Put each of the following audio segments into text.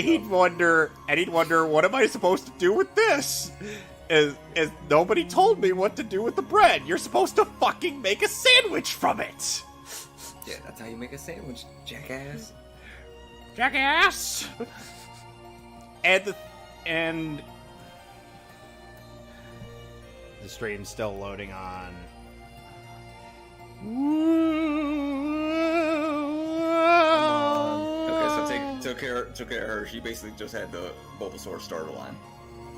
he'd wonder, what am I supposed to do with this? Is nobody told me what to do with the bread. You're supposed to fucking make a sandwich from it. Yeah, that's how you make a sandwich, jackass. Jackass. And the stream's still loading on. Okay, so took care of her. She basically just had the Bulbasaur starter line.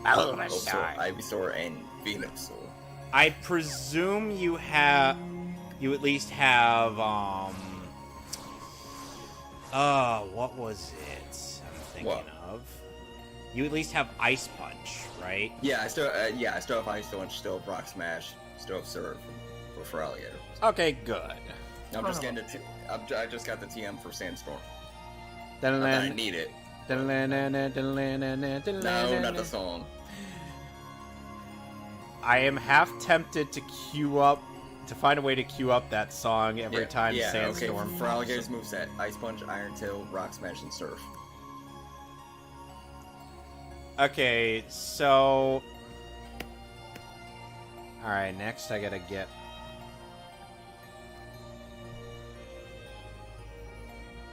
Ivysaur, and Venusaur. I presume you at least have, what was it I'm thinking of? You at least have Ice Punch, right? Yeah, I still have Ice Punch, still have Rock Smash, still have Surf for Alligator. Okay, good. I'm just getting I just got the TM for Sandstorm. Not that I need it. No, not the song. I am half tempted to find a way to queue up that song every time Sandstorm. Okay. For Alligator's moveset, Ice Punch, Iron Tail, Rock Smash, and Surf. Okay, so... Alright, next I gotta get...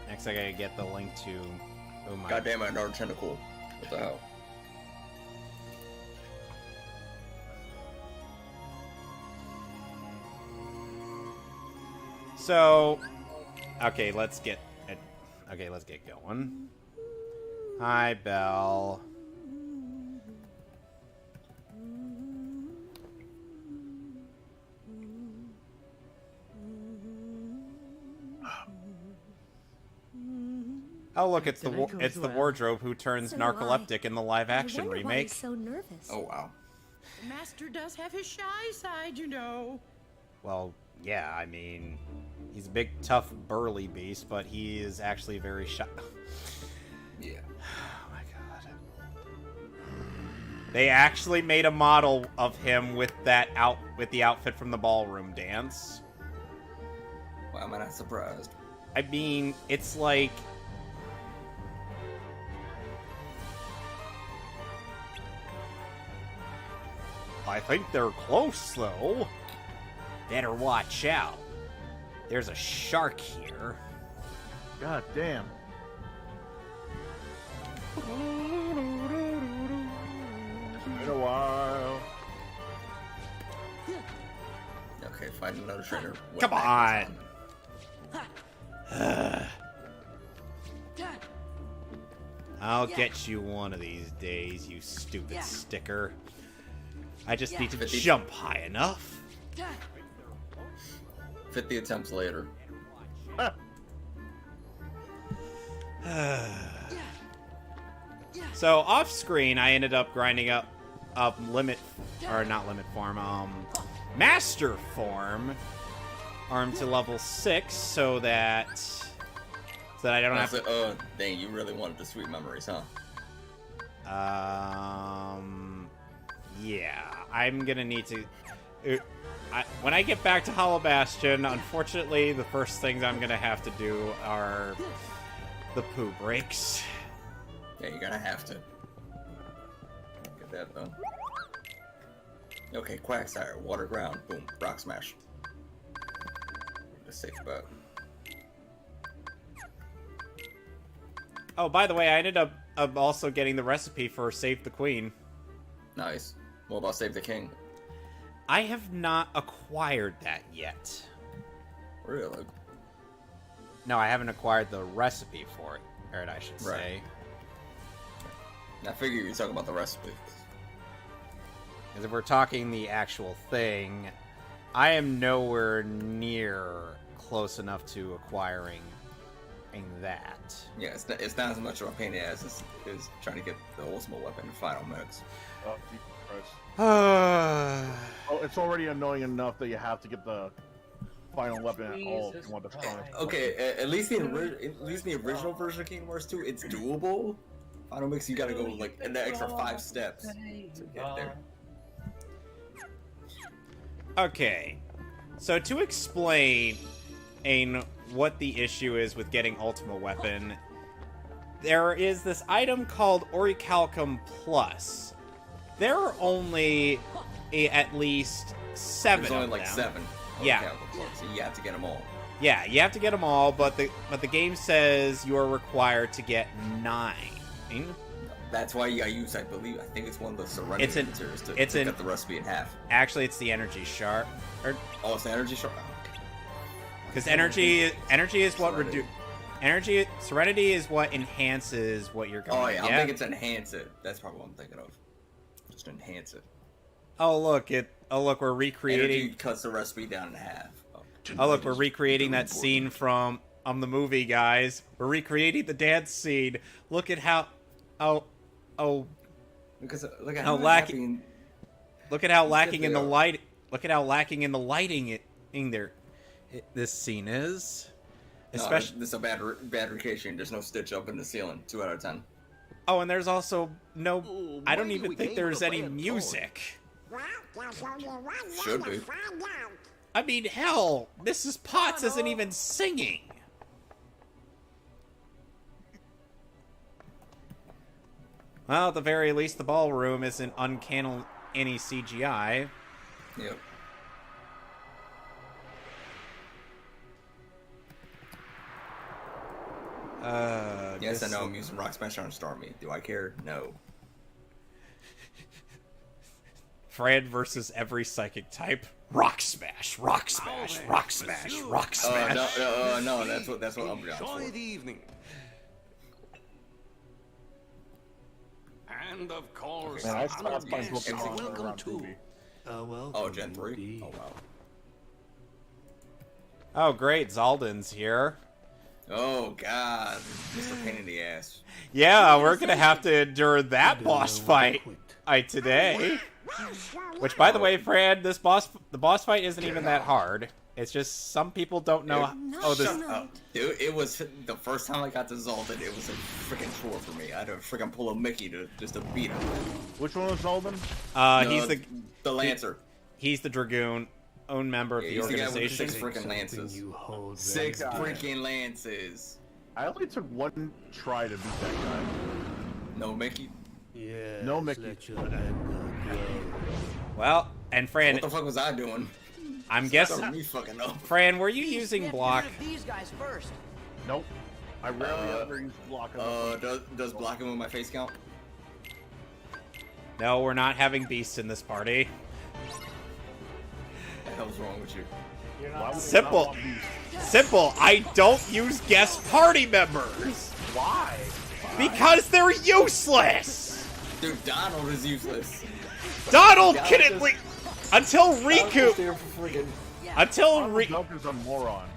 Next I gotta get the link to... Oh my... Goddamn it, another tentacle. What the hell? So... Okay, let's get going. Hi, Belle. Oh look, it's the wardrobe who turns narcoleptic in the live-action remake. Why he's so nervous. Oh wow. The master does have his shy side, you know. Well, yeah, I mean, he's a big, tough, burly beast, but he is actually very shy. Yeah. Oh my god. They actually made a model of him with the outfit from the ballroom dance. Why am I not surprised? I mean, it's like... I think they're close, though. Better watch out. There's a shark here. God damn. It's been a while. Okay, find another trainer. Come on! I'll get you one of these days, you stupid sticker. I just need to jump high enough. 50 attempts later. So off screen, I ended up grinding up Master Form arm to level 6 so that I don't have to. Oh, dang! You really wanted the sweet memories, huh? Yeah, I'm gonna need to. When I get back to Hollow Bastion, unfortunately, the first things I'm gonna have to do are the poo breaks. Yeah, you're gonna have to get that done. Okay, Quagsire, Water Ground, boom, Rock Smash. A safe bet. Oh, by the way, I ended up also getting the recipe for Save the Queen. Nice. What about Save the King? I have not acquired that yet. Really? No, I haven't acquired the recipe for it, or I should say. I figure you're talking about the recipe. Because if we're talking the actual thing, I am nowhere near close enough to acquiring that. Yeah, it's not as much of a pain in the ass as trying to get the ultimate weapon in Final Mix. Oh, Jesus Christ. Oh, it's already annoying enough that you have to get the final weapon at all if you want the final. Okay, at least the original version of Kingdom Hearts 2, it's doable. Final Mix, you gotta go like in the extra 5 steps to get there. Okay, so to explain what the issue is with getting Ultima Weapon, there is this item called Orichalcum Plus. There are only at least 7 There's only of like them. 7. Yeah. So you have to get them all. Yeah, you have to get them all, but the game says you are required to get 9. That's why you gotta use, I think it's one of the Serenity materials to cut the recipe in half. Actually, it's the energy shard. Oh, it's the energy shard? Because energy is what Serenity is what enhances what you're going to get. I'm thinking to enhance it. That's probably what I'm thinking of. Just to enhance it. Oh look, we're recreating. Energy cuts the recipe down in half. Oh look, we're recreating that scene from the movie, guys. We're recreating the dance scene. Look at how Because look at how lacking. Look at how lacking in the light. Look at how lacking in the lighting this scene is. Especially this is a bad vacation. There's no stitch up in the ceiling. 2 out of 10. Oh, and there's also no. I don't even think there's any music. Should be. I mean, hell, Mrs. Potts isn't even singing. Well, at the very least, the ballroom isn't uncanny CGI. Yep. Yes, I know I'm using Rock Smash on Star Me. Do I care? No. Fran versus every psychic type. Rock Smash, Rock Smash, Rock Smash, Rock Smash. No, that's what Umbreon's for. Enjoy the evening. And of course, Man, I stopped playing guests are Pokemon welcome around too. Oh, Gen 3? Oh, wow. Oh, great, Zaldan's here. Oh, God. Mr. Pain in the ass. Yeah, we're gonna have to endure that boss fight today. Which, by the way, Fran, the boss fight isn't even that hard. It's just some people don't know. Shut up, dude! It was the first time I got to Zoldan. It was a freaking chore for me. I had to freaking pull a Mickey to beat him. Which one was Zoldan? He's the Lancer. He's the Dragoon, own member of the organization. He's the guy with 6 freaking lances. 6 freaking lances. I only took 1 try to beat that guy. No Mickey. Yeah. No Mickey. Let your anger grow. Well, and Fran, What the fuck was I doing? I'm guessing. Me fucking up. Fran, were you using block? These guys first. Nope. I rarely ever use block. Does blocking with my face count? No, we're not having beasts in this party. What the hell's wrong with you? Simple. Simple. I don't use guest party members. Why? Because they're useless. Dude, Donald is useless. Donald can at least until Riku. Joker's a moron.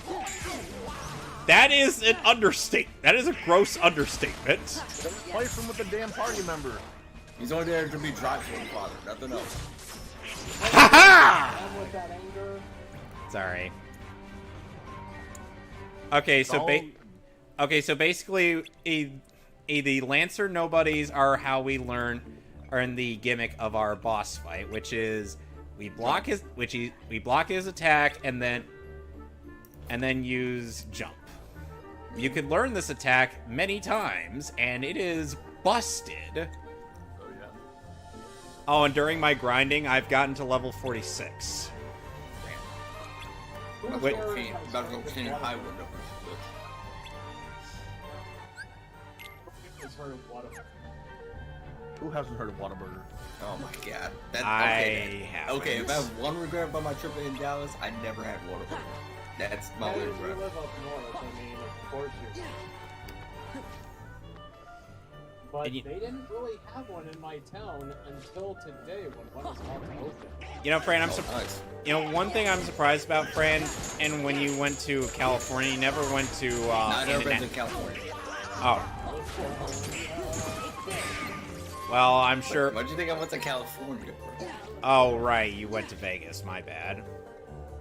That is an understatement. That is a gross understatement. Replace him with a damn party member. He's only there to be dropped for father, nothing else. Ha ha! Sorry. Okay, so basically, the Lancer nobodies are how we learn the gimmick of our boss fight, which is we block his attack and then use jump. You can learn this attack many times, and it is busted. Oh, and during my grinding, I've gotten to level 46. Wait. About to go king high window. Who hasn't heard of Whataburger? Oh my god. I haven't. Okay, if I have one regret about my trip in Dallas, I never had Whataburger. That's my only regret. You live up north, I mean, of course you. But they didn't really have one in my town until today when one was about to open. You know, Fran, Nice. You know, one thing I'm surprised about, Fran, and when you went to California, you never went to, I've never been to California. Oh. Well, I'm sure... Why'd you think I went to California for? Oh, right, you went to Vegas, my bad.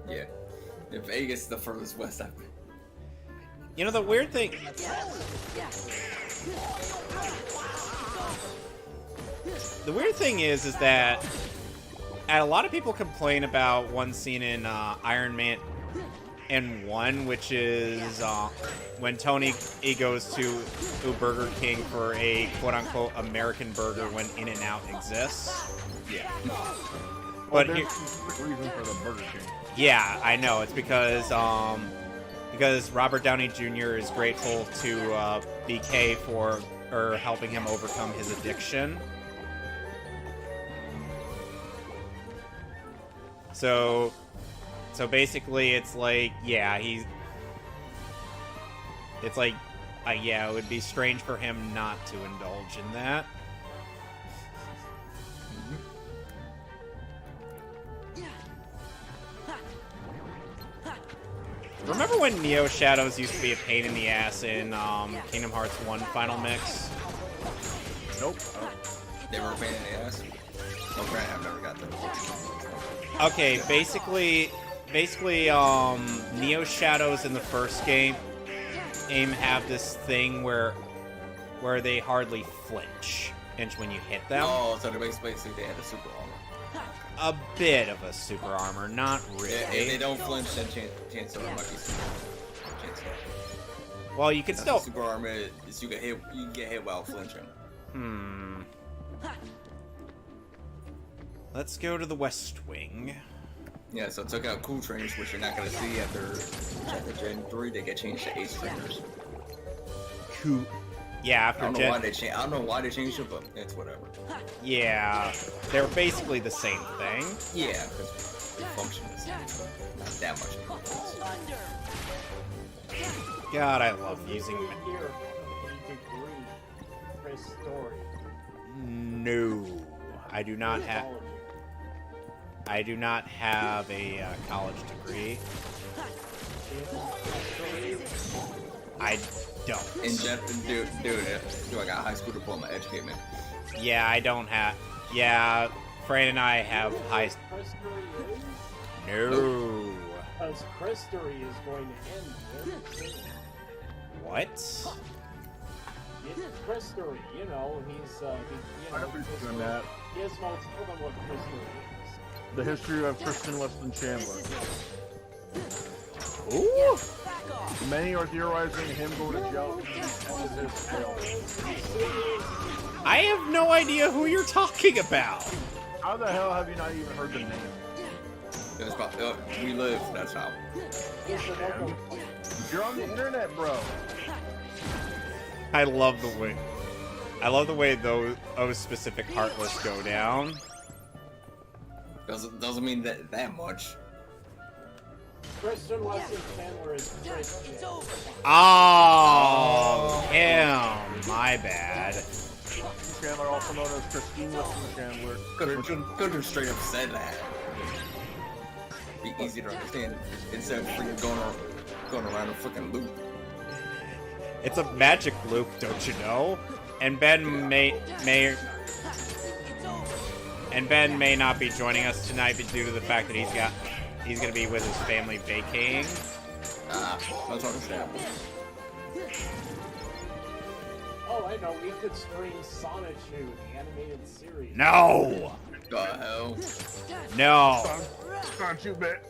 Yeah. Vegas is the furthest west I've been. You know, the weird thing... The weird thing is that a lot of people complain about one scene in Iron Man in 1, which is when Tony he goes to Burger King for a quote-unquote American burger when In-N-Out exists. Yeah. But there's here, a specific reason for the Burger King. yeah, I know. It's because Robert Downey Jr. is grateful to BK for helping him overcome his addiction. So basically, it's like, yeah, it's like, yeah, it would be strange for him not to indulge in that. Remember when Neo Shadows used to be a pain in the ass in Kingdom Hearts 1 Final Mix? Nope. They were a pain in the ass. Oh, granted, I've never got them. Okay, basically, Neo Shadows in the first game have this thing where they hardly flinch when you hit them. Oh, so basically they had a super armor. A bit of a super armor, not really. If they don't flinch, then chance there might be some chance. Well, you can That's still. what super armor is you can get hit while flinching. Let's go to the West Wing. Yeah, so it took out cool trainers, which you're not gonna see after Gen 3. They get changed to ace trainers. Cool. Yeah, I after don't know Gen. why they changed. I don't know why they changed it, but it's whatever. Yeah, they're basically the same thing. Yeah, because the function is not that much of a difference. God, I love using. Here, a degree, Chris Story. No, I do not have. I do not have a college degree. I don't. In dude, I got a high school diploma, educate me. Yeah, I don't have. Yeah, Fran and I have high. No. Because Christory is going to end very soon. What? Christory, you know, he's I understand that. Gizmo told him what Christory is. The history of Kristen Weston Chandler. Ooh. Many are theorizing him going to jail with his tail. I have no idea who you're talking about. How the hell have you not even heard the name? It's about, we live, that's how. You're on the internet, bro. I love the way those specific heartless go down. Doesn't mean that much. Christian Weston Chandler is Christian. Oh, him. My bad. Chandler, also known as Christine Weston Chandler. Could have straight up said that. Be easy to understand instead of freaking going around a freaking loop. It's a magic loop, don't you know? And Ben may not be joining us tonight due to the fact that he's gonna be with his family vacating. Let's understand. Oh, I know. We could stream Sonic Shoe, the animated series. No. The hell? No. Don't you bet.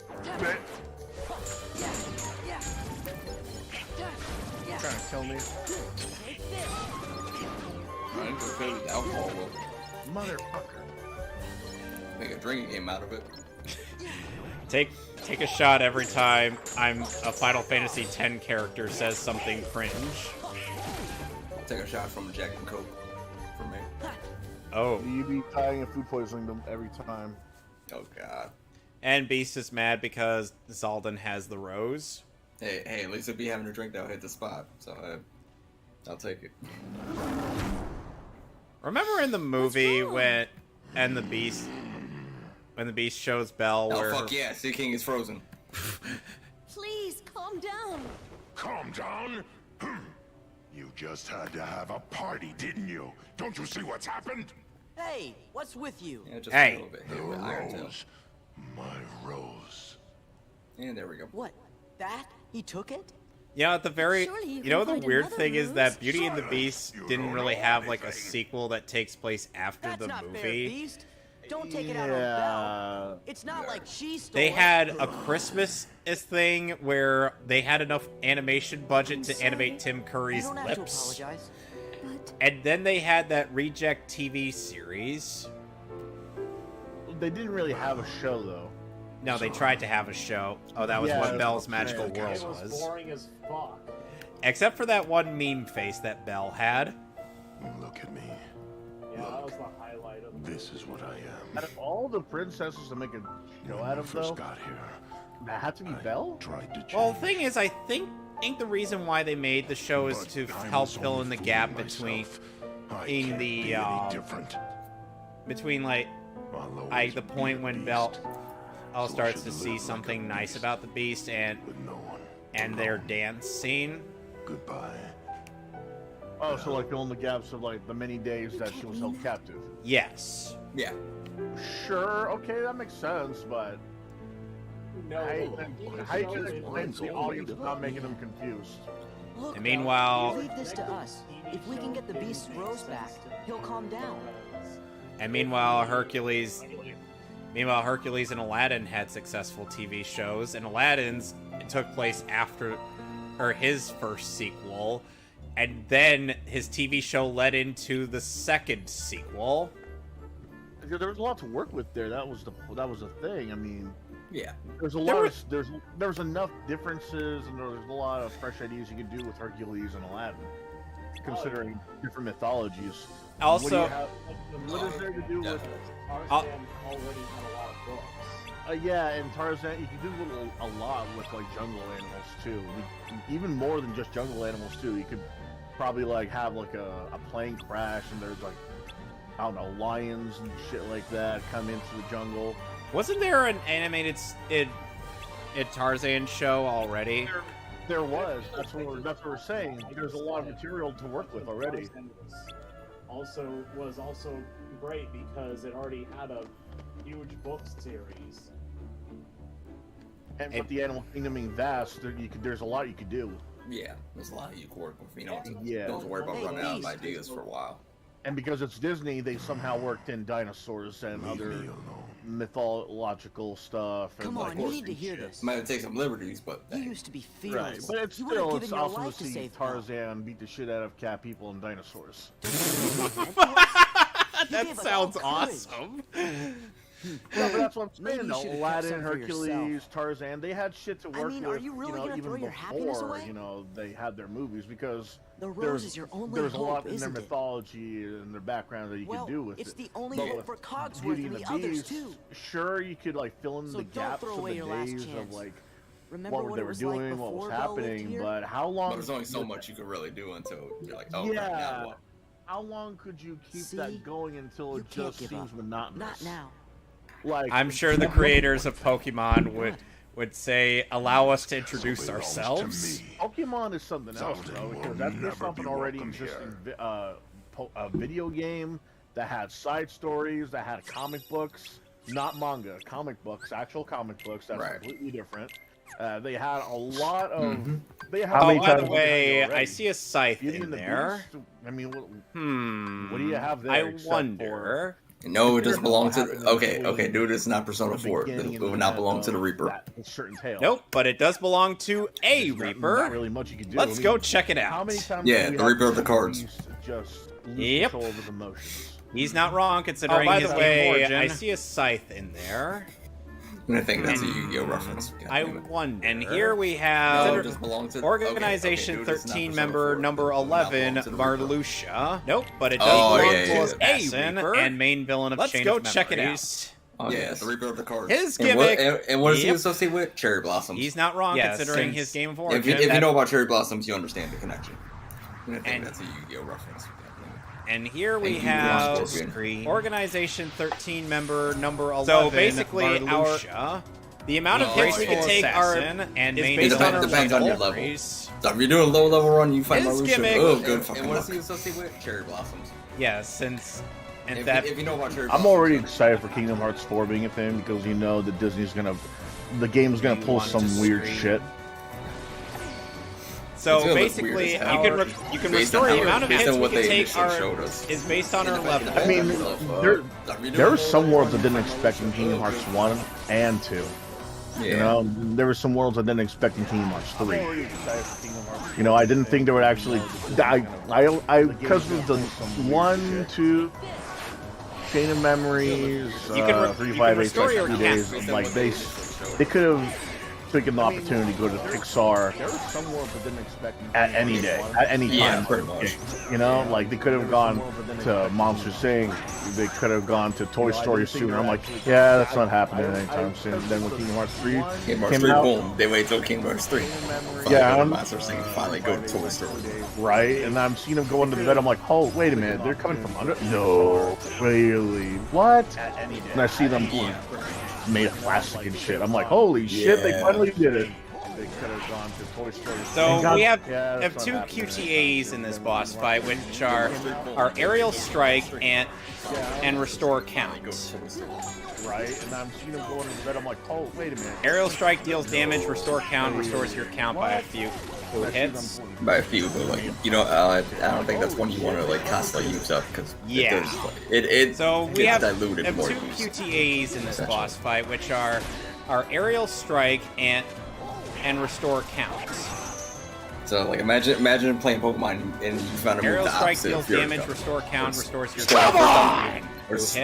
Trying to kill me. I ain't gonna fill with alcohol, though. Motherfucker. Make a drinking game out of it. Take a shot every time a Final Fantasy X character says something cringe. Take a shot from Jack and Coke for me. Oh. You be dying of food poisoning them every time. Oh god. And Beast is mad because Zaldin has the rose. Hey, at least if you having a drink, that'll hit the spot. So I'll take it. Remember in the movie when the Beast shows Belle Oh where fuck yeah, Sea King is frozen. Please, calm down. Calm down? You just had to have a party, didn't you? Don't you see what's happened? Hey, what's with you? Yeah, just Hey. a little bit. Hit with Iron Tail. Rose. My rose. And there we go. What? That? He took it? Yeah, at the very Surely you you know can the find weird another thing is rose? that Beauty and the Silence. Beast You didn't don't really know have like a anything. sequel that takes place after That's the not fair, movie. Beast. Don't take it out on Belle. It's not like she stole They it. had a Christmas thing where they had enough animation budget to animate Tim You Curry's don't have to lips. apologize. And then they had that Reject TV series. They didn't really have a show though. No, they tried to have a show. Oh, that was Yeah, what that's Belle's what I'm Magical saying. World It was was. boring as fuck. Except for that one meme face that Belle had. Look at me. Yeah, that was the highlight of the This is what I am. Out of all the princesses to make a show When out I of, first though, got here, that had to be I Belle. tried to change. Well, the thing is, I think the reason why they made the show is but to I help was fill only in the fooling gap between myself. I in can't the, be any different. like I'll always the be point a when beast, Belle so I starts should to see live like something a nice beast about the Beast with no one. and their alone. dance scene. Goodbye. Oh, so like filling the gaps of like the many days that she was held captive. Yes. Yeah. Sure, okay, that makes sense, but No, how you can explain to the audience without making them confused? Look, And meanwhile- Belle, leave this to us. If we can get the Beast's rose back, he'll calm down. And meanwhile, Hercules and Aladdin had successful TV shows, and Aladdin's took place after or his first sequel, and then his TV show led into the second sequel. There was a lot to work with there. That was the thing. I mean, Yeah. there's a lot of there's enough differences, and there's a lot of fresh ideas you could do with Hercules and Aladdin, considering different mythologies. Also, what is there to do with? Tarzan already had a lot of books. Yeah, and Tarzan, you can do a lot with like jungle animals too. Even more than just jungle animals too. You could probably like have like a plane crash, and there's like, I don't know, lions and shit like that come into the jungle. wasn't there an animated Tarzan show already? There was. That's what we're saying. There's a lot of material to work with already. Tarzan was also great because it already had a huge book series. And with the animal kingdom being vast, there's a lot you could do. Yeah. There's a lot you could work with. You know, Yeah. don't worry about Hey, running out of Beast. ideas for a while. And because it's Disney, they somehow worked in dinosaurs and Leave other me alone. mythological stuff. And Come like on, you horse need to and hear shit. this. Might have taken some liberties, but You hey, used to be Right, fearless. but it's You would have still given it's your awesome life to to see save Belle. Tarzan beat the shit out of cat people and dinosaurs. That gave us sounds all courage. awesome. No, but that's what I'm Maybe saying. you Though should've kept Aladdin, some for Hercules, yourself. Tarzan, they had shit to work mean, with. are you really know, gonna even throw your happiness before, away? you know, they had their movies because The rose there's is your only there's a lot hope, in their isn't it? mythology and their background that you Well, can do with it's it. the only But hope with for Cogsworth Beauty and and the the others Beast, too. sure, you could like fill in So the don't gaps throw of away the your last days chance. of like Remember what what they it were was doing, like what was before Belle lived happening, here? but how long? but there's only so much you could really do until you're like, oh, crap, Yeah. now what? How long could you keep See? that going until You it can't just give seems up. monotonous? Not now. Like I'm sure the creators of Pokemon would say, allow us to introduce So belongs to ourselves. me. Pokemon is something else, Zelda though, will because that's never based off an be already welcome existing here. a video game that had side stories, that had comic books, not manga, comic books, actual comic books. That's Right. completely different. They had a lot of. They had. Oh, a lot by the of way, already. I see a scythe Beauty in and the there. Beast, I mean, Hmm. what do you have there I except wonder. No, it doesn't belong to. happened Okay, between okay, dude, it's not the Persona 4. beginning It and would the not end belong to the of Reaper. that certain tale. Nope, but it does belong to a There's not Reaper. really much you can do. Let's I mean, go check it How out. many times? Yeah, have we the had Reaper of the Beast cards. Just lose Yep. control of his emotions. He's not wrong considering Oh, by his the game way, origin. I I see a scythe in there. And I think that's a Yu-Gi-Oh reference. God I damn it. wonder. And here we No, have it doesn't belong to Organization okay, dude, it's not 13 Persona member 4. number It would not 11, belong to the Reaper. Marluxia. Nope, but it does Oh, belong yeah, to yeah, Assassin yeah. and main villain of Let's Chain go of check it Memories. out. Oh, yeah, the Reaper of the cards. His And what, gimmick- and what is he Yep. associated with? Cherry Blossoms. He's not wrong Yes, considering since- his game of If origin. you, if you That- know about Cherry Blossoms, you understand the connection. And I think And- that's a Yu-Gi-Oh reference. And here we And have Scorpion. Organization 13 member number 11. So basically, Marluxia. The amount of Oh, hits we yeah. can take are Assassin and is main It based villain on depends on your level. memories. So if you're doing a low level run, you find His Marluxia. gimmick- Oh, good and fucking what is luck. he associated with? Cherry Blossoms. Yeah, since and If, that if you know about Cherry I'm Blossoms, already excited for Kingdom Hearts 4 being a thing because you know that Disney's gonna, the game's gonna You pull want some to weird scream. shit. So It's gonna look basically, weird as you hell. can Based restore on the how- amount of based hits on we what can they take initially showed us. is based on our level. I mean, there were some worlds I didn't expect in Kingdom Hearts 1 and 2. Yeah. You know, there were some worlds I didn't expect in Kingdom Hearts 3. You know, I didn't think they would actually. Because of the 1, 2, Chain of Memories, 3, 5, 8, restore your 2 days, like they could have taken the opportunity to go to Pixar at any day, at any time. Yeah, pretty much. You know, like they could have gone to Monsters Inc. They could have gone to Toy Story sooner. I'm like, yeah, that's not happening anytime soon. Then when Kingdom Hearts 3 Kingdom Hearts came 3, out, boom, they wait till Kingdom Hearts 3. Yeah, Monster Inc. finally go to Toy Story. right? And I'm seeing them go into the bed. I'm like, oh, wait a minute, they're coming from under. No, really? What? And I see them made of plastic and shit. I'm like, holy shit, they finally did it. They could have gone to Toy Story. So we have two QTAs in this boss fight, which are Aerial Strike and Restore Count. Right? And I'm seeing them go into the bed. I'm like, oh, wait a minute. Aerial Strike deals damage, Restore Count restores your count by a few hits. By a few, but like, you know, I don't think that's one you want to like constantly use up because Yeah. So we gets have diluted more two use. QTAs in this boss fight, which are Aerial Strike and Restore Count. So like, imagine playing Pokemon and you found a move Aerial the Strike opposite deals of Fury damage, Cup. Restore Count restores your Come count.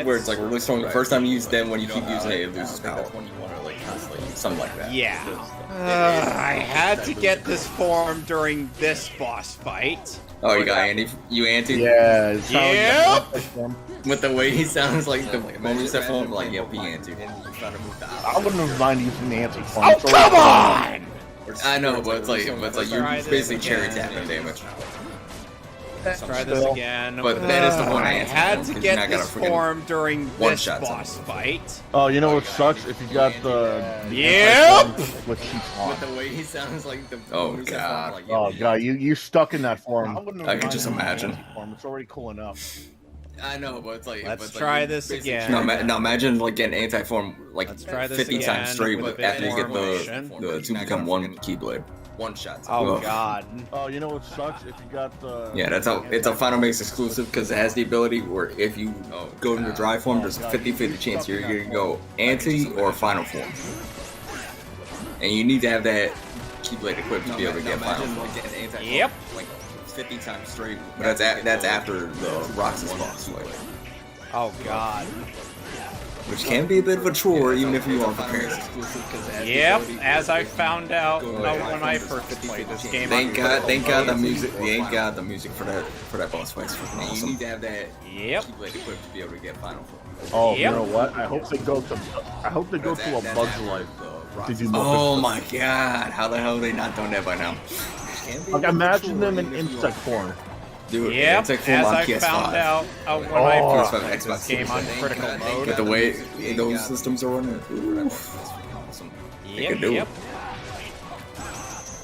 Where it's like really strong the first time you use, then when you keep using it, it loses power. Something like that. Yeah. I had to get this form during this boss fight. Oh, you got Andy? You Andy? Yeah, it sounds Yep. like With the way he sounds like the moment you said phone, like, yep, he Andy. I wouldn't have minded using the anti-form. Oh, come on! I know, but it's like you're basically cherry tapping damage. Let's try this again. But that is the one I answer, had to because get you're not this gonna freaking form during this one-shot boss something. fight. Oh, you know what sucks? If you got the Yep. anti-form with sheets on. With the way he sounds like the oh god. Oh god, you stuck in that form. I can just imagine. It's already cool enough. I know, but it's like Let's try this again. Now imagine like getting anti-form like Let's try this 50 again times straight with after you get formation. the two become one Keyblade. One shot. Oh Ugh. god. Oh, you know what sucks? If you got the Yeah, it's a Final Mix exclusive because it has the ability where if you go into dry form, there's a 50-50 chance you're gonna go anti or final form, and you need to have that Keyblade equipped to be able to get final form. Yep. Like 50 times straight. But that's after the Roxas boss fight, Oh god. which can be a bit of a chore even if you are prepared. Yep, as I found out when I first played this game. Thank God the music. They ain't got the music for that boss fight. It's freaking awesome. You need to have that Yep. Keyblade equipped to be able to get final form. Oh, you Yep. know what? I hope they go to a Bug's Life to do more. Oh my god, how the hell are they not done that by now? Like, imagine them in insect form. Dude, Yep, it's like as full on I PS5. found out when Oh, I PS5 first and played Xbox this game on Series. critical With mode. the way those systems are running, oof. Yep, can do it. yep.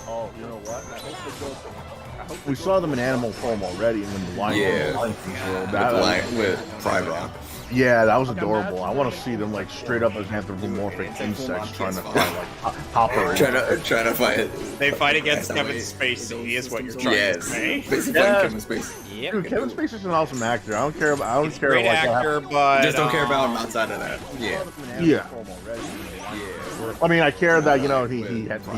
Oh, you know what? I hope they go to. We saw them in animal form already in the Lion Yeah. Lion King world. With Pride Rock. Yeah, that was adorable. I want to see them like straight up as anthropomorphic insects trying to fight like Hopper. Trying to fight. They fight against Kevin Spacey, is what you're trying to Yes. say. Basically Yeah. Kevin Spacey. Yep. Dude, Kevin Spacey's an awesome actor. I don't care about. I don't care Great like actor, but Just don't care about him outside of that. Yeah. Yeah. I mean, I care that he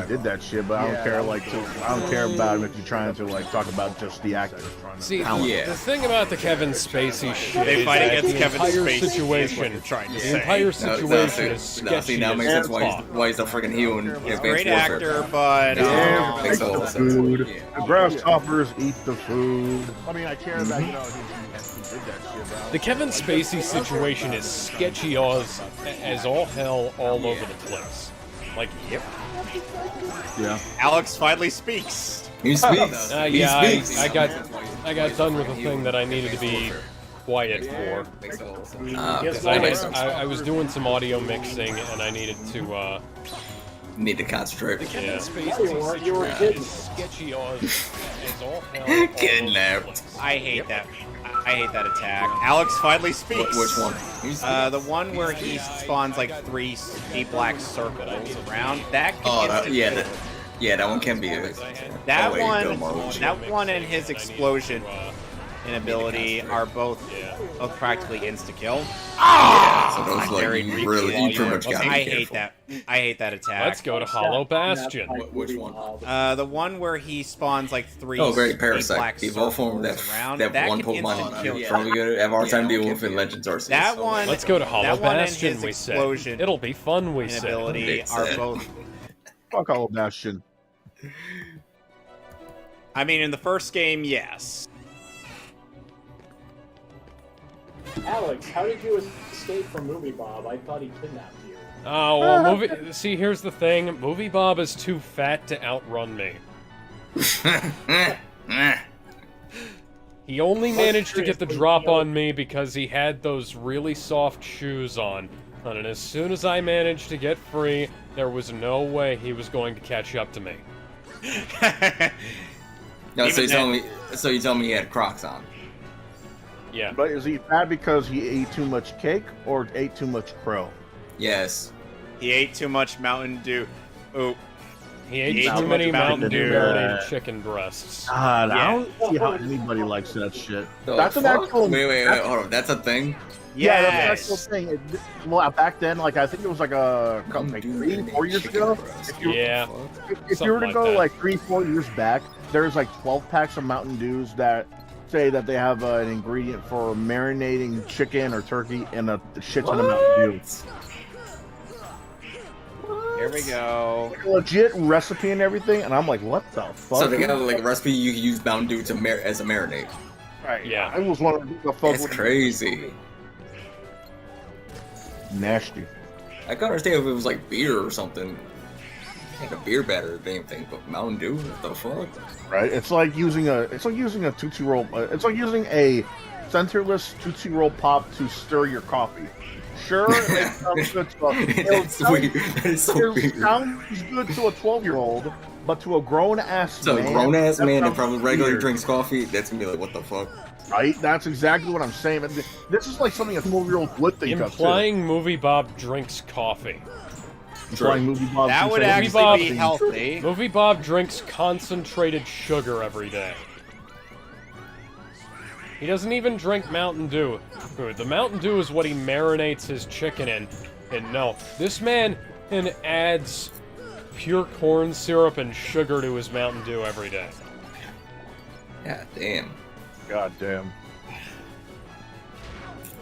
did that shit, but I don't care I don't care about him if you're trying to like talk about just the actor. See, Yeah. the thing about the Kevin Spacey shit They is fight that against the Kevin entire Spacey, is what situation, you're trying to the say. entire No, situation is sketchy. see, now it makes sense as fuck. why he's a freaking heel in Advanced Great Warfare. actor, but Yeah, Makes eat a lot the of sense. food. Yeah. The grasshoppers eat the food. I mean, I care that he did that shit. But The Kevin Spacey situation is sketchy as all hell all over the place. Like, yep. yeah. Alex finally speaks. He speaks. He Yeah, speaks. I got done with the thing that I needed to be quiet for. I was doing some audio mixing and I needed to Need to concentrate. Kevin Spacey situation is sketchy as all hell. all over the Kidnapped. place. I hate that. I hate that attack. Alex finally speaks. Which one? The one where he spawns like 3 black circles around. That can Oh, instant yeah. kill. Yeah, that one can be a... That Oh, wait, one, go Marluxia. that one and his explosion inability are both practically insta kill. So those I'm like very you weak. really, you pretty much gotta be I hate careful. that. I hate that attack. Let's go to Hollow Bastion. Which one? The one where he spawns like three. Oh, great, black Parasite. The evolved form that, circles around. that one can Pokemon instant kill. is probably good. Have a hard time dealing with in Legends Arceus. That one. Let's go to Hollow that one and Bastion, his we said. explosion It'll be fun, we said. inability are both. Fuck all Bastion. I mean, in the first game, yes. Alex, how did you escape from Movie Bob? I thought he kidnapped you. Oh, well, see, here's the thing. Movie Bob is too fat to outrun me. He only managed to get the drop on me because he had those really soft shoes on. And as soon as I managed to get free, there was no way he was going to catch up to me. No, so you tell me he had Crocs on. Yeah. But is he fat because he ate too much cake or ate too much crow? Yes. He ate too much Mountain Dew. Oh. He ate too many Mountain Dew marinated chicken breasts. God, I don't see how anybody likes that shit. The That's an fuck? actual. Wait, hold on. That's a thing? Yeah, that's an Yes. actual thing. Well, back then, like I think it was like a couple, like 3, 4 years ago. Yeah. If you were to Something go like that. like 3, 4 years back, there's like 12 packs of Mountain Dews that say that they have an ingredient for marinating chicken or turkey and a shit ton of Mountain Dew. Here we go. Like a legit recipe and everything, and I'm like, what the fuck? So they got like a recipe you can use Mountain Dew to as a marinade. Right. Yeah. I was wondering what the fuck. That's crazy. Nasty. I can understand if it was like beer or something. Like a beer batter thing, but Mountain Dew? What the fuck? Right? It's like using a Tootsie Roll. It's like using a centerless Tootsie Roll pop to stir your coffee. Sure, it sounds good to That's weird. That is so it weird. sounds good to a 12-year-old, but to a grown-ass So man, a grown ass that man that sounds probably regularly weird. drinks coffee, that's gonna be like, what the fuck? Right? That's exactly what I'm saying. And this is like something a 12-year-old would think of, too. Implying Movie Bob drinks coffee. Implying Movie Bob That can would say- actually Bob- be healthy. Movie Bob drinks concentrated sugar every day. He doesn't even drink Mountain Dew. The Mountain Dew is what he marinates his chicken in. And no, this man adds pure corn syrup and sugar to his Mountain Dew every day. God damn. God damn.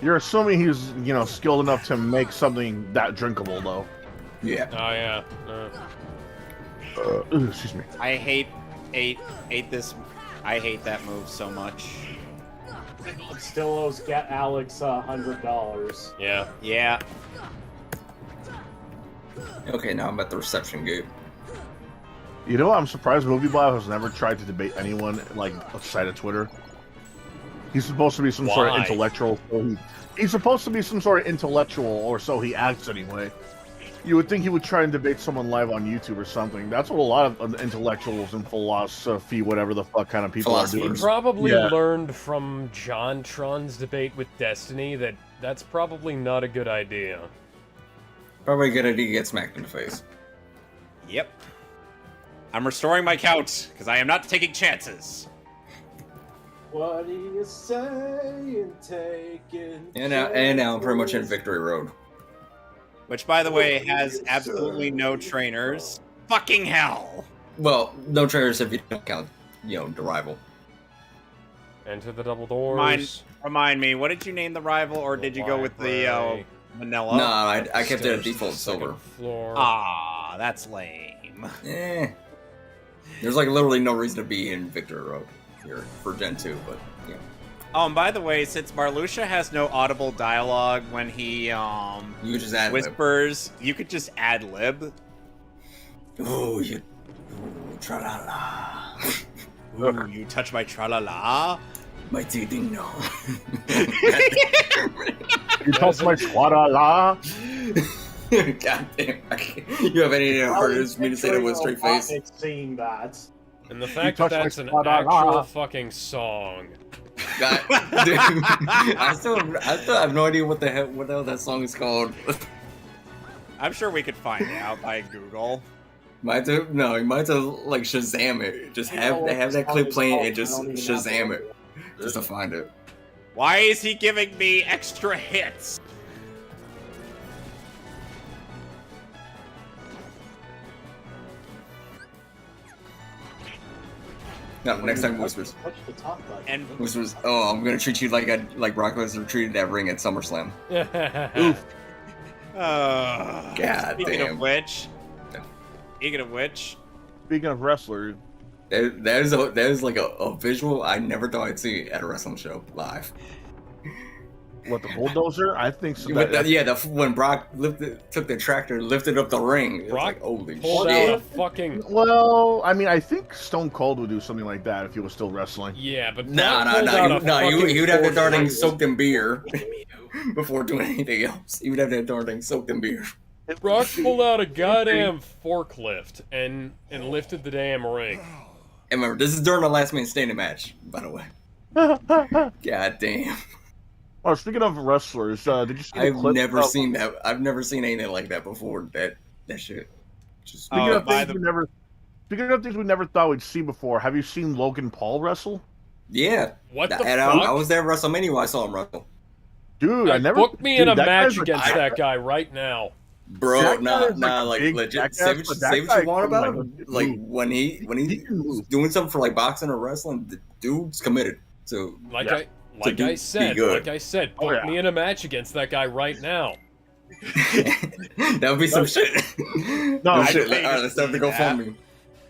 You're assuming he's, skilled enough to make something that drinkable, though. Yeah. Oh yeah. Excuse me. I hate this. I hate that move so much. Still owes get Alex $100. Yeah. Yeah. Okay, now I'm at the reception gate. You know what? I'm surprised Movie Bob has never tried to debate anyone, like, outside of Twitter. He's supposed to be some sort of Why? intellectual. He's supposed to be some sort of intellectual, or so he acts anyway. You would think he would try and debate someone live on YouTube or something. That's what a lot of intellectuals and philosophy, whatever the fuck kind of people are He doing. probably Yeah. learned from John Tron's debate with Destiny that that's probably not a good idea. Probably a good idea to get smacked in the face. Yep. I'm restoring my count because I am not taking chances. What do you say? Taking. And now I'm pretty much in Victory Road. Which, by the way, has absolutely no trainers. Fucking hell! Well, no trainers if you don't count, the rival. Enter the double doors. Remind me, what did you name the rival, or did you go with the Library. vanilla? No, I kept it at Stairs default to the second silver. Floor. Ah, that's lame. There's like literally no reason to be in Victory Road here for Gen 2, but yeah. Oh, and by the way, since Marluxia has no audible dialogue when he You just add whispers, you could just ad lib. Ooh, tra-la-la. Ooh, you touch my tra-la-la? My teething, no. You touch my la. God damn. You have any idea how hard it is for me to say that with a straight face? Seeing that. And the fact touch that my that's an la-la-la. actual fucking song. God, dude, I still have no idea what the hell that song is called. I'm sure we could find out by Google. Might have no, you might have like Shazam it. Just have that clip playing and just Shazam it, just to find it. Why is he giving me extra hits? No, next time Whispers. Touch the top button. And Whispers. Oh, I'm gonna treat you like Brock Lesnar treated that ring at SummerSlam. God speaking damn. of which, Speaking of wrestlers, that is like a visual I never thought I'd see at a wrestling show live. what, the bulldozer? I think so. When Brock took the tractor, lifted up the ring. It was Brock like, holy pulled shit. out a fucking... Well, I mean, I think Stone Cold would do something like that if he was still wrestling. Yeah, but He would have that darn thing soaked in beer before doing anything else. He would have that darn thing soaked in beer. Brock pulled out a goddamn forklift and lifted the damn ring. And remember, this is during the last man standing match, by the way. God damn. Oh, speaking of wrestlers, did you see the I've clip? never seen that. I've never seen anything like that before. That shit. Just Speaking of things we never thought we'd see before, have you seen Logan Paul wrestle? yeah. What the And fuck? I was there at WrestleMania when I saw him wrestle. Dude, I never Book me in a that match guy's against that guy right now. Bro, That guy is like big legit. jackass, Say but what that you guy want can, about like, him. Like when he he's can move. doing something for like boxing or wrestling, the dude's committed. So Like Yeah. I said, book yeah. me in a match against that guy right now. that would be some shit. No, shit. I All right, let's start the GoFundMe.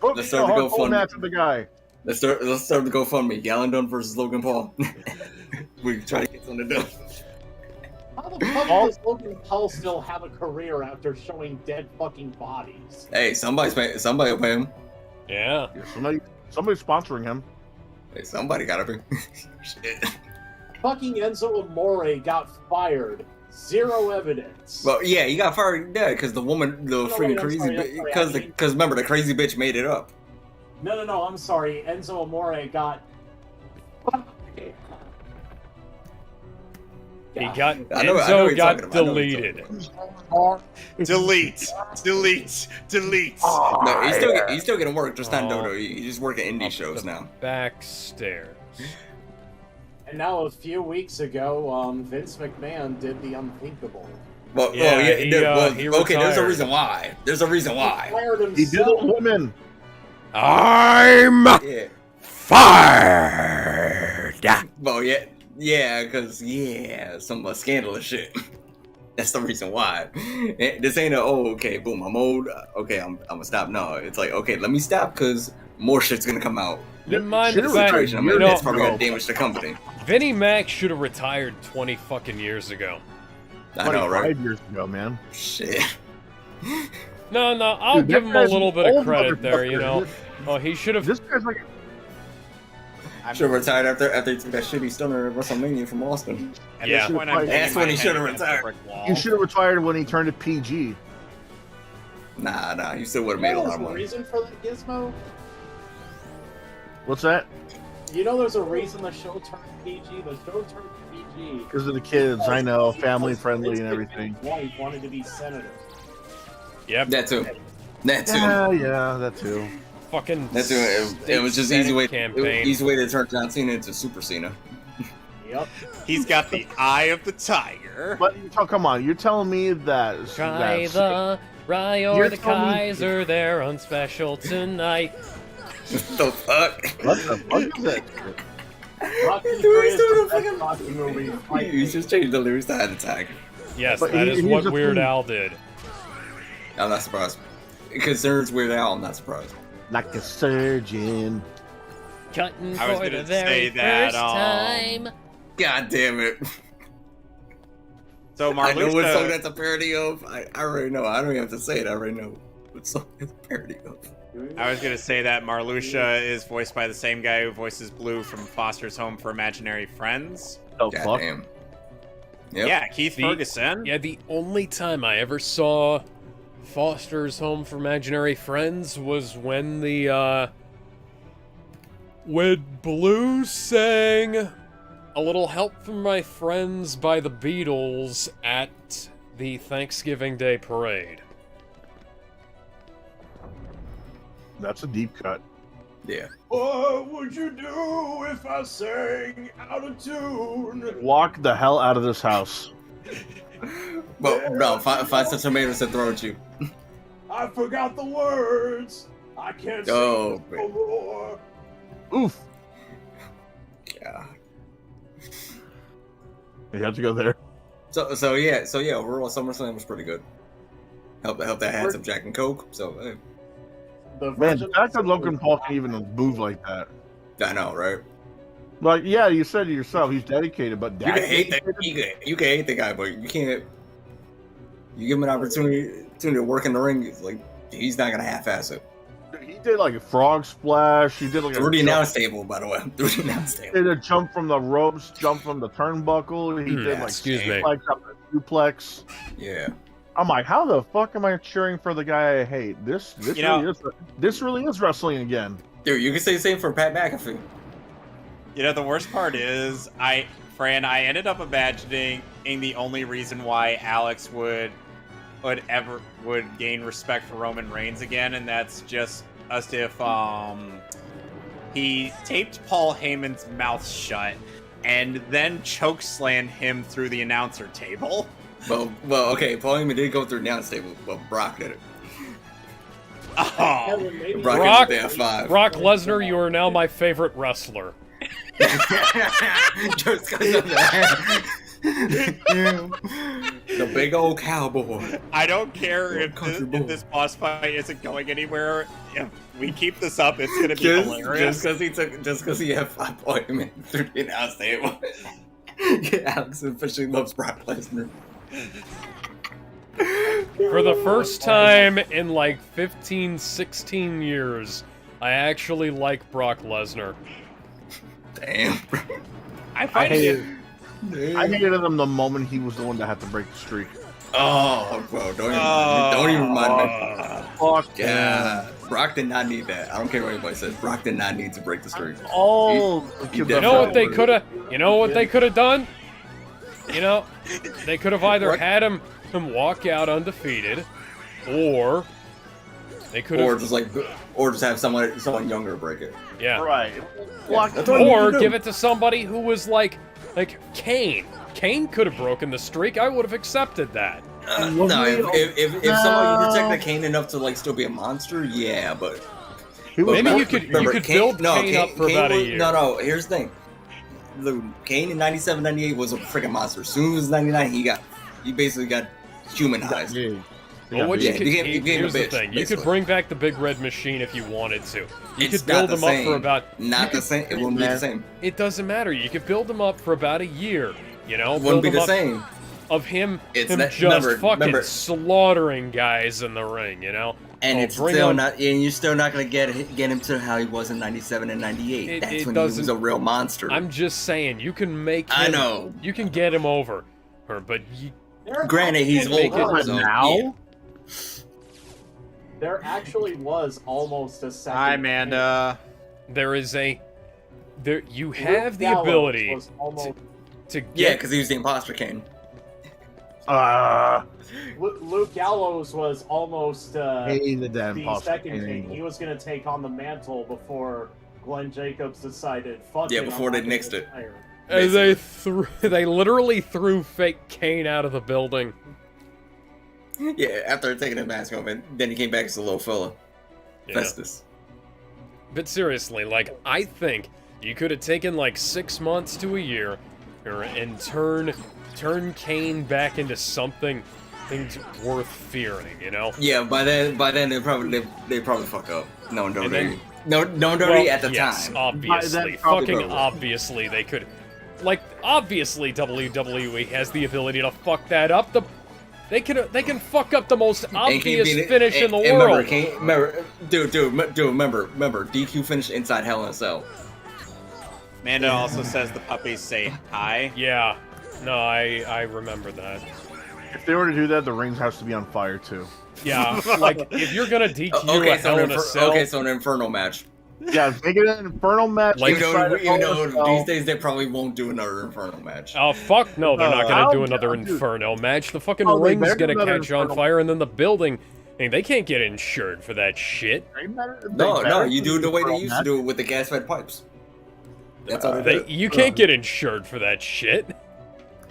Book Let's me start a the hardcore GoFundMe. match with the guy. Let's start the GoFundMe. Gallon Dunn versus Logan Paul. We try to get something done. How the fuck does Logan Paul still have a career after showing dead fucking bodies? Hey, somebody will pay him. Yeah. Yeah, somebody's sponsoring him. Hey, somebody gotta be. Shit. Fucking Enzo Amore got fired. Zero evidence. Well, yeah, he got fired. Yeah, because the woman, the freaking wait, I'm crazy, sorry, because remember the crazy bitch made it up. No, I'm sorry. Enzo Amore got... He got I know what Enzo you're got talking about. I know what you're deleted. delete. No, he's still getting work, just not WWE. He's just working indie shows now. Back stairs. And now a few weeks ago, Vince McMahon did the unthinkable. Well, Yeah, he okay. There's a retired. reason why. There's a reason why. Fired He did it himself. with women. I'm Yeah. fired. Well, yeah, because some scandalous shit. That's the reason why. This ain't okay, boom, I'm old. Okay, I'm gonna stop. No, it's like, okay, let me stop because more shit's gonna come out. Didn't mind the Should've fact, retired I you mean, know, that's probably gonna damage the company. Vinnie Mac should have retired 20 fucking years ago. I know, right? 25 years ago, man. Shit. No, I'll Dude, give that him a guy's little bit an of old credit there, you know. motherfucker. Oh, he should have. This guy's like, Should have retired after he took that shitty stunner at WrestleMania from Austin. At Yeah. this point, I'm That's hitting when my he head should've against a retired. brick wall. he should have retired when he turned to PG. Nah, you still would have made a lot There's of a money. reason for that gizmo? What's that? You know there's a reason the show turned PG? The show turned PG. Because of the kids, I know, family friendly and everything. His wife wanted to be senator. Yep. That too. Yeah, that too. Fucking. That too. It was just Senate easy way. campaign. Easy way to turn John Cena into Super Cena. Yep. He's got the eye of the tiger. But come on, you're telling me that Try the Rye or You're the telling me- Kaiser, they're on special tonight. The fuck? what the fuck is that? Rocky Dude, he's Chris, doing a that's fucking- Rocky movie. You just changed the lyrics to Eye of the Tiger. Yes, But that is here's what the Weird thing. Al did. I'm not surprised. Considering it's Weird Al, I'm not surprised. Like a surgeon. Cutting I was for gonna the very say that, first time. God damn it. So I know what song Marluxia, that's a parody of. I already know. I don't even have to say it. I already know what song it's a parody of. I was gonna say that Marluxia is voiced by the same guy who voices Blue from Foster's Home for Imaginary Friends. Oh, God fuck. damn. Yep. Yeah, Keith The- Ferguson. Yeah, the only time I ever saw Foster's Home for Imaginary Friends was when when Blue sang A Little Help from My Friends by the Beatles at the Thanksgiving Day Parade. That's a deep cut. Yeah. What would you do if I sang out of tune? Walk the hell out of this house. Well, no, find some tomatoes to throw at you. I forgot the words. I can't sing Oh, this no more. Oof. Yeah. You have to go there. So yeah. Overall, SummerSlam was pretty good. Help that had some Jack and Coke. So Man, the fact that Logan Paul can even move like that. I know, right? Like, yeah, you said it yourself. He's dedicated, but You can hate that. You can hate the guy, but you can't. You give him an opportunity to work in the ring. It's like he's not gonna half-ass it. He did like a frog splash. He did like through the announce table, by the way. Through the announce table. He did a jump from the ropes, jump from the turnbuckle. He did like suplex up the suplex. Yeah. I'm like, how the fuck am I cheering for the guy I hate? This really is wrestling again. Dude, you can say the same for Pat McAfee. You know, the worst part is, I ended up imagining the only reason why Alex would gain respect for Roman Reigns again, and that's just as if he taped Paul Heyman's mouth shut and then chokeslammed him through the announcer table. Well, okay, Paul Heyman did go through the announce table, but Brock did it. Oh, Brock Lesnar, you are now my favorite wrestler. Just because of that. The big old cowboy. I don't care if this boss fight isn't going anywhere. If we keep this up, it's gonna be hilarious. Just because he had 5 Heyman through the announce table. Yeah, Alex officially loves Brock Lesnar. For the first time in like 15, 16 years, I actually like Brock Lesnar. Damn. I hated him the moment he was the one that had to break the streak. Oh, bro, don't even remind me. Fuck yeah. Brock did not need that. I don't care what anybody says. Brock did not need to break the streak. You know what they could have? You know what they could have done? You know, they could have either had him walk out undefeated, or they could have, or just have someone younger break it. Yeah, right. Or give it to somebody who was like Kane. Kane could have broken the streak. I would have accepted that. No, if someone protected Kane enough to still be a monster, yeah, but maybe you could build Kane up for about a year. No, here's the thing. Kane in 97, 98 was a freaking monster. As soon as 99, he basically got humanized. Well, here's the thing. You could bring back the Big Red Machine if you wanted to. You could build him up for about... Not the same. It wouldn't be the same. It doesn't matter. You could build him up for about a year. You know? It wouldn't be the same. Of him just fucking slaughtering guys in the ring, you know? And it's still not, and you're still not gonna get him to how he was in 97 and 98. That's when he was a real monster. I'm just saying, you can make him, I know. You can get him over. But granted, he's older now. Yeah. There actually was almost a second. Hi, Amanda. You have the ability to get... Yeah, because he was the imposter Kane. Luke Gallows was almost the second king. He was going to take on the mantle before Glenn Jacobs decided, fuck it. Yeah, before they nixed it. They literally threw fake Kane out of the building. Yeah, after taking the mask off, and then he came back as a little fella. Yeah. Festus. But seriously, I think you could have taken 6 months to a year and turn Kane back into something worth fearing, you know? Yeah, by then they probably fuck up. No one dirty. No dirty at the time. Obviously. Obviously they could. Obviously WWE has the ability to fuck that up. They can fuck up the most obvious finish in the world. Remember, DQ finished inside Hell in a Cell. Amanda also says the puppies say hi. Yeah. No, I remember that. If they were to do that, the rings has to be on fire too. Yeah, if you're gonna DQ a Hell in a Cell... Okay, so an Inferno match. Yeah, make it an Inferno match. Even though these days they probably won't do another Inferno match. Oh, fuck no, they're not gonna do another Inferno match. The fucking ring's gonna catch on fire, and then the building mean, they can't get insured for that shit. No, you do it the way they used to do it with the gas-fed pipes. That's all they do. You can't get insured for that shit.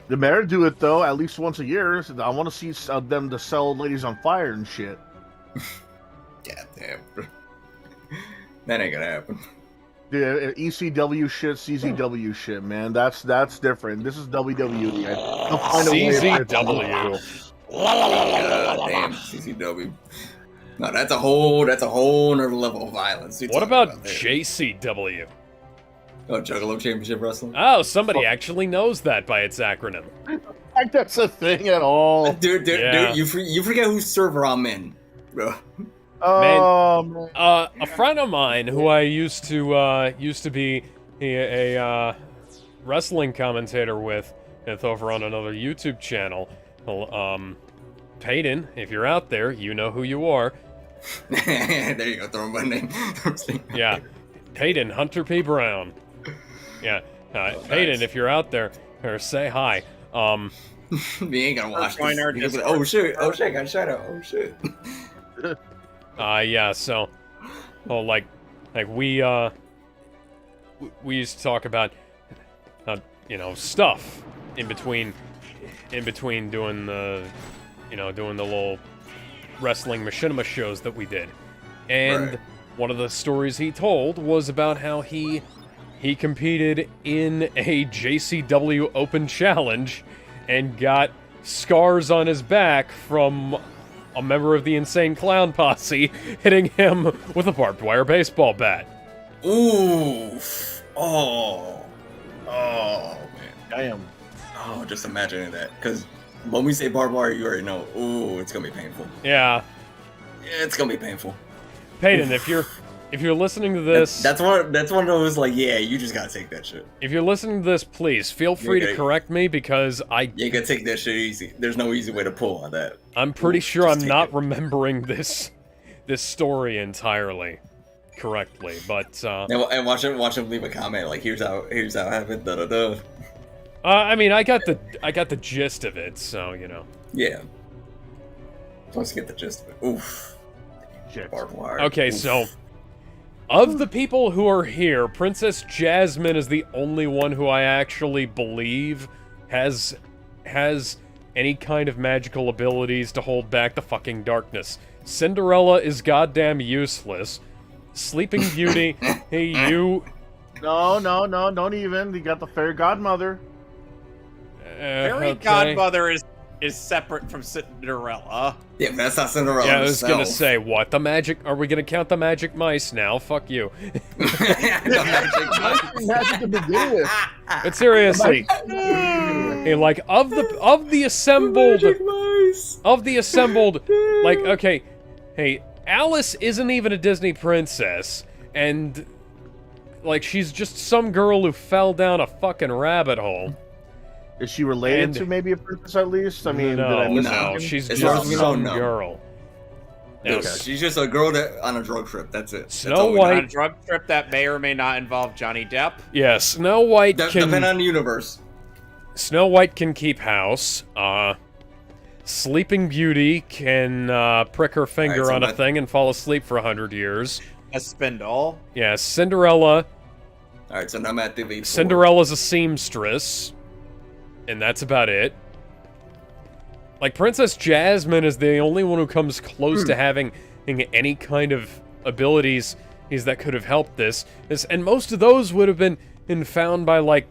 The mayor do it though at least once a year. I want to see them to sell ladies on fire and shit. God damn. That ain't gonna happen. Yeah, ECW shit, CZW shit, man. That's different. This is WWE. CZW. God damn, CCW. No, that's a whole other level of violence. What about JCW? Oh, Juggalo Championship Wrestling? Oh, somebody actually knows that by its acronym. Like that's a thing at all. Dude, you forget whose server I'm in, bro. Man, a friend of mine who I used to be a wrestling commentator with over on another YouTube channel. Peyton, if you're out there, you know who you are. There you go, throw my name. Yeah, Peyton Hunter P. Brown. Yeah, Peyton, if you're out there, or say hi. We ain't gonna watch this. Oh shit, I got a shout out. Oh shit. Yeah, so, like we used to talk about, stuff in between doing the, doing the little wrestling machinima shows that we did. And one of the stories he told was about how he competed in a JCW Open Challenge and got scars on his back from a member of the Insane Clown Posse hitting him with a barbed wire baseball bat. Oof. Oh, man. Damn. Oh, just imagining that. Because when we say barbed wire, you already know, ooh, it's going to be painful. Yeah. It's going to be painful. Peyton, if you're listening to this... That's one of those, like, yeah, you just gotta take that shit. If you're listening to this, please, feel free to correct me, because You gotta take that shit easy. There's no easy way to pull on that. I'm pretty sure I'm not remembering this story entirely correctly, but... And watch him leave a comment, like, here's how it happened, da-da-da. I mean, I got the gist of it, so, Yeah. Let's get the gist of it. Oof. Barbed wire. Okay, Oof. so... Of the people who are here, Princess Jasmine is the only one who I actually believe has any kind of magical abilities to hold back the fucking darkness. Cinderella is goddamn useless. Sleeping Beauty, hey, you... No, don't even. You got the fairy godmother. Fairy godmother is separate from Cinderella. Yeah, but that's not Cinderella. Yeah, I was gonna say, what? The magic... Are we gonna count the magic mice now? Fuck you. Magic to begin with. But seriously, hey, like, of the assembled, like, okay, hey, Alice isn't even a Disney princess, and, like, she's just some girl who fell down a fucking rabbit hole. Is she related to maybe a princess at least? I mean, no, she's just some girl. No, she's just a girl on a drug trip. That's it. Snow White on a drug trip that may or may not involve Johnny Depp. Yeah, Snow White can depend on the universe. Snow White can keep house. Sleeping Beauty can prick her finger on a thing and fall asleep for 100 years. A spindle. Yeah, Cinderella. All right, so now I'm at the lead. Cinderella's a seamstress. And that's about it. Like, Princess Jasmine is the only one who comes close to having any kind of abilities that could have helped this. And most of those would have been found by, like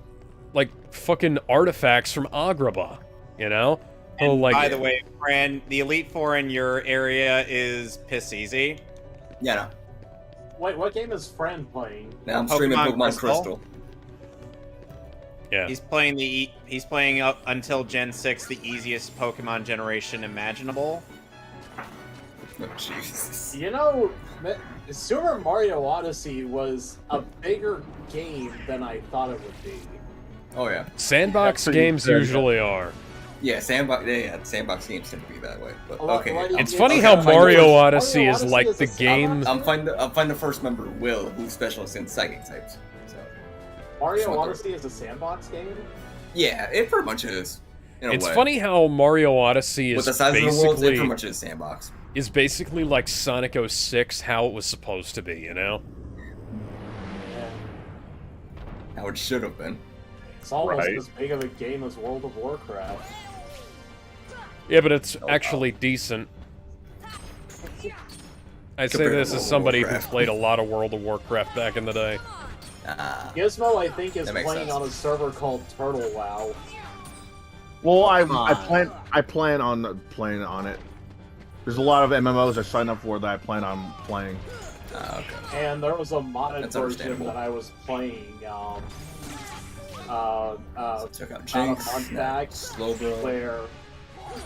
fucking artifacts from Agrabah, And by the way, Fran, the Elite Four in your area is piss easy. Yeah, no. Wait, what game is Fran playing? Now I'm streaming Pokemon Crystal. Yeah. He's playing up until Gen 6, the easiest Pokemon generation imaginable. Oh, Jesus. Super Mario Odyssey was a bigger game than I thought it would be. Oh yeah. Sandbox games usually are. Yeah, sandbox games tend to be that way. But okay. It's funny how Mario Odyssey is like the game. I'm find the first member, Will, who's specialist in psychic types. Mario Odyssey is a sandbox game? Yeah, it pretty much is. It's funny how Mario Odyssey is with the size basically... of the world, it pretty much is sandbox. is basically like Sonic 06 how it was supposed to be, you know? How it should have been. It's almost as big of a game as World of Warcraft. Yeah, but it's actually decent. I say this as somebody who played a lot of World of Warcraft back in the day. Gizmo, I think, is makes playing sense. on a server called Turtle WoW. Well, I plan on playing on it. There's a lot of MMOs I signed up for that I plan on playing. Okay. And there was a modded That's version understandable. that I was playing Check out about a Jinx, month back, Slowbro. where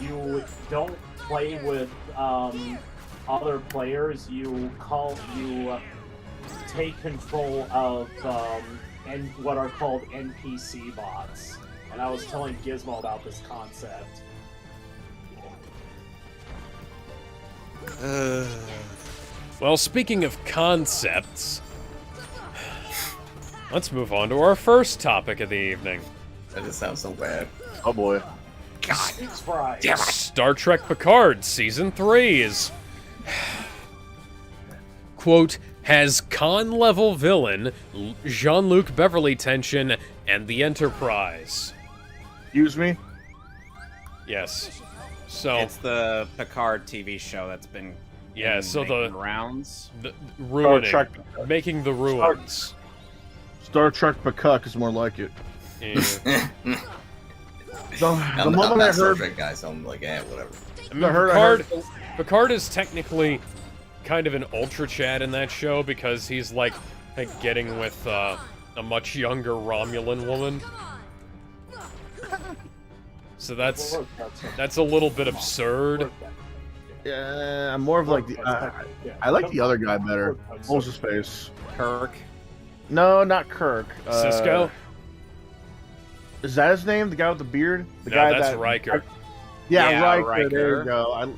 you don't play with other players. You take control of what are called NPC bots. And I was telling Gizmo about this concept. Well, speaking of concepts, let's move on to our first topic of the evening. That just sounds so bad. Oh boy. It's fried. Star Trek Picard Season 3 is... quote, has con-level villain Jean-Luc Beverly tension and the Enterprise. Excuse me? Yes. So... It's the Picard TV show that's been so making the rounds. ruining, Trek. making the ruins. Star Trek Picard is more like it. Yeah. I'm moment not I a Star heard, Trek guy, so I'm like, whatever. I mean, Picard is technically kind of an ultra Chad in that show because he's like getting with a much younger Romulan woman. So that's a little bit absurd. Yeah, I'm more of like the. I like the other guy better. What was his face? Kirk. No, not Kirk. Cisco? Is that his name? The guy with the beard? The No, guy that's Riker. Yeah, Riker. Riker. There you go.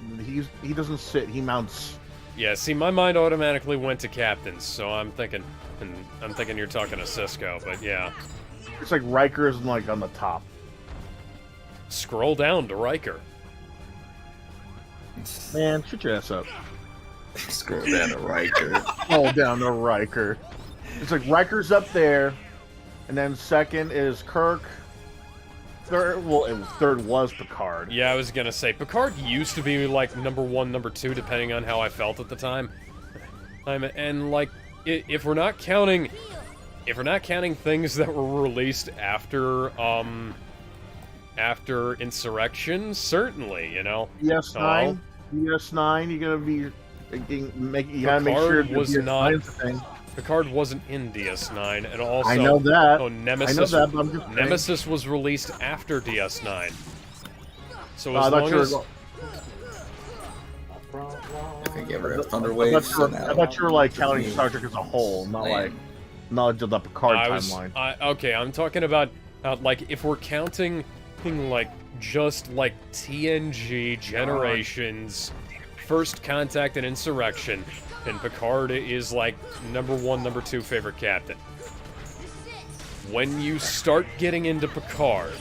He doesn't sit. He mounts. Yeah, see, my mind automatically went to captains, so I'm thinking you're talking to Cisco, but yeah. It's like Riker's like on the top. Scroll down to Riker. Man, shut your ass up. Scroll down to Riker. Scroll down to Riker. It's like Riker's up there, and then second is Kirk. Third was Picard. Yeah, I was gonna say, Picard used to be like number 1, number 2, depending on how I felt at the time. And like, if we're not counting things that were released after Insurrection, certainly, you know. DS9, DS9, you gotta make sure was DS9 not. is a thing. Picard wasn't in DS9, and also I know that. Nemesis, I know that, but I'm just saying. Nemesis was released after DS9. So I as long as I think you ever have Thunder I Waves. thought you were like counting Star Trek as a whole, not like knowledge of the Picard timeline. Okay, I'm talking about like if we're counting like just like TNG, Generations, First Contact, and Insurrection, and Picard is like number 1, number 2 favorite captain. When you start getting into Picard,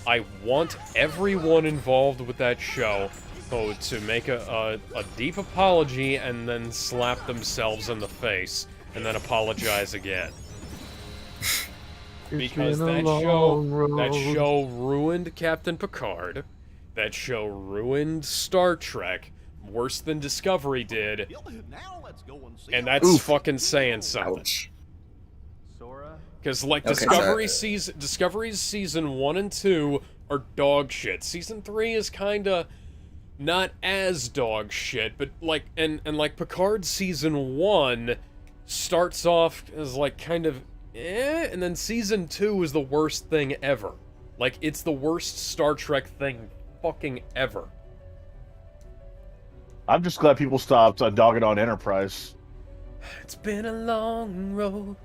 I want everyone involved with that show to make a deep apology and then slap themselves in the face and then apologize again. Because that show ruined Captain Picard. That show ruined Star Trek worse than Discovery did. And that's fucking saying something. Ouch. Because like Discovery's season 1 and 2 are dog shit. Season 3 is kinda not as dog shit, but like and like Picard season 1 starts off as like kind of and then season 2 is the worst thing ever. Like it's the worst Star Trek thing fucking ever. I'm just glad people stopped dogging on Enterprise. It's been a long road.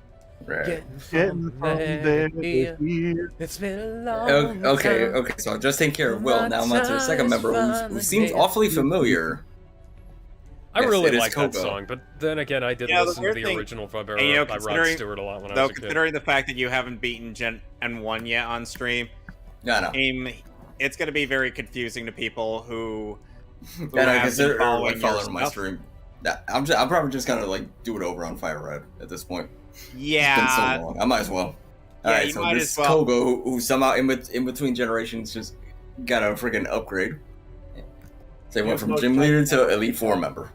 Right. Getting from there to here. It's been a long Okay, so I've just taken care of Will. Now I'm on to the second member who seems awfully familiar. I Yes, really it is like that Kogo. song, but then again, I did listen to the original by Rod Stewart a lot when I was a kid. Considering the fact that you haven't beaten Gen N1 yet on stream, No. it's going to be very confusing to people who who And I have consider been following your following my stuff. stream. I'm probably just gonna like do it over on Fire Red at this point. Yeah. It's been so long. I might as well. Yeah, Alright, you so might this as well. Kogo, who somehow in between generations just got a freaking upgrade. So he went from gym leader to Elite Four member.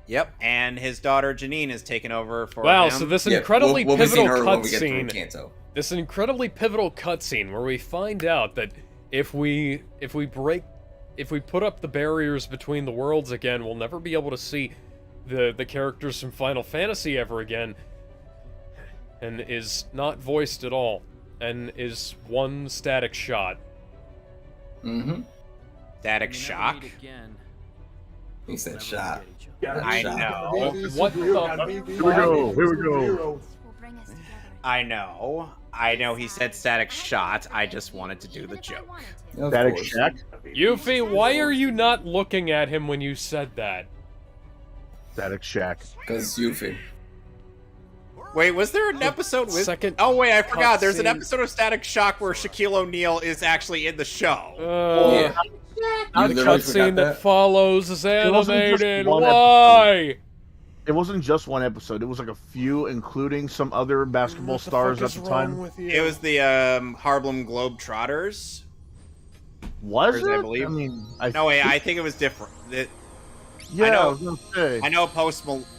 Yep, and his daughter Janine has taken over for Wow, him. so this Yeah, incredibly we'll be seeing pivotal her when we get through cutscene. Kanto. This incredibly pivotal cutscene where we find out that if we put up the barriers between the worlds again, we'll never be able to see the characters from Final Fantasy ever again, and is not voiced at all, and is one static shot. Mm-hmm. Static shock. He said shot. I know. What the? Here we go. Here we go. I know. I know he said static shot. I just wanted to do the joke. Static Shack. Yuffie, why are you not looking at him when you said that? Static Shack. Because Yuffie. Wait, was there an episode with... Second Oh, wait, I forgot. There's an cutscene. episode of Static Shock where Shaquille O'Neal is actually in the show. Yeah. The You literally cutscene forgot that follows is wasn't just animated. one Why? It wasn't just one episode. It was like a few, including some other basketball stars at the time. It was the Harlem Globetrotters. Was Or it? I believe. I mean, No, wait, I think it was different. yeah, I know- I was gonna say.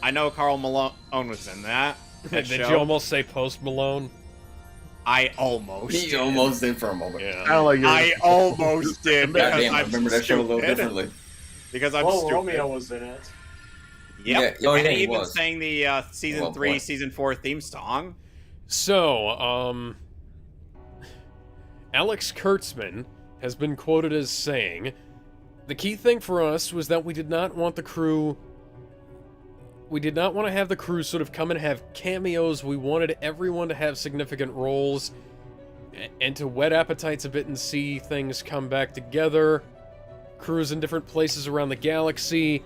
I know Carl Malone was in that. Did show. you almost say Post Malone? I almost He did. almost did for a moment. Yeah. Kinda like I almost did because Goddamn, I I'm remember that show a little stupid. differently. Because I'm Well, stupid. Romeo was in it. Yep. Yeah, oh, and yeah, he he even was. sang the season Well, 3, boy. season 4 theme song. So, Alex Kurtzman has been quoted as saying, "The key thing for us was that we did not want the crew... We did not want to have the crew sort of come and have cameos. We wanted everyone to have significant roles and to whet appetites a bit and see things come back together. Crews in different places around the galaxy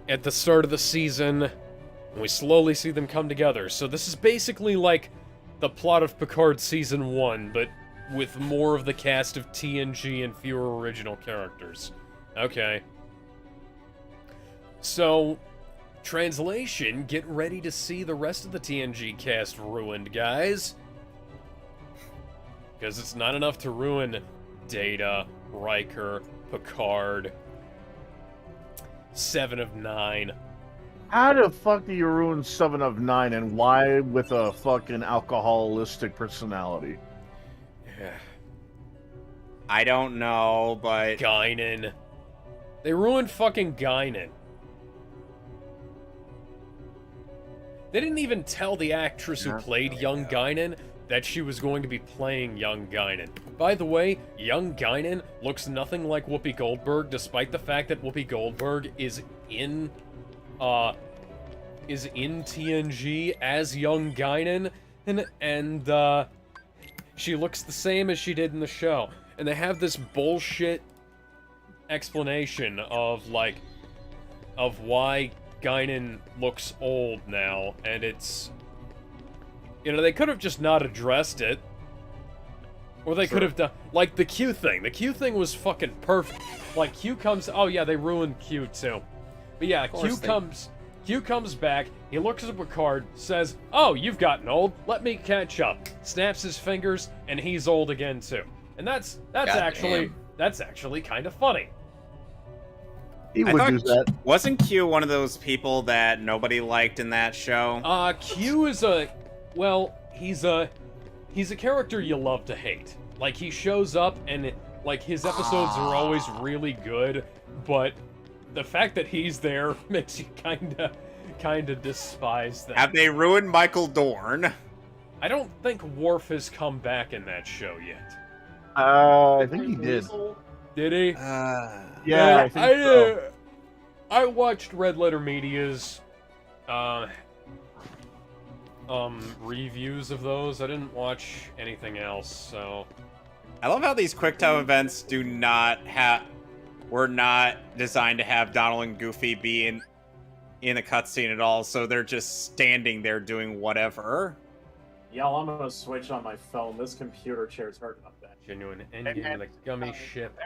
at the start of the season, and we slowly see them come together. So this is basically like the plot of Picard Season 1, but with more of the cast of TNG and fewer original characters." Okay. So, translation, get ready to see the rest of the TNG cast ruined, guys. Because it's not enough to ruin Data, Riker, Picard, 7 of 9. How the fuck do you ruin 7 of 9, and why with a fucking alcoholistic personality? I don't know, but... Guinan. They ruined fucking Guinan. They didn't even tell the actress who played young Guinan that she was going to be playing young Guinan. By the way, young Guinan looks nothing like Whoopi Goldberg, despite the fact that Whoopi Goldberg is in TNG as young Guinan, and she looks the same as she did in the show. And they have this bullshit explanation of why Guinan looks old now, and it's... You know, they could have just not addressed it. Or they could have done... Like, the Q thing. The Q thing was fucking perfect. Like, Q comes... Oh, yeah, they ruined Q, too. But yeah, Q comes back, he looks at Picard, says, "Oh, you've gotten old, let me catch up." Snaps his fingers, and he's old again, too. And that's actually kind of funny. He I would thought- do that. Wasn't Q one of those people that nobody liked in that show? Q is a... Well, he's a character you love to hate. Like, he shows up, and, like, his episodes are always really good, but the fact that he's there makes you kinda despise them. Have they ruined Michael Dorn? I don't think Worf has come back in that show yet. I think he did. Did he? Yeah, I think so. I watched Red Letter Media's reviews of those. I didn't watch anything else, so... I love how these QuickTime events were not designed to have Donald and Goofy be in the cutscene at all, so they're just standing there doing whatever. Y'all, I'm gonna switch on my phone. This computer chair's hurting up that. Genuine ending with a gummy ship.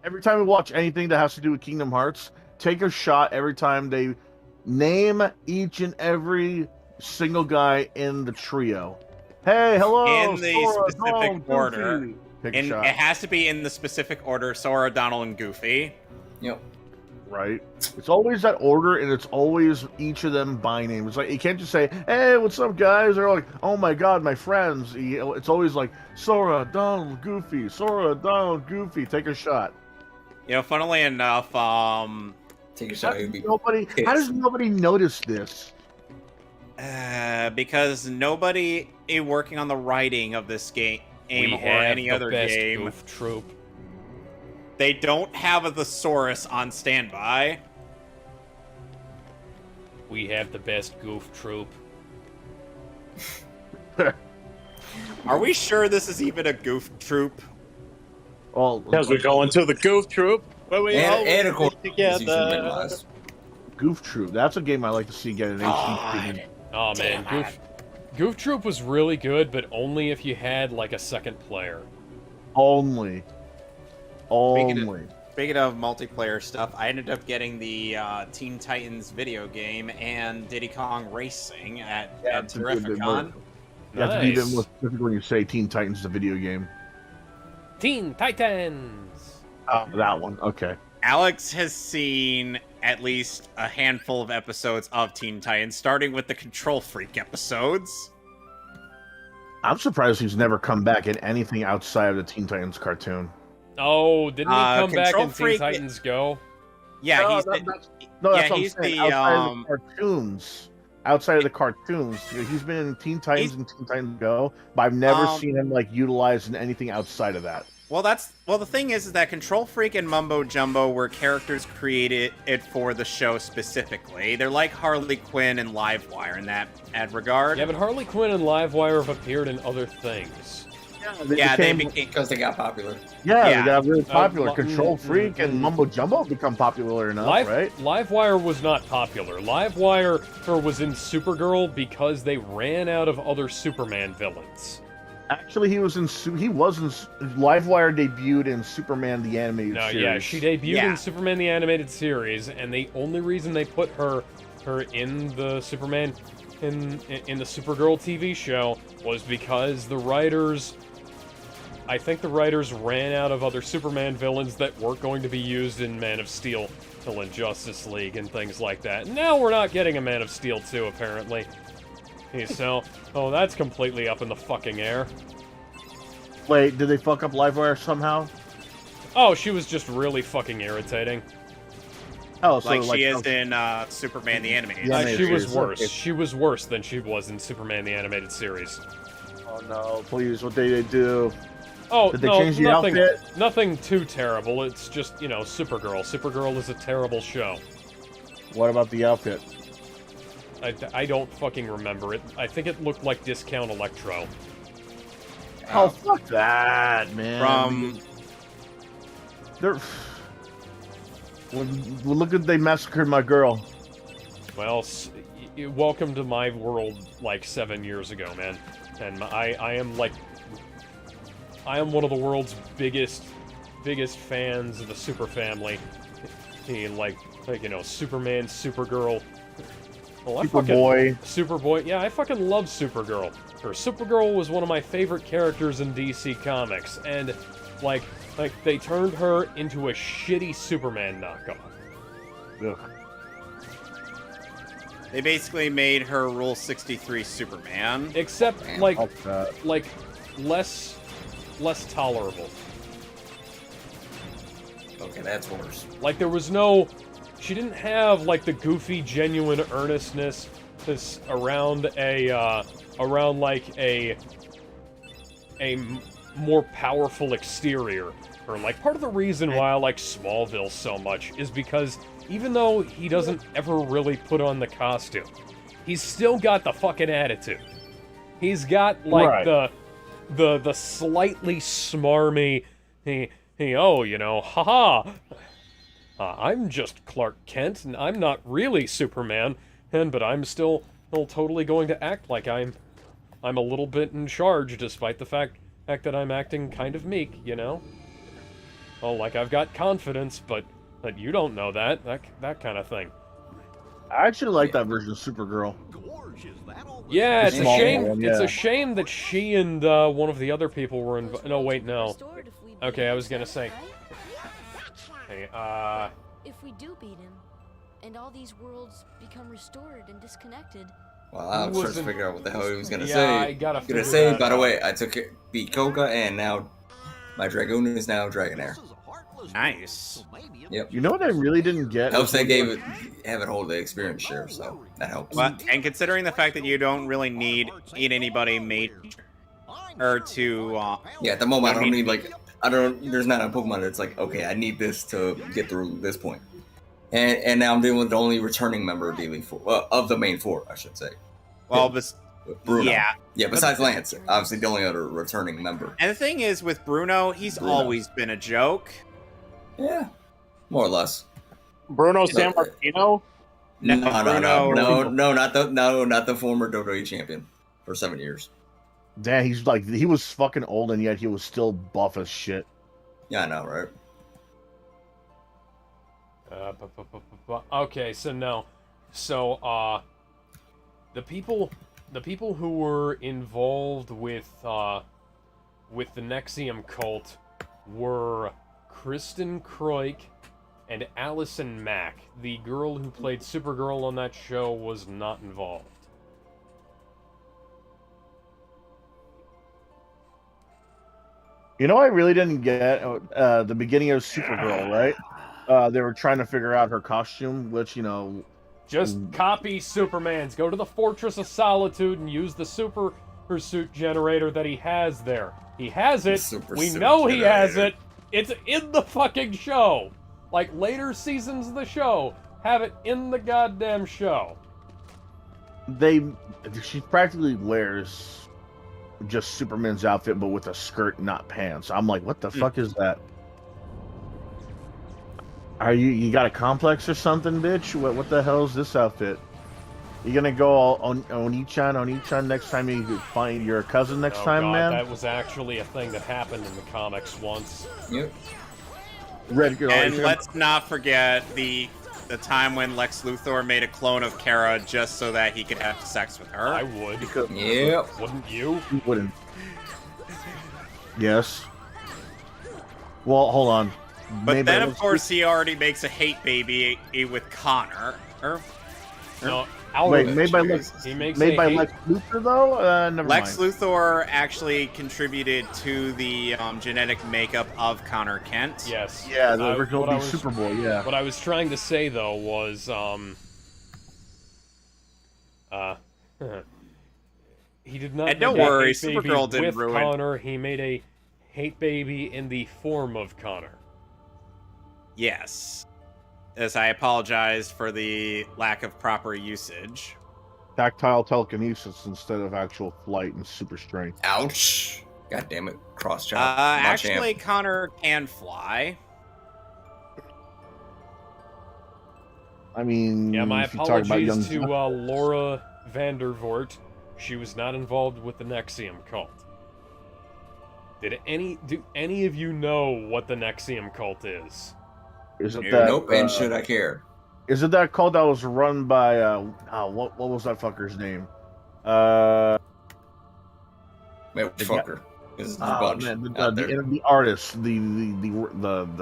Every time we watch anything that has to do with Kingdom Hearts, take a shot every time they name each and every single guy in the trio. Hey, hello, In the Sora, specific Donald, order. Goofy. Take a And shot. it has to be in the specific order: Sora, Donald, and Goofy. Yep. Right? It's always that order, and it's always each of them by name. It's like you can't just say, "Hey, what's up, guys?" They're like, "Oh my God, my friends." It's always like Sora, Donald, Goofy, Sora, Donald, Goofy. Take a shot. You know, funnily enough, Take a shot. How does nobody notice this? because nobody working on the writing of this game We or have any the other best game, goof troop. they don't have a thesaurus on standby. We have the best goof troop. Are we sure this is even a goof troop? Well, Because we go into the goof troop where we all And of course, work it's usually together. minimized. Goof Troop. That's a game I like to see get an HD. Oh man, Goof Troop was really good, but only if you had like a second player. Only. Speaking of multiplayer stuff, I ended up getting the Teen Titans video game and Diddy Kong Racing at Terrificon. You have to be a bit more specific when you say Teen Titans, the video game. Teen Titans! Oh, that one. Okay. Alex has seen at least a handful of episodes of Teen Titans, starting with the Control Freak episodes. I'm surprised he's never come back in anything outside of the Teen Titans cartoon. Oh, didn't he come back Control in Teen Freak- Titans Go? Yeah, No, he's that's yeah, what I'm he's saying. the Outside of the cartoons. Outside of the cartoons, he's been in Teen Titans and Teen Titans Go, but I've never seen him like utilized in anything outside of that. Well, the thing is that Control Freak and Mumbo Jumbo were characters created for the show specifically. They're like Harley Quinn and Livewire in that regard. Yeah, but Harley Quinn and Livewire have appeared in other things. They became because they got popular. Yeah, they got really popular. Lo- Control Freak and Mumbo Jumbo become popular enough, right? Livewire was not popular. Livewire was in Supergirl because they ran out of other Superman villains. Actually, he was in Livewire debuted in Superman the Animated Series. Yeah, she debuted in Superman the Animated Series, and the only reason they put her in the Superman in the Supergirl TV show was because I think the writers ran out of other Superman villains that weren't going to be used in Man of Steel and Justice League and things like that. Now we're not getting a Man of Steel 2, apparently. So, that's completely up in the fucking air. Wait, did they fuck up Livewire somehow? Oh, she was just really fucking irritating. Oh, so like she is in Superman the Animated. She was worse. She was worse than she was in Superman the Animated Series. Oh no, please, what did they do? Oh, did they no, change the nothing, outfit? Nothing too terrible. It's just, Supergirl. Supergirl is a terrible show. What about the outfit? I don't fucking remember it. I think it looked like Discount Electro. Oh, fuck that, man. They're... Well, look at they massacred my girl. Well, welcome to my world like 7 years ago, man. And I am one of the world's biggest fans of the Super Family. Like Superman, Supergirl. Well, Superboy. Yeah, I fucking love Supergirl. Supergirl was one of my favorite characters in DC Comics, and like they turned her into a shitty Superman knockoff. Ugh. They basically made her Rule 63 Superman. Except like less tolerable. Okay, that's worse. Like she didn't have like the goofy, genuine earnestness around a more powerful exterior. Or like part of the reason why I like Smallville so much is because even though he doesn't ever really put on the costume, he's still got the fucking attitude. He's got like the slightly smarmy, haha. I'm just Clark Kent, and I'm not really Superman, but I'm still totally going to act like I'm a little bit in charge, despite the fact that I'm acting kind of meek, Oh, like I've got confidence, but you don't know that kind of thing. I actually like that version of Supergirl. Yeah, it's a small shame. one, It's yeah. a shame that she and one of the other people were involved. No, wait, no. Okay, I was gonna say. Hey, If we do beat him, and all these worlds become restored and disconnected. Well, I was trying to figure out what the hell he was gonna Yeah, say. I gotta Gonna figure say, that by the out. way, I beat Koga, and now my Dragoon is now Dragonair. Nice. Yep. You know what I really didn't get? Helps they have it hold the experience share, so that helps. But, and considering the fact that you don't really need anybody made or to Yeah, at the moment I don't need like there's not a Pokemon that's like, okay, I need this to get through this point. And now I'm dealing with the only returning member of the Elite Four, of the main four, I should say. well, Bruno. yeah. Yeah, besides Lance, obviously the only other returning member. And the thing is, with Bruno, he's Bruno. always been a joke. Yeah, more or less. Bruno San Martino? No, Bruno. not the former WWE champion for 7 years. Damn, he's like, he was fucking old and yet he was still buff as shit. Yeah, I know, right? Okay, so no. So, the people who were involved with the Nexium cult were Kristen Kroik and Allison Mack. The girl who played Supergirl on that show was not involved. You know, I really didn't get the beginning of Supergirl, right? They were trying to figure out her costume, which, you know... Just copy Superman's. Go to the Fortress of Solitude and use the super suit generator that he has there. He has it. We know he has it. It's in the fucking show. Like, later seasons of the show, have it in the goddamn show. She practically wears just Superman's outfit, but with a skirt, not pants. I'm like, what the fuck is that? Are you got a complex or something, bitch? What the hell is this outfit? You gonna go all on Oni-chan next time you find your cousin next time, God, man? That was actually a thing that happened in the comics once. Yep. And let's not forget the time when Lex Luthor made a clone of Kara just so that he could have sex with her. I would. Yep. Wouldn't you? You wouldn't. Yes. Well, hold on. But Maybe then, of course, he already makes a hate baby with Connor. No, wait, made by Lex Lex Luthor though? Never Lex mind. Luthor actually contributed to the genetic makeup of Connor Kent. Yes. Yeah, the original Superboy. Yeah. What I was trying to say though was, he did not. And don't make a worry, hate baby Supergirl didn't with ruin. Connor. He made a hate baby in the form of Connor. Yes. As I apologized for the lack of proper usage. Tactile telekinesis instead of actual flight and super strength. Ouch. God damn it. Cross chop. Actually, Connor can fly. I mean, Yeah, my if you talk about apologies young... to Laura Vandervoort. She was not involved with the Nexium cult. Do any of you know what the Nexium cult is? Is it that? Nope. And should I care? Is it that cult that was run by what was that fucker's name? Wait, fucker. This is a bunch man, out there. the artist, the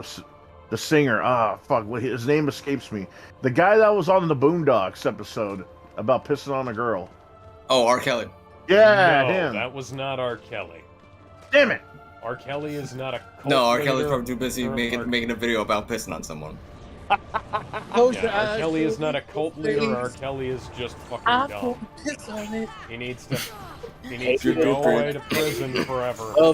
singer. Fuck, his name escapes me. The guy that was on the Boondocks episode about pissing on a girl. Oh, R. Kelly. Yeah, no, damn. that was not R. Kelly. Damn it. R. Kelly is not a cult No, R. Kelly's leader. probably too busy making a video about pissing on someone. Yeah, R. Kelly is not a cult leader. R. Kelly is just fucking dumb. Piss on it. He needs to go away to prison forever or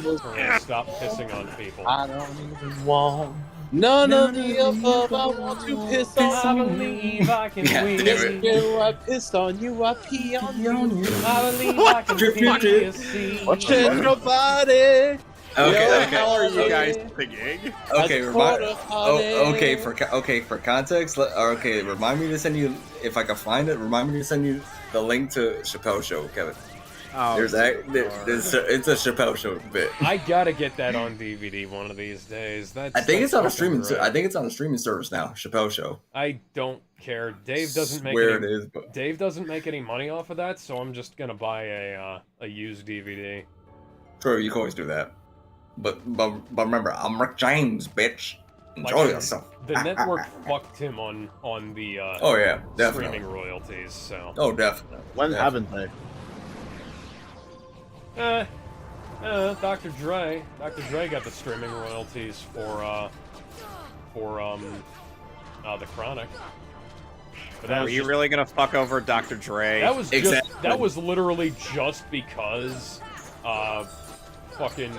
stop pissing on people. I don't even want none of the above. I want to piss on you. I believe I can win. You, I pissed on you. I pee on you. I believe I can pee a sea. Watching nobody. Okay. How are you guys singing? Okay, for context. Remind me to send you, if I can find it. Remind me to send you the link to Chappelle Show, Kevin. Oh, There's it's a Chappelle Show bit. I gotta get that on DVD one of these days. I think it's on a streaming. Right. I think it's on a streaming service now. Chappelle Show. I don't care. Dave doesn't make Where any, it is, but... Dave doesn't make any money off of that, so I'm just gonna buy a used DVD. True, you can always do that. But remember, I'm Rick James, bitch. Enjoy yourself. The network fucked him on the oh yeah, definitely. streaming royalties. So. Oh, definitely. When haven't they? Dr. Dre got the streaming royalties for the Chronic. But Are you really gonna fuck over Dr. Dre? That was that was literally just because fucking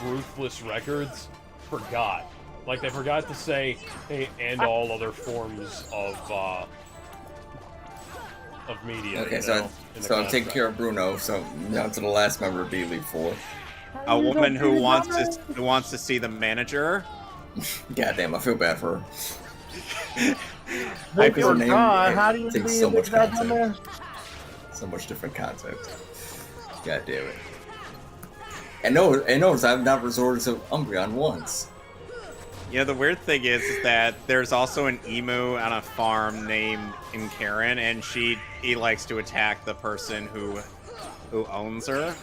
Ruthless Records forgot. Like, they forgot to say, hey, and all other forms of media. Okay, so I'm taking care of Bruno. So now to the last member of D-League 4. A woman who wants to see the manager. Goddamn, I feel bad for her. How do you takes so much content. So much different content. God damn it. And notice I've not resorted to Umbreon once. You know, the weird thing is that there's also an emu on a farm named Karen, and he likes to attack the person who owns her.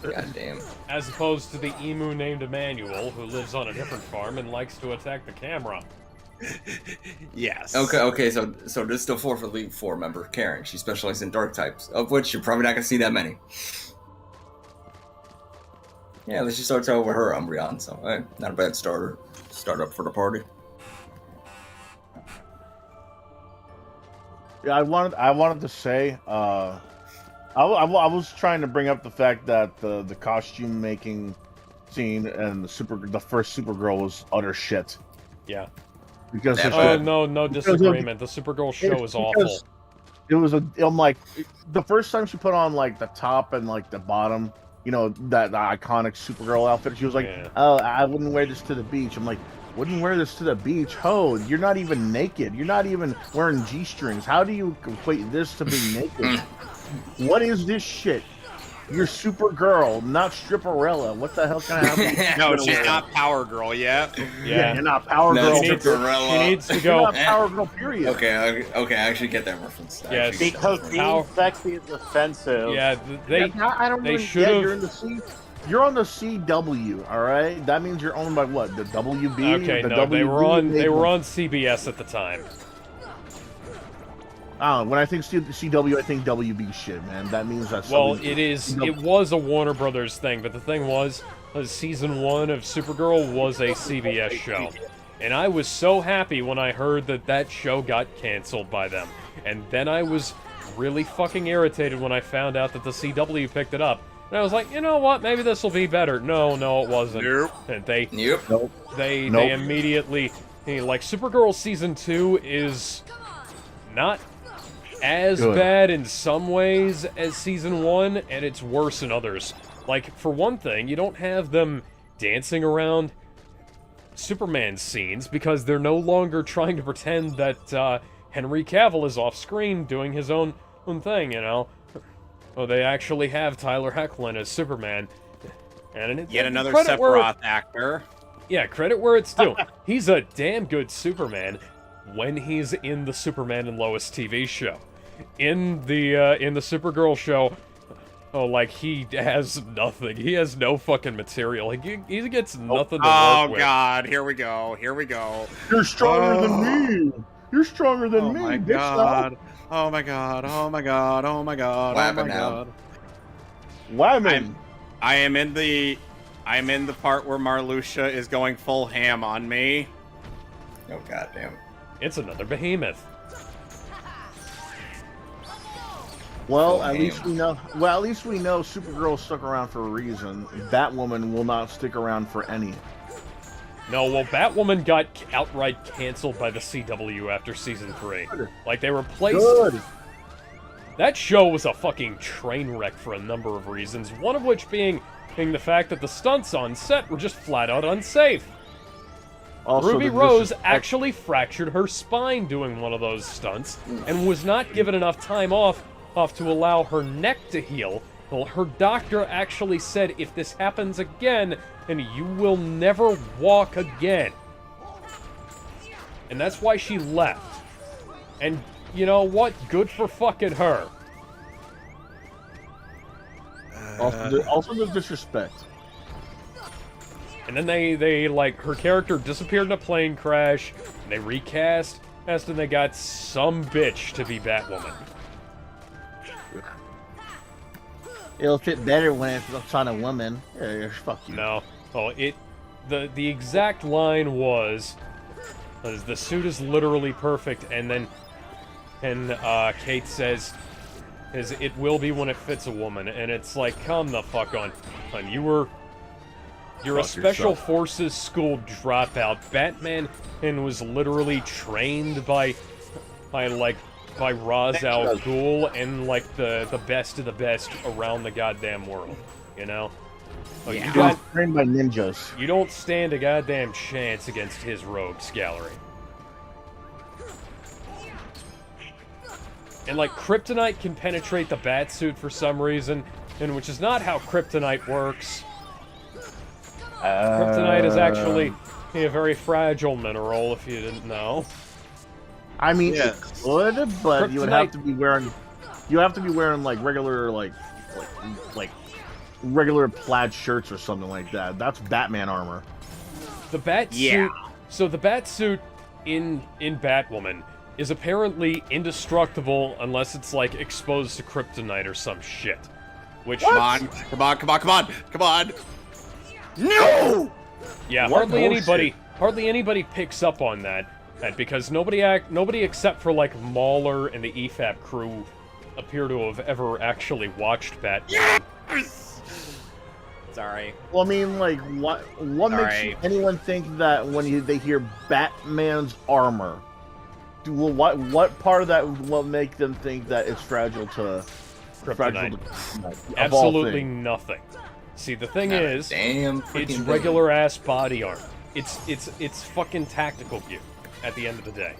God damn. As opposed to the emu named Emmanuel, who lives on a different farm and likes to attack the camera. Yes. Okay, so this is the 4th Elite 4 member, Karen. She specializes in dark types, of which you're probably not going to see that many. Yeah, let's just start out with her Umbreon, so not a bad start up for the party. Yeah, I wanted to say, I was trying to bring up the fact that the costume making scene and the first Supergirl was utter shit. Yeah. Because no disagreement. The Supergirl show is awful. I'm like, the first time she put on like the top and like the bottom, you know, that iconic Supergirl outfit, she was like, oh, I wouldn't wear this to the beach. I'm like, wouldn't wear this to the beach? Ho, you're not even naked. You're not even wearing G-strings. How do you equate this to being naked? What is this shit? You're Supergirl, not Stripperella. What the hell kind of happen? No, she's not Power Girl yet. Yeah, you're not Power Girl. She needs to go. You're not Power Girl, period. Okay, I actually get that reference. Yeah, because being sexy is offensive. Yeah, I don't they really should get. You're in the C. You're on the CW, all right. That means you're owned by what? The WB. Okay, the no, WB? they were on CBS at the time. When I think CW, I think WB shit, man. That means that's it was a Warner Brothers thing, but the thing was season 1 of Supergirl was a CBS show. And I was so happy when I heard that show got canceled by them. And then I was really fucking irritated when I found out that the CW picked it up. And I was like, you know what, maybe this will be better. No, it wasn't. Nope. And they They immediately, like, Supergirl season 2 is not as bad in some ways as season 1, and it's worse in others. Like, for one thing, you don't have them dancing around Superman scenes because they're no longer trying to pretend that Henry Cavill is off screen doing his own thing, you know. Oh, they actually have Tyler Hoechlin as Superman. And yet another Sephiroth actor. Yeah, credit where it's due. He's a damn good Superman when he's in the Superman and Lois TV show. In the Supergirl show, like, he has nothing. He has no fucking material. He gets nothing to work with. Oh god, here we go. You're stronger than me. You're stronger than me. My god. Oh my god. Oh my god. Oh my god. Oh my god. Wyman. I am in the part where Marluxia is going full ham on me. Oh goddamn. It's another behemoth. Well, at least we know. Well, at least we know Supergirl stuck around for a reason. Batwoman will not stick around for any. No, well, Batwoman got outright canceled by the CW after season 3. Like, they replaced. Good. That show was a fucking train wreck for a number of reasons. One of which being the fact that the stunts on set were just flat out unsafe. Also, Ruby Rose actually fractured her spine doing one of those stunts and was not given enough time off off to allow her neck to heal. Well, her doctor actually said if this happens again, then you will never walk again. And that's why she left. And you know what? Good for fucking her. Also the disrespect. And then they like, her character disappeared in a plane crash, and they recast, and then they got some bitch to be Batwoman. It'll fit better when it's on a woman. Yeah, fuck you. No. Oh, the exact line was the suit is literally perfect, and then Kate says it will be when it fits a woman, and it's like, come the fuck on. You're a special forces school dropout. Batman and was literally trained by Ra's al Ghul and like the best of the best around the goddamn world, you know? Like, Yeah. Trained by ninjas. You don't stand a goddamn chance against his rogues gallery. And like, kryptonite can penetrate the batsuit for some reason, and which is not how kryptonite works. Kryptonite is actually a very fragile mineral, if you didn't know. I mean, Yes. it could, but Kryptonite- you would have to be wearing. You have to be wearing like regular like regular plaid shirts or something like that. That's Batman armor. The bat suit. So the bat suit in Batwoman is apparently indestructible unless it's like exposed to kryptonite or some shit. Which Come on! No! Yeah, What hardly anybody picks up on that because nobody except for like Mauler and the EFAP crew appear to have ever actually watched Batman. Sorry. Well, I mean, like, what makes anyone think that when they hear Batman's armor? What part of that will make them think that it's fragile to Kryptonite? Of all Absolutely things. nothing. See, the thing is, damn it's freaking thing. regular ass body armor. It's fucking tactical gear at the end of the day.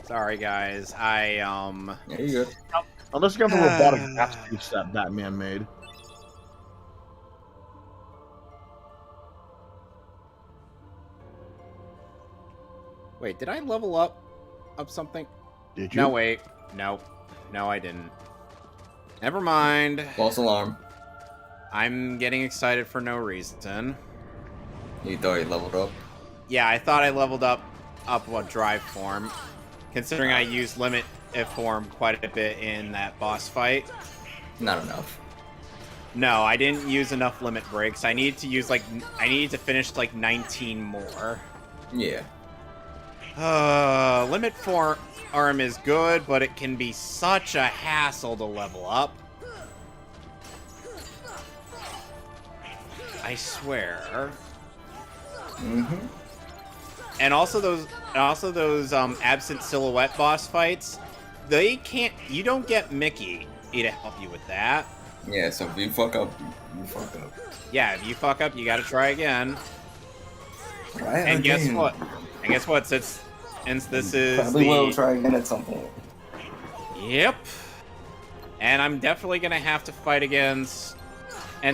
Sorry, guys. Yeah, you good. Unless you got the robotic batsuits that Batman made. Wait, did I level up something? Did you? No, wait. No, I didn't. Never mind. False alarm. I'm getting excited for no reason. You thought you leveled up? Yeah, I thought I leveled up what drive form, considering I used limit form quite a bit in that boss fight. Not enough. No, I didn't use enough limit breaks. I needed to finish like 19 more. Yeah. Limit form is good, but it can be such a hassle to level up. I swear. Mm-hmm. And also those absent silhouette boss fights, you don't get Mickey to help you with that. Yeah, so if you fuck up, you fuck up. Yeah, if you fuck up, you gotta try again. Try it And again. guess what? Since this is Probably will try again at some point. Yep. And I'm definitely gonna have to fight against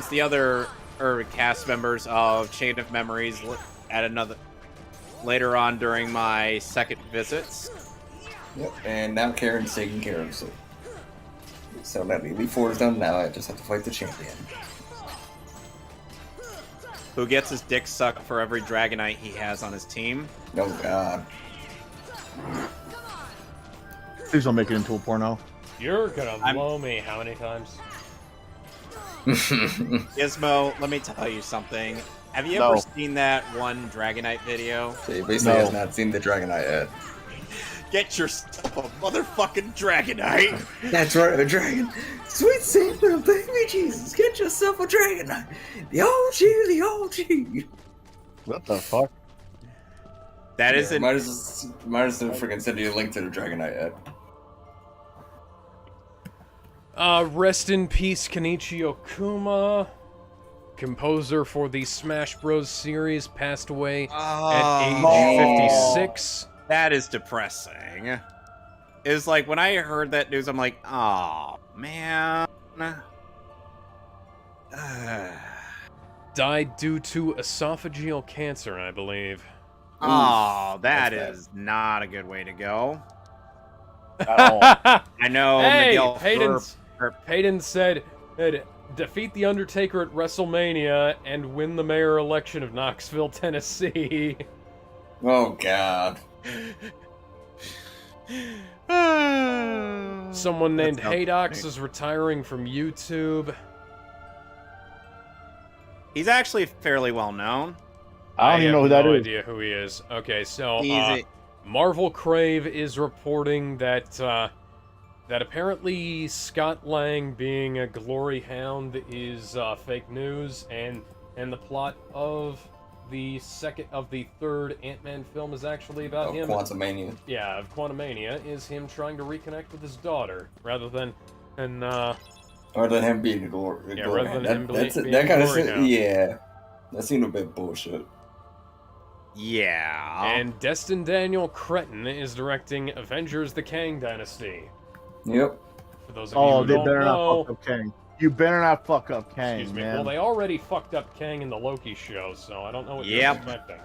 the other cast members of Chain of Memories later on during my second visits. Yep, and now Karen's taking care of it. So now Elite Four is done, now I just have to fight the champion. Who gets his dick sucked for every Dragonite he has on his team. Oh god. Please don't make it into a porno. You're gonna blow me how many times? Gizmo, let me tell you something. Have you ever seen that one Dragonite video? So he basically has not seen the Dragonite yet. Get yourself a motherfucking Dragonite! That's right, a dragon. Sweet Savior, baby Jesus, get yourself a Dragonite. The OG. What the fuck? That isn't... Might as well freaking send you a link to the Dragonite ad. Rest in peace, Kenichi Okuma. Composer for the Smash Bros. Series passed away at age 56. That is depressing. is like when I heard that news, I'm like, oh man. Died due to esophageal cancer, I believe. Oh, that is not a good way to go. I know. Hey, Miguel Payton said, defeat the Undertaker at WrestleMania and win the mayor election of Knoxville, Tennessee. Oh God. Someone named Haydox is retiring from YouTube. He's actually fairly well known. I don't even know who that is. I have no idea who he is. Okay, so He's Marvel Crave is reporting that that apparently Scott Lang being a glory hound is fake news, and the plot of the third Ant-Man film is actually about him. Quantumania. Yeah, of Quantumania is him trying to reconnect with his daughter rather than Or than him being a glory. Yeah, rather than him being that kind of glory shit. hound. Yeah, that seemed a bit bullshit. Yeah. And Destin Daniel Cretton is directing Avengers: The Kang Dynasty. Yep. For those of you who they don't better know, not fuck up Kang. You better not fuck up Kang, excuse me. man. Well, they already fucked up Kang in the Loki show, so I don't know what you're Yep. expecting.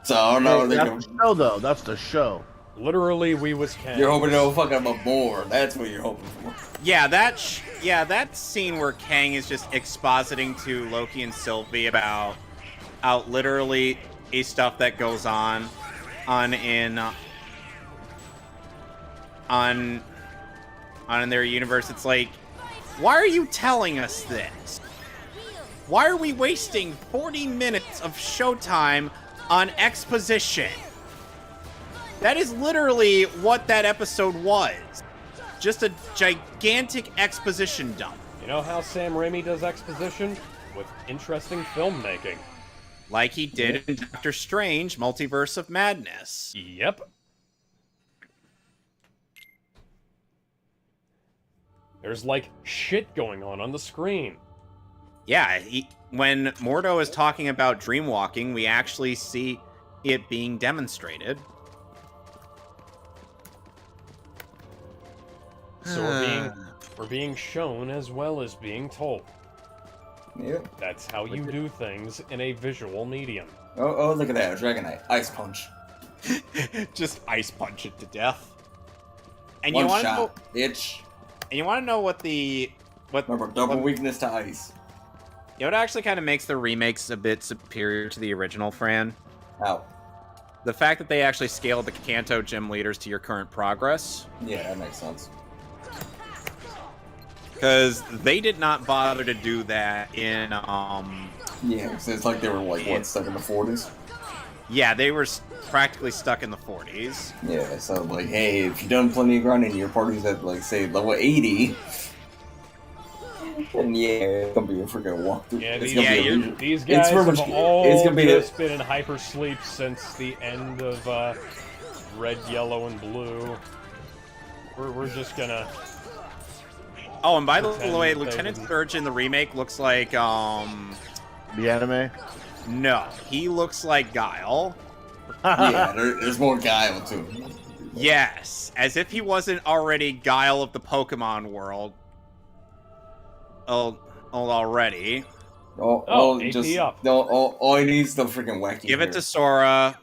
So I don't know. Hey, that's the show, though. That's the show. Literally, we was Kang. You're hoping they'll fuck him up more. That's what you're hoping for. Yeah, that scene where Kang is just expositing to Loki and Sylvie about literally stuff that goes on in their universe. It's like, why are you telling us this? Why are we wasting 40 minutes of showtime on exposition? That is literally what that episode was. Just a gigantic exposition dump. You know how Sam Raimi does exposition? With interesting filmmaking. Like he did in Doctor Strange, Multiverse of Madness. Yep. There's like shit going on the screen. Yeah, when Mordo is talking about dreamwalking, we actually see it being demonstrated. So we're being shown as well as being told. Yep. That's how you do things in a visual medium. Oh, look at that. Dragonite. Ice Punch. Just ice punch it to death. And One you want shot, to know, bitch. And you want to know what Remember, double weakness to ice. You know what actually kind of makes the remakes a bit superior to the original, Fran? How? The fact that they actually scaled the Kanto gym leaders to your current progress. Yeah, that makes sense. Because they did not bother to do that in, Yeah, so it's like they were, like, what, stuck in the 40s? Yeah, they were practically stuck in the 40s. Yeah, so, like, hey, if you've done plenty of grinding, your party's at, like, say, level 80, then yeah, it's gonna be a freaking walkthrough. Yeah, It's these guys pretty have much- all it's gonna be just been in hypersleep since the end of Red, Yellow, and Blue. We're just gonna... Oh, and by the pretend way, that they Lieutenant didn't- Surge in the remake looks like, The anime? No, he looks like Guile. Yeah, there's more guile to him. Yes, as if he wasn't already Guile of the Pokemon world. Already. AP up. No, all he needs is the freaking wacky Give hair. it to Sora.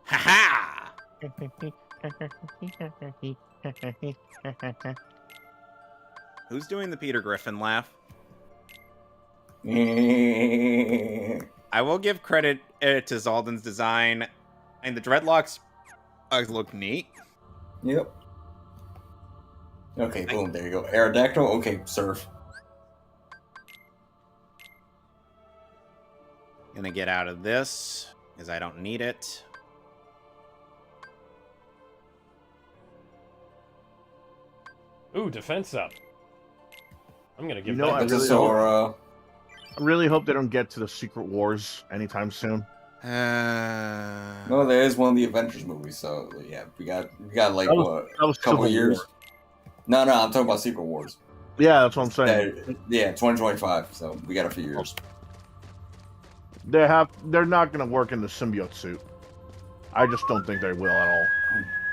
Haha! Who's doing the Peter Griffin laugh? I will give credit to Zaldan's design, and the dreadlocks look neat. Yep. Okay, boom, there you go. Aerodactyl, okay, surf. Gonna get out of this, because I don't need it. Ooh, defense up. I'm gonna give You know, that I really hope they don't get to the Secret Wars anytime soon. No, there is one of the Avengers movies, so yeah, we got like That was- what, that was a couple Civil years. War. No, I'm talking about Secret Wars. Yeah, that's what I'm saying. Yeah, 2025. So we got a few years. They're not gonna work in the symbiote suit. I just don't think they will at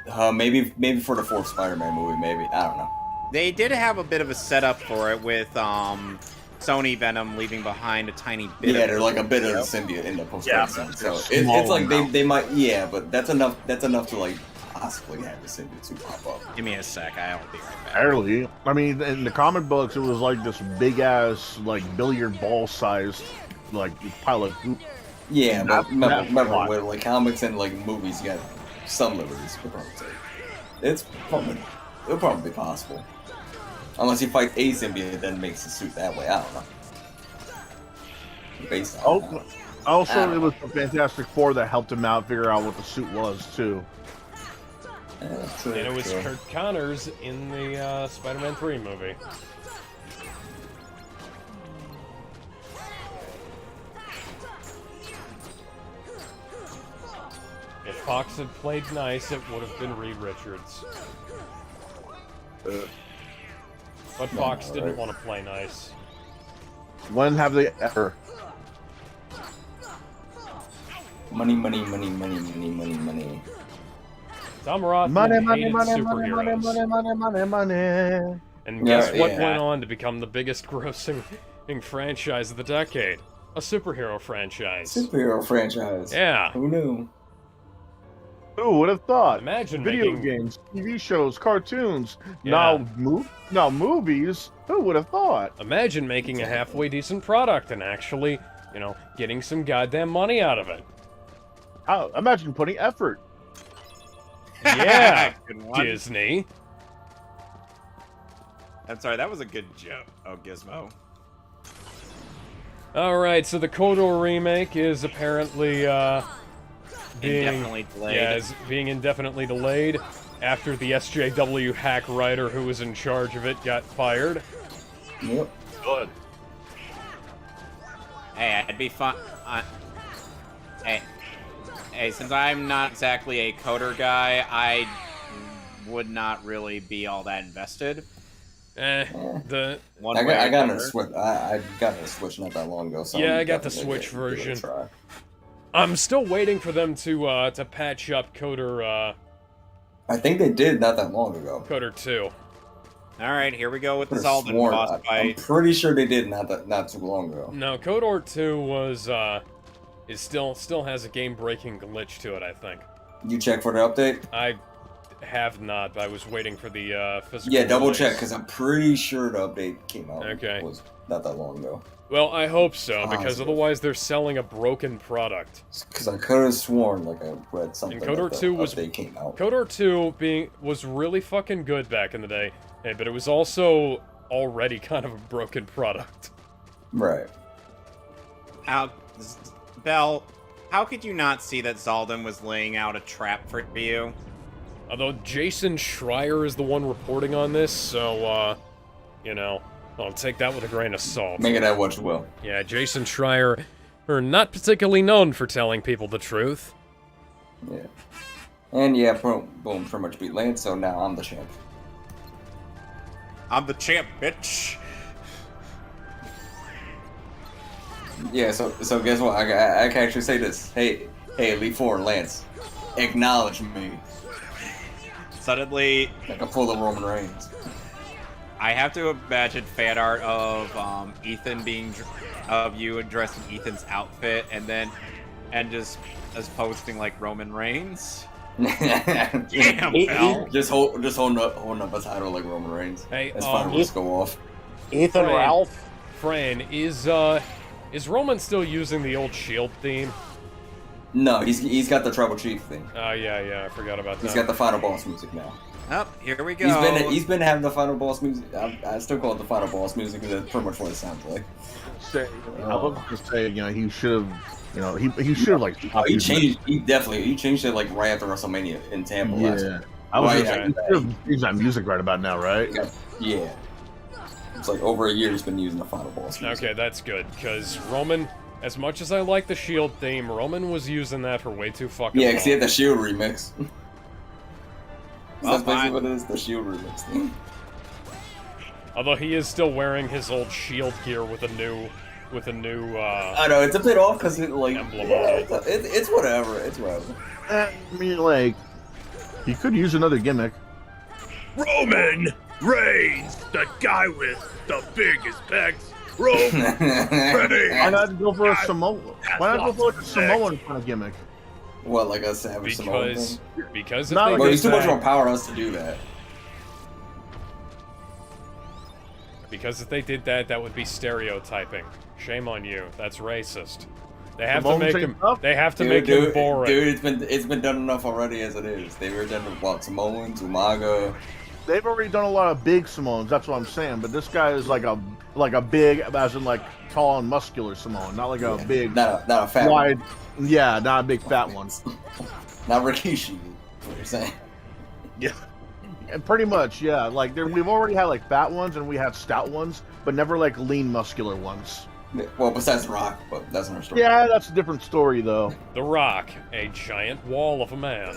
all. Maybe for the fourth Spider-Man movie, maybe. I don't know. They did have a bit of a setup for it with Sony Venom leaving behind a tiny bit. Yeah, they're like a bit of a symbiote in the post-credit scene. So it's like they might, yeah, but that's enough. That's enough to like possibly have the symbiote to pop up. Give me a sec. I'll be right back. Barely. I mean, in the comic books, it was like this big ass, like billiard ball sized, like pile of goop. Yeah, but remember with like comics and like movies, you got some liberties. It'll probably be possible. Unless he fights a symbiote, then makes the suit that way. I don't know. Based on that. Also, it was the Fantastic Four that helped him out figure out what the suit was too. And it was Kurt Connors in the Spider-Man 3 movie. If Fox had played nice, it would have been Reed Richards. But Fox didn't want to play nice. When have they ever? Money. Tom Rothman hated superheroes. Money. And guess what went on to become the biggest grossing franchise of the decade? A superhero franchise. Yeah. Who knew? Who would have thought? Imagine video making games, TV shows, cartoons, now movies. Who would have thought? Imagine making a halfway decent product and actually, you know, getting some goddamn money out of it. Imagine putting effort. Yeah, Disney. I'm sorry, that was a good joke. Oh, Gizmo. Alright, so the KOTOR remake is apparently, indefinitely delayed. Yeah, is being indefinitely delayed after the SJW hack writer who was in charge of it got fired. Yep. Good. Hey, I'd be fun. Hey, since I'm not exactly a coder guy, I would not really be all that invested. I got a Switch not that long ago. So yeah, I got the Switch version. I'm still waiting for them to patch up KOTOR. I think they did not that long ago. KOTOR 2. All right, here we go with the Zaldin boss fight. I'm pretty sure they did not too long ago. No, KOTOR 2 was is still has a game-breaking glitch to it, I think. You check for the update? I have not. I was waiting for the physical. Yeah, double release. check because I'm pretty sure the update came out. Okay. It was not that long ago. Well, I hope so, because otherwise they're selling a broken product. Because I could have sworn, like, I read something. And KOTOR 2 was came out. KOTOR 2 was really fucking good back in the day, but it was also already kind of a broken product. Right. Bell, how could you not see that Zaldin was laying out a trap for you? Although Jason Schreier is the one reporting on this, so, you know, I'll take that with a grain of salt. Make it that what you will. Yeah, Jason Schreier are not particularly known for telling people the truth. Yeah. And yeah, boom, pretty much beat Lance, so now I'm the champ. I'm the champ, bitch. Yeah, so guess what? I can actually say this. Hey, Elite Four, Lance, acknowledge me. Suddenly, I can pull the Roman Reigns. I have to imagine fan art of Ethan of you dressed in Ethan's outfit, and just as posting like Roman Reigns. Damn, Bell. Just holding up a title like Roman Reigns. Hey, that's fine. Let's go off. Ethan Ralph. Fran, is Roman still using the old Shield theme? No, he's got the Tribal Chief thing. Oh yeah, I forgot about that. He's got the Final Boss music now. Oh, here we go. He's been having the Final Boss music. I still call it the Final Boss music because that's pretty much what it sounds like. I was just saying, you know, he should have, you know, he should have like. He changed it like right after WrestleMania in Tampa. Yeah, I was he should have used that music right about now, right? Yeah. It's like over a year he's been using the Final Boss music. Okay, that's good because Roman. As much as I like the Shield theme, Roman was using that for way too fucking long. Yeah, because he had the Shield remix. That's basically what it is, the Shield remix thing. Although he is still wearing his old Shield gear with a new with a new I know it's a bit off because emblem on it. it's whatever. It's whatever. I mean, like, he could use another gimmick. Roman Reigns, the guy with the biggest pecs. Roman Reigns. Why not go for a Samoan? Why not go for like a Samoan kind of gimmick? What, like a savage Samoan thing? Because Not if like they He's did too much that, more powerhouse to do that. because if they did that, that would be stereotyping. Shame on you. That's racist. They have Samoans to make ain't him. tough? They have to make him boring. Dude, it's been done enough already as it is. They were done with Samoans, Umaga. They've already done a lot of big Samoans. That's what I'm saying. But this guy is like a big, as in like tall and muscular Samoan, not like a big, not a fat wide. one. Yeah, not a big fat one. Not Rikishi. Is what you're saying? Yeah, and pretty much. Yeah, like we've already had like fat ones and we had stout ones, but never like lean, muscular ones. Well, besides Rock, but that's another story. Yeah, that's a different story though. The Rock, a giant wall of a man.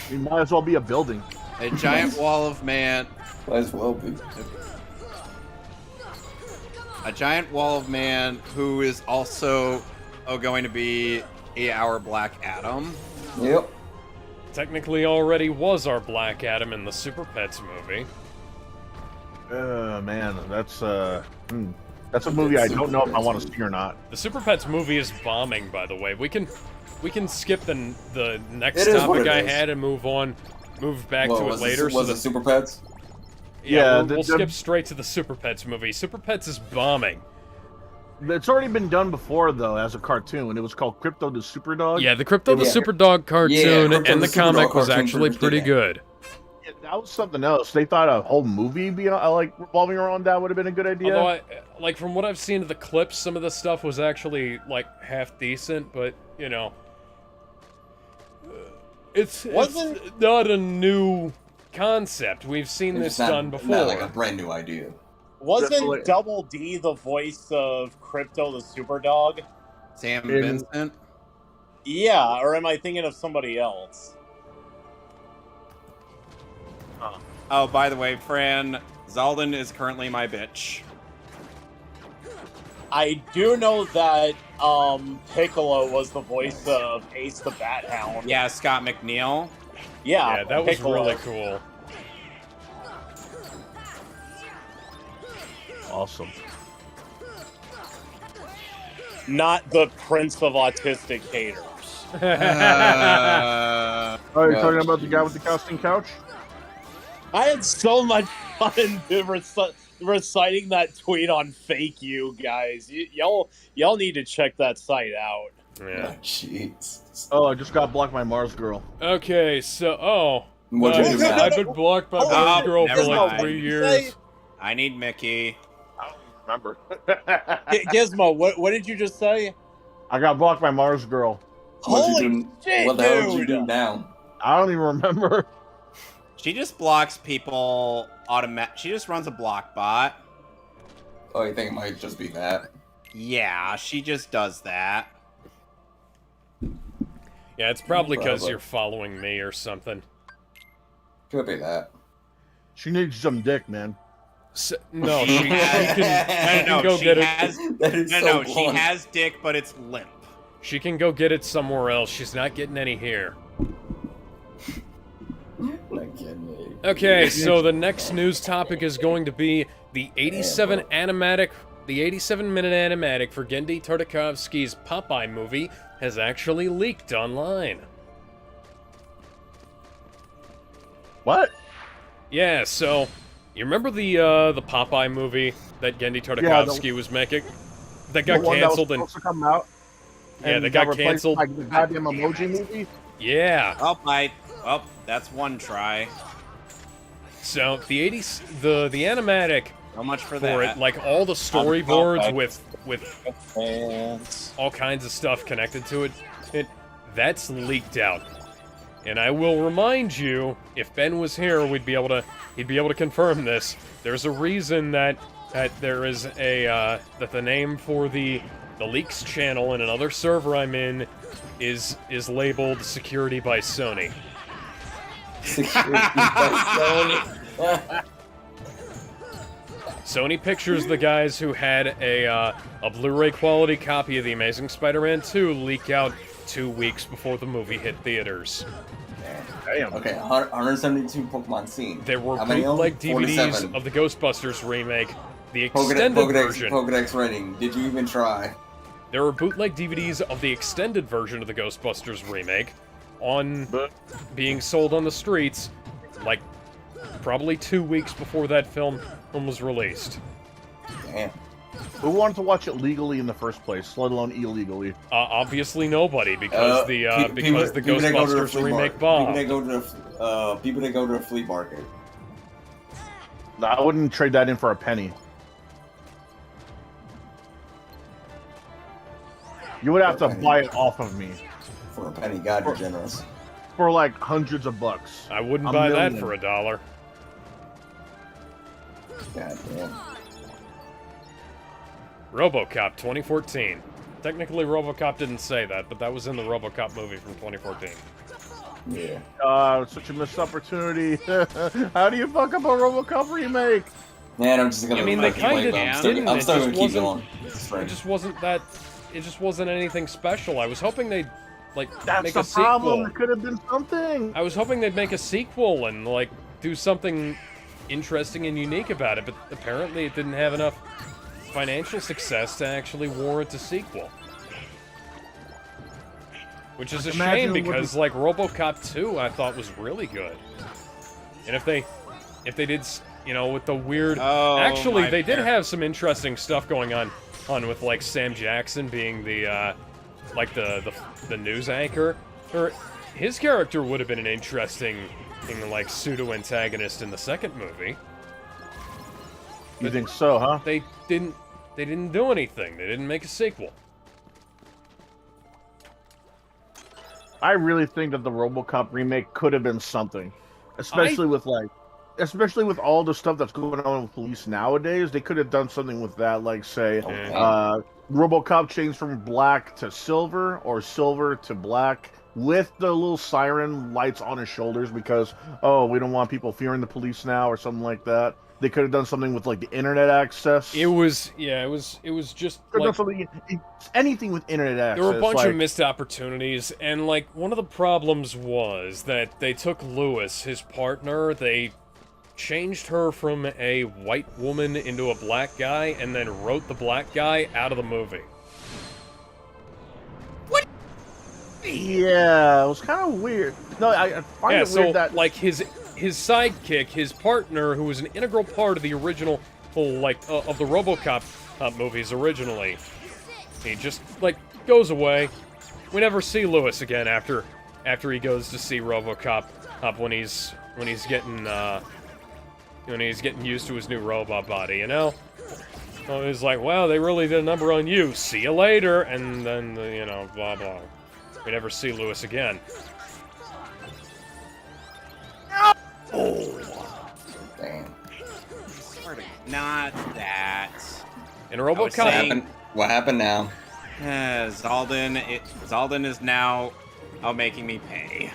He might as well be a building. A giant wall of man. Might as well be. A giant wall of man who is also going to be our Black Adam. Yep. Technically already was our Black Adam in the Super Pets movie. Man, that's a movie I don't know if I want to see or not. The Super Pets movie is bombing, by the way. We can skip the next It is what topic it I is. had and move back to it later. Was it Super Pets? Yeah, we'll skip straight to the Super Pets movie. Super Pets is bombing. It's already been done before though, as a cartoon. It was called Crypto the Superdog. Yeah, the Crypto the Superdog cartoon Crypto and the the comic Superdog was cartoon actually pretty yeah. good. Yeah, that was something else. They thought a whole movie be like revolving around that would have been a good idea. Although, like from what I've seen of the clips, some of the stuff was actually like half decent, but you know, it's not a new concept. We've seen It's this not- done before. Not like a brand new idea. Wasn't Double D the voice of Crypto the Superdog? Sam Vincent? Yeah, or am I thinking of somebody else? Oh, by the way, Fran, Zaldin is currently my bitch. I do know that Piccolo was the voice of Ace the Bat Hound. Yeah, Scott McNeil. Yeah, that was Piccolo. really cool. Awesome. Not the Prince of Autistic Haters. Are you talking about the guy with the casting couch? I had so much fun reciting that tweet on Fake You, guys. Y'all need to check that site out. Yeah. Jeez. Oh, I just got blocked by Mars Girl. Okay, so What'd you do, man? I've been blocked by Mars Girl for never like mind. 3 years. I need Mickey. I don't remember. Gizmo, what did you just say? I got blocked by Mars Girl. Holy shit, What the hell did you dude! do now? I don't even remember. She just blocks people She just runs a block bot. Oh, you think it might just be that? Yeah, she just does that. Yeah, it's probably because Probably. you're following me or something. Could be that. She needs some dick, man. No, she can go she get has, it. That is no, so no, she blunt. has dick, but it's limp. She can go get it somewhere else. She's not getting any here. Not kidding me. Okay, so the next news topic is going to be the 87-minute animatic for Genndy Tartakovsky's Popeye movie has actually leaked online. What? Yeah, so you remember the Popeye movie that Genndy Tartakovsky was making? That got The one canceled that was and supposed to come out. yeah, and that got replaced canceled. by the goddamn Emoji Movie. Yeah. Oh, that's one try. So the the animatic So much for for that. it, like all the storyboards Popeye. with all kinds of stuff connected to it, that's leaked out. And I will remind you, if Ben was here, he'd be able to confirm this. There's a reason that there is a that the name for the leaks channel in another server I'm in is labeled Security by Sony. Sony Pictures, the guys who had a Blu-ray quality copy of The Amazing Spider-Man 2 leak out 2 weeks before the movie hit theaters. Damn. Okay, 172 Pokemon seen. There were How many bootleg of them? DVDs 47. of the Ghostbusters remake, the extended version. Pokedex rating. Did you even try? There were bootleg DVDs of the extended version of the Ghostbusters remake being sold on the streets, like, probably 2 weeks before that film was released. Damn. Who wanted to watch it legally in the first place, let alone illegally? Obviously nobody, because the Ghostbusters remake bombed. People that go to a flea market. No, I wouldn't trade that in for a penny. You would have to buy it off of me. For a penny, God, you're generous. For like hundreds of bucks. I wouldn't buy that for $1. God damn. RoboCop 2014. Technically, RoboCop didn't say that, but that was in the RoboCop movie from 2014. Yeah. Such a missed opportunity. How do you fuck up a RoboCop remake? Man, I'm just gonna. I mean, they kind of didn't. I'm still gonna keep going. It just wasn't that. It just wasn't anything special. I was hoping they'd make a sequel. That's the problem. It could have been something. I was hoping they'd make a sequel and like do something interesting and unique about it, but apparently it didn't have enough financial success to actually warrant a sequel. Which is a shame because like RoboCop 2 I thought was really good. And if they did, you know, with the weird actually they did have some interesting stuff going on with like Sam Jackson being the like the news anchor. Or his character would have been an interesting like pseudo antagonist in the second movie. You think so, huh? They didn't do anything. They didn't make a sequel. I really think that the RoboCop remake could have been something, especially with all the stuff that's going on with police nowadays. They could have done something with that, like say, RoboCop changed from black to silver or silver to black with the little siren lights on his shoulders because we don't want people fearing the police now or something like that. They could have done something with like the internet access. It was just like, anything with internet access. There were a bunch of missed opportunities, and like one of the problems was that they took Lewis, his partner, they changed her from a white woman into a black guy, and then wrote the black guy out of the movie. What? Yeah, it was kind of weird. No, I find it weird that like his sidekick, his partner, who was an integral part of the original, of the RoboCop movies originally, he just like goes away. We never see Lewis again after he goes to see RoboCop when he's getting used to his new robot body, you know. So he's like, "Wow, they really did a number on you. See you later," and then you know, blah blah. We never see Lewis again. Oh, damn. Not that. In RoboCop. What happened now? Zaldin is now making me pay.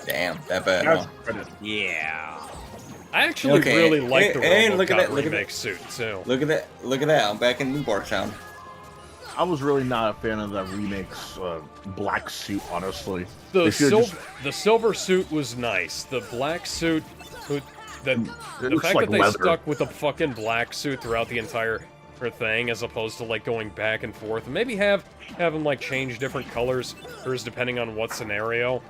Damn, that bad. Huh? Yeah. I actually really like the RoboCop remake suit too. Look at that! I'm back in New Barktown. I was really not a fan of that remake's black suit, honestly. The silver suit was nice. The black suit, the fact that they stuck with a fucking black suit throughout the entire thing, as opposed to like going back and forth, and maybe have them like change different colors depending on what scenario.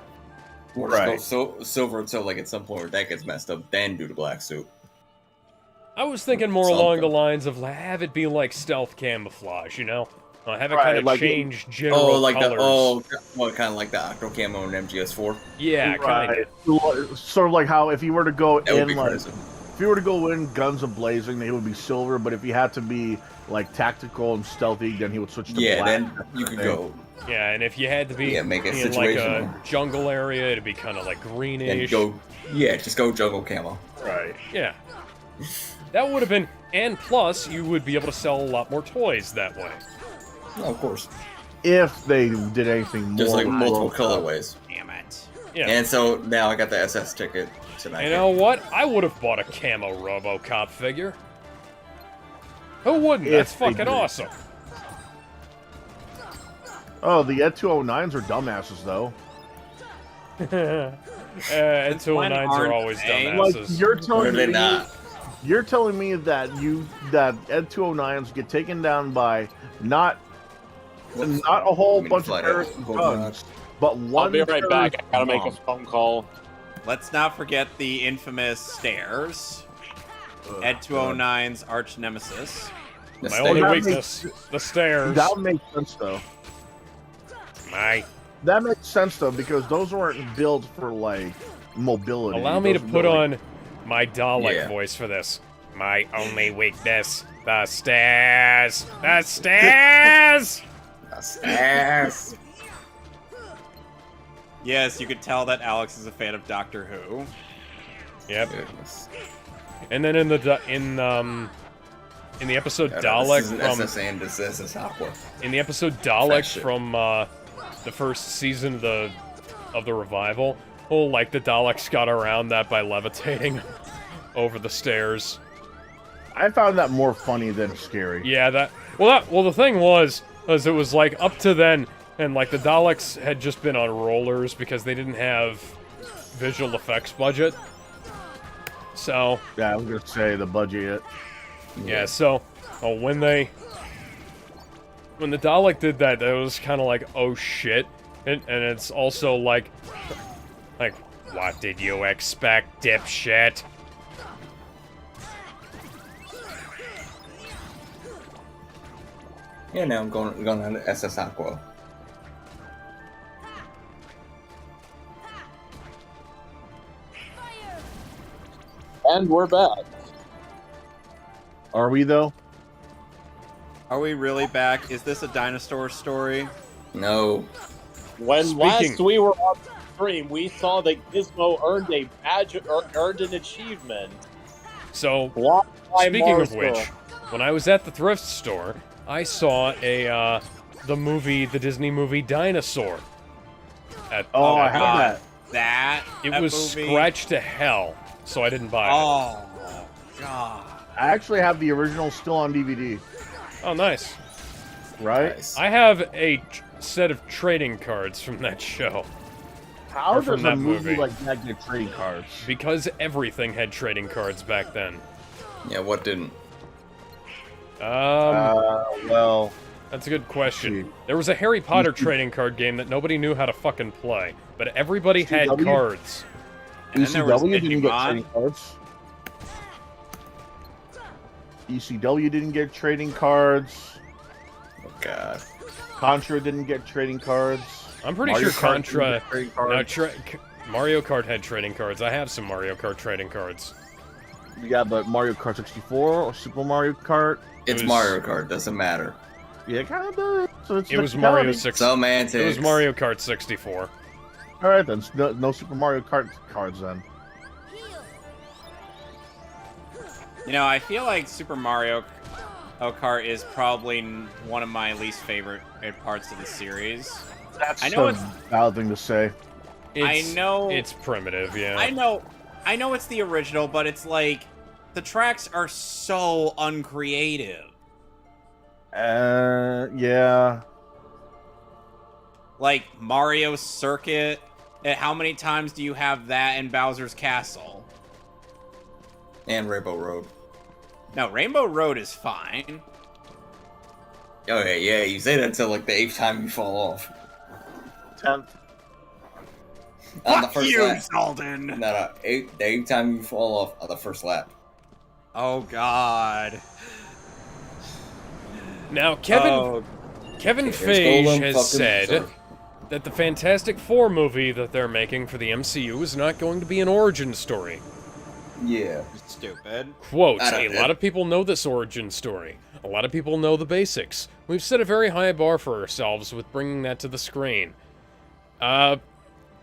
Or just go silver until like at some point where that gets messed up, then do the black suit. I was thinking more along the lines of have it be like stealth camouflage, you know? Have it kind of like change general colors. Kind of like the Octo Camo in MGS4? Yeah, kind of. Sort of like how if you were to go if you were to go in guns a-blazing, they would be silver, but if you had to be like tactical and stealthy, then he would switch to black. Yeah, then you could go. Yeah, and if you had to be make it in like a jungle area, it'd be kind of like greenish. Just go jungle camo. Right. Yeah. That would have been, and plus, you would be able to sell a lot more toys that way. Oh, of course. If they did anything more. There's like multiple colorways. Damn it. Yeah. And so now I got the SS ticket tonight. You know what? I would have bought a camo RoboCop figure. Who wouldn't? That's If they fucking do. awesome. Oh, the Ed 209s are dumbasses, though. And 209s are always dumbasses. Like, you're telling They're me, not. you're telling me that Ed 209s get taken down by not a whole bunch of terrorist guns, but one. I'll be right back. I gotta make a bomb. phone call. Let's not forget the infamous stairs. Ed 209's arch nemesis. My only weakness, the stairs. That makes sense, though. That makes sense, though, because those weren't built for, like, mobility. Allow me to Those put were, on my Dalek voice for this. My only weakness, the stairs. The stairs! The stairs. Yes, you could tell that Alex is a fan of Doctor Who. Yep. And then in the episode Dalek from in the episode Dalek from the first season of the revival, like the Daleks got around that by levitating over the stairs. I found that more funny than scary. Yeah, well the thing was it was like up to then, and like the Daleks had just been on rollers because they didn't have visual effects budget. So yeah, I was gonna say the budget. Yeah, so when the Dalek did that, it was kind of like, oh shit, and it's also like what did you expect, dipshit? Yeah, now I'm going on to SS Aqua. And we're back. Are we, though? Are we really back? Is this a dinosaur story? No. When last we were on stream, we saw that Gizmo earned a badge, or earned an achievement. So, by speaking of Marshall. which, when I was at the thrift store, I saw the Disney movie Dinosaur. I have that. It was movie. scratched to hell, so I didn't buy it. Oh, God. I actually have the original still on DVD. Oh, nice. Right? Nice. I have a set of trading cards from that show. How Or does from a that movie movie. like that get trading cards? Because everything had trading cards back then. Yeah, what didn't? Well, that's a good question. There was a Harry Potter trading card game that nobody knew how to fucking play, but everybody had ECW? cards. And then there was ECW didn't get Digimon. trading cards. ECW didn't get trading cards. Oh, God. Contra didn't get trading cards. I'm pretty Mario sure Kart didn't Contra. get trading cards. Mario Kart had trading cards. I have some Mario Kart trading cards. Yeah, but Mario Kart 64 or Super Mario Kart. It's was- Mario Kart, doesn't matter. Yeah, kind of does. So it's It was Mario technicality. 64. Semantics. It was Mario Kart 64. All right then, no Super Mario Kart cards then. You know, I feel like Super Mario Kart is probably one of my least favorite parts of the series. That's I know a it's valid thing to say. I know it's primitive. Yeah, I know it's the original, but it's like the tracks are so uncreative. Yeah. Like Mario Circuit. How many times do you have that in Bowser's Castle? And Rainbow Road. No, Rainbow Road is fine. Okay, yeah, you say that until like the 8th time you fall off. 10th. On the Fuck first you, lap. Zaldin! No, the 8th time you fall off on the first lap. Oh, God. Now, Kevin Here's Feige Golem has fucking said Berserk. that the Fantastic Four movie that they're making for the MCU is not going to be an origin story. Yeah. Stupid. Quote, I a don't- lot of people know this origin story. A lot of people know the basics. We've set a very high bar for ourselves with bringing that to the screen.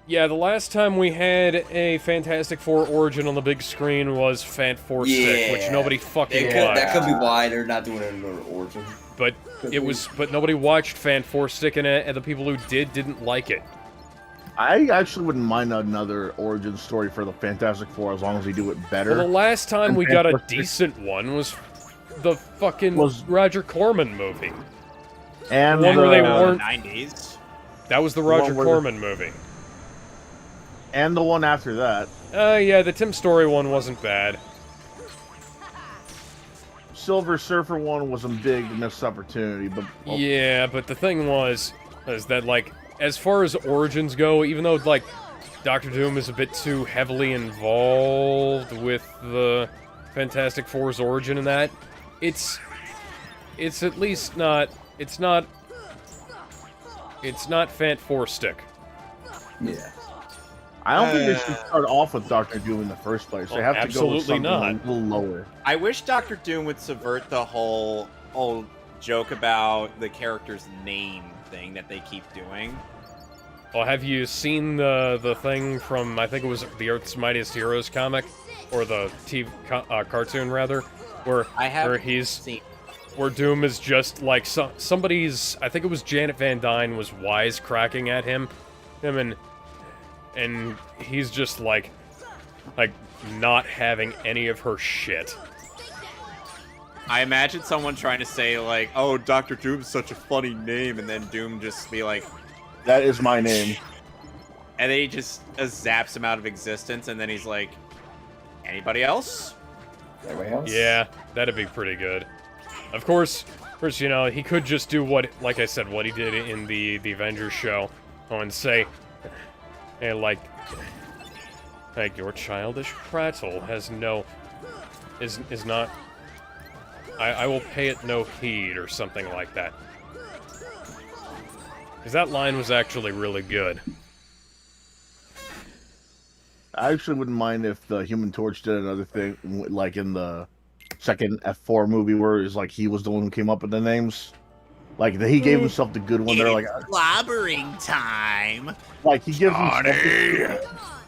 Yeah, the last time we had a Fantastic Four origin on the big screen was Fant Four Stick, which nobody fucking watched. That could be why they're not doing another origin. But but nobody watched Fant Four Stick in it, and the people who didn't like it. I actually wouldn't mind another origin story for the Fantastic Four as long as they do it better. Well, the last time And we got a Fantastic- decent one was the fucking Roger Corman movie. And the one where they weren't 90s. That was the Roger Corman movie. And the one after that. Yeah, the Tim Story one wasn't bad. Silver Surfer one was a big missed opportunity, but yeah, but the thing was that like as far as origins go, even though like Doctor Doom is a bit too heavily involved with the Fantastic Four's origin in that, it's at least not Fant Four stick. Yeah. I don't think they should start off with Doctor Doom in the first place. They have to go with something a little lower. I wish Doctor Doom would subvert the whole joke about the character's name thing that they keep doing. Well, have you seen the thing from, I think it was the Earth's Mightiest Heroes comic, or the TV cartoon rather, where Doom is just like somebody's, I think it was Janet Van Dyne was wisecracking at him and he's just like not having any of her shit. I imagine someone trying to say like, "Oh, Dr. Doom's such a funny name," and then Doom just be like, "That is my name," and then he just zaps him out of existence, and then he's like, "Anybody else?" Anybody else? Yeah, that'd be pretty good. Of course, you know, he could just do what, like I said, what he did in the Avengers show, and say, hey, like your childish prattle has is not. I will pay it no heed, or something like that. Because that line was actually really good. I actually wouldn't mind if the Human Torch did another thing, like in the second F4 movie, where it's like he was the one who came up with the names. Like he gave himself the good one. They're like slobbering time. Like he gives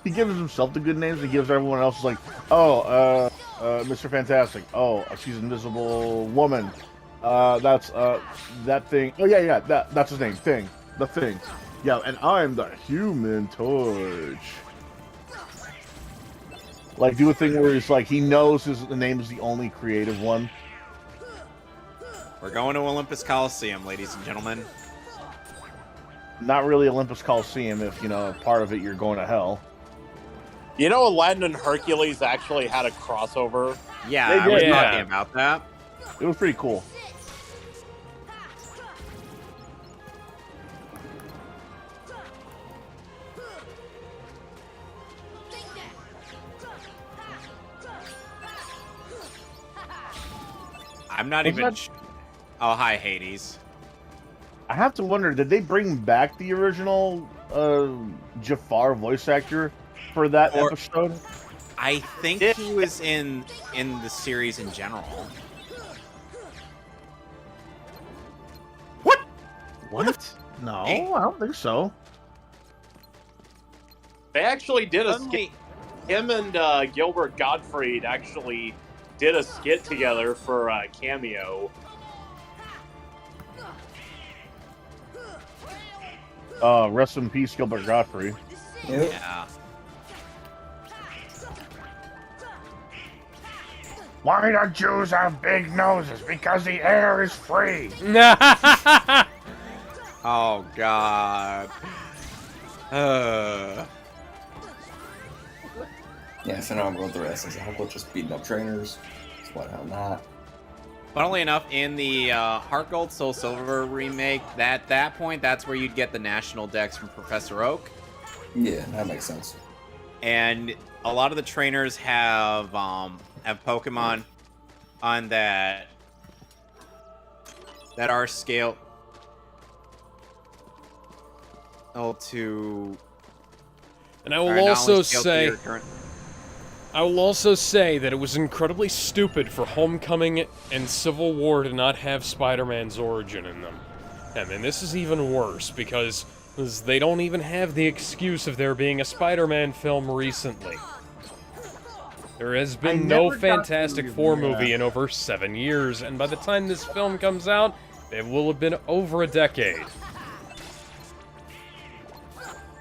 himself the good names. He gives everyone else like, oh, Mr. Fantastic. Oh, she's Invisible Woman. That's that thing. Oh yeah, that's his name. The Thing. Yeah, and I'm the Human Torch. Like do a thing where it's like he knows the name is the only creative one. We're going to Olympus Coliseum, ladies and gentlemen. Not really Olympus Coliseum if, you know, part of it you're going to hell. You know, Aladdin and Hercules actually had a crossover? Yeah, I was talking about that. It was pretty cool. I'm not even... Oh, hi, Hades. I have to wonder, did they bring back the original Jafar voice actor for that episode? I think he was in the series in general. What? No, I don't think so. They actually did a skit. Him and Gilbert Gottfried actually did a skit together for a cameo. Rest in peace, Gilbert Gottfried. Yeah. Why do Jews have big noses? Because the air is free. Oh, God. Yeah, so now I'm going through the rest. I said, how about just beating up trainers? Why the hell not? Funnily enough, in the Heart Gold Soul Silver remake, at that point, that's where you'd get the national dex from Professor Oak. Yeah, that makes sense. And a lot of the trainers have Pokemon on that are scaled to. And I will also say that it was incredibly stupid for Homecoming and Civil War to not have Spider-Man's origin in them. And then this is even worse, because they don't even have the excuse of there being a Spider-Man film recently. There has been no Fantastic Four movie in over 7 years, and by the time this film comes out, it will have been over a decade.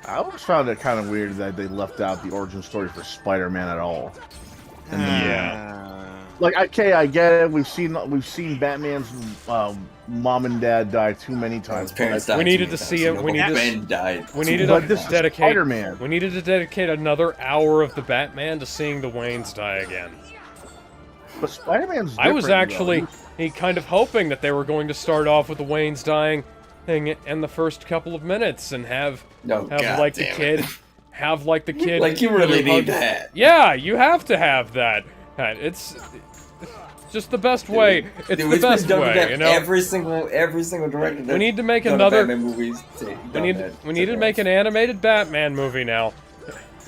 I always found it kind of weird that they left out the origin story for Spider-Man at all. Like, okay, I get it. We've seen Batman's mom and dad die too many times. We needed to see it. We needed to dedicate. Spider-Man. We needed to dedicate another hour of the Batman to seeing the Waynes die again. But Spider-Man's. I was actually kind of hoping that they were going to start off with the Waynes dying thing in the first couple of minutes and have like the kid. Like, you really need that. Yeah, you have to have that. It's just the best way. It's the best way, you know. Every single director. We need to make another. Batman movies. We need to make an animated Batman movie now.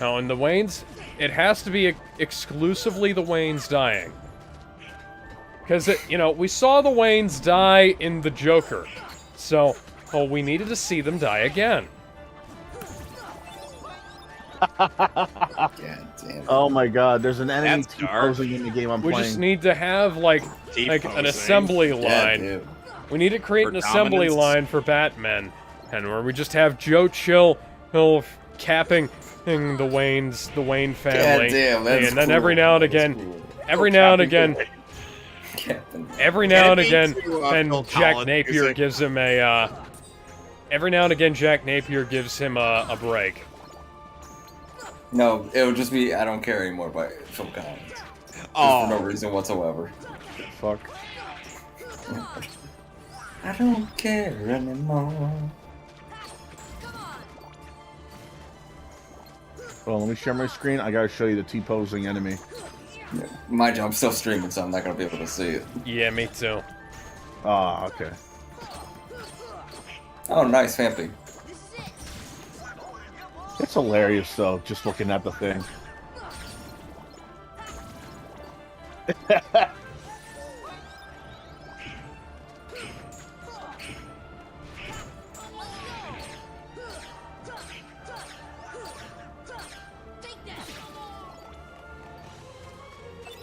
Now, in the Waynes, it has to be exclusively the Waynes dying. Because we saw the Waynes die in the Joker, so we needed to see them die again. God damn. Oh my God! There's an enemy T-posing in the game I'm playing. We just need to have like an assembly line. We need to create an assembly line for Batman, and where we just have Joe Chill capping the Wayne family, God damn, that's and then cool. every now and again, and Jack Napier gives him a. Every now and again, Jack Napier gives him a break. No, it'll just be I don't care anymore by Phil Collins. For no reason whatsoever. Fuck. I don't care anymore. Well, let me share my screen. I gotta show you the T-posing enemy. Yeah. Mind you, I'm still streaming, so I'm not gonna be able to see it. Yeah, me too. Ah, okay. Oh, nice, Fampy. It's hilarious, though, just looking at the thing.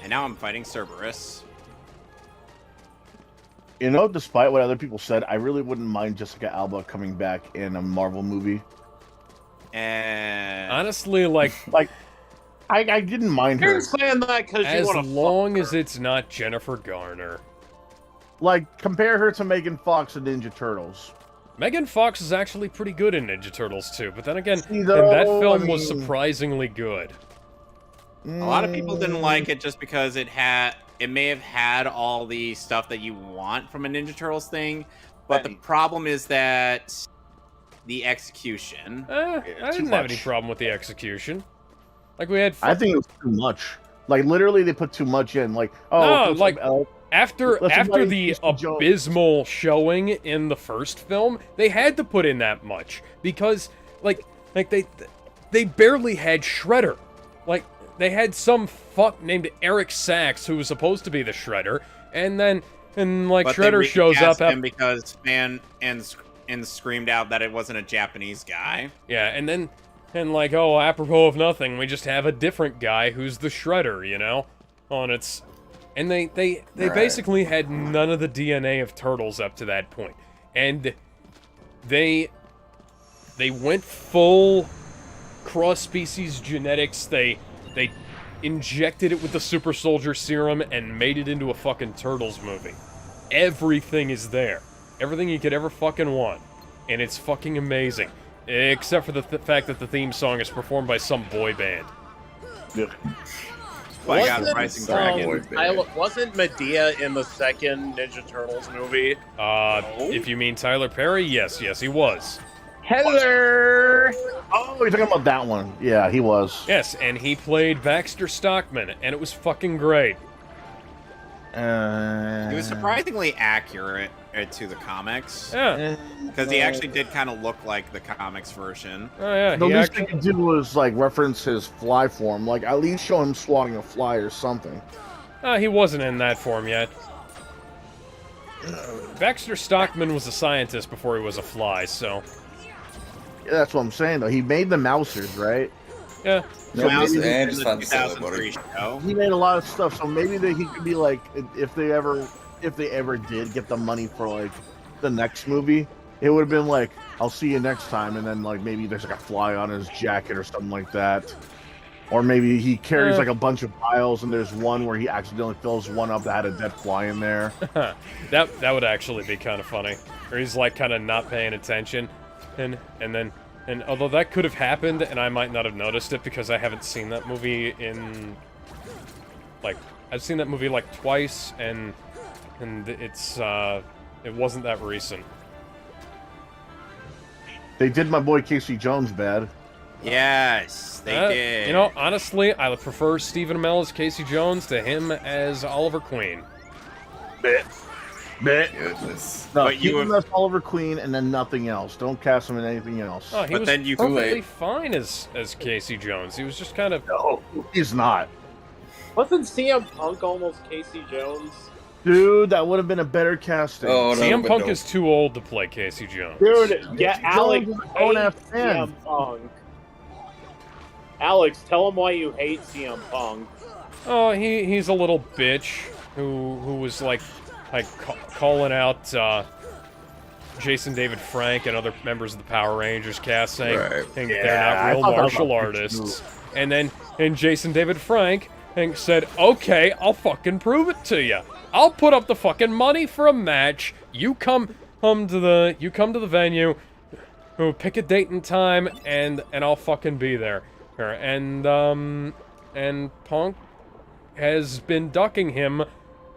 And now I'm fighting Cerberus. You know, despite what other people said, I really wouldn't mind Jessica Alba coming back in a Marvel movie. And honestly, I didn't mind her. You're saying that because you want to. As long as it's not Jennifer Garner. Like, compare her to Megan Fox in Ninja Turtles. Megan Fox is actually pretty good in Ninja Turtles too, but then again, that film was surprisingly good. A lot of people didn't like it just because it may have had all the stuff that you want from a Ninja Turtles thing, but the problem is that the execution. I didn't have any problem with the execution. Like we had. I think it was too much. Like literally, they put too much in. Like after the abysmal showing in the first film, they had to put in that much because they barely had Shredder. Like they had some fuck named Eric Sachs who was supposed to be the Shredder, and Shredder shows up because fan and screamed out that it wasn't a Japanese guy. Yeah, and then apropos of nothing, we just have a different guy who's the Shredder, you know? And they basically had none of the DNA of Turtles up to that point. And they went full cross-species genetics. They injected it with the super soldier serum and made it into a fucking Turtles movie. Everything is there. Everything you could ever fucking want. And it's fucking amazing. Except for the fact that the theme song is performed by some boy band. Wasn't Medea in the second Ninja Turtles movie? If you mean Tyler Perry, yes, he was. Hello! Oh, you're talking about that one. Yeah, he was. Yes, and he played Baxter Stockman, and it was fucking great. It was surprisingly accurate to the comics. Yeah. Because he actually did kind of look like the comics version. Oh, yeah. The least they could do was, reference his fly form. Like, at least show him swatting a fly or something. He wasn't in that form yet. Baxter Stockman was a scientist before he was a fly, so... Yeah, that's what I'm saying, though. He made the Mousers, right? Yeah. He made a lot of stuff, so maybe he could be like, if they ever did get the money for the next movie, it would have been like, I'll see you next time, and then maybe there's a fly on his jacket or something like that. Or maybe he carries like a bunch of piles, and there's one where he accidentally fills one up that had a dead fly in there. that would actually be kind of funny. Or he's like kind of not paying attention, and although that could have happened, and I might not have noticed it because I haven't seen that movie in like I've seen that movie like twice, and it's it wasn't that recent. They did my boy Casey Jones bad. Yes, they did. You know, honestly, I would prefer Stephen Amell as Casey Jones to him as Oliver Queen. Bit. Goodness. No, But keep you him as Oliver Queen and then nothing else. Don't cast him in anything else. Oh, he But was then you perfectly fine as Casey Jones. He was just kind of... No, he's not. Wasn't CM Punk almost Casey Jones? Dude, that would have been a better casting. Oh, no, CM but Punk no. is too old to play Casey Jones. Dude, yeah, Alex Jones is a hates grown-ass fan. CM Punk. Alex, tell him why you hate CM Punk. Oh, he's a little bitch who was like calling out Jason David Frank and other members of the Power Rangers cast saying they're not real martial artists. And Jason David Frank said, "Okay, I'll fucking prove it to you. I'll put up the fucking money for a match. You come to the venue, who pick a date and time, and I'll fucking be there." And Punk has been ducking him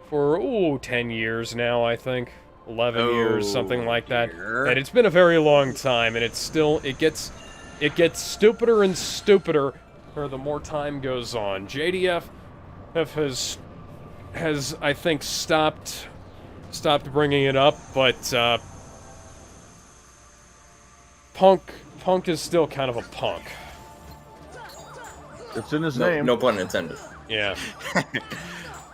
for 10 years now, I think. 11 years, something like that. And it's been a very long time, and it gets stupider and stupider the more time goes on. JDF has I think stopped bringing it up, but Punk is still kind of a punk. It's in his name. No pun intended. Yeah.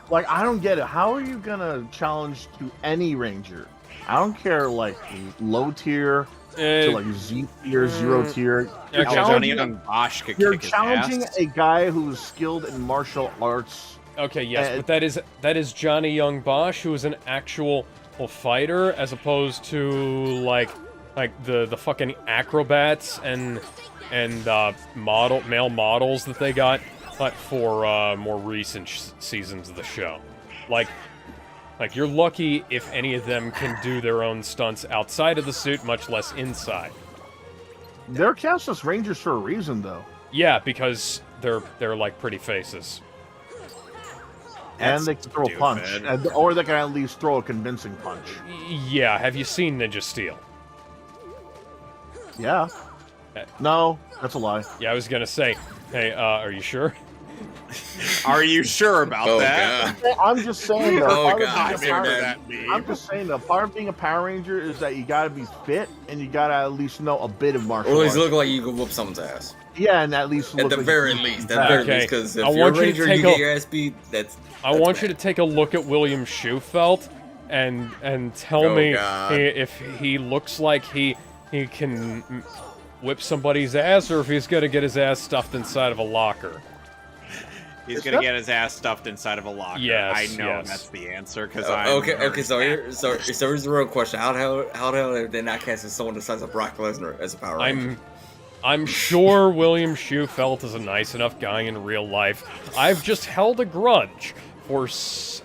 Like, I don't get it. How are you gonna challenge to any ranger? I don't care, like, low tier to, like, Z tier, 0 tier. You're Johnny Young Bosch could You're kick his challenging ass. a guy who's skilled in martial arts. Okay, yes, but that is Johnny Young Bosch, who is an actual fighter, as opposed to like the fucking acrobats and male models that they got, but for more recent seasons of the show. Like you're lucky if any of them can do their own stunts outside of the suit, much less inside. They're cast as rangers for a reason, though. Yeah, because they're like pretty faces. And they can throw a punch, or they can at least throw a convincing punch. Yeah, have you seen Ninja Steel? Yeah. No, that's a lie. Yeah, I was gonna say, hey, are you sure? Are you sure about that? God. I'm just saying. I'm just saying that part of being a Power Ranger is that you gotta be fit and you gotta at least know a bit of martial Or at arts. least look like you can whoop someone's ass. Yeah, and at least At the like very least, because if I you're a want you to ranger, take you get your ass beat. I want you to take a look at William Schufelt and tell me if he looks like he can whip somebody's ass, or if he's gonna get his ass stuffed inside of a locker. He's gonna get his ass stuffed inside of a locker. Yes, I know yes. that's the answer because okay. So here's the real question: How the hell have they not casted someone the size of Brock Lesnar as a Power Ranger? I'm sure William Schufelt is a nice enough guy in real life. I've just held a grudge for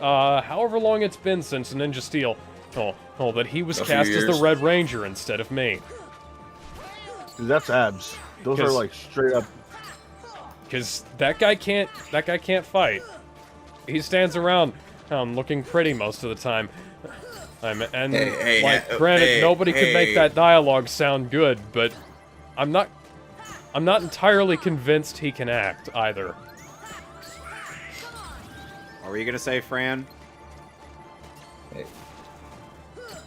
however long it's been since Ninja Steel. That he was cast as the Red Ranger instead of me. Dude, that's abs. Those are like straight up. Because that guy can't fight. He stands around looking pretty most of the time. Granted, nobody could make that dialogue sound good, but I'm not entirely convinced he can act either. What were you gonna say, Fran?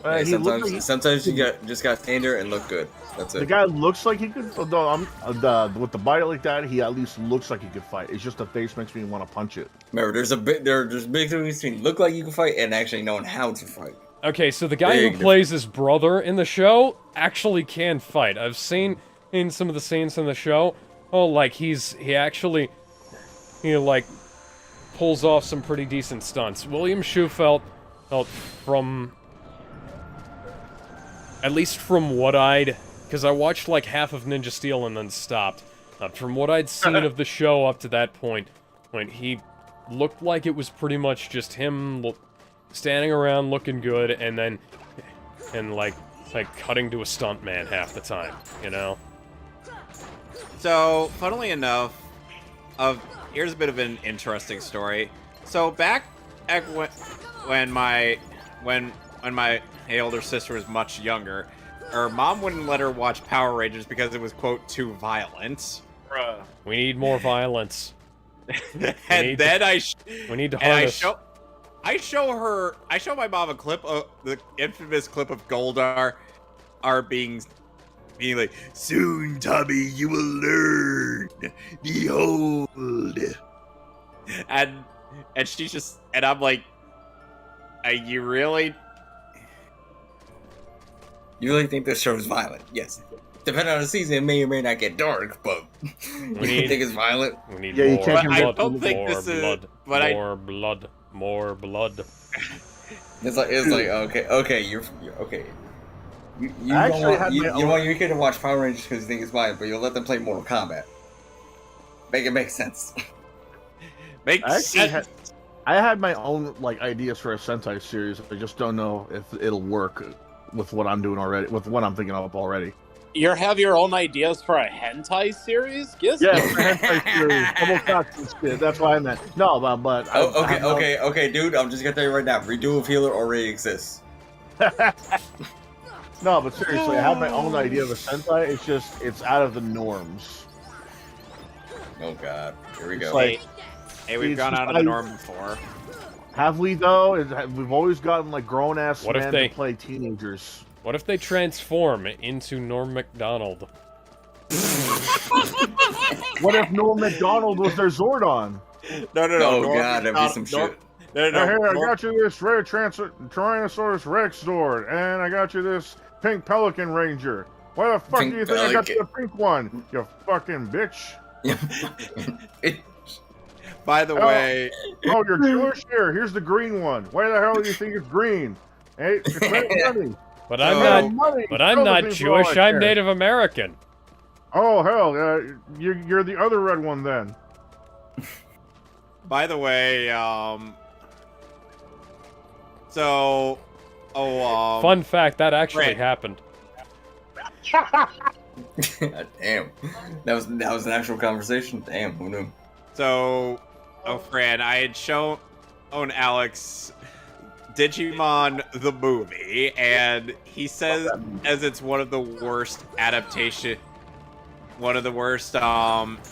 Sometimes you just got to stand there and look good. That's it. The guy looks like he could. With the body like that, he at least looks like he could fight. It's just the face makes me want to punch it. Remember, there's a big difference between look like you can fight and actually knowing how to fight. Okay, so the guy who plays his brother in the show actually can fight. I've seen in some of the scenes in the show. He actually pulls off some pretty decent stunts. William Schufelt, from at least from what because I watched like half of Ninja Steel and then stopped. From what I'd seen of the show up to that point, when he looked like it was pretty much just him standing around looking good, and like cutting to a stuntman half the time, you know? So, funnily enough, here's a bit of an interesting story. So back when my older sister was much younger, her mom wouldn't let her watch Power Rangers because it was, quote, too violent. Bruh. We need more violence. And then we need to harness. I show my mom a clip of the infamous clip of Goldar being like, "Soon, Tommy, you will learn. Behold." And she's just, and I'm like, you really think this show is violent? Yes. Depending on the season, it may or may not get dark, but you think it's violent? We need more blood. I don't think this is. But more blood. It's like okay, you're okay. You want your kid to watch Power Rangers because you think it's violent, but you'll let them play Mortal Kombat. Make it make sense. I had my own ideas for a Sentai series. I just don't know if it'll work with what I'm doing already. With what I'm thinking of already. You have your own ideas for a hentai series? Yes. Yeah, a hentai series. Double cuts and shit. That's what I meant. No, but okay, dude. I'm just gonna tell you right now. Redo of Healer already exists. No, but seriously, I have my own idea of a Sentai. It's out of the norms. Oh God, here we go. Hey, we've gone out of the norm before. Have we though? We've always gotten grown ass men to play teenagers. What if they transform into Norm Macdonald? What if Norm Macdonald was their Zordon? No. Oh God, that'd be some shit. Hey, I got you this Red Tyrannosaurus Rex Zord, and I got you this Pink Pelican Ranger. Why the fuck do you think I got you the pink one? You fucking bitch. By the way... Oh, you're Jewish? Here's the green one. Why the hell do you think it's green? Hey, it's money. But I'm not Jewish. I'm Native American. Oh hell, you're the other red one then. By the way, fun fact, that actually happened. Damn, that was an actual conversation. Damn, who knew? So, Fran, I had shown Alex Digimon the movie, and he says as it's one of the worst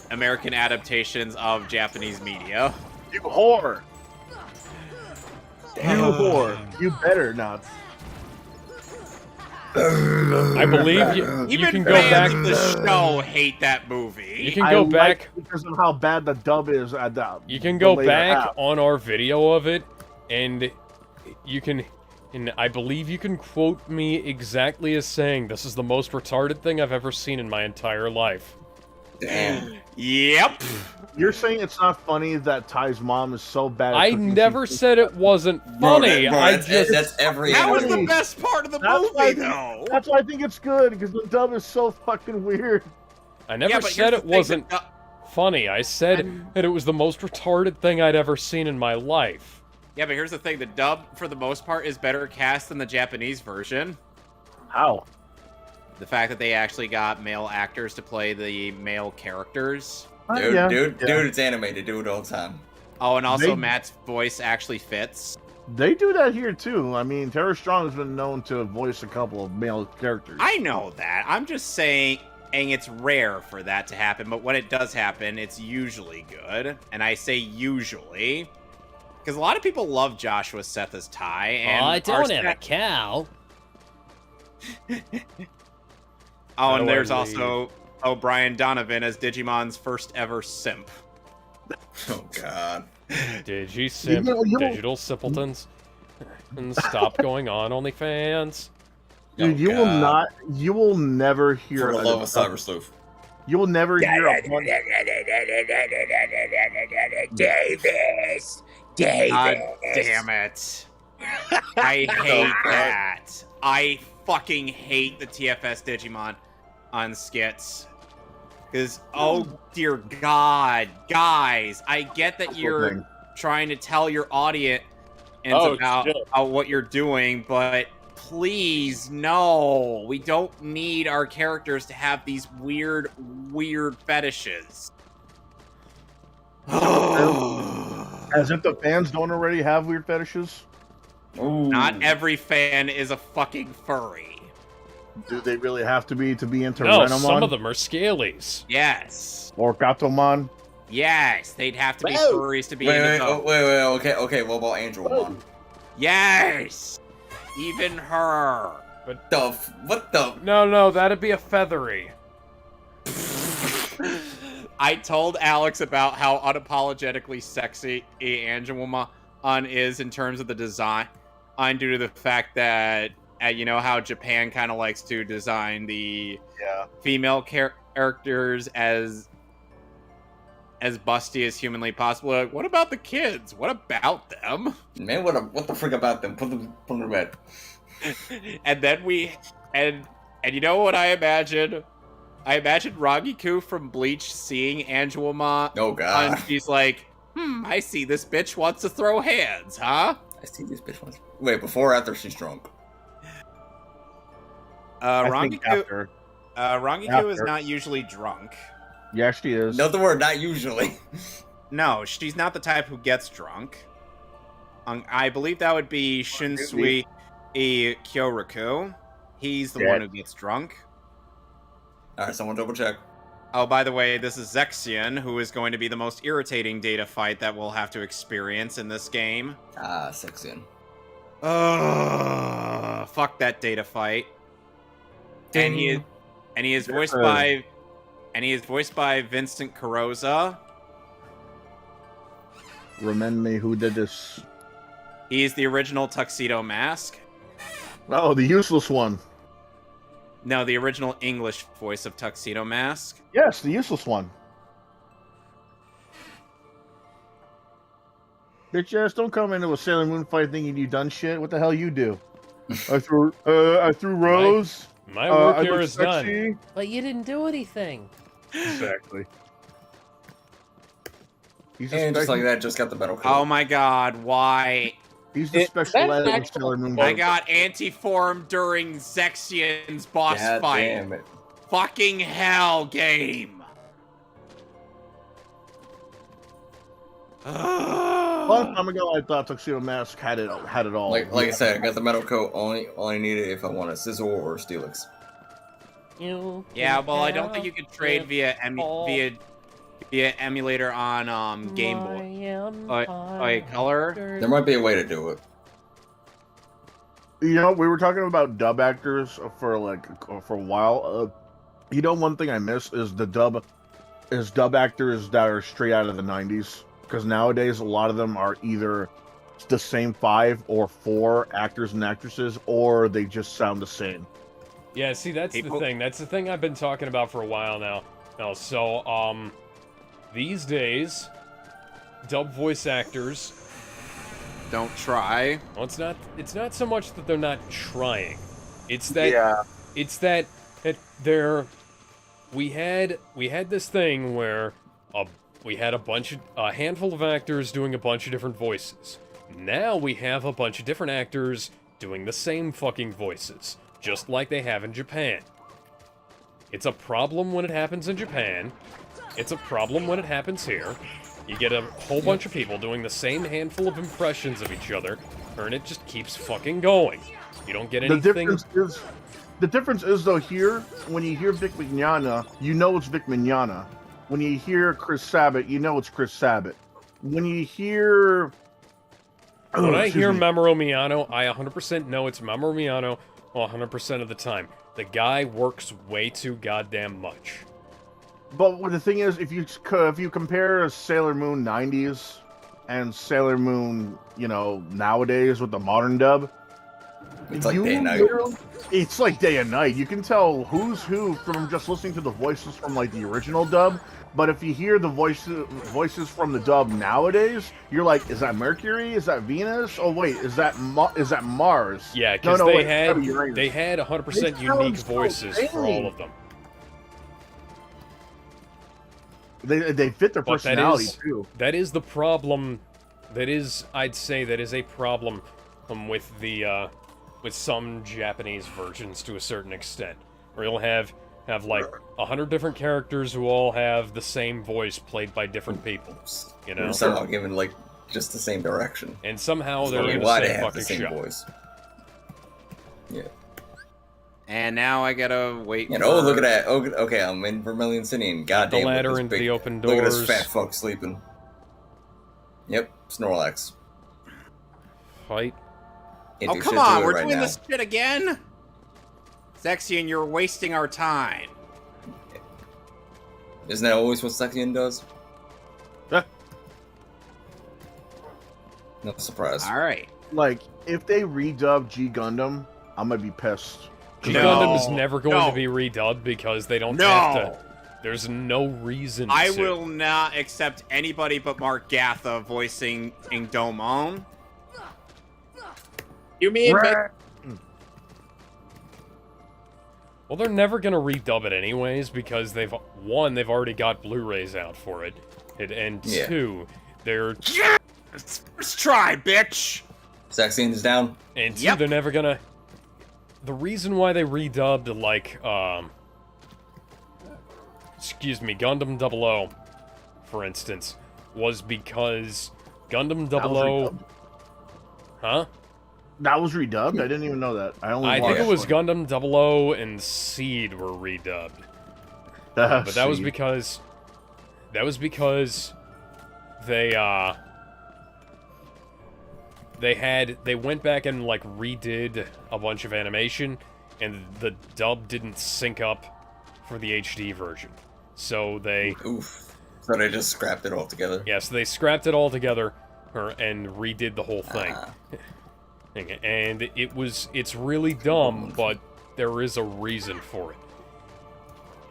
American adaptations of Japanese media. You whore! You whore! You better not. I believe you can go back. The show hate that movie. You can go back because of how bad the dub is. You can go back on our video of it, and you can, and I believe you can quote me exactly as saying, "This is the most retarded thing I've ever seen in my entire life." Damn. Yep. You're saying it's not funny that Ty's mom is so bad at I never said it wasn't funny. That's every. That was the best part of the movie, though. That's why I think it's good, because the dub is so fucking weird. I never said it wasn't funny. I said that it was the most retarded thing I'd ever seen in my life. Yeah, but here's the thing. The dub, for the most part, is better cast than the Japanese version. How? The fact that they actually got male actors to play the male characters. Dude, it's animated. Do it all the time. Oh, and also Matt's voice actually fits. They do that here, too. I mean, Tara Strong has been known to voice a couple of male characters. I know that. I'm just saying it's rare for that to happen, but when it does happen, it's usually good. And I say usually, because a lot of people love Joshua Seth as Ty. And I don't have a cow. Oh, and there's also Brian Donovan as Digimon's first ever simp. Oh God. Simp, digital simpletons. And stop going on OnlyFans. Dude, you will never hear For the love of Cyber Sleuth. You will never hear a one... Davis! God damn it. I hate that. I fucking hate the TFS Digimon on skits. Because, oh dear God, guys, I get that you're trying to tell your audience about what you're doing, but please, no. We don't need our characters to have these weird fetishes. As if the fans don't already have weird fetishes? Ooh. Not every fan is a fucking furry. Do they really have to be into No, Renamon? some of them are scalies. Yes. Or Gatomon? Yes, they'd have to be furries to be into those. Wait, okay, what about Angelomon? Yes! Even her. But what the? No, that'd be a feathery. I told Alex about how unapologetically sexy Angelomon is in terms of the design, due to the fact that you know how Japan kind of likes to design the female characters as busty as humanly possible. Like, what about the kids? What about them? Man, what the frick about them? Put them to bed. And then and you know what I imagine? I imagine Rangiku from Bleach seeing Angelomon. Oh God! And she's like, I see this bitch wants to throw hands, huh? I see this bitch wants. Wait, before or after she's drunk? Rangiku is not usually drunk. Yeah, she is. Note the word, not usually. No, she's not the type who gets drunk. I believe that would be Shinsui Kyoraku. He's the one who gets drunk. Alright, someone double check. Oh, by the way, this is Zexion, who is going to be the most irritating data fight that we'll have to experience in this game. Ah, Zexion. Fuck that data fight. And he is voiced by Vincent Carroza. Remind me who did this. He's the original Tuxedo Mask. Oh, the useless one. No, the original English voice of Tuxedo Mask. Yes, the useless one. Bitch ass, don't come into a Sailor Moon fight thinking you done shit. What the hell you do? I threw Rose. My work here is sexy. done. But you didn't do anything. Exactly. And just like that, just got the battle code. Oh my God! Why? He's the special ed of Sailor Moon. I got anti-form during Zexion's boss fight. Damn it. Fucking hell, game. Long time ago, I thought Tuxedo Mask had it all. Like I said, I got the metal coat. Only needed if I want a Sizzle or Steelix. Yeah, well, I don't think you could trade via emulator on Game Boy. Color. There might be a way to do it. You know, we were talking about dub actors for a while. You know, one thing I miss is dub actors that are straight out of the 90s. Because nowadays, a lot of them are either the same 5 or 4 actors and actresses, or they just sound the same. Yeah, see, that's the thing. That's the thing I've been talking about for a while now. So, these days, dub voice actors don't try. Well, it's not so much that they're not trying. It's that we had this thing where we had a handful of actors doing a bunch of different voices. Now we have a bunch of different actors doing the same fucking voices, just like they have in Japan. It's a problem when it happens in Japan. It's a problem when it happens here. You get a whole bunch of people doing the same handful of impressions of each other, and it just keeps fucking going. You don't get anything... The difference is, though, here, when you hear Vic Mignogna, you know it's Vic Mignogna. When you hear Chris Sabat, you know it's Chris Sabat. When you hear... When I hear Mamoru Miyano, I 100% know it's Mamoru Miyano 100% of the time. The guy works way too goddamn much. But the thing is, if you compare Sailor Moon 90s and Sailor Moon, nowadays with the modern dub, it's like day and night. It's like day and night. You can tell who's who from just listening to the voices from like the original dub. But if you hear the voices from the dub nowadays, you're like, is that Mercury? Is that Venus? Oh wait, is that Mars? Yeah, because they had 100% unique voices for all of them. They fit their But personality too. that is the problem. I'd say that is a problem with the with some Japanese versions to a certain extent, where you'll have like 100 different characters who all have the same voice played by different people. You know, They're somehow given like just the same direction, and somehow they're in why the they same have fucking the same show. voice. Yeah. And now I gotta wait. And for... oh, look at that! Oh, okay, I'm in Vermilion City, and goddamn, the ladder look at into this the big, open look at doors. this fat fuck sleeping. Yep, Snorlax. Fight. Oh, come on, we're doing this shit again? Zexion, you're wasting our time. Isn't that always what Zexion does? No surprise. Alright. Like, if they redub G Gundam, I'm gonna be pissed. G Gundam is never going to be redubbed because they don't have to. There's no reason I to. will not accept anybody but Mark Gatha voicing Ingdomon. You mean... Well, they're never gonna redub it anyways because they've already got Blu-rays out for it, and two, they're first try, bitch. Zexion is down. And two, they're never gonna. The reason why they redubbed like excuse me, Gundam 00, for instance, was because Gundam 00. Huh? That was redubbed? I didn't even know that. I think it was Gundam 00 and Seed were redubbed. But that was because they went back and like redid a bunch of animation, and the dub didn't sync up for the HD version. So they So they just scrapped it all together. Yeah, so they scrapped it all together and redid the whole thing. And it's really dumb, but there is a reason for it.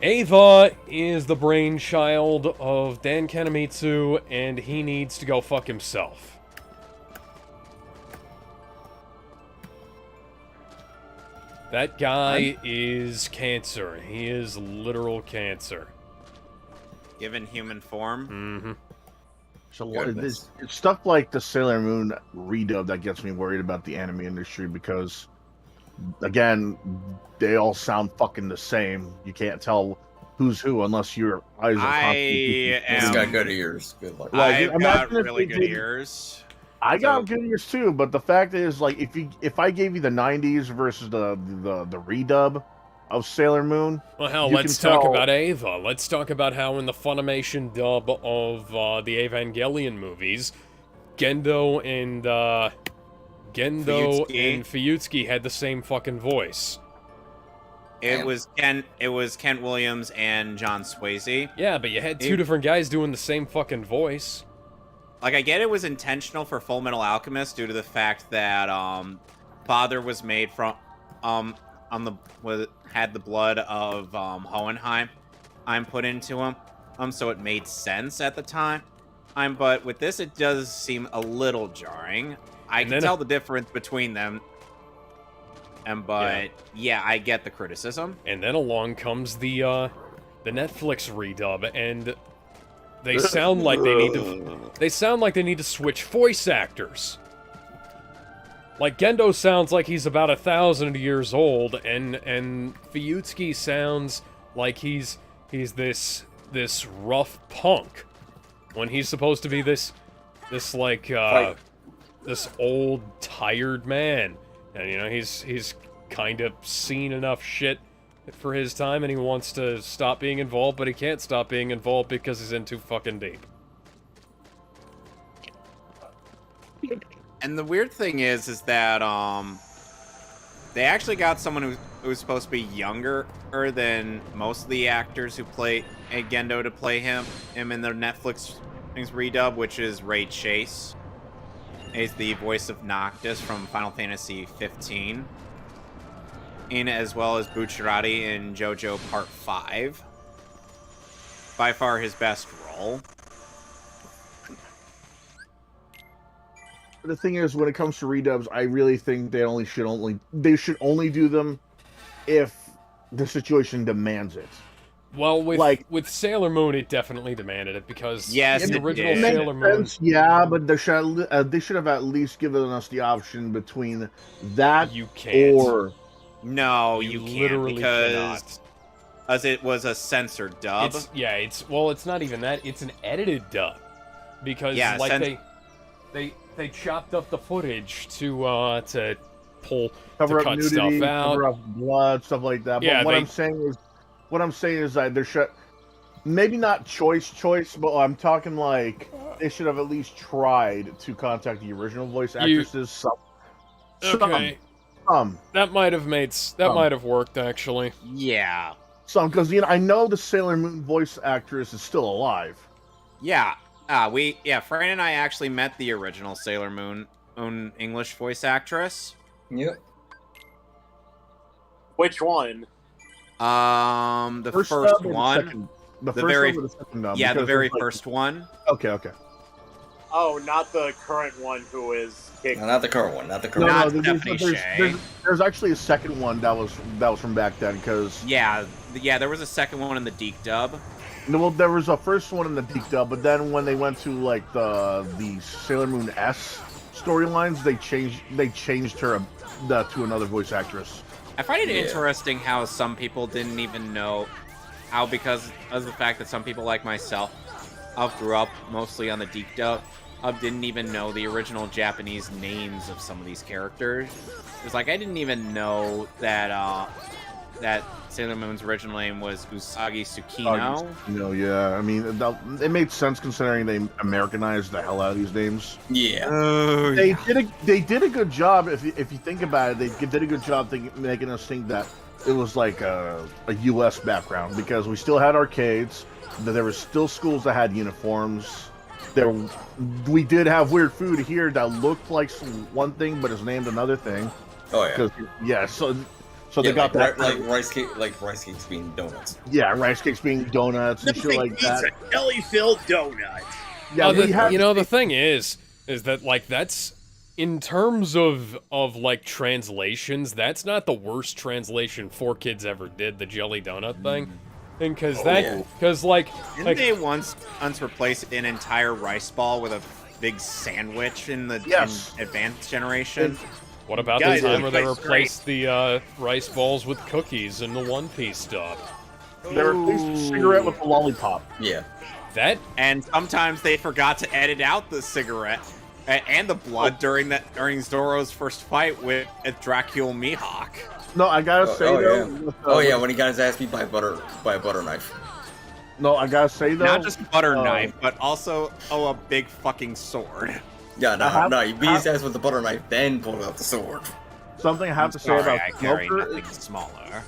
Ava is the brainchild of Dan Kanemitsu, and he needs to go fuck himself. That guy is cancer. He is literal cancer. Given human form? Mm-hmm. So it's stuff like the Sailor Moon redub that gets me worried about the anime industry because, again, they all sound fucking the same. You can't tell who's who unless your eyes are constantly. He's got good ears. Good luck. I've got really good ears. I got good ears too, but the fact is, like, if I gave you the '90s versus the redub of Sailor Moon. Well, hell, let's talk about Ava. Let's talk about how in the Funimation dub of the Evangelion movies, Gendo and Fuyutsuki had the same fucking voice. It was Kent Williams and John Swayze. Yeah, but you had two different guys doing the same fucking voice. Like, I get it was intentional for Full Metal Alchemist due to the fact that Father was made from had the blood of Hohenheim I'm put into him. So it made sense at the time. But with this, it does seem a little jarring. I can tell the difference between them. But I get the criticism. And then along comes the Netflix redub, and they sound like they need to switch voice actors. Like, Gendo sounds like he's about 1,000 years old, and Fuyutsuki sounds like he's this rough punk, when he's supposed to be this old, tired man. And, you know, he's kind of seen enough shit for his time, and he wants to stop being involved, but he can't stop being involved because he's in too fucking deep. And the weird thing is that they actually got someone who's supposed to be younger than most of the actors who play Gendo to play him in the Netflix redub, which is Ray Chase. He's the voice of Noctis from Final Fantasy 15, as well as Bucciarati in JoJo Part 5. By far his best role. The thing is, when it comes to redubs, I really think they should only do them if the situation demands it. Well, with Sailor Moon, it definitely demanded it because the original it Sailor makes Moon. sense, yeah, but they should have at least given us the option between that You can't. or No, you literally can't because it was a censored dub. It's not even that. It's an edited dub because they chopped up the footage to pull cover to up cut nudity, stuff out. cover up blood, stuff like that. But Yeah, what I'm saying is that there should maybe not choice, but I'm talking like they should have at least tried to contact the original voice actresses. Okay. That might have worked actually. Yeah. Some because I know the Sailor Moon voice actress is still alive. Yeah. Fran and I actually met the original Sailor Moon English voice actress. Yep. Which one? The first one. The very first one. Okay. Oh, not the current one who is kicked. No, not the current one. Not the current one. There's actually a second one that was from back then because there was a second one in the Deke dub. No, well, there was a first one in the Deke dub, but then when they went to like the Sailor Moon S storylines, they changed her to another voice actress. I find it interesting how some people didn't even know how, because of the fact that some people like myself grew up mostly on the Deke dub, didn't even know the original Japanese names of some of these characters. It's like I didn't even know that that Sailor Moon's original name was Usagi Tsukino. Yeah. I mean, it made sense considering they Americanized the hell out of these names. Yeah. They did a good job. If you think about it, they did a good job making us think that it was like a U.S. background because we still had arcades. There were still schools that had uniforms. We did have weird food here that looked like one thing but is named another thing. Oh yeah. So they got that like rice cakes being donuts. Yeah, rice cakes being donuts and shit like that. A jelly-filled donut. Yeah, the thing is that like that's in terms of like translations, that's not the worst translation 4Kids ever did. The jelly donut thing. And because didn't they once replace an entire rice ball with a big sandwich in the advanced generation? What about the time where they replaced the rice balls with cookies in the One Piece dub? They replaced the cigarette with a lollipop. Yeah. And sometimes they forgot to edit out the cigarette and the blood during Zoro's first fight with Dracula Mihawk. No, I gotta say though. When he got his ass beat by a butter knife. No, I gotta say though. Not just butter knife, but also a big fucking sword. Yeah, no, he beat his ass with the butter knife, then pulled out the sword. Something I have to say about Smoker. Smaller.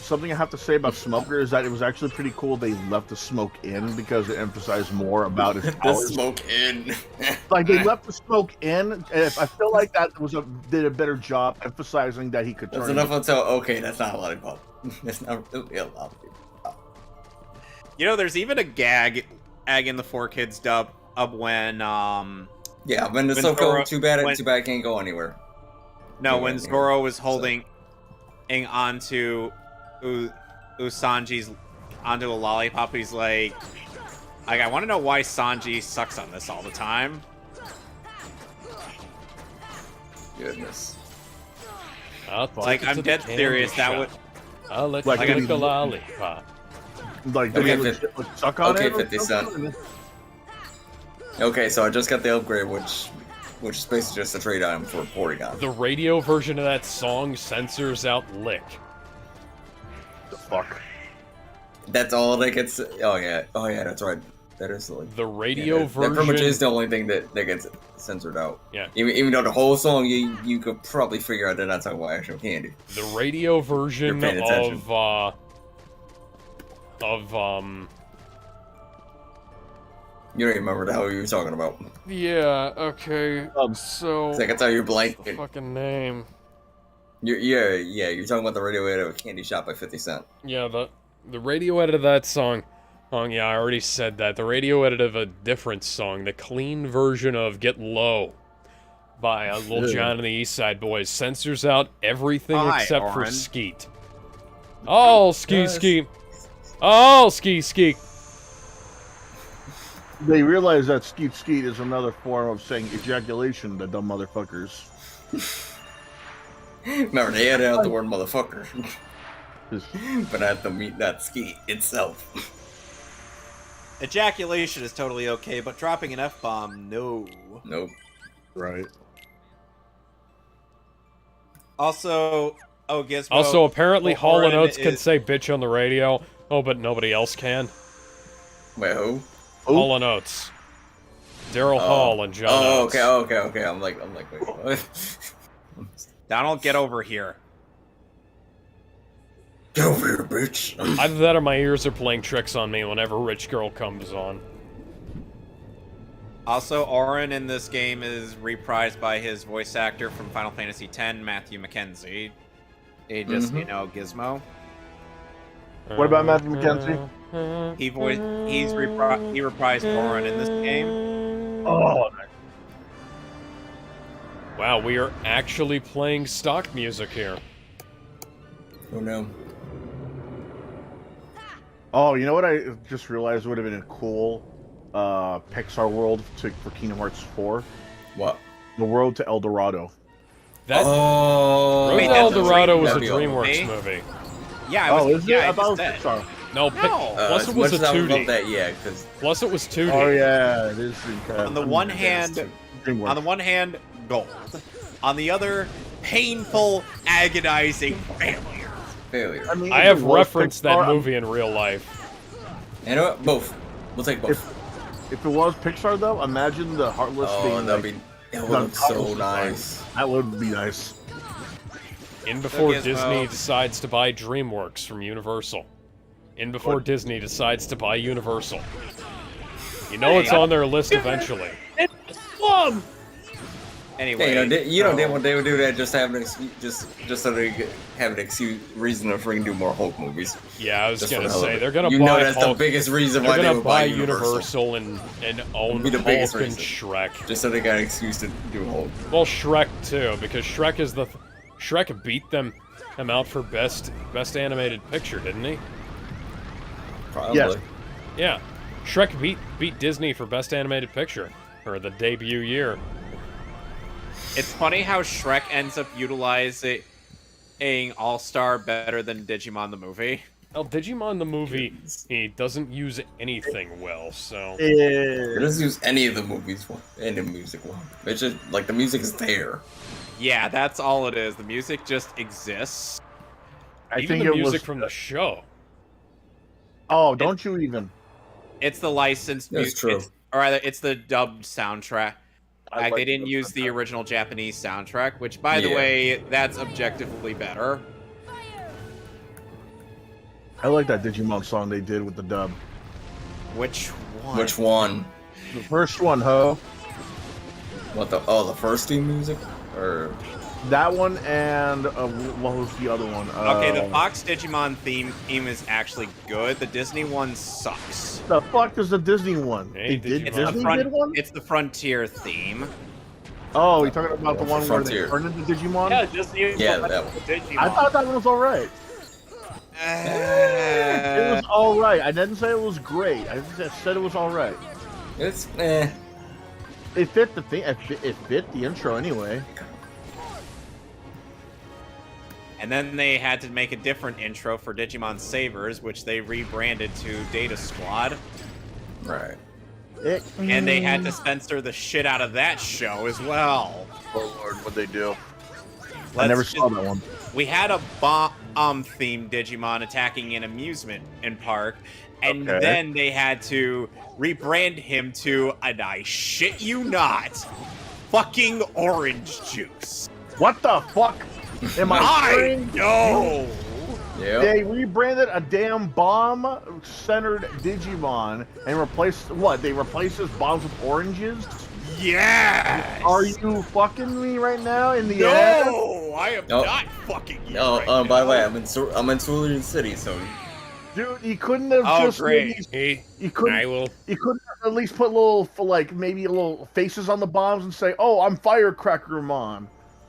Something I have to say about Smoker is that it was actually pretty cool they left the smoke in because it emphasized more about his powers. The smoke in. Like they left the smoke in. And I feel like that did a better job emphasizing that he could turn. That's enough until that's not a lollipop. That's not really a lollipop. There's even a gag in the 4Kids dub of when when the Soko too bad it can't go anywhere. No, when Zoro was holding onto Sanji's onto a lollipop, he's like I want to know why Sanji sucks on this all the time. Goodness. I'm dead serious. That would. I'll let you take a lollipop. Like, suck on it? 50 Cent. Okay, so I just got the upgrade, which is basically just a trade item for Porygon. The radio version of that song censors out lick. The fuck? That's all that gets. Oh yeah, that's right. That is like the radio version. That pretty much is the only thing that gets censored out. Yeah. Even though the whole song, you could probably figure out they're not talking about actual candy. The radio version You don't even remember the hell you were talking about. Yeah. Okay. So. I can tell you're blank. Fucking name. You're talking about the radio edit of Candy Shop by 50 Cent. Yeah, the radio edit of that song. Yeah, I already said that. The radio edit of a different song, the clean version of Get Low by Lil Jon and the East Side Boys, censors out everything except for Skeet. Oh, Skeet. Oh, ski ski. They realize that skeet skeet is another form of saying ejaculation, the dumb motherfuckers. Remember, they added out the word motherfucker. But not the meat, not skeet itself. Ejaculation is totally okay, but dropping an F-bomb, no. Nope. Right. Also, Gizmo. Also, apparently Hall & Oates can is... say bitch on the radio. Oh, but nobody else can. Wait, who? Hall & Oates. Daryl Hall and John Oates. Okay. I'm like, wait, what? Donald, get over here. Get over here, bitch. Either that or my ears are playing tricks on me whenever Rich Girl comes on. Also, Auron in this game is reprised by his voice actor from Final Fantasy X, Matthew McKenzie. He just, Gizmo. What about Matthew McKenzie? He reprised Auron in this game. Oh. Wow, we are actually playing stock music here. Oh no. Oh, you know what I just realized would have been a cool Pixar world for Kingdom Hearts 4? What? The Road to El Dorado. Road to El Dorado was a DreamWorks movie. Yeah, is it? I thought it was Pixar. No, plus it was a 2D. Plus it was 2D. Oh yeah, it is. On the one hand, gold. On the other, painful, agonizing failure. I mean, I have referenced that movie in real life. You know what? Both. We'll take both. If it was Pixar, though, imagine the Heartless being that would look so nice. That would be nice. In before Disney decides to buy DreamWorks from Universal. In before Disney decides to buy Universal. You know it's on their list eventually. It's slum! Anyway, they would do that just to have an excuse, just so they have an excuse, reason to freaking do more Hulk movies. Yeah, I was just gonna say they're gonna buy. That's Hulk. the biggest reason They're why they gonna would buy buy Universal and own the Hulk biggest and reason. Shrek. Just so they got an excuse to do Hulk. Well, Shrek too, because Shrek is Shrek beat them out for best animated picture, didn't he? Probably. Yes. Yeah, Shrek beat Disney for best animated picture, or the debut year. It's funny how Shrek ends up utilizing All-Star better than Digimon the movie. Well, Digimon the movie, he doesn't use anything well, so... It doesn't use any of the movies and the music well. It's just, like, the music is there. Yeah, that's all it is. The music just exists. Even the music from the show. Oh, don't you even... It's the licensed music. That's true. Or rather, it's the dubbed soundtrack. I like they didn't the use the original Japanese soundtrack, which, by the way, that's objectively better. I like that Digimon song they did with the dub. Which one? Which one? The first one, ho. What the first theme music? Or that one and what was the other one? Okay, the Fox Digimon theme is actually good. The Disney one sucks. The fuck is the Disney one? Hey, Disney did one? It's the Frontier theme. Oh, you're talking about the one Frontier. where they turned into Digimon? Yeah, Disney. Yeah, that one. Digimon. I thought that one was alright. It was alright. I didn't say it was great. I just said it was alright. It's It fit the thing. It fit the intro anyway. And then they had to make a different intro for Digimon Savers, which they rebranded to Data Squad. Right. And they had to censor the shit out of that show as well. Oh lord, what'd they do? I never saw that one. We had a bomb-themed Digimon attacking an amusement park, and then they had to rebrand him to, and I shit you not, fucking orange juice. What the fuck? Am I know? Yeah. They rebranded a damn bomb-centered Digimon and replaced what? They replaced his bombs with oranges? Yes! Are you fucking me right now in the ass? No, I am not fucking you. No, right by now. the way, I'm in Cerulean City, so. Dude, he couldn't have just. Great. He couldn't. I will. He couldn't at least put maybe little faces on the bombs and say, "Oh, I'm Firecracker Mon,"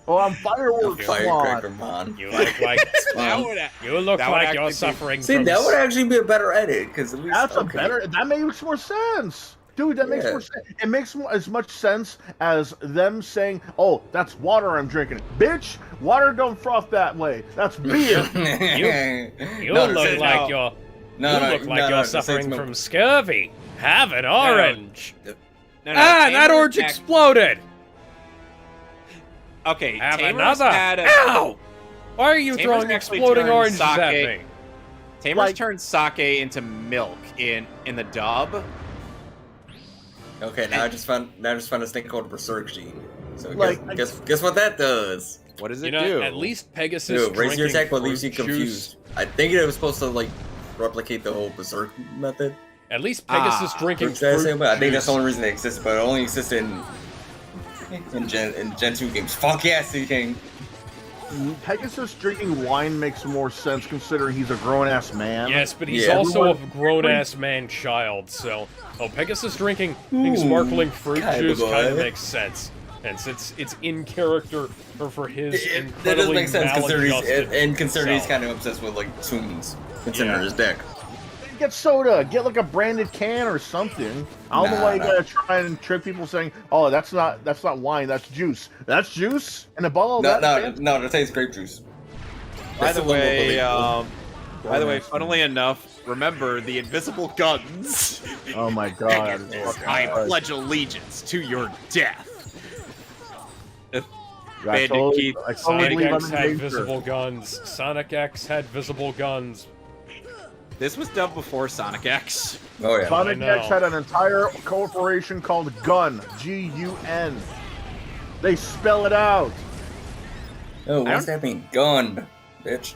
Oh, I'm fireworks. Firecracker Mon. You look like you look like you're suffering. See, from that would actually be a better edit because that's a better. That makes more sense, dude. That makes more sense. It makes as much sense as them saying, "Oh, that's water I'm drinking." Bitch, water don't froth that way. That's beer. You look like you're suffering from scurvy. Have an orange. That orange exploded. Okay, have Tamer's another. Ow! Why are you throwing exploding oranges at me? Tamer's turned sake into milk in the dub. Okay, now I just found this thing called Berserk Gene. So guess what that does? What does it do? At least Pegasus raise your attack but leaves you juice. confused. I think it was supposed to like replicate the whole Berserk method. At least Pegasus drinking But I think juice. that's the only reason it exists, but it only existed in Gen 2 games. Fuck yes, he King. Pegasus drinking wine makes more sense considering he's a grown-ass man. Yes, but he's also a grown-ass man-child, so... Oh, Pegasus drinking sparkling fruit juice kind of makes sense. And since it's in character for his incredibly that does make sense maladjusted considering he's self. kind of obsessed with like tunes, considering his deck. Get soda. Get like a branded can or something. I don't know why you gotta try and trick people saying, "Oh, that's not wine. That's juice. That's juice in a bottle." No, that tastes grape juice. By the way, funnily enough, remember the invisible guns. Oh my god! I pledge allegiance to your death. Sonic X had visible guns. Sonic X had visible guns. This was dubbed before Sonic X. Oh yeah. Sonic X had an entire corporation called GUN. G-U-N. They spell it out. Oh, what's that mean? Gun, bitch.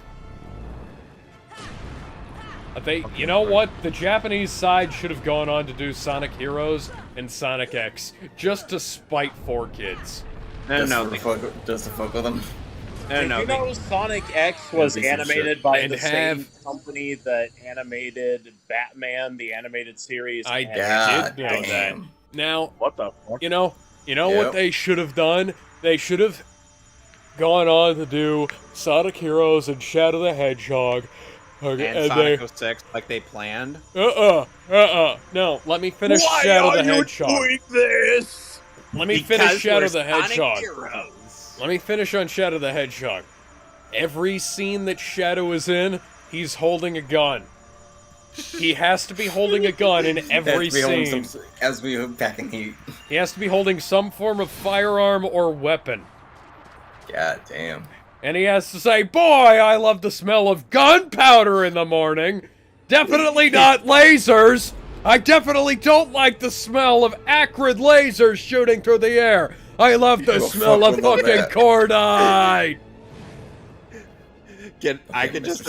You know what? The Japanese side should have gone on to do Sonic Heroes and Sonic X just to spite 4Kids. Just to fuck with them. You know Sonic X was animated by the same company that animated Batman, the animated series. I did know that. Now, what the fuck? You know what they should have done? They should have gone on to do Sonic Heroes and Shadow the Hedgehog. And Sonic 06 like they planned. No, let me finish Shadow the Hedgehog. Why are you doing this? Let me finish Shadow the Hedgehog. Let me finish on Shadow the Hedgehog. Every scene that Shadow is in, he's holding a gun. He has to be holding a gun in every scene. As we packing heat. He has to be holding some form of firearm or weapon. God damn. And he has to say, "Boy, I love the smell of gunpowder in the morning. Definitely not lasers. I definitely don't like the smell of acrid lasers shooting through the air. I love the smell of fucking cordite." I can just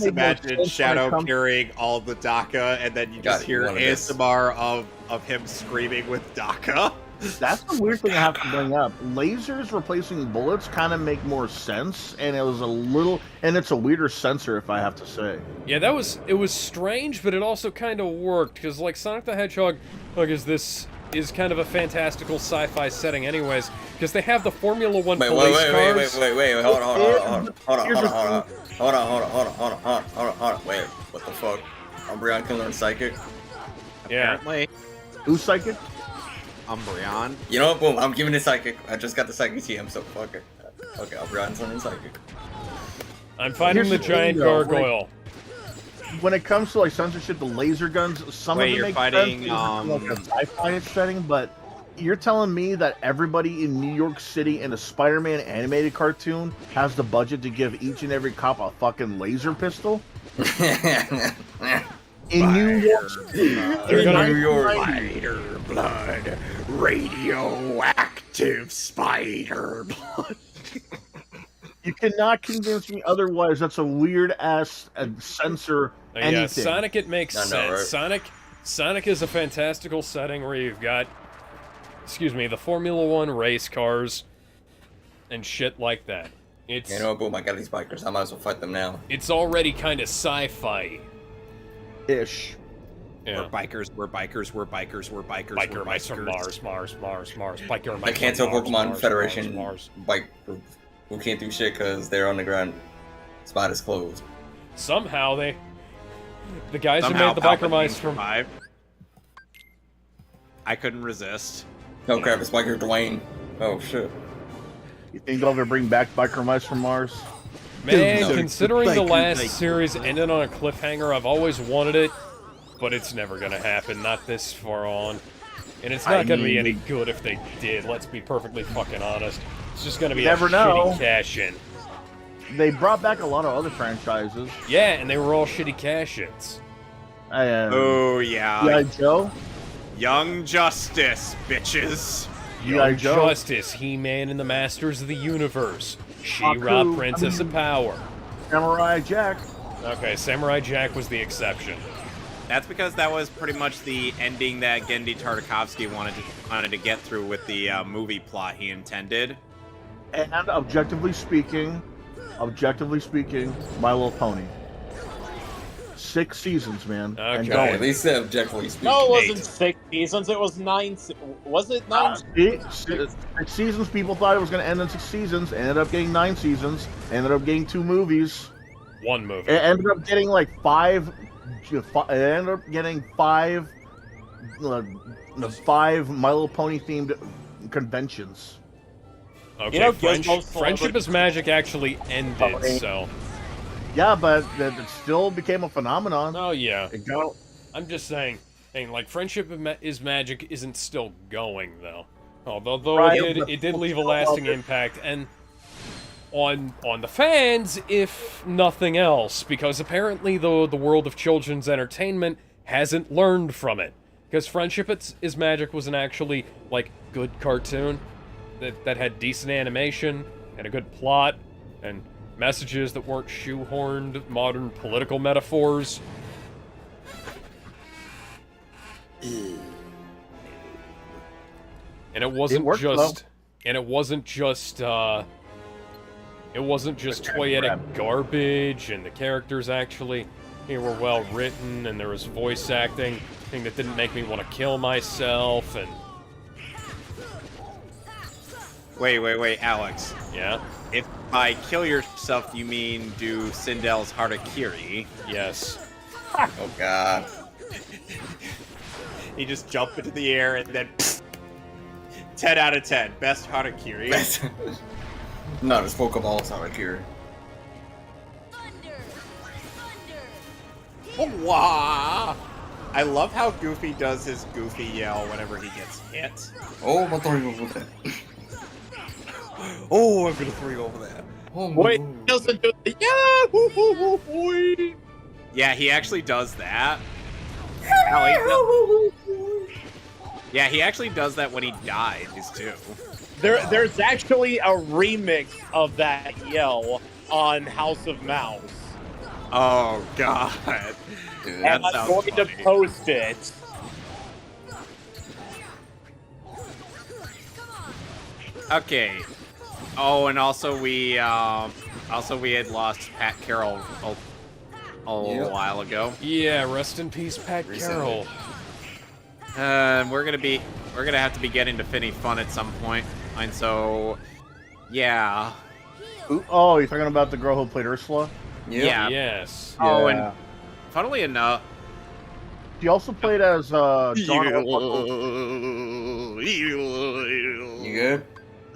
imagine Shadow carrying all the DACA, and then you just hear ASMR of him screaming with DACA. That's the weird thing I have to bring up. Lasers replacing bullets kind of make more sense, and it's a weirder sensor, if I have to say. Yeah, it was strange, but it also kind of worked, because like Sonic the Hedgehog, is kind of a fantastical sci-fi setting anyways, because they have the Formula 1 police cars. Wait, hold on. Wait, what the fuck? Umbreon can learn Psychic? Yeah. Apparently. Who's Psychic? Umbreon. You know what, boom, I'm giving it Psychic. I just got the Psychic TM, so fuck it. Okay, Umbreon's learning Psychic. I'm fighting the giant gargoyle. When it comes to like censorship, the laser guns, some of it makes sense. Like a sci-fi setting, but you're telling me that everybody in New York City in a Spider-Man animated cartoon has the budget to give each and every cop a fucking laser pistol? In New York City. New York. Spider blood. Radioactive spider blood. You cannot convince me otherwise. That's a weird-ass censor anything. Yeah, Sonic, it makes sense. Right? Sonic is a fantastical setting where you've got, the Formula 1 race cars and shit like that. It's, you know, boom, I got these bikers. I might as well fight them now. It's already kind of sci-fi. Ish. Yeah. We're bikers, we're bikers, we're bikers, we're bikers, Biker we're mice bikers. from Mars. Biker I mice can't from tell Mars, Pokemon Mars, Federation Mars. bike group who can't do shit because they're on the ground. Spot is closed. Somehow the guys who Somehow made the biker Palpatine mice from survived. I couldn't resist. Oh crap, it's Biker Dwayne. Oh shit. You think they'll ever bring back Biker Mice from Mars? Man, No. considering the Biker last mice. series ended on a cliffhanger, I've always wanted it, but it's never gonna happen, not this far on. And it's not gonna be any good if they did, let's be perfectly fucking honest. It's just gonna be a shitty cash-in. They brought back a lot of other franchises. Yeah, and they were all shitty cash-ins. Oh, yeah. G.I. Joe? Young Justice, bitches. Young Justice, He-Man and the Masters of the Universe, She-Ra, Haku, Princess of Power. Samurai Jack. Okay, Samurai Jack was the exception. That's because that was pretty much the ending that Genndy Tartakovsky wanted to get through with the movie plot he intended. And objectively speaking, My Little Pony. 6 seasons, man. Okay. And At going. least objectively speaking. No, it wasn't 6 seasons. It was 9. Was it 9? 6 seasons. People thought it was going to end in 6 seasons. Ended up getting 9 seasons. Ended up getting 2 movies. 1 movie. It ended up getting like 5. It ended up getting 5. 5 My Little Pony themed conventions. Okay, You know, Friendship is Magic actually ended, so... Yeah, but it still became a phenomenon. Oh, yeah. It got... I'm just saying, like, Friendship is Magic isn't still going, though. Although Right, it did leave a lasting impact, and on the fans, if nothing else, because apparently the world of children's entertainment hasn't learned from it. Because Friendship is Magic was an actually, like, good cartoon that had decent animation, and a good plot, and messages that weren't shoehorned modern political metaphors. And it wasn't just toyetic garbage, and the characters actually were well written, and there was voice acting thing that didn't make me want to kill myself, and Wait, Alex. Yeah? If by kill yourself you mean do Sindel's Harakiri. Yes. Oh god. He just jumped into the air and then 10 out of 10. Best Harakiri. No, it's Pokeballs Harakiri. Oh, wow. I love how Goofy does his Goofy yell whenever he gets hit. Oh, I'm throwing over that. Oh, I'm gonna throw you over that. Oh, Wait, he doesn't do the Yeah, he actually does that. Yeah, he actually does that when he dies, too. There's actually a remix of that yell on House of Mouse. Oh, God. Dude, that and I'm sounds going to funny. post it. Okay. Oh, and also we had lost Pat Carroll a while ago. Yeah, rest in peace, Pat Carroll. We're gonna have to be getting to Finny Fun at some point, and so, yeah. Oh, you're talking about the girl who played Ursula? Yeah. Yes. Oh, and funnily enough, she also played as John. You good?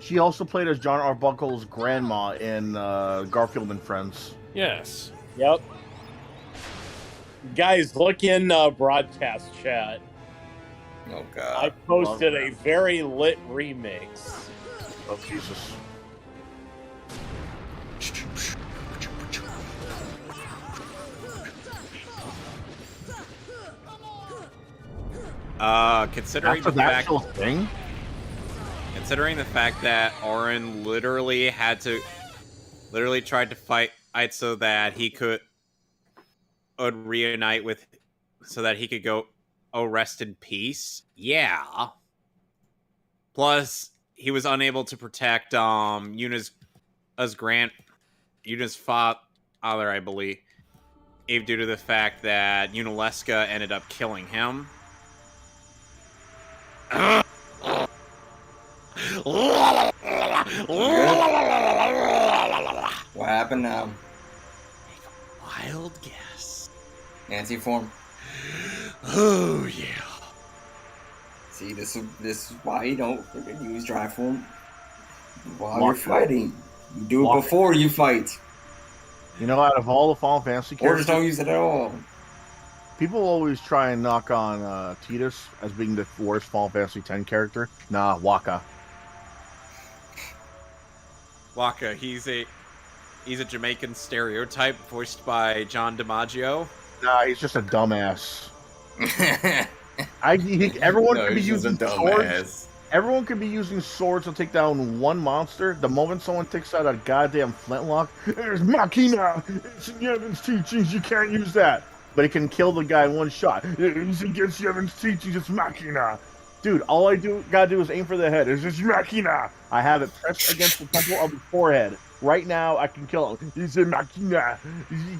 She also played as John Arbuckle's grandma in Garfield and Friends. Yes. Yep. Guys, look in broadcast chat. Oh god. I posted a very lit remix. Oh Jesus. considering That's the an fact actual thing? Considering the fact that Orin literally tried to fight so that he could reunite with, so that he could go, oh, rest in peace. Yeah. Plus, he was unable to protect Yuna's father, I believe. due to the fact that Unalesca ended up killing him. What happened now? Wild guess. Anti-form. Oh yeah. See, this is why you don't use dry form while you're fighting. You do it before you fight. You know, out of all the Final Fantasy Or characters, just don't use it at all. people always try and knock on Tidus as being the worst Final Fantasy X character. Nah, Waka. Waka, he's a Jamaican stereotype voiced by John DiMaggio. Nah, he's just a dumbass. Everyone could be using swords. Everyone could be using swords to take down one monster. The moment someone takes out a goddamn flintlock, there's Machina. It's in Yevon's teachings. You can't use that. But it can kill the guy in one shot. It's against Yevon's teachings. It's Machina. Dude, all I gotta do is aim for the head. It's just Machina. I have it pressed against the temple of the forehead. Right now, I can kill him. He's a Machina.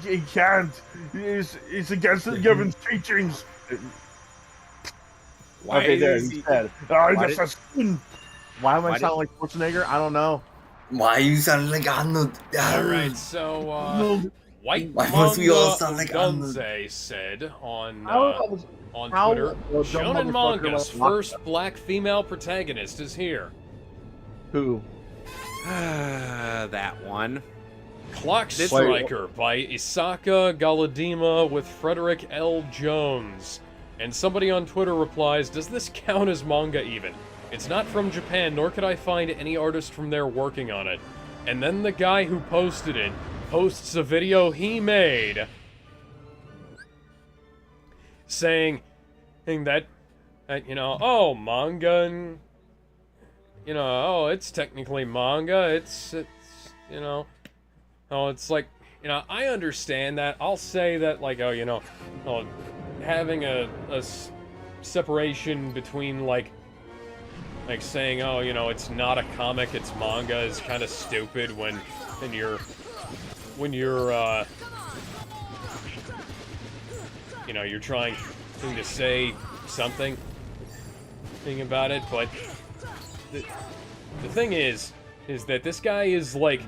He can't. It's against Yevon's teachings. Why okay, there, is he's dead. Why am I sounding like Schwarzenegger? I don't know. Why you sound like Arnold? Alright, so, White Why must we all Manga sound like Arnold? Dunze said on how- Twitter, dumb Shonen motherfucker Manga's like- first black female protagonist is here. Who? That one. Clock Striker by Isaka Galadima with Frederick L. Jones. And somebody on Twitter replies, does this count as manga even? It's not from Japan, nor could I find any artist from there working on it. And then the guy who posted it posts a video he made saying that oh, manga and, oh, it's technically manga, it's it's like, I understand that. I'll say that, like, having a separation between, like saying, oh, it's not a comic, it's manga, is kind of stupid when you're you're trying to say something about it, but the thing is that this guy is like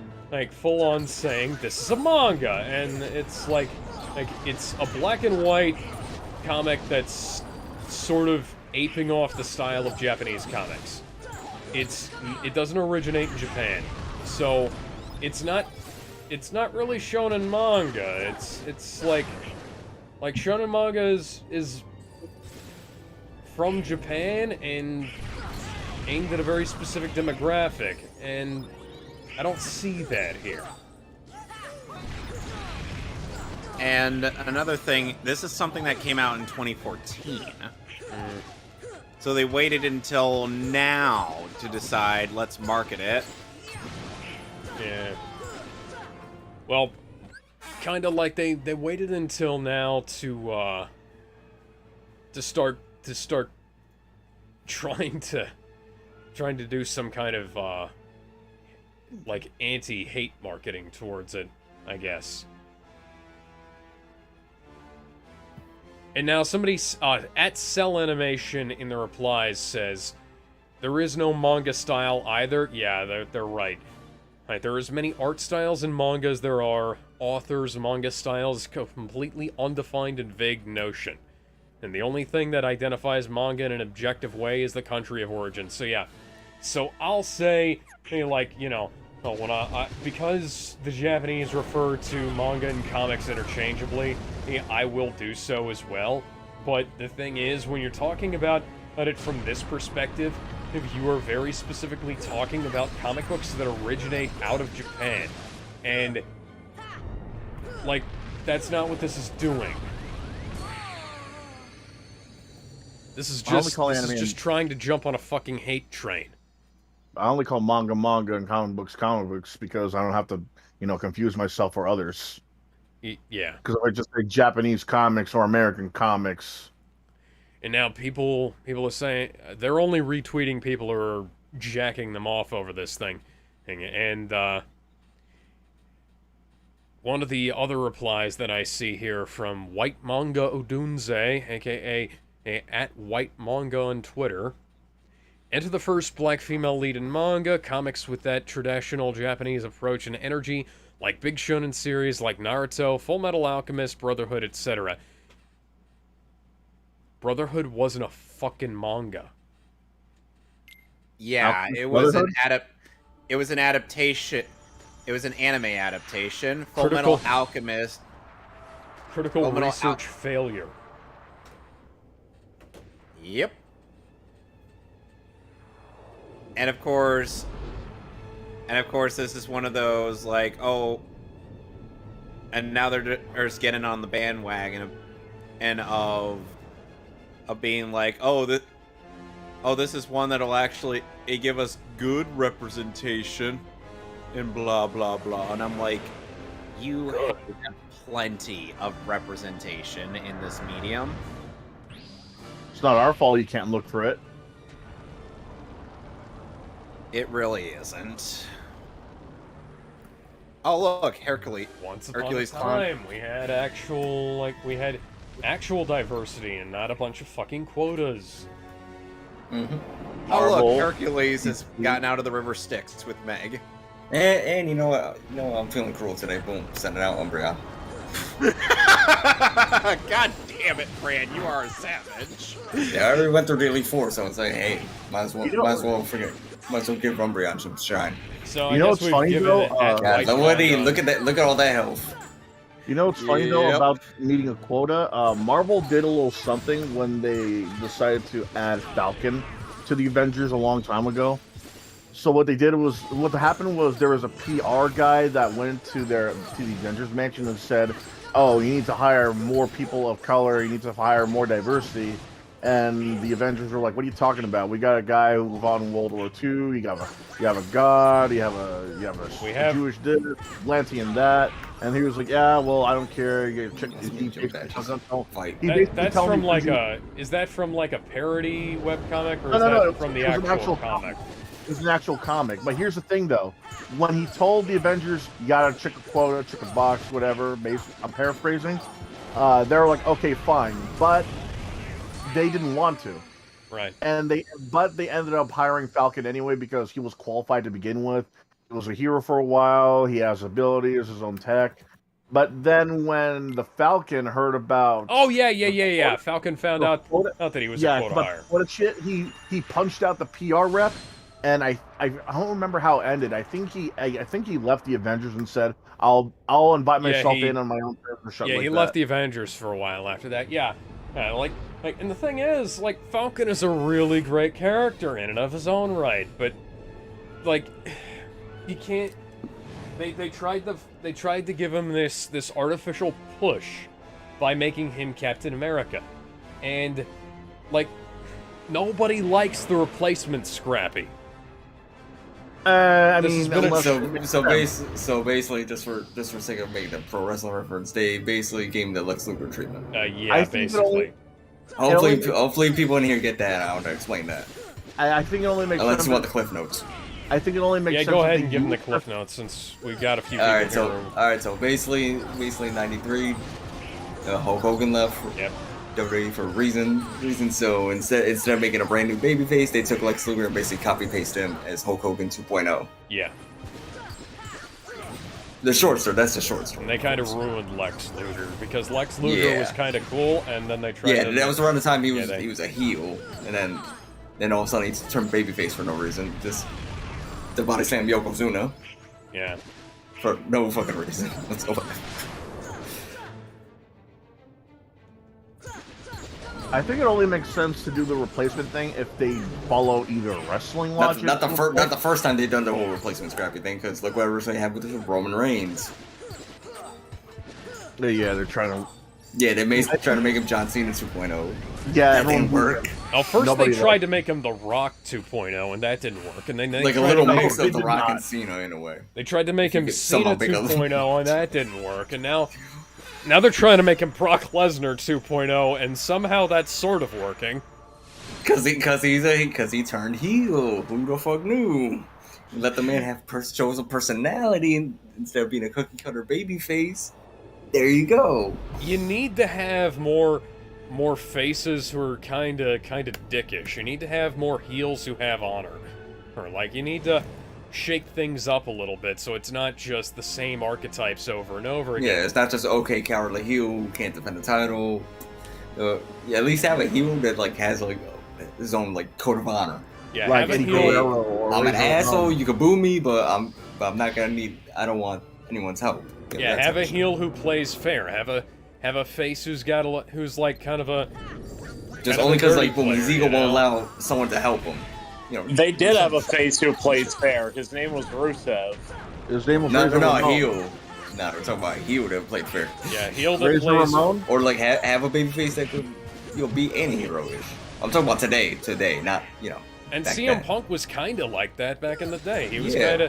full on saying this is a manga, and it's like it's a black and white comic that's sort of aping off the style of Japanese comics. It doesn't originate in Japan, so it's not really shonen manga. It's like shonen manga is from Japan and aimed at a very specific demographic, and I don't see that here. And another thing, this is something that came out in 2014. So they waited until now to decide, let's market it. Yeah. Well, kind of like they waited until now to start trying to do some kind of like anti-hate marketing towards it, I guess. And now somebody at Cell Animation in the replies says, there is no manga style either. Yeah, they're right. Right, there are as many art styles in manga as there are authors. Manga styles is a completely undefined and vague notion. And the only thing that identifies manga in an objective way is the country of origin. So yeah. So I'll say, when because the Japanese refer to manga and comics interchangeably, I will do so as well. But the thing is, when you're talking about it from this perspective, if you are very specifically talking about comic books that originate out of Japan, and that's not what this is doing. This is just trying to jump on a fucking hate train. I only call manga and comic books because I don't have to, confuse myself or others. Yeah. Because if I just say Japanese comics or American comics. And now people are saying they're only retweeting people who are jacking them off over this thing. And one of the other replies that I see here from White Manga Odunze, aka at White Manga on Twitter. Enter the first black female lead in manga, comics with that traditional Japanese approach and energy, like big shonen series like Naruto, Full Metal Alchemist, Brotherhood, etc. Brotherhood wasn't a fucking manga. Yeah, it was an adaptation. It was an anime adaptation. Full Metal Alchemist. Critical research failure. Yep. And of course, this is one of those, like, oh, and now they're just getting on the bandwagon of being like, this is one that'll actually give us good representation and blah blah blah. And I'm like, you have plenty of representation in this medium. It's not our fault you can't look for it. It really isn't. Oh look, Hercules. Once upon a time, we had actual diversity and not a bunch of fucking quotas. Mm-hmm. Oh look, Hercules has gotten out of the river Styx with Meg. And you know what? I'm feeling cruel today. Boom, send it out, Umbreon. God damn it, Fran, you are a savage. Yeah, I already went through Daily 4, so it's like, hey, might as well give Umbreon some shine. So I guess we've given it look at all that health. You know what's funny though about meeting a quota? Marvel did a little something when they decided to add Falcon to the Avengers a long time ago. So what happened was there was a PR guy that went to the Avengers mansion and said, "Oh, you need to hire more people of color. You need to hire more diversity." And the Avengers were like, "What are you talking about? We got a guy who fought in World War II. You have a god. You have a Jewish this, Atlantean that." And he was like, "Yeah, well, I don't care. You check Is that from like a parody webcomic, or is that from the actual comic? It's an actual comic. But here's the thing, though. When he told the Avengers, you gotta check a quota, check a box, whatever, I'm paraphrasing, they were like, okay, fine. But they didn't want to. Right. But they ended up hiring Falcon anyway because he was qualified to begin with. He was a hero for a while. He has abilities, his own tech. But then when the Falcon heard about... Oh, yeah. Falcon found out that he was a quota hire. What shit, he punched out the PR rep. And I don't remember how it ended. I think he left the Avengers and said, "I'll invite myself in on my own terms." Or something. Yeah, he left the Avengers for a while after that. Yeah, and the thing is, like, Falcon is a really great character in and of his own right, but like, you can't. They tried to give him this artificial push by making him Captain America, and like, nobody likes the replacement Scrappy. I mean, so basically, just for sake of making a pro wrestling reference, they basically gave him the Lex Luger treatment. Yeah, basically. Hopefully, people in here get that. I want to explain that. I think it only makes sense. Unless you want the Cliff Notes. I think it only makes sense. Yeah, go ahead and give them the Cliff Notes since we've got a few. All right, so basically, '93, Hulk Hogan left. Yep. WWE for reason. So instead of making a brand new babyface, they took Lex Luger and basically copy pasted him as Hulk Hogan 2.0. Yeah. The short story. That's the short story. And they kind of ruined Lex Luger because Lex Luger was kind of cool, and then they tried. Yeah, that was around the time he was a heel, and then all of a sudden he turned babyface for no reason. Just the body slam Yokozuna. Yeah. For no fucking reason. Let's go back. I think it only makes sense to do the replacement thing if they follow either wrestling logic. Not the first time they've done the whole replacement Scrappy thing, because look what they had with Roman Reigns. Yeah, they're trying to. Yeah, they trying to make him John Cena 2.0. Yeah, that didn't work. Oh, first they tried to make him The Rock 2.0, and that didn't work. And then they like a little mix of The Rock and Cena in a way. They tried to make him Cena 2.0, and that didn't work. And now they're trying to make him Brock Lesnar 2.0, and somehow that's sort of working. Cause he turned heel. Who the fuck knew? Let the man have shows of personality, and instead of being a cookie cutter baby face, there you go. You need to have more faces who are kind of dickish. You need to have more heels who have honor. Or, like, you need to shake things up a little bit so it's not just the same archetypes over and over again. Yeah, it's not just okay cowardly heel who can't defend the title. Yeah, at least have a heel that like has like his own like code of honor. Yeah, like have a heel. I'm an asshole. You can boo me, but I'm not gonna need. I don't want anyone's help. You know, Yeah, that have type a of shit. heel who plays fair. Have a face who's like kind of a Just kind only of a because dirty like boom, his player, ego you know? won't allow someone to help him. You know, They did have a face who played fair. His name was Rusev. His name was no, Razor no, Ramon. heel. No, we're talking about a heel that played fair. Yeah, heel that Razor plays. Ramon. Or like have a baby face that could be anti-hero-ish. I'm talking about today, not And back CM then. Punk was kind of like that back in the day. He was Yeah.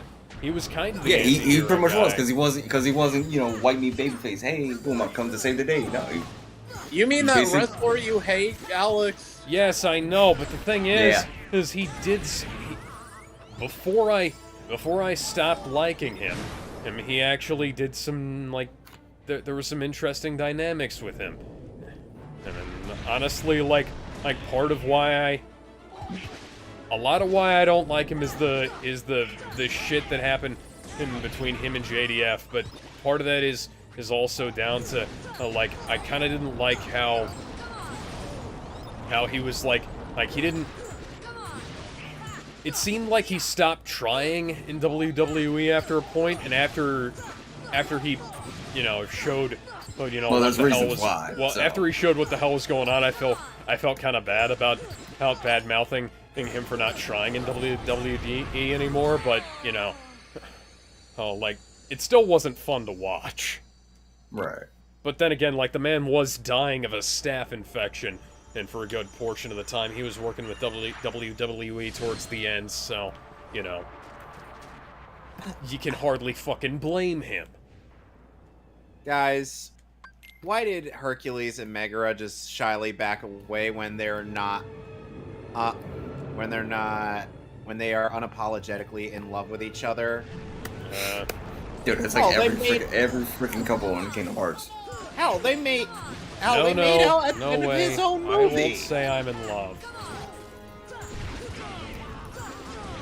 kind of the Yeah, he anti-hero pretty much guy. was because he wasn't white meat babyface. Hey, boom, I've come to save the day. No, You mean that Basically- wrestler you hate, Alex? Yes, I know, but the thing is, Yeah. he did before I stopped liking him, he actually did some like there were some interesting dynamics with him, and then, honestly, like part of why a lot of why I don't like him is the shit that happened in between him and JDF, but part of that is also down to like I kind of didn't like how he was like he didn't. It seemed like he stopped trying in WWE after a point, and after he, showed, Well, what there's the hell reasons was. why, Well, so. after he showed what the hell was going on, I felt kind of bad about bad mouthing him for not trying in WWE anymore. But it still wasn't fun to watch. right. But then again, like, the man was dying of a staph infection, and for a good portion of the time he was working with WWE towards the end, so, you can hardly fucking blame him. Guys, why did Hercules and Megara just shyly back away when they are unapologetically in love with each other? Dude, it's like every freaking couple in Kingdom Hearts. Hell, they made out at the no end of way. his own I movie. won't say I'm in love.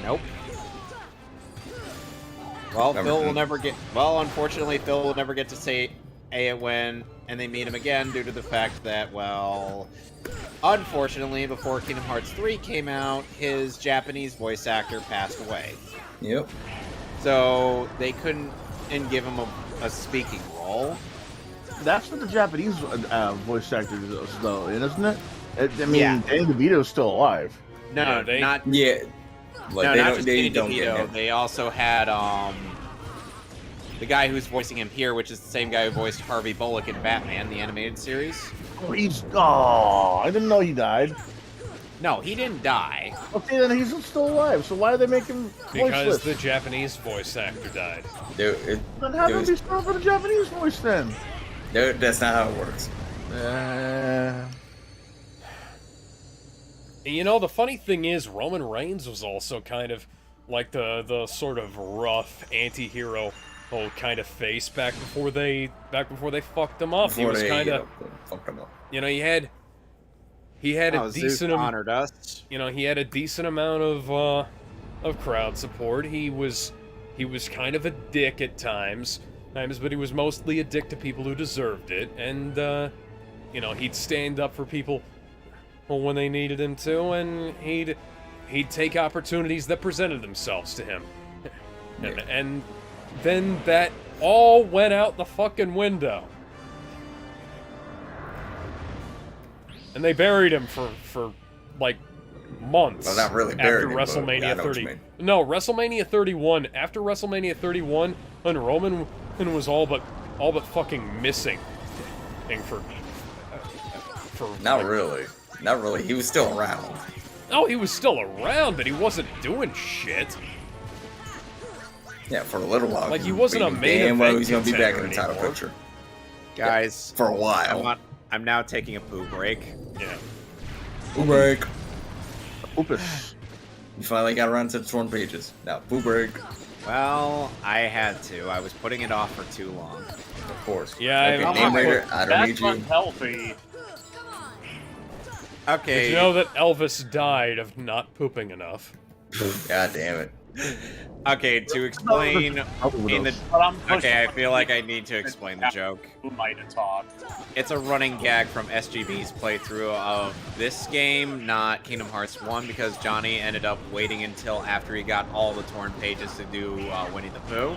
Nope. Well, unfortunately, Phil will never get to say it when they meet him again due to the fact that, well, unfortunately, before Kingdom Hearts 3 came out, his Japanese voice actor passed away. Yep. So they couldn't give him a speaking role. That's what the Japanese voice actor does, though, isn't it? I mean, Yeah. Danny DeVito's still alive. No, Yeah, not Yeah. Like, no, they not don't, just they Danny don't get DeVito. him. They also had the guy who's voicing him here, which is the same guy who voiced Harvey Bullock in Batman, the animated series. I didn't know he died. No, he didn't die. Okay, then he's still alive. So why do they make him Because voiceless? the Japanese voice actor died. Dude, Then have him be strong for the Japanese voice then. that's not how it works. The funny thing is, Roman Reigns was also kind of like the sort of rough anti-hero kind of face back before they fucked him up. He was kind of fucked him up. He had a Zeus decent honored us. he had a decent amount of crowd support. He was kind of a dick at times, but he was mostly a dick to people who deserved it, and he'd stand up for people when they needed him to, and he'd take opportunities that presented themselves to him. And then that all went out the fucking window. And they buried him for like months. Well, not really after buried him, but WrestleMania yeah, I know what 30. you mean. No, WrestleMania 31. After WrestleMania 31, when Roman was all but fucking missing, and for Not really. Not really. He was still around. Oh, he was still around, but he wasn't doing shit. Yeah, for a little while. Like, he wasn't a main damn well event he's gonna be back in the contender title anymore. picture. Guys, For a while. I'm now taking a poo break. Yeah. Poo break. Oopus. You finally got around to the torn pages. Now, poo break. Well, I had to. I was putting it off for too long. Of course. Yeah, Okay, narrator, I don't need That's you. unhealthy. Okay. Did you know that Elvis died of not pooping enough? God damn it. Okay, to explain in the... Okay, I feel like I need to explain the joke. Who might have talked? It's a running gag from SGB's playthrough of this game, not Kingdom Hearts 1, because Johnny ended up waiting until after he got all the torn pages to do Winnie the Pooh.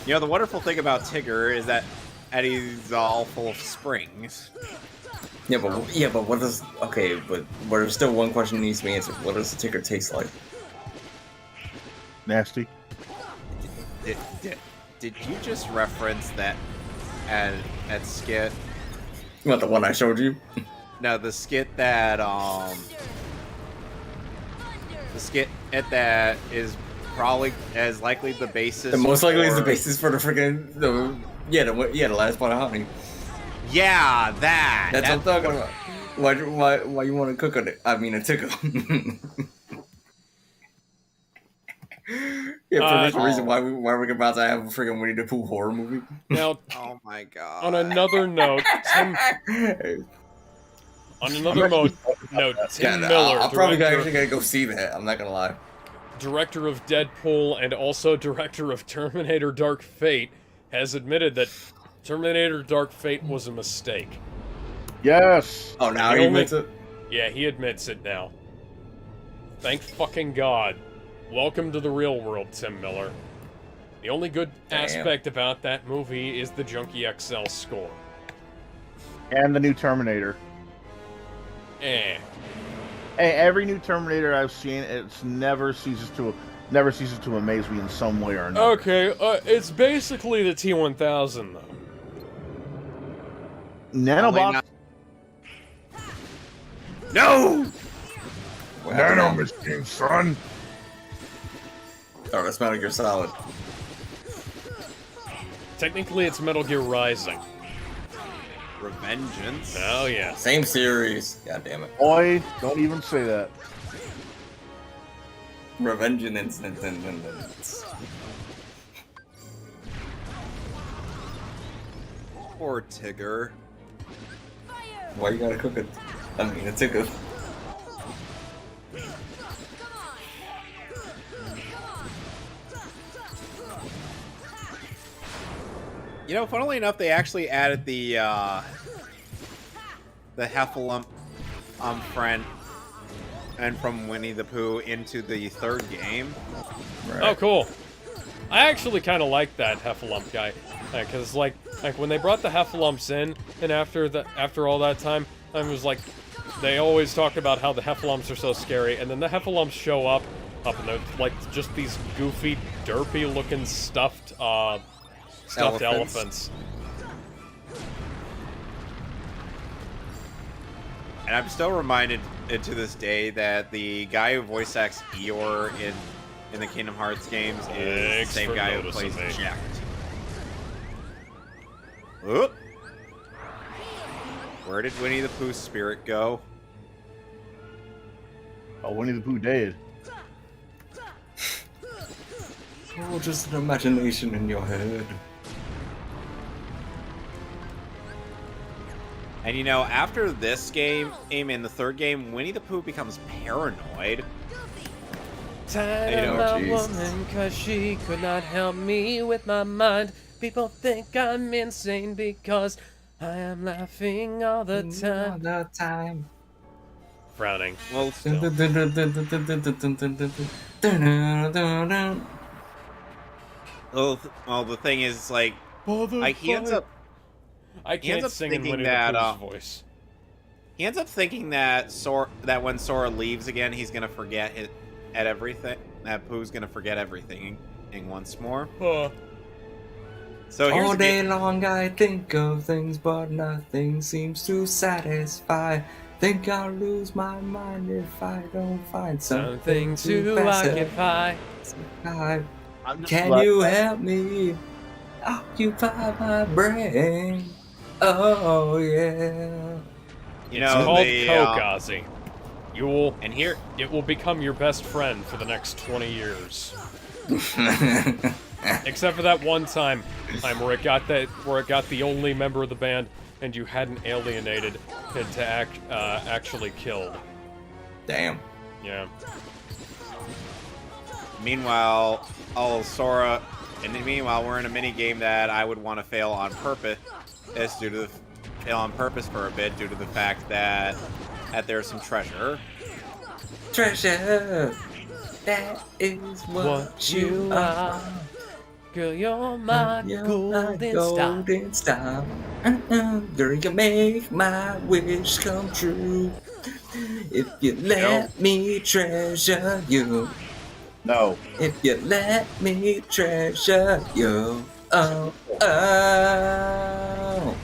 You know, the wonderful thing about Tigger is that Eddie's all full of springs. Yeah, but what does... Okay, but there's still one question that needs to be answered. What does the ticker taste like? Nasty. Did you just reference that at skit? What, the one I showed you? No, the skit that, the skit that is probably as likely the basis. The most likely is the basis for the freaking... the last part of honey. Yeah, that. That's what I'm talking about. Why you want to cook on it? I mean, a tickle. Yeah, for the reason why we're about to have a freaking Winnie the Pooh horror movie. Now, oh my god. On another note, Tim Miller. I'm probably actually gonna go see that. I'm not gonna lie. Director of Deadpool and also director of Terminator Dark Fate has admitted that Terminator Dark Fate was a mistake. Yes! Oh, now he admits it? Yeah, he admits it now. Thank fucking God. Welcome to the real world, Tim Miller. The only good aspect about that movie is the Junkie XL score. And the new Terminator. Eh. Hey, every new Terminator I've seen, it's never ceases to amaze me in some way or another. Okay, it's basically the T-1000, though. Nanobots. No! Nano machine, son. Oh, that's Metal Gear Solid. Technically, it's Metal Gear Rising. Revengeance. Oh, yeah. Same series. God damn it. Boy, don't even say that. Revengeance. Poor Tigger. Why you gotta cook it? I mean, it's a good. You know, funnily enough, they actually added the Heffalump friend and from Winnie the Pooh into the third game. Right. Oh, cool. I actually kind of like that Heffalump guy, because like when they brought the Heffalumps in, and after all that time, I was like, they always talk about how the Heffalumps are so scary, and then the Heffalumps show up and they're like just these goofy, derpy-looking stuffed elephants. And I'm still reminded to this day that the guy who voice acts Eeyore in the Kingdom Hearts games is the same guy who plays Jack. Oop. Where did Winnie the Pooh's spirit go? Oh, Winnie the Pooh dead. Oh, just an imagination in your head. And you know, after this game, in the third game, Winnie the Pooh becomes paranoid. Tired of my woman, cause she could not help me with my mind. People think I'm insane because I am laughing all the time. Frowning. Well, still. Well, the thing is, like, he ends up. I can't sing in Winnie the Pooh's voice. He ends up thinking that when Sora leaves again, he's gonna forget everything. That Pooh's gonna forget everything once more. So here's all day long I think of things, but nothing seems to satisfy. Think I'll lose my mind if I don't find something to occupy. Can you help me occupy my brain? Oh yeah. You know, it's called Coke, Ozzy. You will, and here it will become your best friend for the next 20 years. Except for that one time where it got the only member of the band and you hadn't alienated and to actually killed. Damn. Yeah. Meanwhile, Sora, and meanwhile we're in a mini game that I would want to fail on purpose. Fail on purpose for a bit due to the fact that there's some treasure. Treasure. That is what you are. Girl, you're my golden star. Girl, you make my wish come true. If you let me treasure you. No. If you let me treasure you. Oh, oh.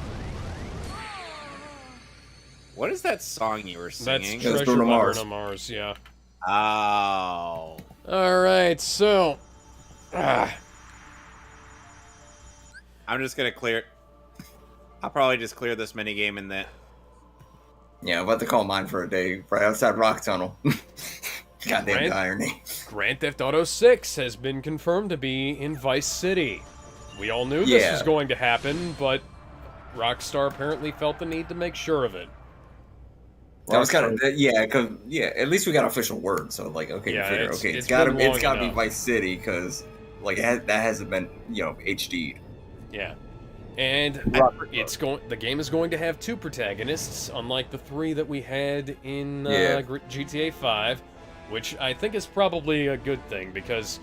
What is that song you were singing? That's Treasure by Bruno Mars, yeah. Oh. Alright, so... I'm just gonna clear... I'll probably just clear this minigame and then... Yeah, I'm about to call mine for a day, right outside Rock Tunnel. Goddamn irony. Grand Theft Auto 6 has been confirmed to be in Vice City. We all knew this was going to happen, but Rockstar apparently felt the need to make sure of it. That was kind of at least we got official word. So like, okay, it's gotta be Vice City because like that hasn't been HD'd. Yeah, and the game is going to have 2 protagonists, unlike the 3 that we had in GTA 5, which I think is probably a good thing because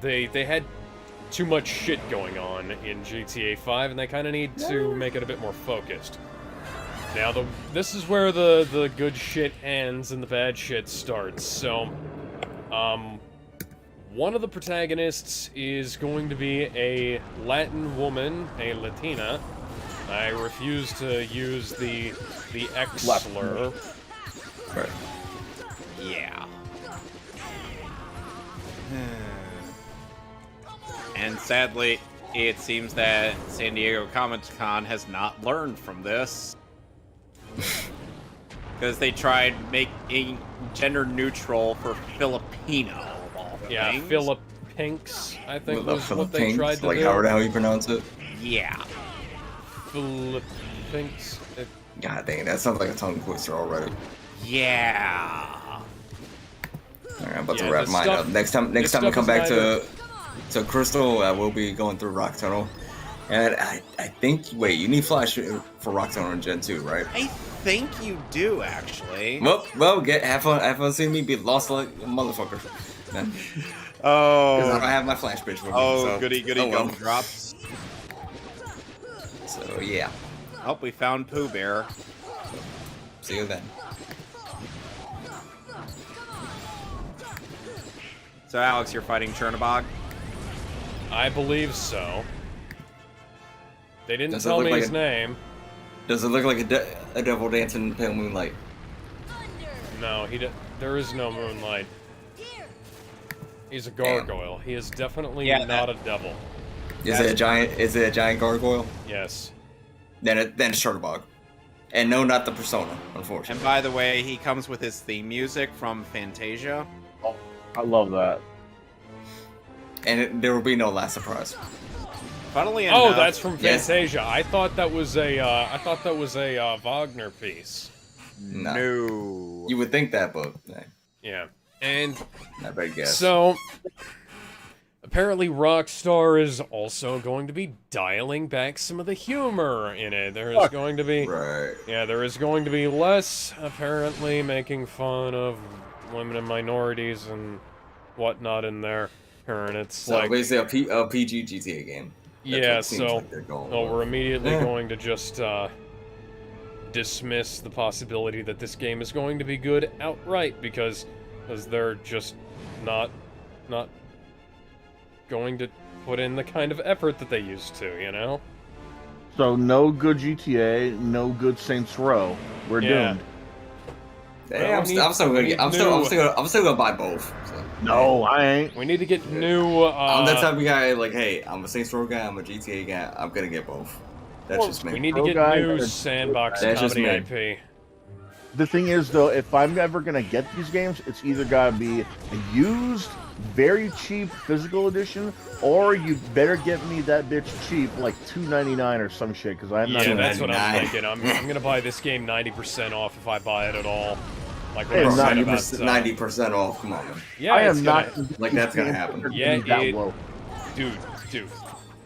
they had too much shit going on in GTA 5, and they kind of need to make it a bit more focused. Now, this is where the good shit ends and the bad shit starts. So, one of the protagonists is going to be a Latin woman, a Latina. I refuse to use the X slur. Right. Yeah. And sadly, it seems that San Diego Comic-Con has not learned from this. Because they tried making gender neutral for Filipino. Yeah, Philippinks, I think was what they tried to do. Like how you pronounce it? Yeah. Philippinks. God dang, that sounds like a tongue twister already. Yeah. Alright, I'm about to wrap mine up. Next time we come back to Crystal, we'll be going through Rock Tunnel. And I think, wait, you need Flash for Rock Tunnel in Gen 2, right? I think you do, actually. Well, have fun seeing me be lost like a motherfucker. Oh. Because I don't have my Flash bitch with me. Oh, goody gumdrops. So, yeah. Oh, we found Pooh Bear. See you then. So, Alex, you're fighting Chernobog? I believe so. They didn't tell me his name. Does it look like a devil dancing in pale moonlight? No, there is no moonlight. He's a gargoyle. He is definitely not a devil. Is it a giant gargoyle? Yes. Then it's Chernobog. And no, not the Persona, unfortunately. And by the way, he comes with his theme music from Fantasia. Oh, I love that. And there will be no last surprise. Funnily enough, oh, that's from Fantasia. Yes. I thought that was a Wagner piece. No. You would think that, but yeah. And not bad guess. So apparently Rockstar is also going to be dialing back some of the humor in it. There is going to be there is going to be less apparently making fun of women and minorities and whatnot in there. And it's so like basically a PG GTA game. That's so we're immediately going to just dismiss the possibility that this game is going to be good outright because they're just not going to put in the kind of effort that they used to, you know? So no good GTA, no good Saints Row. We're doomed. Hey, I'm still gonna buy both. So. No, I ain't. We need to get new. I'm that type of guy. Like, hey, I'm a Saints Row guy. I'm a GTA guy. I'm gonna get both. That's just me. We need to get new sandbox comedy IP. The thing is, though, if I'm ever gonna get these games, it's either gotta be a used, very cheap physical edition, or you better get me that bitch cheap, like $2.99 or some shit, because I'm not. Yeah, that's what I'm thinking. I'm gonna buy this game 90% off if I buy it at all. Like Hey, what I said 90% off. Come on, man. Yeah, I it's am gonna, not. Like that's gonna happen. Yeah, that low. dude.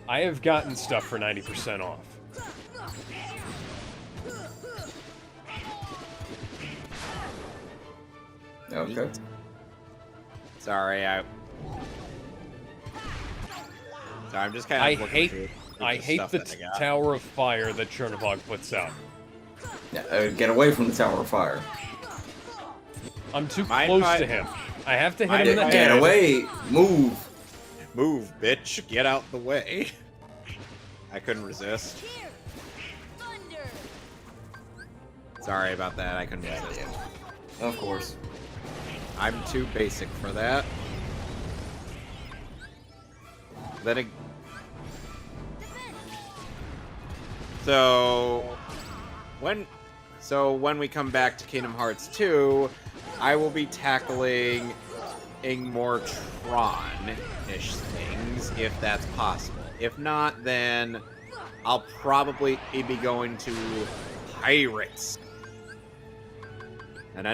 I have gotten stuff for 90% off. Okay. Sorry, I'm just kind of. I hate the Tower of Fire that Chernobog puts out. Yeah, get away from the Tower of Fire. I'm too close to him. I have to hit him in the head. Get away! Move! Move, bitch! Get out the way! I couldn't resist. Sorry about that. I couldn't resist. Of course. I'm too basic for that. Then it... So when we come back to Kingdom Hearts 2, I will be tackling more Tron-ish things, if that's possible. If not, then I'll probably be going to Pirates. Wait,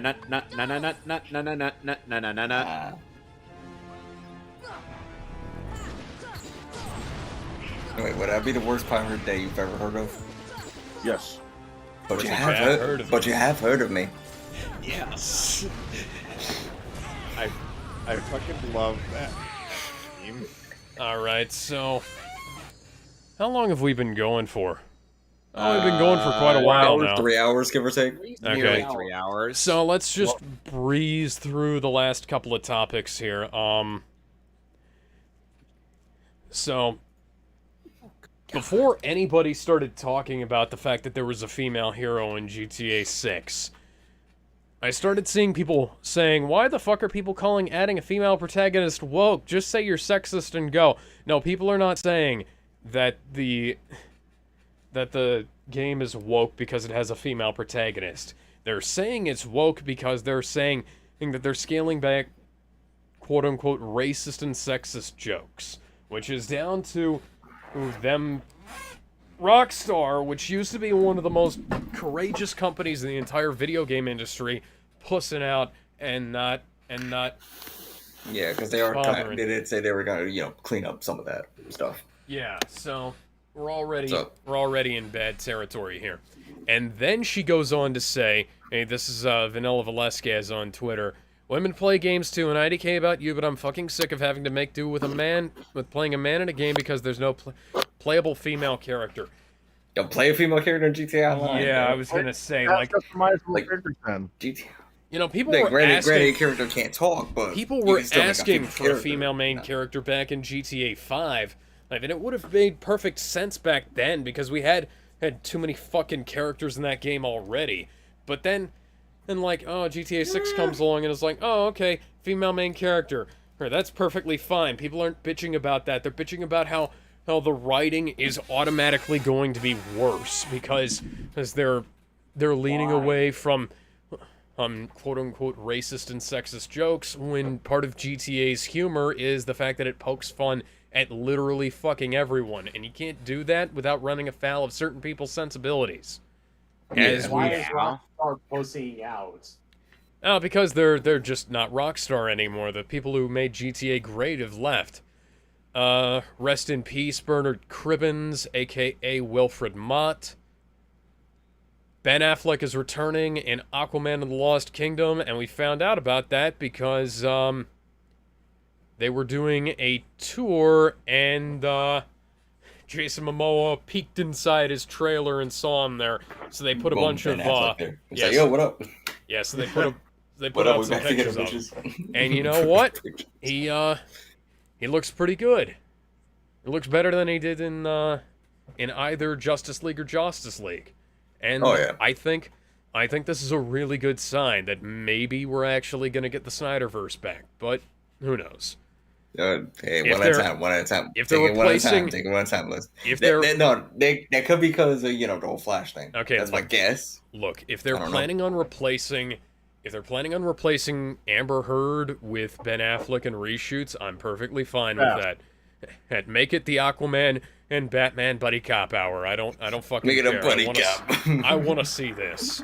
would that be the worst pirate day you've ever heard of? Yes. But you have heard of you have heard of me. Yes. I fucking love that game. Alright, so how long have we been going for? Oh, we've been going for quite a while now. 3 hours, give or take. Nearly 3 hours. So let's just breeze through the last couple of topics here. So before anybody started talking about the fact that there was a female hero in GTA 6, I started seeing people saying, why the fuck are people adding a female protagonist woke? Just say you're sexist and go. No, people are not saying that the game is woke because it has a female protagonist. They're saying it's woke because they're saying that they're scaling back quote-unquote racist and sexist jokes, which is down to them... Rockstar, which used to be one of the most courageous companies in the entire video game industry, pussing out and not... Yeah, because they did say they were gonna, clean up some of that stuff. Yeah, so... We're already in bad territory here. And then she goes on to say, hey, this is Vanilla Velasquez on Twitter, women play games too, and IDK about you, but I'm fucking sick of having to make do with playing a man in a game because there's no playable female character. You'll play a female character in GTA Online? Yeah, I was gonna say, GTA. People were asking... Granted, character can't talk, but... People were asking for a female main character back in GTA 5. And it would have made perfect sense back then, because we had too many fucking characters in that game already. But then GTA 6 comes along and is like, oh, okay, female main character. That's perfectly fine. People aren't bitching about that. They're bitching about how the writing is automatically going to be worse, because they're leaning away from quote-unquote racist and sexist jokes, when part of GTA's humor is the fact that it pokes fun at literally fucking everyone, and you can't do that without running afoul of certain people's sensibilities. Why is Rockstar pussing out? Oh, because they're just not Rockstar anymore. The people who made GTA great have left. Rest in peace, Bernard Cribbins, aka Wilfred Mott. Ben Affleck is returning in Aquaman and the Lost Kingdom, and we found out about that because, they were doing a tour, and Jason Momoa peeked inside his trailer and saw him there. So they put a bunch of He's like, yo, what up? Yeah, so they put out some pictures of him. And you know what? He looks pretty good. It looks better than he did in either Justice League or Justice League. And I think this is a really good sign that maybe we're actually going to get the Snyderverse back, but who knows? Hey, one at a time, one at a time. If Take they're it one at a replacing, time. Take it one at a time. Let's. if they're That could be because of the whole Flash thing. okay, that's my guess. Look, if they're planning on replacing Amber Heard with Ben Affleck and reshoots, I'm perfectly fine with that. And make it the Aquaman and Batman buddy cop hour. I don't fucking make it care. a buddy cop. I want to see this.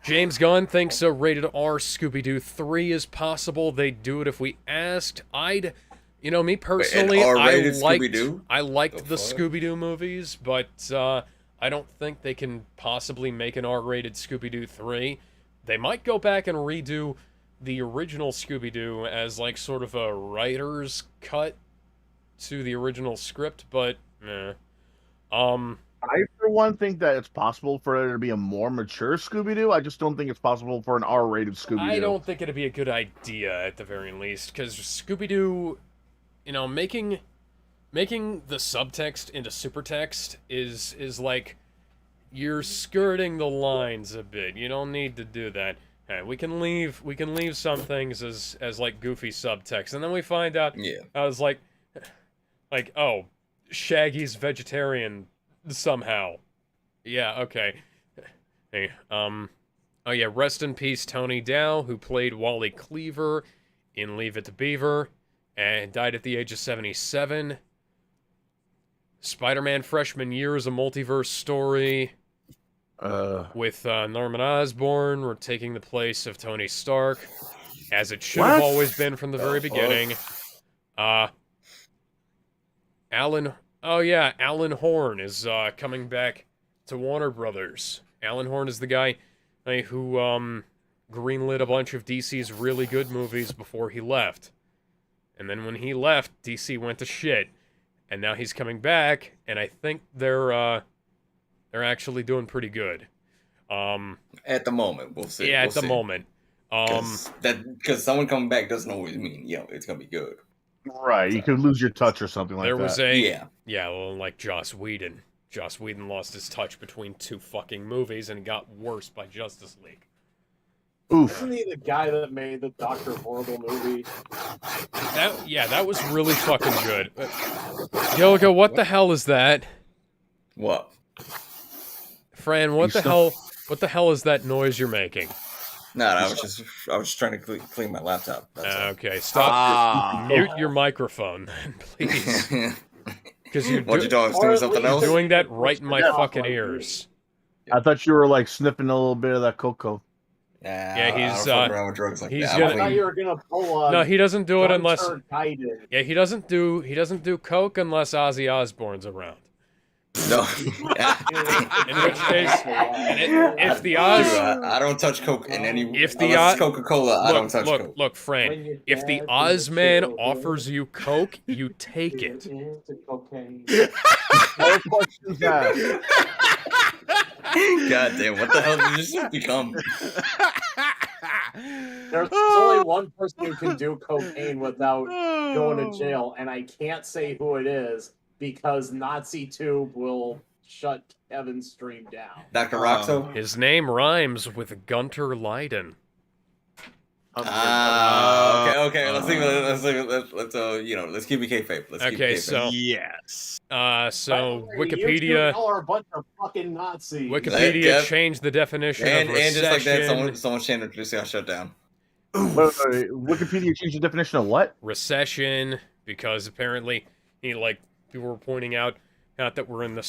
James Gunn thinks a rated R Scooby-Doo 3 is possible. They'd do it if we asked. Me personally, I liked the Scooby-Doo movies, but I don't think they can possibly make an R-rated Scooby-Doo 3. They might go back and redo the original Scooby-Doo as like sort of a writer's cut to the original script, but I, for one, think that it's possible for there to be a more mature Scooby-Doo. I just don't think it's possible for an R-rated Scooby-Doo. I don't think it'd be a good idea at the very least, because Scooby-Doo, making the subtext into supertext is like you're skirting the lines a bit. You don't need to do that. We can leave some things as like goofy subtext, and then we find out. Yeah. I was like, oh, Shaggy's vegetarian somehow. Yeah. Okay. Hey. Oh yeah. Rest in peace, Tony Dow, who played Wally Cleaver in Leave It to Beaver, and died at the age of 77. Spider-Man freshman year is a multiverse story. With Norman Osborn taking the place of Tony Stark, as it should have always been from the very beginning. Alan Horn is coming back to Warner Brothers. Alan Horn is the guy who greenlit a bunch of DC's really good movies before he left. And then when he left, DC went to shit. And now he's coming back, and I think they're actually doing pretty good. At the moment, we'll see. Yeah, at the moment. Because someone coming back doesn't always mean it's gonna be good. Right, you could lose your touch or something like that. There was like Joss Whedon. Joss Whedon lost his touch between two fucking movies and got worse by Justice League. Oof. Isn't he the guy that made the Dr. Horrible movie? That was really fucking good. Yoga, what the hell is that? What? Fran, what the hell is that noise you're making? No, I was just trying to clean my laptop. Okay, stop. Mute your microphone, then, please. Because you're doing something else. Doing that right in my fucking ears. I thought you were like sniffing a little bit of that cocoa. Yeah, he's around with drugs like that. I thought you were gonna pull no, he doesn't do it unless. Guided. Yeah, he doesn't do coke unless Ozzy Osbourne's around. No. In which case, if the Oz, I don't touch coke in any. If the Oz, Coca-Cola, I don't touch coke. Look, Fran. If the Ozman offers you coke, you take it. No questions asked. God damn! What the hell did this become? There's only one person who can do cocaine without going to jail, and I can't say who it is because Nazi Tube will shut Kevin's stream down. Dr. Roxo? His name rhymes with Gunter Leiden. Okay. Let's keep it kayfabe. So yes. So Wikipedia. You are a bunch of fucking Nazis. Wikipedia changed the definition of recession. And just like that, someone's channel just got shut down. Wait, Wikipedia changed the definition of what? Recession, because apparently, people were pointing out that we're in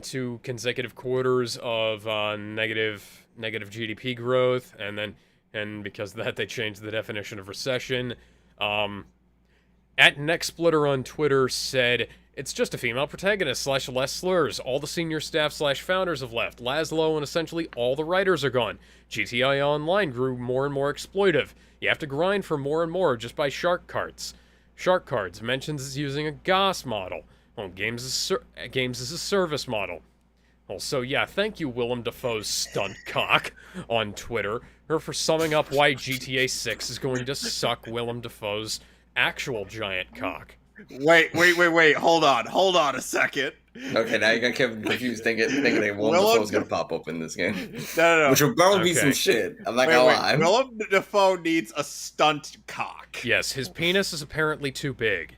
2 consecutive quarters of negative GDP growth, and because of that, they changed the definition of recession. At NextSplitter on Twitter said, it's just a female protagonist / less slurs. All the senior staff / founders have left. Laszlo and essentially all the writers are gone. GTI Online grew more and more exploitive. You have to grind for more and more just by shark cards. Shark cards mentions using a GOS model. Well, games is a service model. Also, thank you, Willem Dafoe's stunt cock on Twitter, for summing up why GTA 6 is going to suck Willem Dafoe's actual giant cock. Wait. Hold on a second. Okay, now you got Kevin confused, thinking that Willem Dafoe's gonna pop up in this game. No. Which will probably be some shit. I'm not gonna lie. Willem Dafoe needs a stunt cock. Yes, his penis is apparently too big.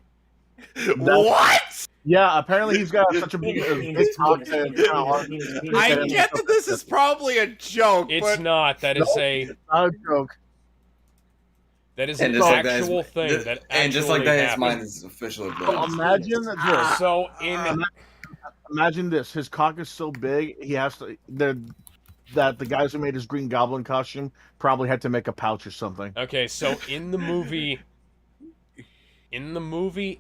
What? Yeah, apparently he's got such a big cock that it's kinda hard. I get that this is probably a joke, It's but not. That is it's not a joke. That is And an just like that, actual it's- thing that and just like actually that, his happened. mind is officially blown. Imagine this. So in Imagine this. His cock is so big, he has to. That the guys who made his Green Goblin costume probably had to make a pouch or something. Okay, so in the movie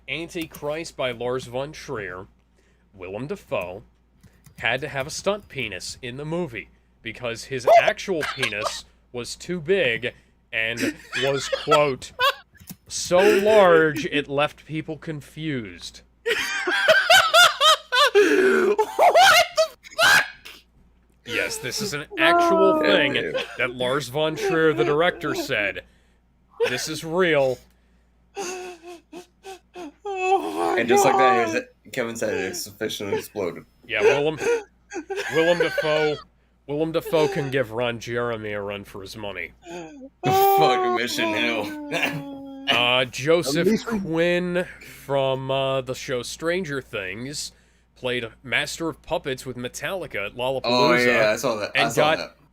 Antichrist by Lars von Trier, Willem Dafoe had to have a stunt penis in the movie because his actual penis was too big and was, quote, so large it left people confused. what the fuck? Yes, this is an actual thing that Lars von Trier, the director, said. This is real. And just like that, Kevin said it's officially exploded. Yeah, Willem Dafoe can give Ron Jeremy a run for his money. Fucking Mission Hill. Joseph Quinn from the show Stranger Things played Master of Puppets with Metallica at Lollapalooza. Oh yeah, I saw that. And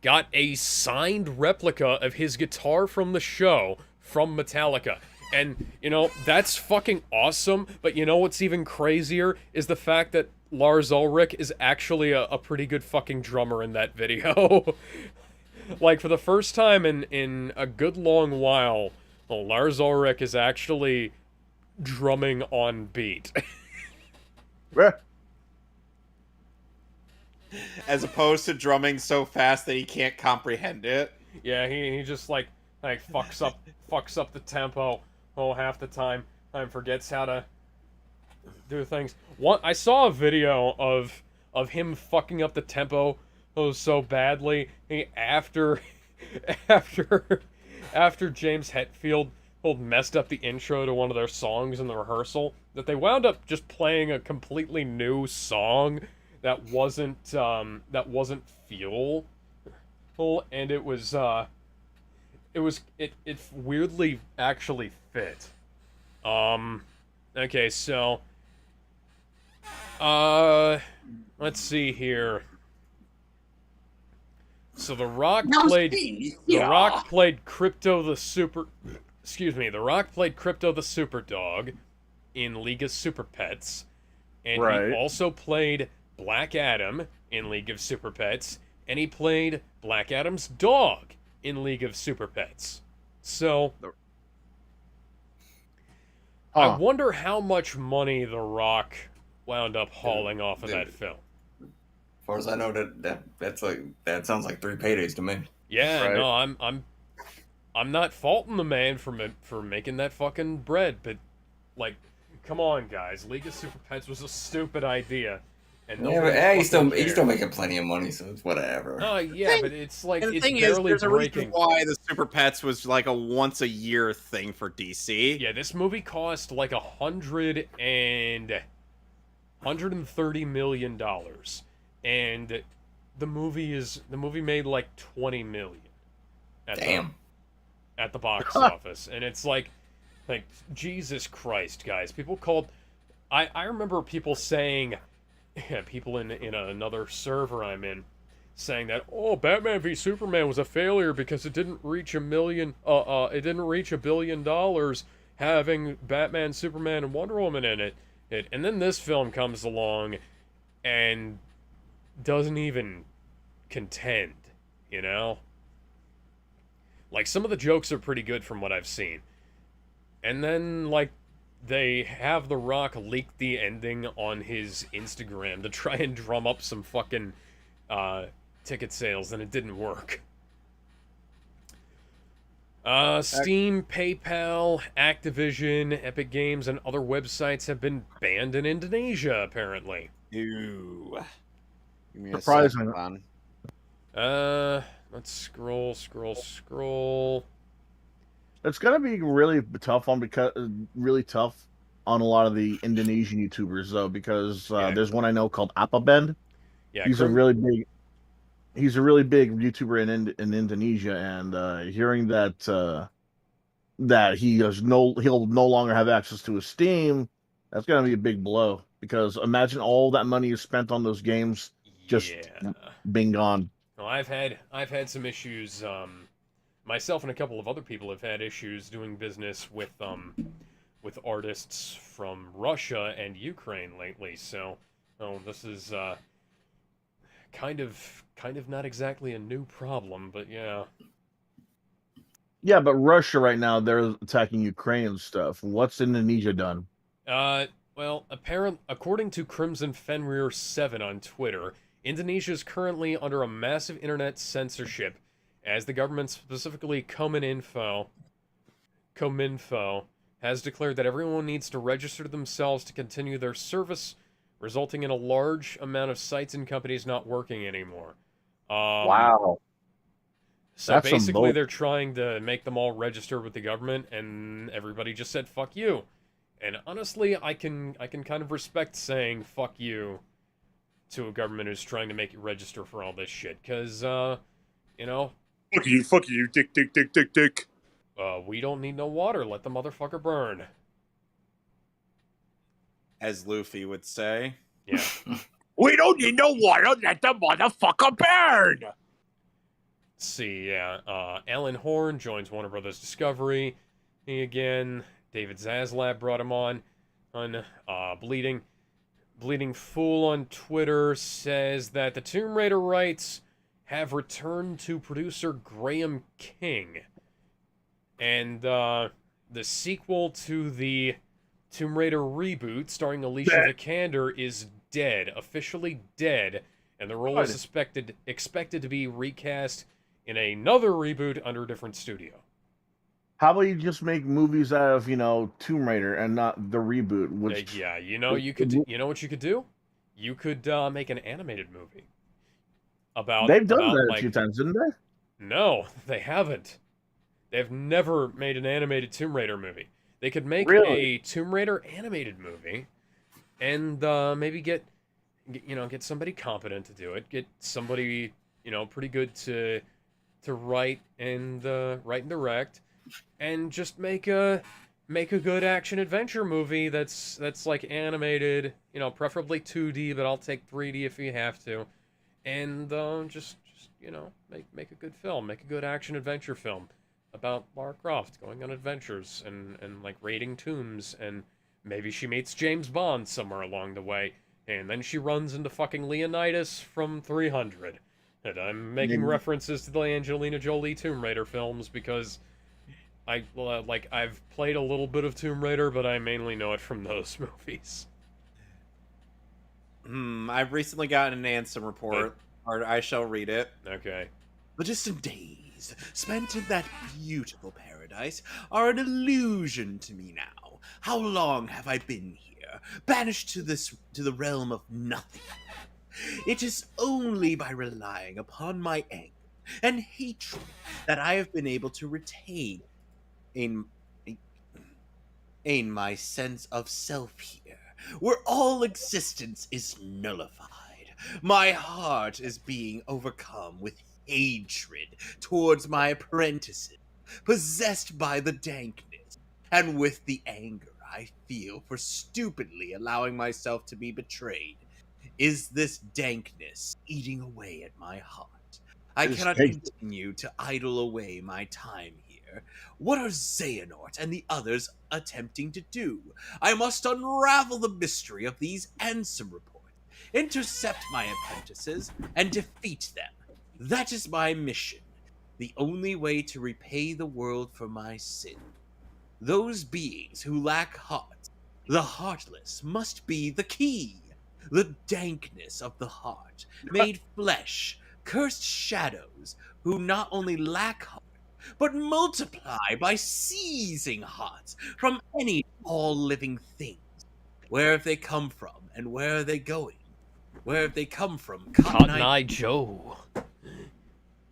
got a signed replica of his guitar from the show from Metallica. And, you know, that's fucking awesome, but you know what's even crazier is the fact that Lars Ulrich is actually a pretty good fucking drummer in that video. Like, for the first time in a good long while, Lars Ulrich is actually drumming on beat. As opposed to drumming so fast that he can't comprehend it. Yeah, he just like fucks up the tempo half the time. Forgets how to do things. I saw a video of him fucking up the tempo so badly after James Hetfield messed up the intro to one of their songs in the rehearsal, that they wound up just playing a completely new song that wasn't Fuel, and it weirdly actually fit. Okay, so let's see here. So The Rock played Crypto the Super Dog in League of Super Pets, and he also played Black Adam in League of Super Pets, and he played Black Adam's dog in League of Super Pets. So I wonder how much money The Rock wound up hauling off of that film. As far as I know, that sounds like 3 paydays to me. Yeah, no, I'm not faulting the man for making that fucking bread, but like, come on, guys, League of Super Pets was a stupid idea. And yeah, but he's still making plenty of money, so it's whatever. Yeah, but it's like, and the it's thing barely is, there's breaking. a reason why the Super Pets was like a once-a-year thing for DC. Yeah, this movie cost like $130 million, and the movie made like $20 million. At the box office, and it's like Jesus Christ, guys! People called. I remember people saying. Yeah, people in another server I'm in saying that, oh, Batman v Superman was a failure because it didn't reach $1 billion having Batman, Superman, and Wonder Woman in it. And then this film comes along and doesn't even contend, you know? Like, some of the jokes are pretty good from what I've seen. And then, like, they have The Rock leak the ending on his Instagram to try and drum up some fucking ticket sales, and it didn't work. Steam, PayPal, Activision, Epic Games, and other websites have been banned in Indonesia, apparently. Ooh. Surprising. Let's scroll. It's gonna be really tough on a lot of the Indonesian YouTubers though, because Yeah. there's one I know called Appabend. Yeah, He's a really big YouTuber in Indonesia, and hearing that that he'll no longer have access to his Steam, that's gonna be a big blow. Because imagine all that money you spent on those games just being gone. Well, I've had some issues. Myself and a couple of other people have had issues doing business with artists from Russia and Ukraine lately. So, this is kind of not exactly a new problem, but yeah. Yeah, but Russia right now, they're attacking Ukraine and stuff. What's Indonesia done? Well, according to Crimson Fenrir 7 on Twitter, Indonesia is currently under a massive internet censorship, as the government, specifically Kominfo, has declared that everyone needs to register themselves to continue their service, resulting in a large amount of sites and companies not working anymore. Wow. So That's some basically, bull- they're trying to make them all register with the government, and everybody just said "fuck you." And honestly, I can kind of respect saying "fuck you" to a government who's trying to make you register for all this shit, because you know, fuck you, dick. We don't need no water. Let the motherfucker burn. As Luffy would say. Yeah. We don't need no water. Let the motherfucker burn. See, yeah. Alan Horn joins Warner Brothers Discovery. He again. David Zaslav brought him on. Bleeding Fool on Twitter says that the Tomb Raider rights have returned to producer Graham King. And the sequel to the Tomb Raider reboot starring Alicia Vikander is dead, officially dead, and the role is expected to be recast in another reboot under a different studio. How about you just make movies out of, Tomb Raider and not the reboot? Which Yeah, you know what you could do? You could make an animated movie about. They've done that like, a few times, didn't they? No, they haven't. They've never made an animated Tomb Raider movie. They could make a Tomb Raider animated movie, and maybe get somebody competent to do it. Get somebody pretty good to write and direct, and just make a good action adventure movie that's like animated, preferably 2D, but I'll take 3D if you have to, and just make a good film, make a good action adventure film about Lara Croft going on adventures and like raiding tombs, and maybe she meets James Bond somewhere along the way, and then she runs into fucking Leonidas from 300. And I'm making references to the Angelina Jolie Tomb Raider films because I've played a little bit of Tomb Raider, but I mainly know it from those movies. I've recently gotten an Ansem report, or I shall read it. Okay. The distant days spent in that beautiful paradise are an illusion to me now. How long have I been here, banished to the realm of nothing? It is only by relying upon my anger and hatred that I have been able to retain my sense of self here, where all existence is nullified. My heart is being overcome with hatred towards my apprentices, possessed by the dankness, and with the anger I feel for stupidly allowing myself to be betrayed. Is this dankness eating away at my heart? I cannot continue to idle away my time here. What are Xehanort and the others attempting to do? I must unravel the mystery of these Ansem reports, intercept my apprentices, and defeat them. That is my mission, the only way to repay the world for my sin. Those beings who lack hearts, the heartless, must be the key. The dankness of the heart, made flesh, cursed shadows, who not only lack heart, but multiply by seizing hearts from any all living things. Where have they come from, and where are they going? Where have they come from? Cotton Eye Joe.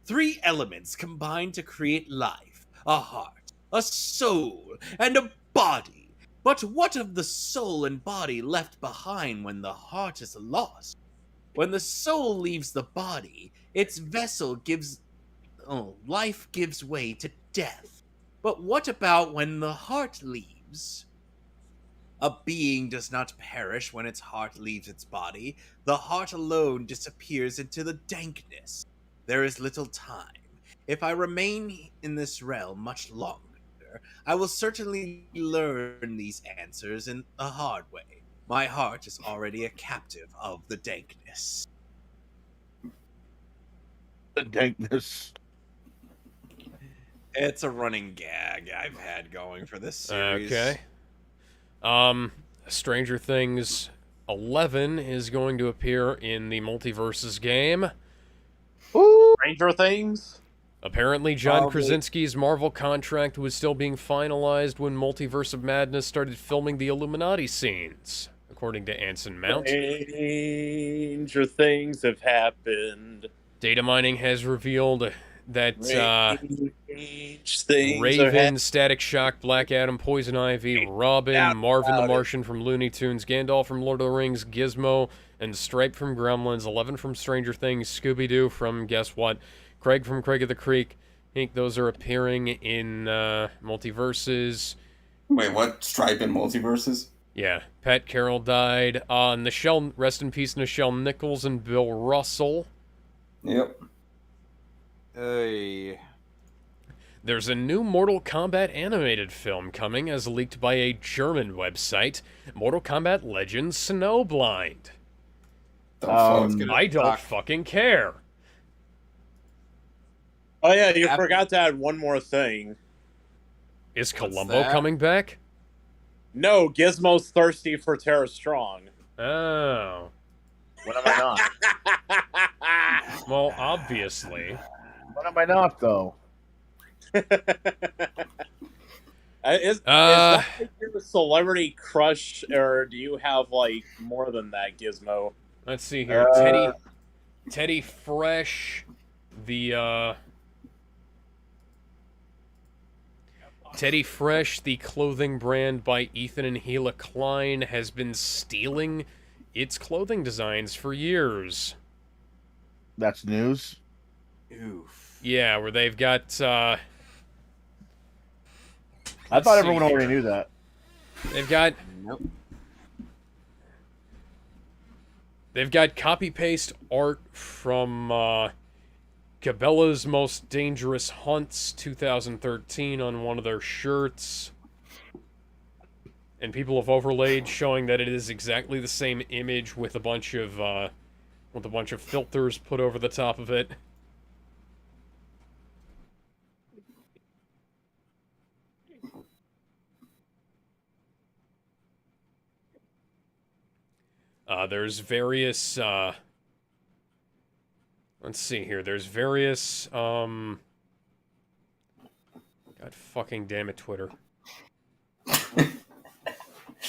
3 elements combine to create life: a heart, a soul, and a body. But what of the soul and body left behind when the heart is lost? When the soul leaves the body, its vessel gives... Oh, life gives way to death. But what about when the heart leaves? A being does not perish when its heart leaves its body. The heart alone disappears into the dankness. There is little time. If I remain in this realm much longer, I will certainly learn these answers in a hard way. My heart is already a captive of the dankness. The dankness. It's a running gag I've had going for this series. Okay. Stranger Things 11 is going to appear in the Multiverses game. Ooh. Stranger Things? Apparently, John Krasinski's Marvel contract was still being finalized when Multiverse of Madness started filming the Illuminati scenes, according to Anson Mount. Stranger things have happened. Data mining has revealed that things Raven, Static Shock, Black Adam, Poison Ivy, Robin, Marvin the Martian from Looney Tunes, Gandalf from Lord of the Rings, Gizmo, and Stripe from Gremlins, 11 from Stranger Things, Scooby-Doo from Guess What, Craig from Craig of the Creek. I think those are appearing in Multiverses. Wait, what? Stripe in Multiverses? Yeah. Pat Carroll died. Nichelle, rest in peace, Nichelle Nichols and Bill Russell. Yep. Hey. There's a new Mortal Kombat animated film coming as leaked by a German website, Mortal Kombat Legends Snowblind. I don't fucking care. Oh yeah, you forgot to add one more thing. Is Columbo coming back? No, Gizmo's thirsty for Tara Strong. Oh. When am I not? Well, obviously. When am I not, though? Is that like your celebrity crush, or do you have, like, more than that, Gizmo? Let's see here. Teddy Fresh, Teddy Fresh, the clothing brand by Ethan and Gila Klein, has been stealing its clothing designs for years. That's news? Oof. Yeah, where they've got, I thought everyone already knew that. They've got... Nope. They've got copy-paste art from, Cabela's Most Dangerous Hunts 2013 on one of their shirts. And people have overlaid showing that it is exactly the same image with a bunch of filters put over the top of it. There's various, let's see here. There's various, God fucking damn it, Twitter.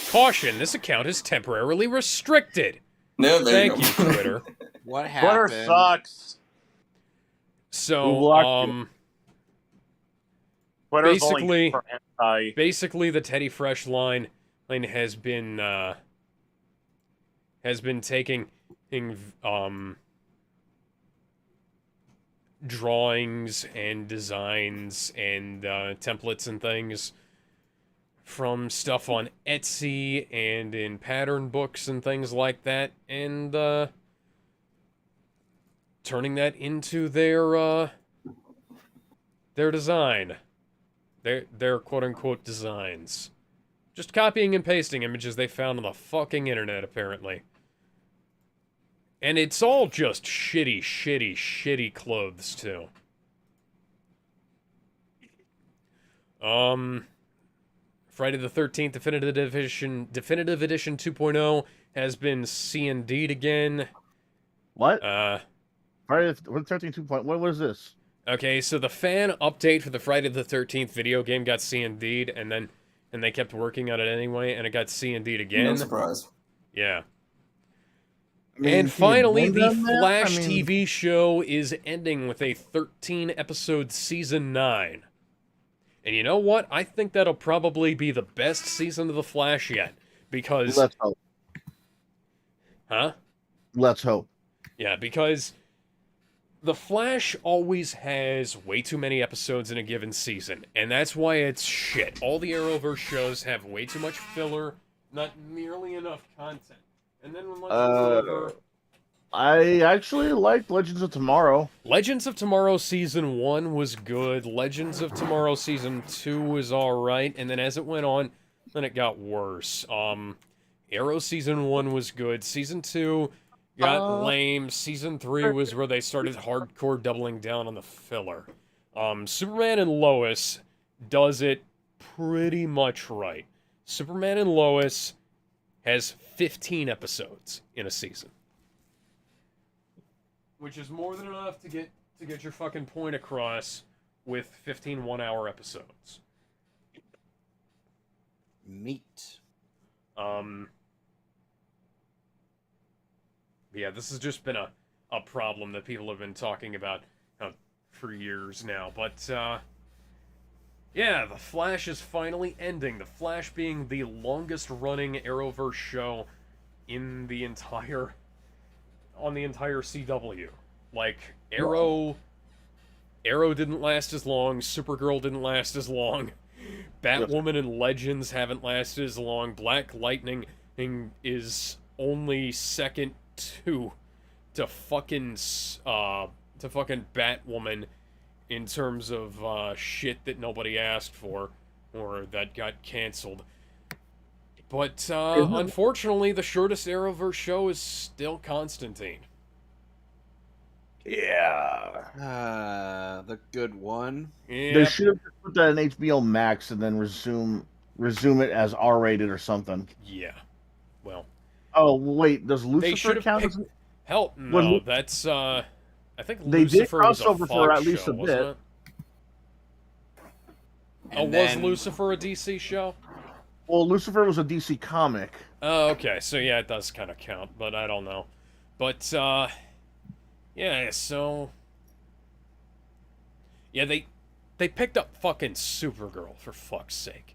Caution, this account is temporarily restricted. No, Thank you, Twitter. What happened? Twitter sucks. So, Twitter's only for anti. basically the Teddy Fresh line has been taking drawings and designs and templates and things from stuff on Etsy and in pattern books and things like that, and turning that into their design, their quote-unquote designs. Just copying and pasting images they found on the fucking internet, apparently. And it's all just shitty, shitty, shitty clothes, too. Friday the 13th Definitive Edition 2.0 has been C&D'd again. What? Friday the 13th 2.0. What is this? Okay, so the fan update for the Friday the 13th video game got C&D'd, and they kept working on it anyway, and it got C&D'd again. No surprise. Yeah. I mean, And finally, the blame them there? Flash I mean- TV show is ending with a 13-episode season 9. And you know what? I think that'll probably be the best season of The Flash yet. Because... Let's hope. Huh? Let's hope. Yeah, because The Flash always has way too many episodes in a given season, and that's why it's shit. All the Arrowverse shows have way too much filler, not nearly enough content. And then when Legends is over... I actually liked Legends of Tomorrow. Legends of Tomorrow Season 1 was good, Legends of Tomorrow Season 2 was alright, and then as it went on, then it got worse. Arrow Season 1 was good, Season 2... got lame. Season 3 was where they started hardcore doubling down on the filler. Superman and Lois does it pretty much right. Superman and Lois has 15 episodes in a season. Which is more than enough to get your fucking point across with 15 one-hour episodes. Meat. Yeah, this has just been a problem that people have been talking about for years now. But, yeah, The Flash is finally ending. The Flash being the longest-running Arrowverse show in the entire CW. Like, Arrow didn't last as long, Supergirl didn't last as long, Batwoman and Legends haven't lasted as long, Black Lightning is only second to fucking Batwoman in terms of shit that nobody asked for or that got canceled. But unfortunately, the shortest Arrowverse show is still Constantine. Yeah. The good one. Yep. They should have put that in HBO Max and then resume it as R-rated or something. Yeah. Well. Oh wait, does They Lucifer should have count? picked... As... Hell, no. That's I think they Lucifer did was a crossover Fox for at least show, a bit. wasn't it? And was Lucifer a DC show? Well, Lucifer was a DC comic. Oh, okay. So yeah, it does kind of count, but I don't know. But yeah. So yeah, they picked up fucking Supergirl for fuck's sake.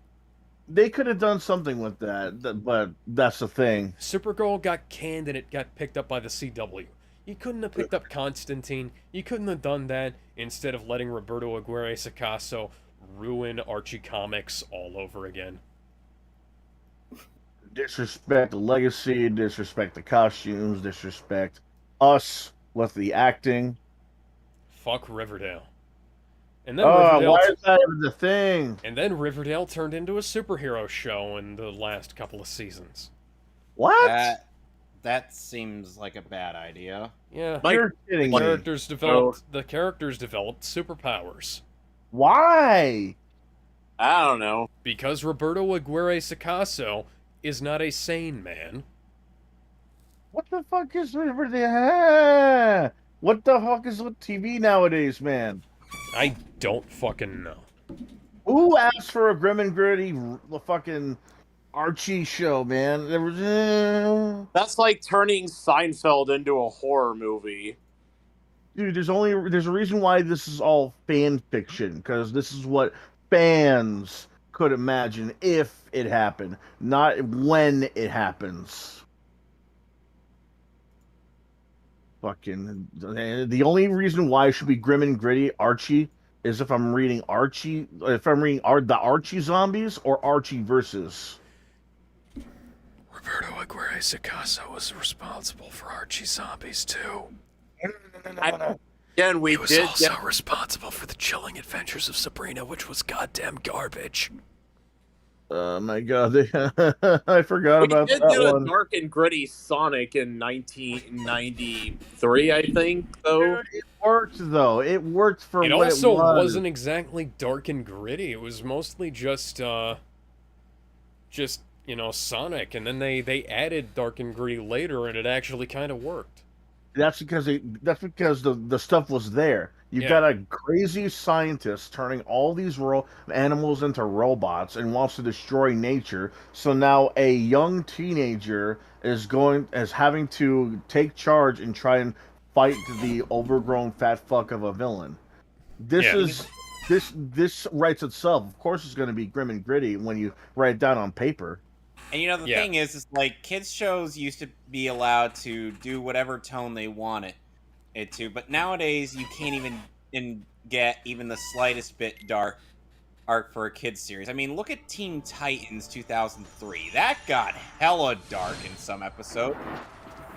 They could have done something with that, but that's the thing. Supergirl got canned and it got picked up by the CW. You couldn't have picked up Constantine. You couldn't have done that instead of letting Roberto Aguirre Sacasa ruin Archie Comics all over again. Disrespect the legacy, disrespect the costumes, disrespect us with the acting. Fuck Riverdale. And then Riverdale why is that even the thing? And then Riverdale turned into a superhero show in the last couple of seasons. What? That seems like a bad idea. Yeah. You're kidding me. The characters developed superpowers. Why? I don't know. Because Roberto Aguirre Sacasa is not a sane man. What the fuck is Riverdale? What the fuck is with TV nowadays, man? I don't fucking know. Who asked for a grim and gritty fucking Archie show, man? There was That's like turning Seinfeld into a horror movie. Dude, there's a reason why this is all fan fiction, because this is what fans could imagine if it happened, not when it happens. Fucking the only reason why it should be grim and gritty Archie is if I'm reading the Archie zombies or Archie versus. Roberto Aguirre Sacasa was responsible for Archie zombies too. Again, he was also responsible for the chilling adventures of Sabrina, which was goddamn garbage. Oh my god, I forgot about that one. We did a dark and gritty Sonic in 1993, I think, though. It worked, though. It worked for it what also it was. Wasn't exactly dark and gritty. It was mostly just Sonic, and then they added dark and gritty later, and it actually kind of worked. That's because the stuff was there. You've got a crazy scientist turning all these animals into robots and wants to destroy nature. So now a young teenager is having to take charge and try and fight the overgrown fat fuck of a villain. This this writes itself. Of course, it's going to be grim and gritty when you write it down on paper. And the thing is like kids shows used to be allowed to do whatever tone they wanted it to, but nowadays you can't even get even the slightest bit dark arc for a kids series. I mean, look at Teen Titans 2003. That got hella dark in some episodes.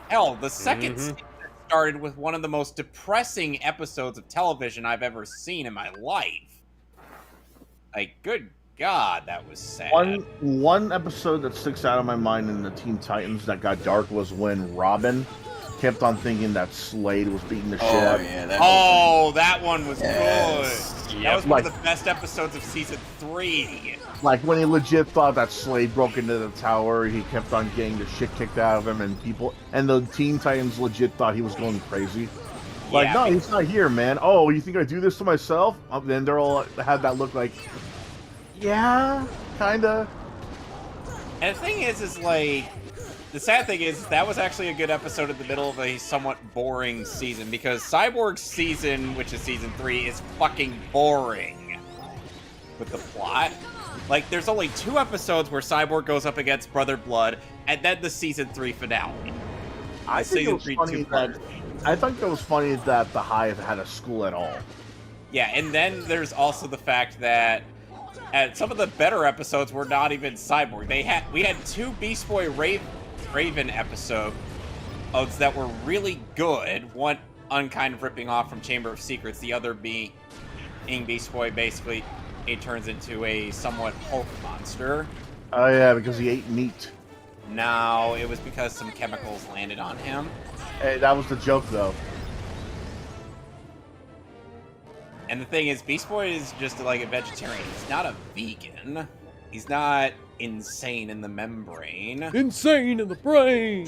Hell, the second season started with one of the most depressing episodes of television I've ever seen in my life. Like, good God, that was sad. One episode that sticks out of my mind in the Teen Titans that got dark was when Robin kept on thinking that Slade was beating the shit out of him. That one was good. That was one of the best episodes of season 3. Like when he legit thought that Slade broke into the tower, he kept on getting the shit kicked out of him, and the Teen Titans legit thought he was going crazy. Like, no, he's not here, man. Oh, you think I do this to myself? Then they're all had that look like, yeah, kinda. And the thing is like, the sad thing is that was actually a good episode in the middle of a somewhat boring season, because Cyborg's season, which is season 3, is fucking boring with the plot. Like, there's only 2 episodes where Cyborg goes up against Brother Blood, and then the season 3 finale. I think it was funny that the Hive had a school at all. Yeah, and then there's also the fact that some of the better episodes were not even Cyborg. We had 2 Beast Boy Raven episodes that were really good. One kind of ripping off from Chamber of Secrets, the other being Beast Boy basically he turns into a somewhat Hulk monster. Oh yeah, because he ate meat. No, it was because some chemicals landed on him. Hey, that was the joke though. And the thing is, Beast Boy is just like a vegetarian. He's not a vegan. He's not insane in the membrane. Insane in the brain!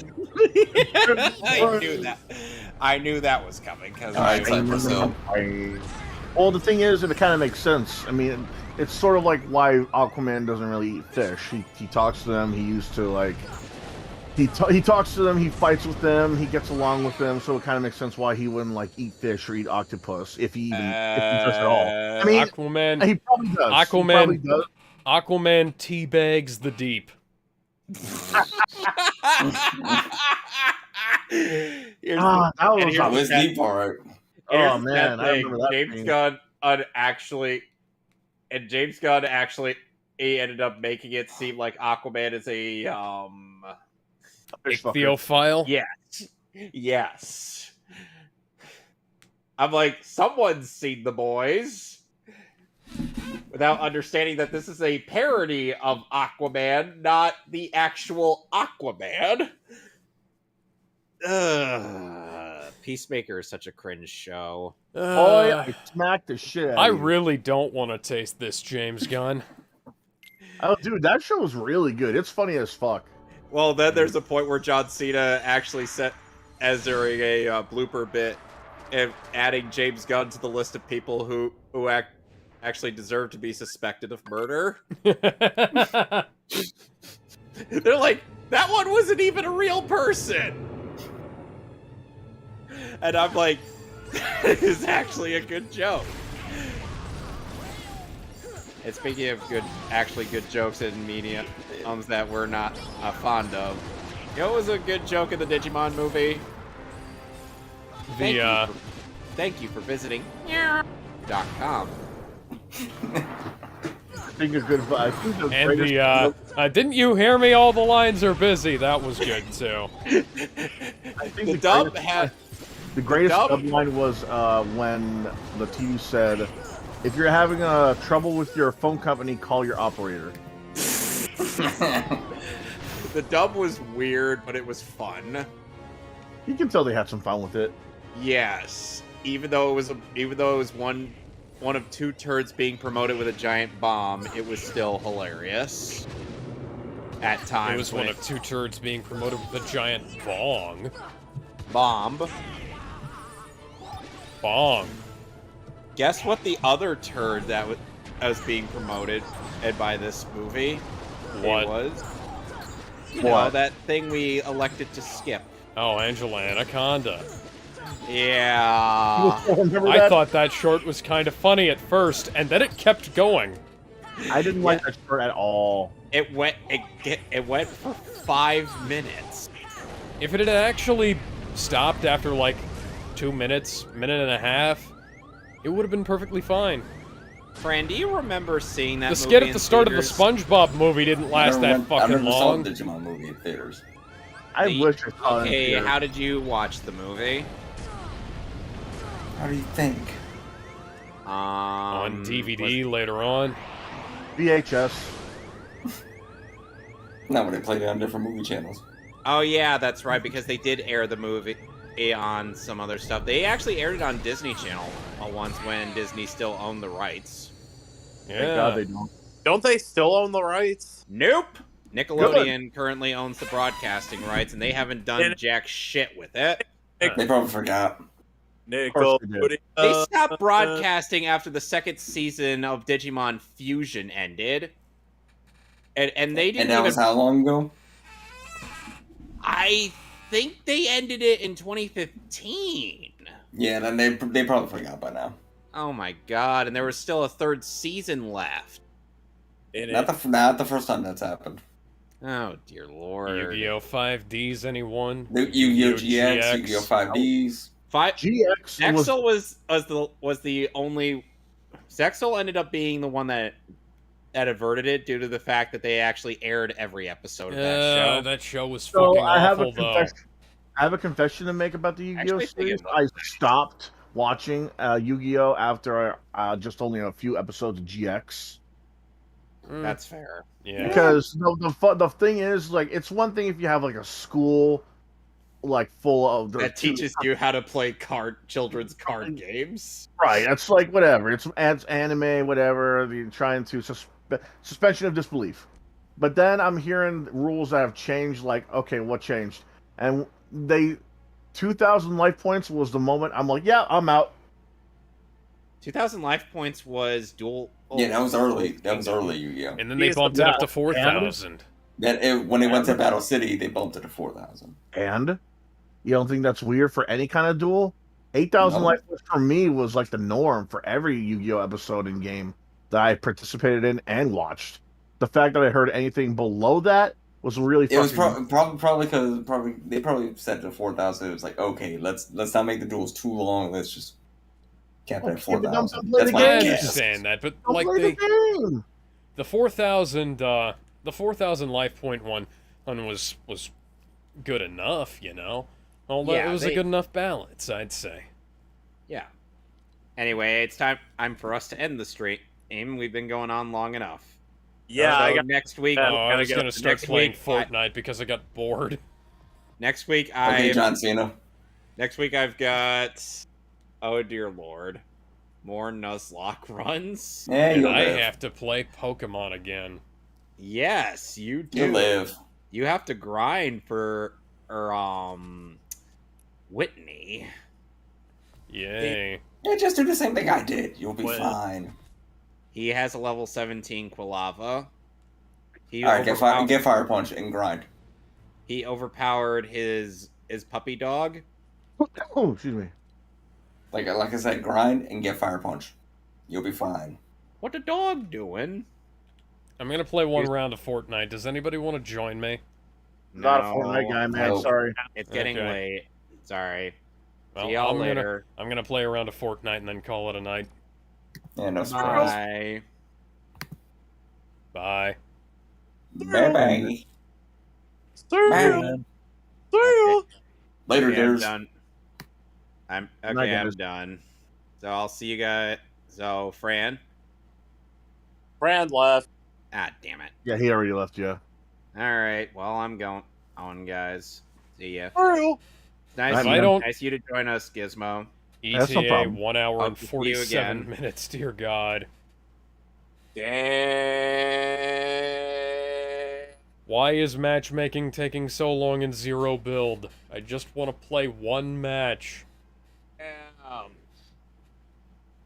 I knew that was coming. Well, the thing is, and it kind of makes sense. I mean, it's sort of like why Aquaman doesn't really eat fish. He talks to them. He used to like. He talks to them. He fights with them. He gets along with them. So it kind of makes sense why he wouldn't like eat fish or eat octopus if he does at all. I mean, Aquaman. He probably does. Aquaman teabags the deep. That was the deep part. Oh man, I remember that. James Gunn actually he ended up making it seem like Aquaman is a ichthyophile. Yes. I'm like, someone's seen The Boys, without understanding that this is a parody of Aquaman, not the actual Aquaman. Peacemaker is such a cringe show. I smacked the shit out of I you. really don't want to taste this, James Gunn. Oh, dude, that show was really good. It's funny as fuck. Well, then there's a point where John Cena actually set as during a blooper bit and adding James Gunn to the list of people who actually deserve to be suspected of murder. They're like, that one wasn't even a real person. And I'm like, that is actually a good joke. And speaking of actually good jokes in media that we're not fond of, you know what was a good joke in the Digimon movie? Thank you for visiting .com. I think a good vibe. And didn't you hear me? All the lines are busy. That was good too. I think the greatest dub line was when the TV said, "If you're having trouble with your phone company, call your operator." The dub was weird, but it was fun. You can tell they had some fun with it. Yes, even though it was one of 2 turds being promoted with a giant bomb, it was still hilarious. At times, it was one of 2 turds being promoted with a giant bomb. Guess what the other turd that was being promoted by this movie? What? It was? You know, that thing we elected to skip. Oh, Angela Anaconda. Yeah. Remember I that? thought that short was kind of funny at first, and then it kept going. I didn't like that short at all. It went for 5 minutes. If it had actually stopped after like 2 minutes, minute and a half, it would have been perfectly fine. Fran, do you remember seeing that The movie skit at in the start theaters? of the SpongeBob movie didn't last that fucking I never long. saw the Digimon movie in theaters. I wish I saw it in Okay, theaters. how did you watch the movie? How do you think? On DVD later on. VHS. No, but they played it on different movie channels. Oh yeah, that's right, because they did air the movie on some other stuff. They actually aired it on Disney Channel once when Disney still owned the rights. Yeah. Thank God they don't. Don't they still own the rights? Nope. Nickelodeon currently owns the broadcasting rights, and they haven't done jack shit with it. They probably forgot. Nickelodeon. They stopped broadcasting after the second season of Digimon Fusion ended. And they didn't And that even... was how long ago? I think they ended it in 2015. Yeah, then they probably forgot by now. Oh my god, and there was still a third season left. Not the first time that's happened. Oh dear lord. Yu-Gi-Oh! 5Ds, anyone? The Yu-Gi-Oh! GX, Yu-Gi-Oh! 5Ds. GX Zexal was the only... Zexal ended up being the one that averted it due to the fact that they actually aired every episode of that show. That show was So fucking I have awful, though. I have a confession to make about the Yu-Gi-Oh! Actually, series. I stopped watching Yu-Gi-Oh! After just only a few episodes of GX. That's fair. Yeah. Because the thing is, like, it's one thing if you have like a school, like full of That teaches you how to play children's card games. Right. It's like whatever. It's anime, whatever. You're trying to suspension of disbelief. But then I'm hearing rules that have changed. Like, okay, what changed? And 2,000 life points was the moment I'm like, yeah, I'm out. 2,000 life points was dual. Yeah, that was early. That was early Yu-Gi-Oh! And then they bumped it up to 4,000. When they went to Battle City, they bumped it to 4,000. And you don't think that's weird for any kind of duel? 8,000 No. life points for me was like the norm for every Yu-Gi-Oh episode and game that I participated in and watched. The fact that I heard anything below that was really. It was fucking... probably because they probably set it to 4,000. It was like, okay, let's not make the duels too long. Let's just cap it at 4,000. That's my I guess. understand that, but Don't like play the game. the 4,000 life point one was good enough, you know. Although Yeah, it was a good enough balance, I'd say. Yeah. Anyway, it's time for us to end the stream. We've been going on long enough. Yeah, So next week. I was gonna start next playing week, Fortnite because I got bored. Next week, Okay, John Cena. Next week I've got. Oh dear lord, more Nuzlocke runs. Yeah, And you'll I live. have to play Pokemon again. Yes, you do. You live. You have to grind for Whitney. Yay. Yeah, just do the same thing I did. You'll be fine. He has a level 17 Quilava. Alright, get Fire Punch and grind. He overpowered his puppy dog. Oh, excuse me. Like I said, grind and get Fire Punch. You'll be fine. What the dog doing? I'm gonna play one round of Fortnite. Does anybody want to join me? Not a Fortnite guy, man. No. Sorry. It's getting Okay. late. Sorry. Well, See y'all later. I'm gonna play a round of Fortnite and then call it a night. Yeah, no surprise. Bye. Bye. Bye-bye. Bye. Later, Okay, I'm dears. done. I'm okay. Night, I'm guys. done. So I'll see you guys. So Fran. Fran left. Ah, damn it. Yeah, he already left you. All right. Well, I'm going on, guys. See ya. True. Nice, If I don't- nice you to join us, Gizmo. That's no ETA problem. 1 hour I'll and see you 47 again. minutes. Dear God. Damn. Why is matchmaking taking so long in Zero Build? I just want to play one match.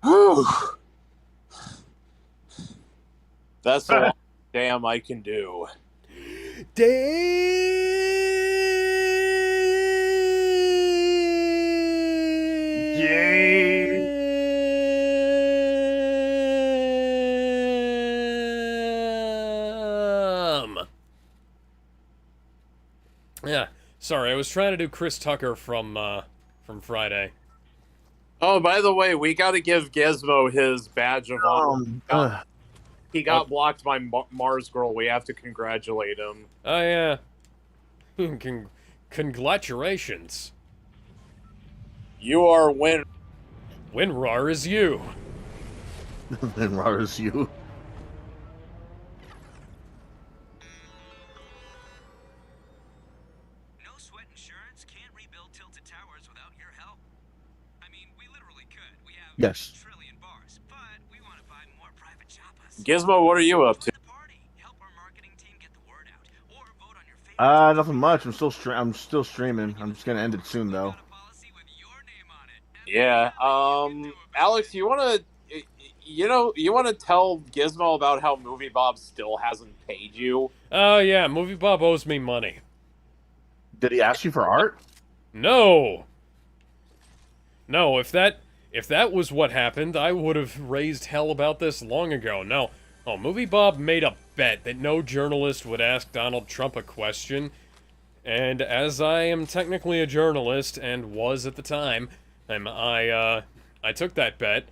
Whew. That's the longest damn I can do. Yeah, sorry, I was trying to do Chris Tucker from Friday. Oh, by the way, we got to give Gizmo his badge of honor. He got blocked by Mars Girl. We have to congratulate him. Oh yeah. Congratulations. You are win. WinRAR is you. WinRAR is you. No sweat insurance can't rebuild Tilted Towers without your help. I mean, we literally could. We have Yes. a trillion bars, but we want to buy more private choppas. Gizmo, what are you up to? Nothing much. I'm still streaming. I'm just gonna end it soon though. Yeah. Alex, you wanna tell Gizmo about how Movie Bob still hasn't paid you? Oh yeah, Movie Bob owes me money. Did he ask you for art? No. No, if that was what happened, I would have raised hell about this long ago. No. Oh, Movie Bob made a bet that no journalist would ask Donald Trump a question, and as I am technically a journalist, and was at the time, I took that bet,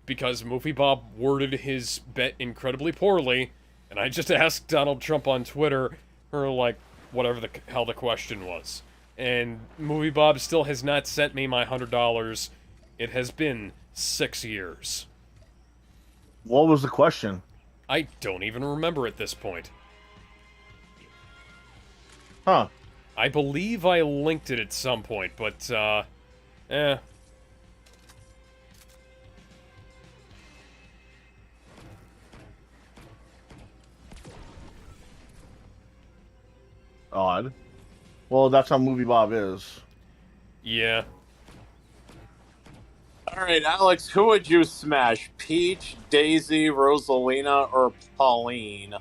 because Movie Bob worded his bet incredibly poorly, and I just asked Donald Trump on Twitter, or like, whatever the hell the question was. And Movie Bob still has not sent me my $100. It has been 6 years. What was the question? I don't even remember at this point. Huh. I believe I linked it at some point, but, Odd. Well, that's how Movie Bob is. Yeah. Alright, Alex, who would you smash? Peach, Daisy, Rosalina, or Pauline?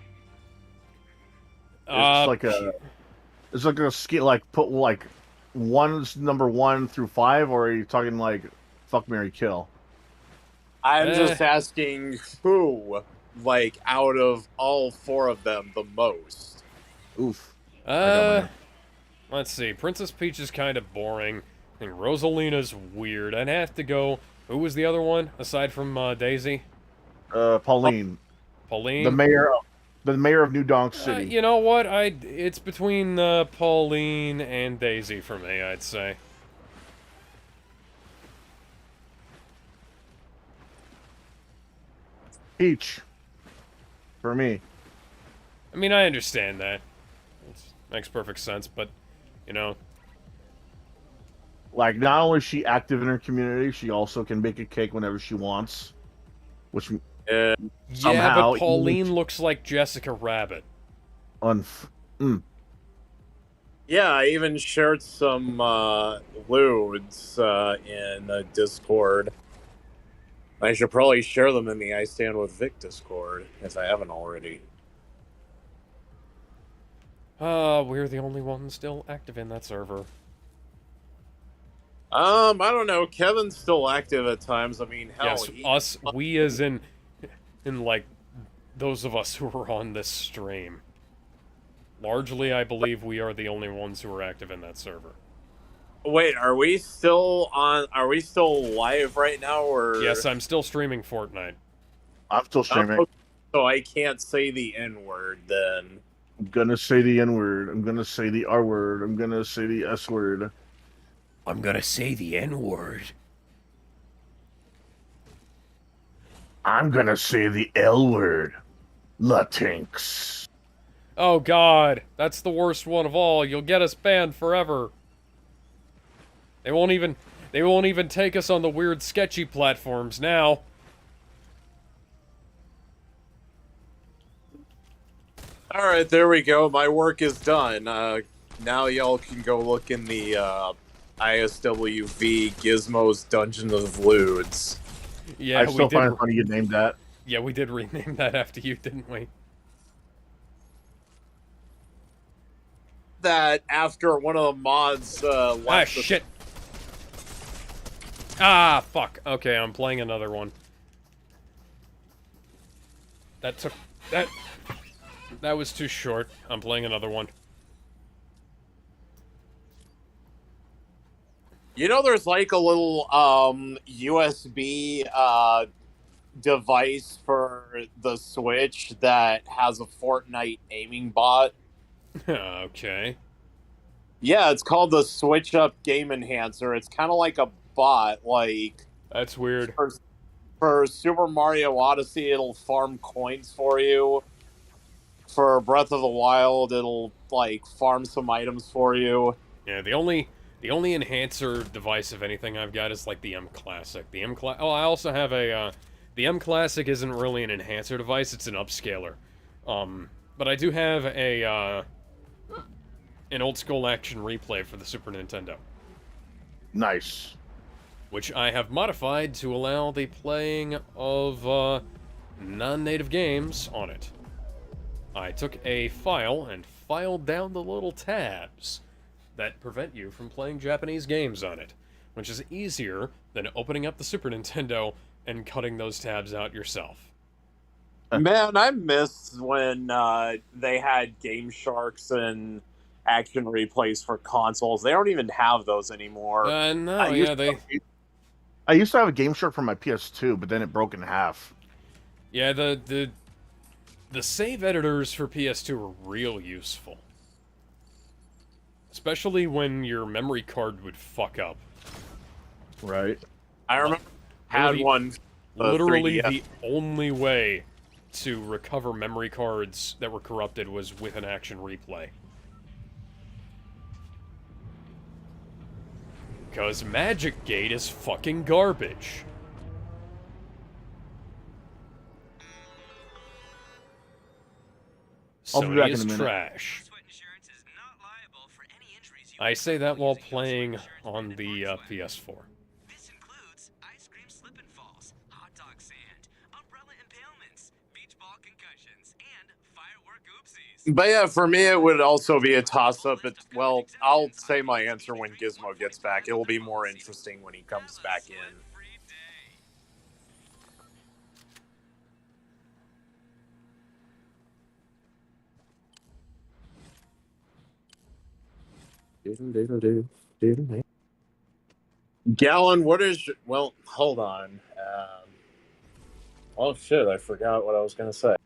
It's like a ski, like put like one's number 1 through 5, or are you talking like fuck, marry, kill? I'm just asking who, like, out of all 4 of them, the most. Oof. Let's see. Princess Peach is kind of boring. I think Rosalina's weird. I'd have to go... Who was the other one, aside from Daisy? Pauline. Pauline? The mayor of New Donk City. You know what? It's between Pauline and Daisy for me, I'd say. Peach. For me. I mean, I understand that. It makes perfect sense, but, you know... Like, not only is she active in her community, she also can bake a cake whenever she wants. Which, yeah, somehow... but Pauline looks like Jessica Rabbit. Yeah, I even shared some lewds in Discord. I should probably share them in the I Stand With Vic Discord, if I haven't already. We're the only ones still active in that server. I don't know. Kevin's still active at times. I mean, hell, yes, we as in like, those of us who are on this stream. Largely, I believe we are the only ones who are active in that server. Wait, are we still live right now, or...? Yes, I'm still streaming Fortnite. I'm still streaming. So I can't say the N-word, then. I'm gonna say the N-word. I'm gonna say the R-word. I'm gonna say the S-word. I'm gonna say the N-word. I'm gonna say the L-word. Latinx. Oh god, that's the worst one of all. You'll get us banned forever. They won't even take us on the weird sketchy platforms now. Alright, there we go. My work is done. Now y'all can go look in the ISWV Gizmo's Dungeon of Lewds. Yeah, I still find it funny you named that. Yeah, we did rename that after you, didn't we? That after one of the mods left shit. Ah, fuck. Okay, I'm playing another one. That took... That was too short. I'm playing another one. You know, there's like a little USB device for the Switch that has a Fortnite aiming bot. Okay. Yeah, it's called the Switch Up Game Enhancer. It's kind of like a bot. Like, that's weird. For Super Mario Odyssey, it'll farm coins for you. For Breath of the Wild, it'll like farm some items for you. Yeah, the only enhancer device of anything I've got is like the M Classic. The M Classic. Oh, I also have a. The M Classic isn't really an enhancer device; it's an upscaler. But I do have a an old school action replay for the Super Nintendo. Nice. Which I have modified to allow the playing of non-native games on it. I took a file and filed down the little tabs that prevent you from playing Japanese games on it, which is easier than opening up the Super Nintendo and cutting those tabs out yourself. Man, I miss when they had Game Sharks and action replays for consoles. They don't even have those anymore. No, yeah, I used to have a Game Shark for my PS2, but then it broke in half. Yeah, the save editors for PS2 were real useful. Especially when your memory card would fuck up. Right. I remember had one. Literally 3DS. the only way to recover memory cards that were corrupted was with an action replay. Because Magic Gate is fucking garbage. I'll be back Sony in a is minute. trash. I say that while playing on the PS4. This includes ice cream slip and falls, hot dog sand, umbrella impalements, beach ball concussions, and firework oopsies. But yeah, for me, it would also be a toss-up. Well, I'll say my answer when Gizmo gets back. It will be more interesting when he comes back in. Gallon, what is... Well, hold on. Oh, shit, I forgot what I was going to say.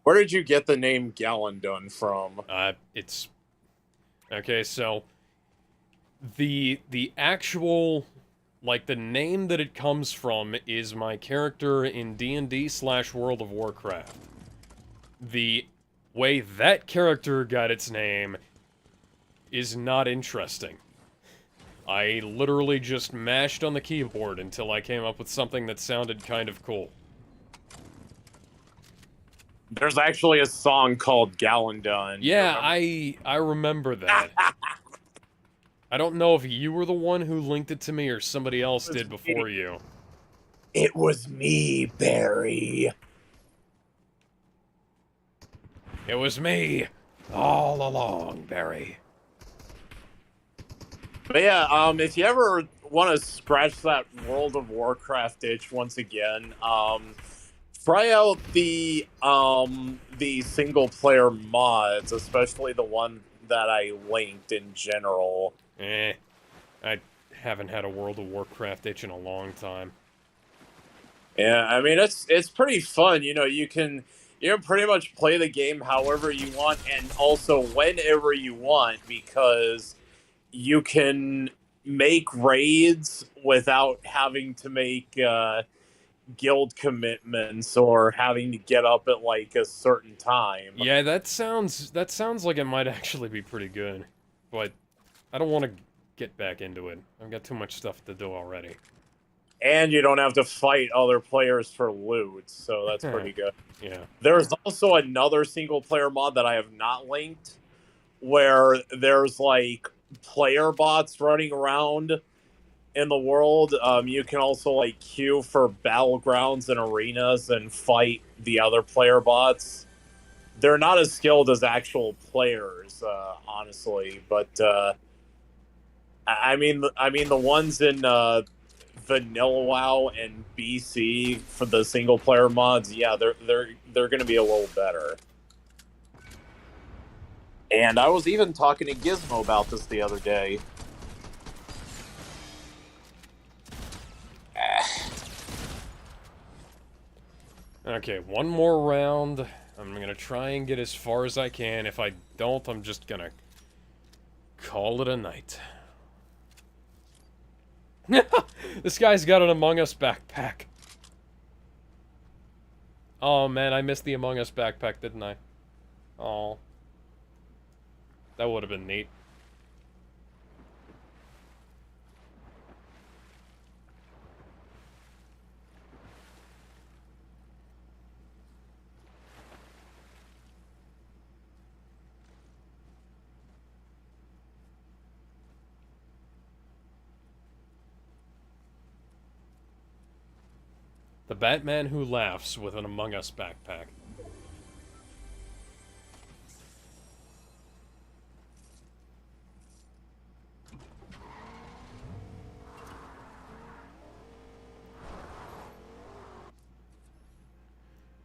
Where did you get the name Gallon done from? It's... Okay, so... The actual... Like, the name that it comes from is my character in D&D/World of Warcraft. The way that character got its name is not interesting. I literally just mashed on the keyboard until I came up with something that sounded kind of cool. There's actually a song called Gallon Done. Yeah, I remember that. I don't know if you were the one who linked it to me or somebody else did before you. It was me, Barry. It was me all along, Barry. But yeah, if you ever want to scratch that World of Warcraft itch once again, try out the single player mods, especially the one that I linked in general. I haven't had a World of Warcraft itch in a long time. Yeah, I mean it's pretty fun. You know, you can pretty much play the game however you want and also whenever you want, because you can make raids without having to make guild commitments or having to get up at like a certain time. Yeah, that sounds like it might actually be pretty good, but I don't want to get back into it. I've got too much stuff to do already. And you don't have to fight other players for loot, so that's pretty good. Yeah. There's also another single player mod that I have not linked, where there's like player bots running around in the world. You can also like queue for battlegrounds and arenas and fight the other player bots. They're not as skilled as actual players, honestly, but I mean the ones in Vanilla WoW and BC for the single player mods, yeah, they're going to be a little better. And I was even talking to Gizmo about this the other day. Okay, one more round. I'm gonna try and get as far as I can. If I don't, I'm just gonna call it a night. This guy's got an Among Us backpack. Oh man, I missed the Among Us backpack, didn't I? Oh. That would have been neat. The Batman who laughs with an Among Us backpack.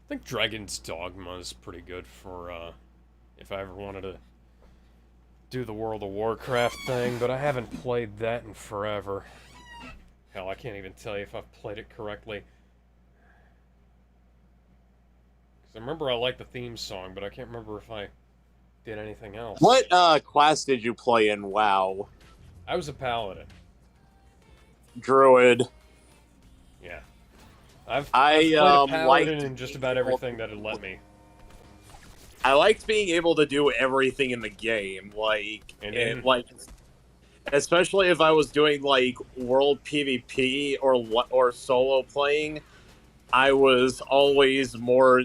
I think Dragon's Dogma is pretty good for, if I ever wanted to do the World of Warcraft thing, but I haven't played that in forever. Hell, I can't even tell you if I've played it correctly. I remember I liked the theme song, but I can't remember if I did anything else. What class did you play in WoW? I was a paladin. Druid. Yeah. I've played a paladin liked in just about everything that had let me. I liked being able to do everything in the game, like, especially if I was doing like world PvP or solo playing. I was always more.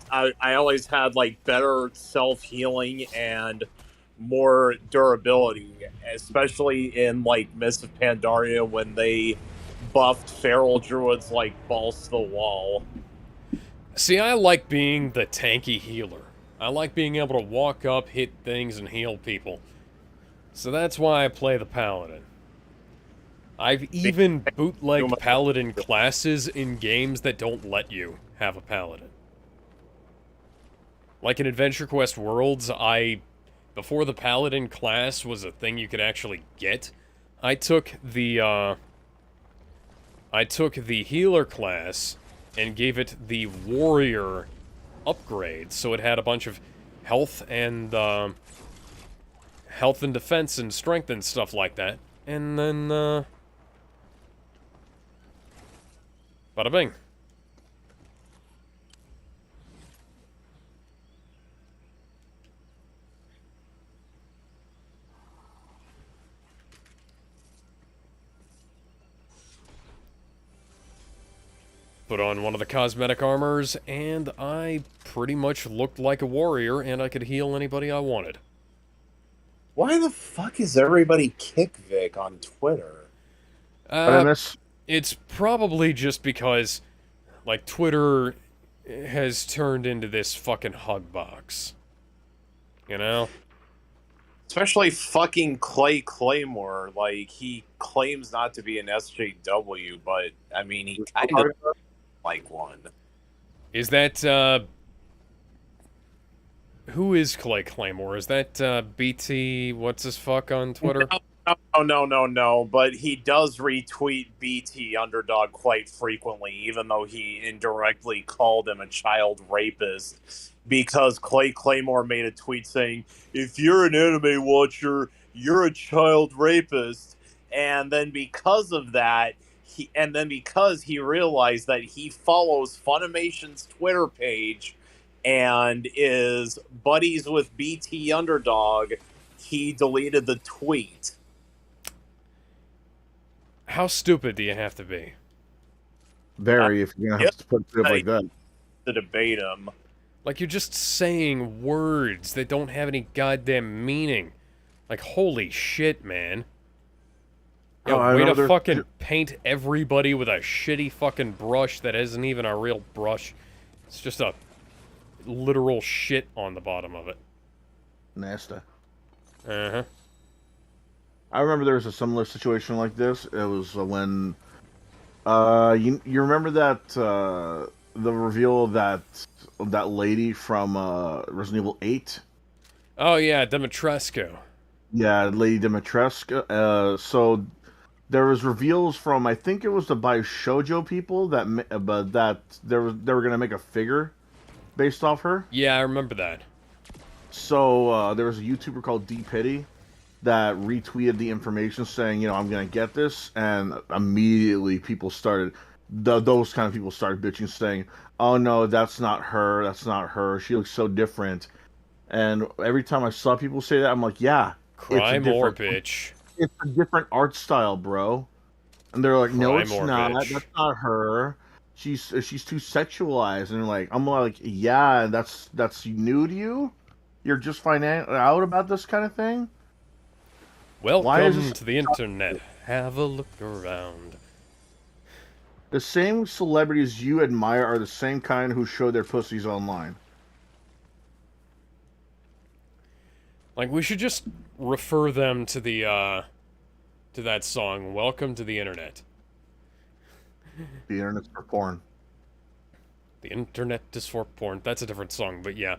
I always had like better self healing and more durability, especially in like Mists of Pandaria when they buffed feral druids like balls to the wall. See, I like being the tanky healer. I like being able to walk up, hit things, and heal people. So that's why I play the paladin. I've even bootlegged paladin classes in games that don't let you have a paladin. Like in Adventure Quest Worlds, before the paladin class was a thing you could actually get, I took the healer class and gave it the warrior upgrade, so it had a bunch of health and defense and strength and stuff like that. And then bada bing. Put on one of the cosmetic armors, and I pretty much looked like a warrior, and I could heal anybody I wanted. Why the fuck is everybody kick Vic on Twitter? It's probably just because, like, Twitter has turned into this fucking hug box. You know? Especially fucking Clay Claymore. Like, he claims not to be an SJW, but, I mean, he kind of like one. Is that, who is Clay Claymore? Is that, BT what's-his-fuck on Twitter? No, but he does retweet BT Underdog quite frequently, even though he indirectly called him a child rapist, because Clay Claymore made a tweet saying, if you're an anime watcher, you're a child rapist, and then because of that, because he realized that he follows Funimation's Twitter page and is buddies with BT Underdog, he deleted the tweet. How stupid do you have to be? Very, if you're gonna have to put it like that. To debate him. Like, you're just saying words that don't have any goddamn meaning. Like, holy shit, man. Yo, I way know to there's- fucking paint everybody with a shitty fucking brush that isn't even a real brush. It's just a literal shit on the bottom of it. Nasty. Uh-huh. I remember there was a similar situation like this. It was when you remember that the reveal of that lady from Resident Evil 8? Oh yeah, Dimitrescu. Yeah, Lady Dimitrescu. So there was reveals from, I think it was the Shoujo people that they were gonna make a figure based off her. Yeah, I remember that. So there was a YouTuber called D Pity that retweeted the information saying, I'm gonna get this, and immediately people started, those kind of people started bitching, saying, "Oh no, that's not her. That's not her. She looks so different." And every time I saw people say that, I'm like, "Yeah, Cry more, bitch. It's a different art style, bro." And they're like, "No, Cry it's more, not. bitch. That's not her. She's too sexualized." And I'm like, "Yeah, that's new to you. You're just finding out about this kind of thing." Welcome to the internet. Have a look around. The same celebrities you admire are the same kind who show their pussies online. Like, we should just refer them to the, to that song, Welcome to the Internet. The internet's for porn. The internet is for porn. That's a different song, but yeah.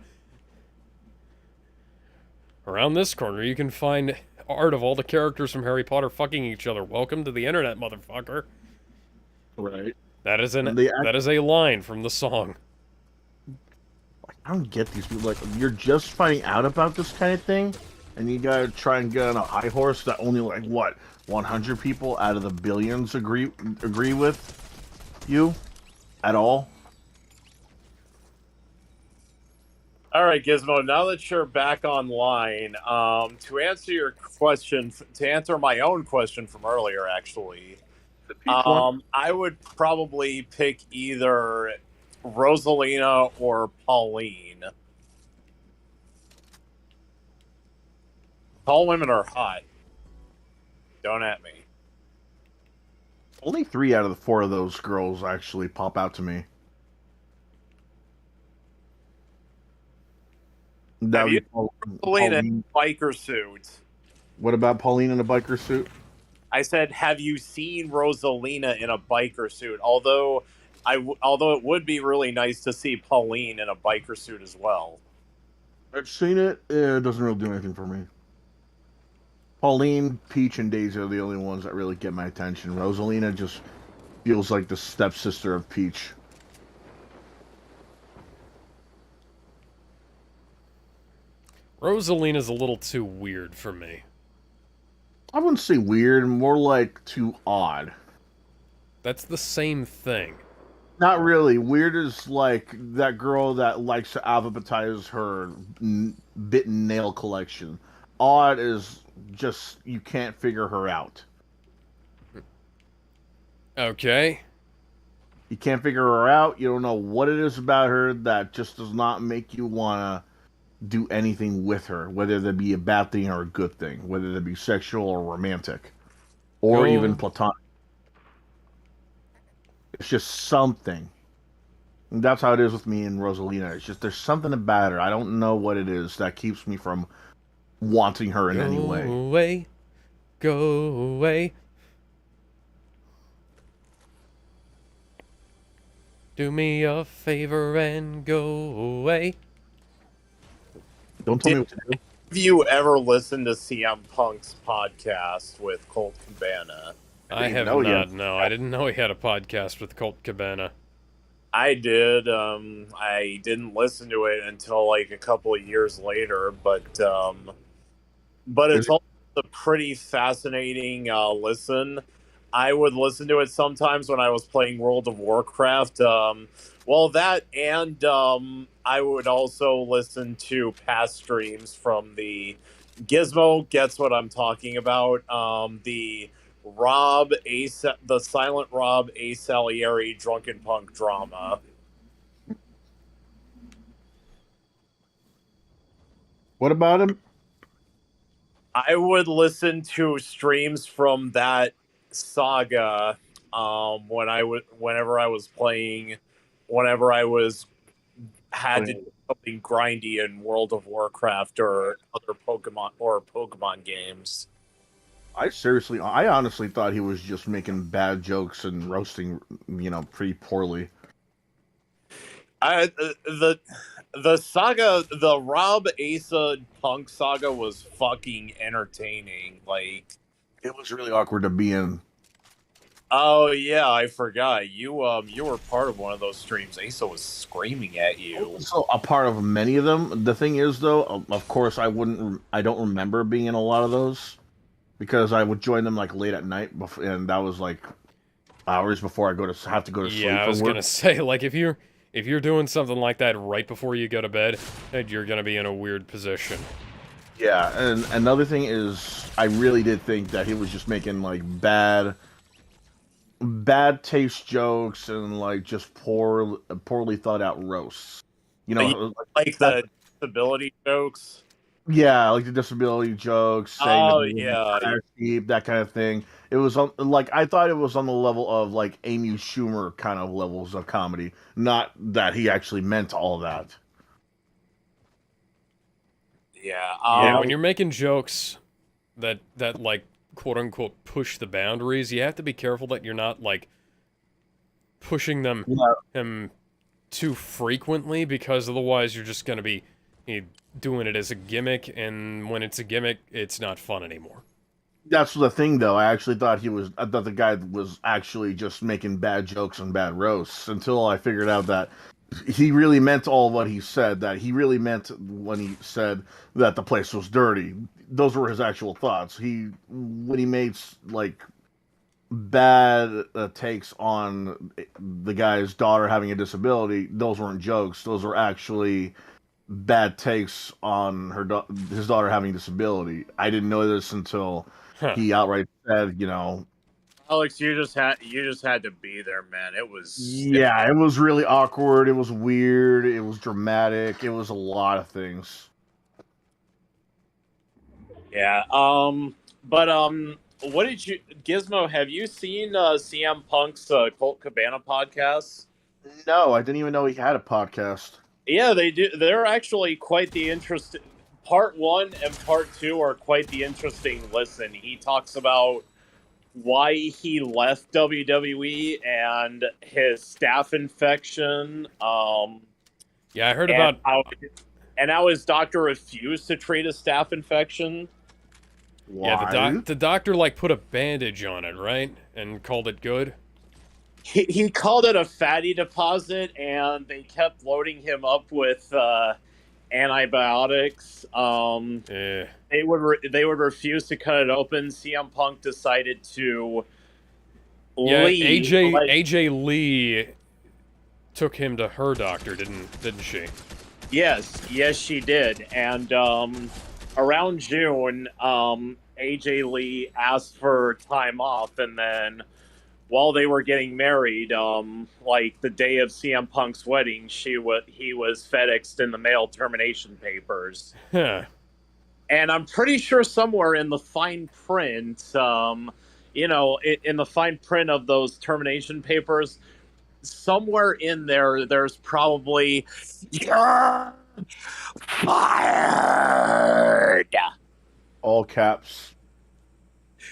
Around this corner, you can find art of all the characters from Harry Potter fucking each other. Welcome to the internet, motherfucker. Right. That is that is a line from the song. I don't get these people. Like, you're just finding out about this kind of thing, and you gotta try and get on a high horse that only, like, what, 100 people out of the billions agree with you at all? All right, Gizmo, now that you're back online, to answer your question, to answer my own question from earlier, actually, I would probably pick either Rosalina or Pauline. All women are hot. Don't at me. Only 3 out of the 4 of those girls actually pop out to me. Have you Pauline in a biker suit? What about Pauline in a biker suit? I said, have you seen Rosalina in a biker suit? Although it would be really nice to see Pauline in a biker suit as well. I've seen it. It doesn't really do anything for me. Pauline, Peach, and Daisy are the only ones that really get my attention. Rosalina just feels like the stepsister of Peach. Rosalina's a little too weird for me. I wouldn't say weird, more like too odd. That's the same thing. Not really. Weird is like that girl that likes to alphabetize her bitten nail collection. Odd is just you can't figure her out. Okay. You can't figure her out. You don't know what it is about her that just does not make you want to do anything with her, whether that be a bad thing or a good thing, whether that be sexual or romantic, or even platonic. It's just something. And that's how it is with me and Rosalina. It's just there's something about her. I don't know what it is that keeps me from wanting her in any way. Go away. Go away. Do me a favor and go away. Don't tell me what to do. Have you ever listened to CM Punk's podcast with Colt Cabana? I have not. No, I didn't know he had a podcast with Colt Cabana. I did. I didn't listen to it until like a couple of years later, but it's also a pretty fascinating listen. I would listen to it sometimes when I was playing World of Warcraft. That and I would also listen to past streams from the Gizmo gets what I'm talking about. The Silent Rob A. Salieri Drunken Punk drama. What about him? I would listen to streams from that Saga. Whenever I was playing, whenever I was had to do something grindy in World of Warcraft or other Pokemon games. I honestly thought he was just making bad jokes and roasting, pretty poorly. The saga, the Rob Asa Punk saga was fucking entertaining. Like, it was really awkward to be in. Oh yeah, I forgot. You were part of one of those streams. Asa was screaming at you. So a part of many of them. The thing is, though, of course, I don't remember being in a lot of those because I would join them like late at night, and that was like hours before I have to go to sleep. Yeah, I was work. gonna say, like, if you're doing something like that right before you go to bed, you're gonna be in a weird position. Yeah, and another thing is, I really did think that he was just making like bad taste jokes and like just poorly thought out roasts. Like the disability jokes. Yeah, like the disability jokes, saying sheep, that kind of thing. It was like I thought it was on the level of like Amy Schumer kind of levels of comedy, not that he actually meant all that. Yeah, when you're making jokes that like quote unquote push the boundaries, you have to be careful that you're not like pushing them too frequently, because otherwise you're just gonna be doing it as a gimmick, and when it's a gimmick, it's not fun anymore. That's the thing, though. I thought the guy was actually just making bad jokes and bad roasts until I figured out that he really meant all what he said. That he really meant when he said that the place was dirty. Those were his actual thoughts. When he made like bad takes on the guy's daughter having a disability, those weren't jokes. Those were actually bad takes on his daughter having a disability. I didn't know this until he outright said, Alex, you just had to be there, man. It was it was really awkward. It was weird. It was dramatic. It was a lot of things. Yeah. What did you, Gizmo? Have you seen CM Punk's Colt Cabana podcast? No, I didn't even know he had a podcast. Yeah, they do. They're actually quite the interesting. Part 1 and Part 2 are quite the interesting listen. He talks about why he left WWE and his staph infection. Yeah, I heard about how his doctor refused to treat a staph infection. Why? Yeah, the doctor like put a bandage on it, right, and called it good. He called it a fatty deposit, and they kept loading him up with antibiotics. They would refuse to cut it open. CM Punk decided to leave. AJ Lee took him to her doctor, didn't she? Yes, she did. And around June, AJ Lee asked for time off, and then while they were getting married, like the day of CM Punk's wedding, he was FedExed in the mail termination papers. Huh. And I'm pretty sure somewhere in the fine print, in the fine print of those termination papers, somewhere in there, there's probably "You're fired." All caps.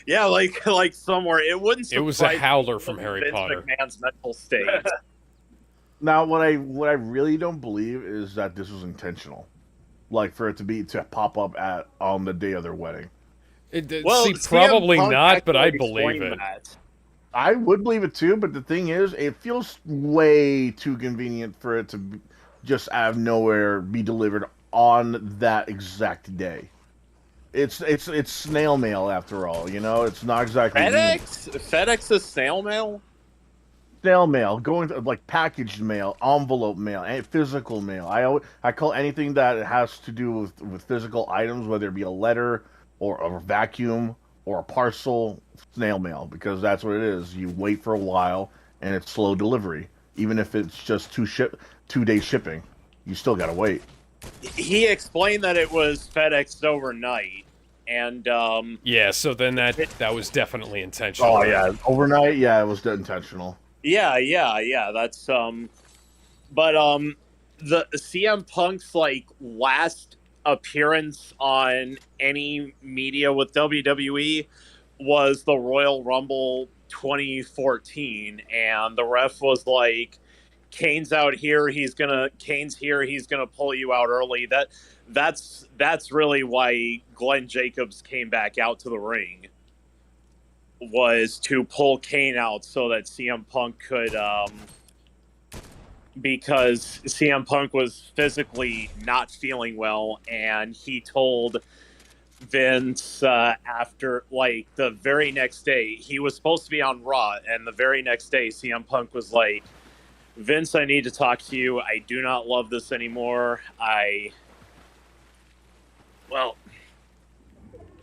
Yeah, like somewhere. It wouldn't surprise. It was a howler from Harry Vince Potter. McMahon's mental state. Now, what I really don't believe is that this was intentional, like for it to pop up on the day of their wedding. Probably not, but I believe it. I would believe it too, but the thing is, it feels way too convenient for it to just out of nowhere be delivered on that exact day. It's snail mail after all, It's not exactly FedEx is snail mail. Snail mail, going to like packaged mail, envelope mail, and physical mail. I call anything that has to do with physical items, whether it be a letter or a vacuum or a parcel, snail mail, because that's what it is. You wait for a while and it's slow delivery, even if it's just 2-day shipping. You still gotta wait. He explained that it was FedExed overnight. and Yeah, so then that was definitely intentional. Oh yeah, overnight. Yeah, it was intentional. yeah. That's but the CM Punk's like last appearance on any media with WWE was the Royal Rumble 2014, and the ref was like, Kane's here, he's gonna pull you out early. That's really why Glenn Jacobs came back out to the ring, was to pull Kane out so that CM Punk could because CM Punk was physically not feeling well, and he told Vince after, like, the very next day, he was supposed to be on Raw, and the very next day, CM Punk was like, Vince, I need to talk to you. I do not love this anymore. Well,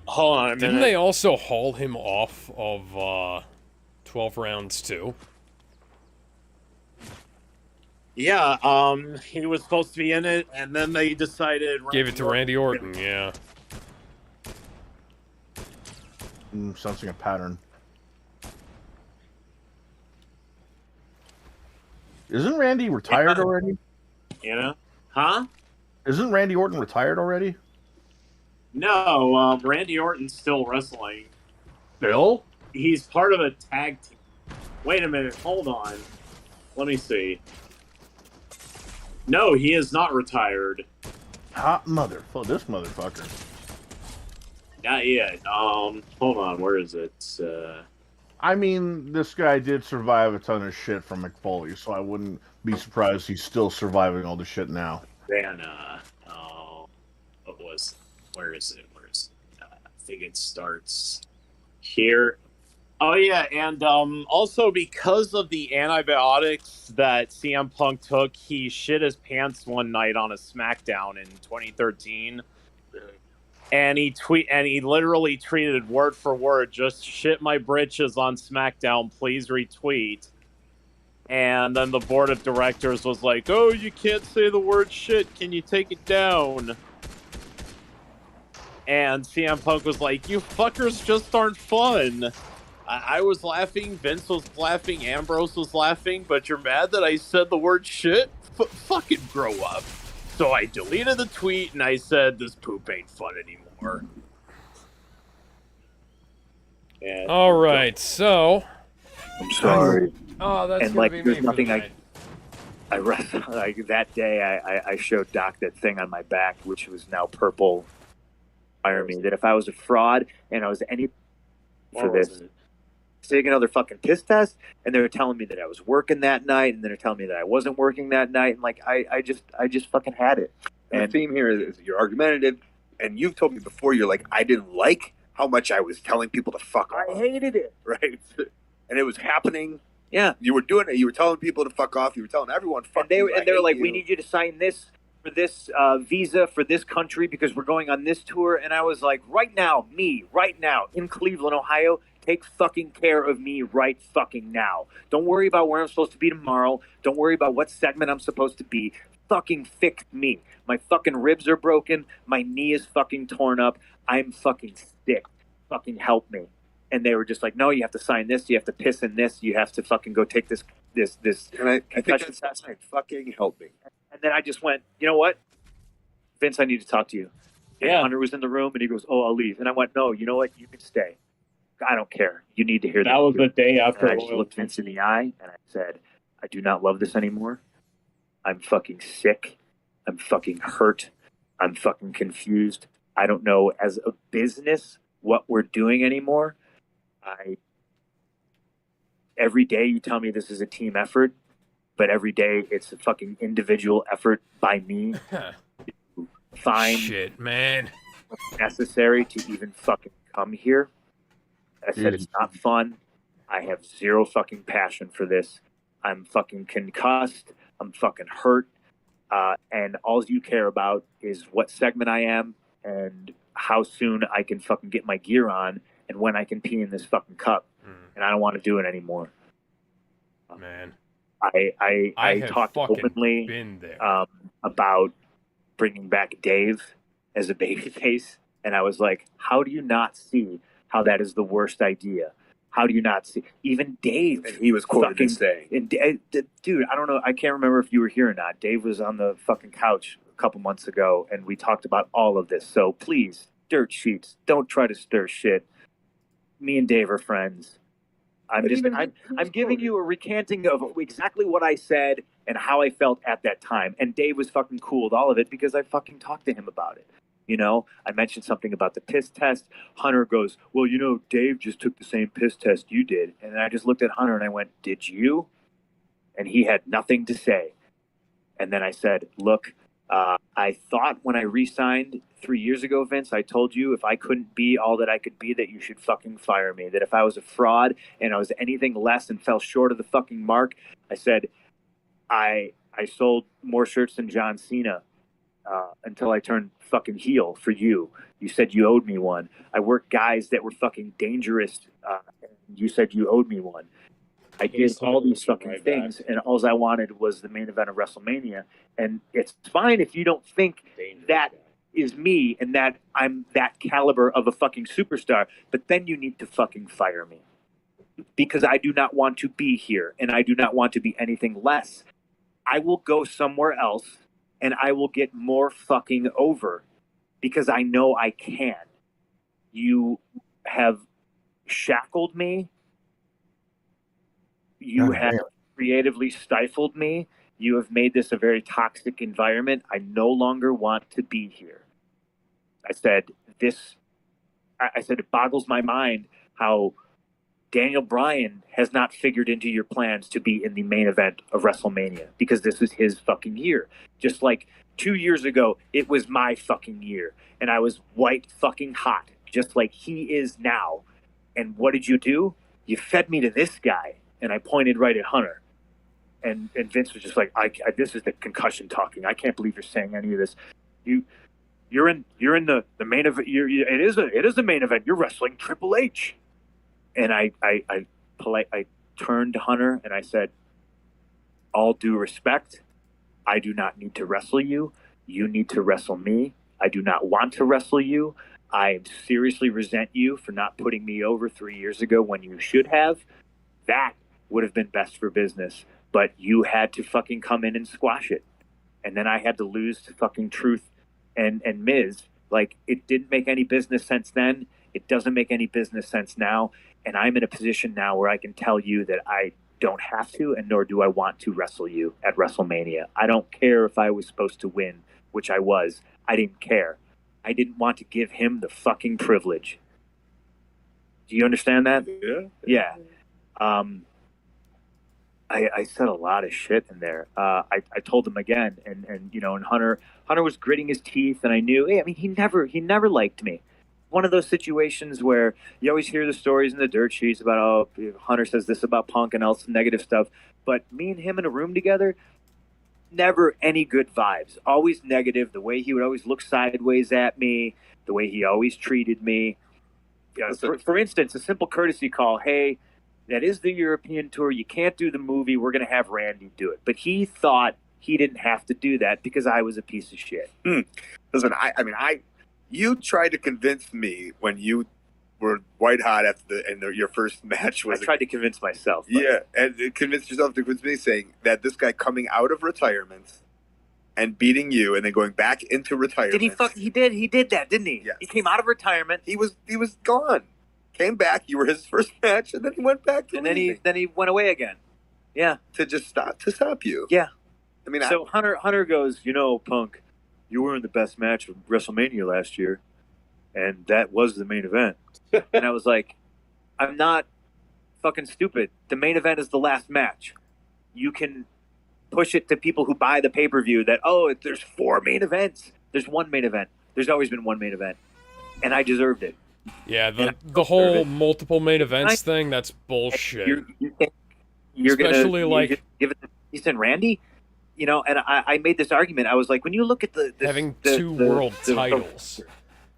hold on a minute. Didn't they also haul him off of 12 rounds too? Yeah, he was supposed to be in it, and then they decided... Gave it to Randy Orton, yeah. Sensing a pattern. Isn't Randy retired already? You know? Huh? Isn't Randy Orton retired already? No, Randy Orton's still wrestling. Still? He's part of a tag team. Wait a minute, hold on. Let me see. No, he is not retired. Hot motherfucker. This motherfucker. Not yet. Hold on, where is it? I mean, this guy did survive a ton of shit from McFoley, so I wouldn't be surprised he's still surviving all the shit now. Then, where is it? I think it starts here. Oh yeah, and also because of the antibiotics that CM Punk took, he shit his pants one night on a SmackDown in 2013. And he literally tweeted word for word, just shit my britches on SmackDown, please retweet. And then the board of directors was like, oh, you can't say the word shit, can you take it down? And CM Punk was like, you fuckers just aren't fun. I was laughing, Vince was laughing, Ambrose was laughing, but you're mad that I said the word shit? Fucking grow up. So I deleted the tweet and I said, this poop ain't fun anymore. And Alright, so... I'm sorry. Oh, that's and gonna like, be there's me for nothing the night. I wrestled, like, that day I showed Doc that thing on my back, which was now purple. Fire me that if I was a fraud and I was any for this, take another fucking piss test, and they were telling me that I was working that night, and then they're telling me that I wasn't working that night, and like I just fucking had it. And the theme here is you're argumentative, and you've told me before you're like, I didn't like how much I was telling people to fuck off. I hated it. Right? And it was happening. Yeah. You were doing it. You were telling people to fuck off. You were telling everyone, fuck they you. were like, we need you to sign this for this visa for this country because we're going on this tour. And I was like, right now, in Cleveland, Ohio, take fucking care of me right fucking now. Don't worry about where I'm supposed to be tomorrow. Don't worry about what segment I'm supposed to be. Fucking fix me. My fucking ribs are broken. My knee is fucking torn up. I'm fucking sick. Fucking help me. And they were just like, no, you have to sign this. You have to piss in this. You have to fucking go take this. And I think that's right. Fucking help me. And then I just went, you know what? Vince, I need to talk to you. And Yeah. Hunter was in the room and he goes, oh, I'll leave. And I went, no, you know what? You can stay. I don't care. You need to hear That was the day after And I just looked Vince in the eye and I said, I do not love this anymore. I'm fucking sick. I'm fucking hurt. I'm fucking confused. I don't know as a business what we're doing anymore. Every day you tell me this is a team effort, but every day it's a fucking individual effort by me to find shit, man, what's necessary to even fucking come here. I said it's not fun. I have zero fucking passion for this. I'm fucking concussed. I'm fucking hurt. And all you care about is what segment I am and how soon I can fucking get my gear on and when I can pee in this fucking cup. And I don't want to do it anymore. Man. I have talked fucking openly been there. about bringing back Dave as a babyface. And I was like, how do you not see how that is the worst idea? How do you not see? Even Dave. And he was quoted as saying. Dude, I don't know. I can't remember if you were here or not. Dave was on the fucking couch a couple months ago, and we talked about all of this. So please, dirt sheets, don't try to stir shit. Me and Dave are friends. I'm giving you a recanting of exactly what I said and how I felt at that time. And Dave was fucking cool with all of it because I fucking talked to him about it. You know, I mentioned something about the piss test. Hunter goes, well, you know, Dave just took the same piss test you did. And I just looked at Hunter and I went, did you? And he had nothing to say. And then I said, look, I thought when I re-signed 3 years ago, Vince, I told you if I couldn't be all that I could be, that you should fucking fire me. That if I was a fraud and I was anything less and fell short of the fucking mark, I said, I sold more shirts than John Cena until I turned fucking heel for you. You said you owed me one. I worked guys that were fucking dangerous. And you said you owed me one. I did all these fucking things, and all I wanted was the main event of WrestleMania. And it's fine if you don't think that is me and that I'm that caliber of a fucking superstar, but then you need to fucking fire me. Because I do not want to be here, and I do not want to be anything less. I will go somewhere else, and I will get more fucking over, because I know I can. You have shackled me. You have creatively stifled me. You have made this a very toxic environment. I no longer want to be here. I said, it boggles my mind how Daniel Bryan has not figured into your plans to be in the main event of WrestleMania, because this is his fucking year. Just like 2 years ago, it was my fucking year, and I was white fucking hot, just like he is now. And what did you do? You fed me to this guy. And I pointed right at Hunter, and Vince was just like, "This is the concussion talking. I can't believe you're saying any of this. You're in the main event. It is the main event. You're wrestling Triple H." And I turned to Hunter and I said, "All due respect, I do not need to wrestle you. You need to wrestle me. I do not want to wrestle you. I seriously resent you for not putting me over 3 years ago when you should have. That would have been best for business, but you had to fucking come in and squash it. And then I had to lose to fucking Truth and Miz. Like, it didn't make any business sense then. It doesn't make any business sense now. And I'm in a position now where I can tell you that I don't have to, and nor do I want to wrestle you at WrestleMania. I don't care if I was supposed to win, which I was. I didn't care. I didn't want to give him the fucking privilege. Do you understand that? Yeah. I said a lot of shit in there. I told him again, and you know, and Hunter was gritting his teeth, and I knew. I mean, he never liked me. One of those situations where you always hear the stories in the dirt sheets about, oh, Hunter says this about Punk and all some negative stuff, but me and him in a room together, never any good vibes. Always negative. The way he would always look sideways at me, the way he always treated me. You know, for instance, a simple courtesy call. Hey, that is the European tour. You can't do the movie. We're going to have Randy do it. But he thought he didn't have to do that because I was a piece of shit. Listen, you tried to convince me when you were white hot after your first match was. I tried to convince myself. But... Yeah, and convince yourself to convince me, saying that this guy coming out of retirement and beating you and then going back into retirement. He did that, didn't he? Yes. He came out of retirement. He was gone. Came back. You were his first match, and then he went back to. And then he went away again. Yeah. To stop you. Yeah. I mean, so Hunter goes, you know, Punk, you were in the best match of WrestleMania last year, and that was the main event. And I was like, I'm not fucking stupid. The main event is the last match. You can push it to people who buy the pay-per-view that, oh, there's 4 main events. There's one main event. There's always been one main event. And I deserved it. Yeah, the whole multiple main events thing, that's bullshit. You're Especially gonna give it to East and Randy? You know, and I made this argument. I was like, when you look at having two world titles.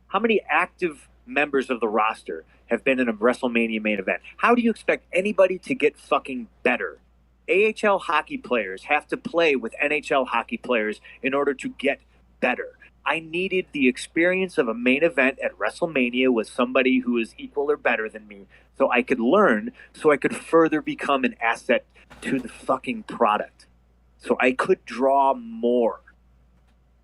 How many active members of the roster have been in a WrestleMania main event? How do you expect anybody to get fucking better? AHL hockey players have to play with NHL hockey players in order to get better. I needed the experience of a main event at WrestleMania with somebody who is equal or better than me, so I could learn, so I could further become an asset to the fucking product. So I could draw more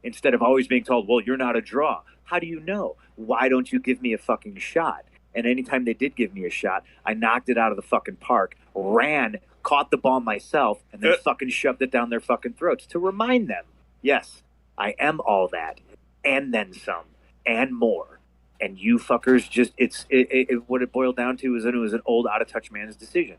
instead of always being told, well, you're not a draw. How do you know? Why don't you give me a fucking shot? And anytime they did give me a shot, I knocked it out of the fucking park, ran, caught the ball myself, and then fucking shoved it down their fucking throats to remind them, yes, I am all that, and then some, and more. And you fuckers just, what it boiled down to is that it was an old, out-of-touch man's decision.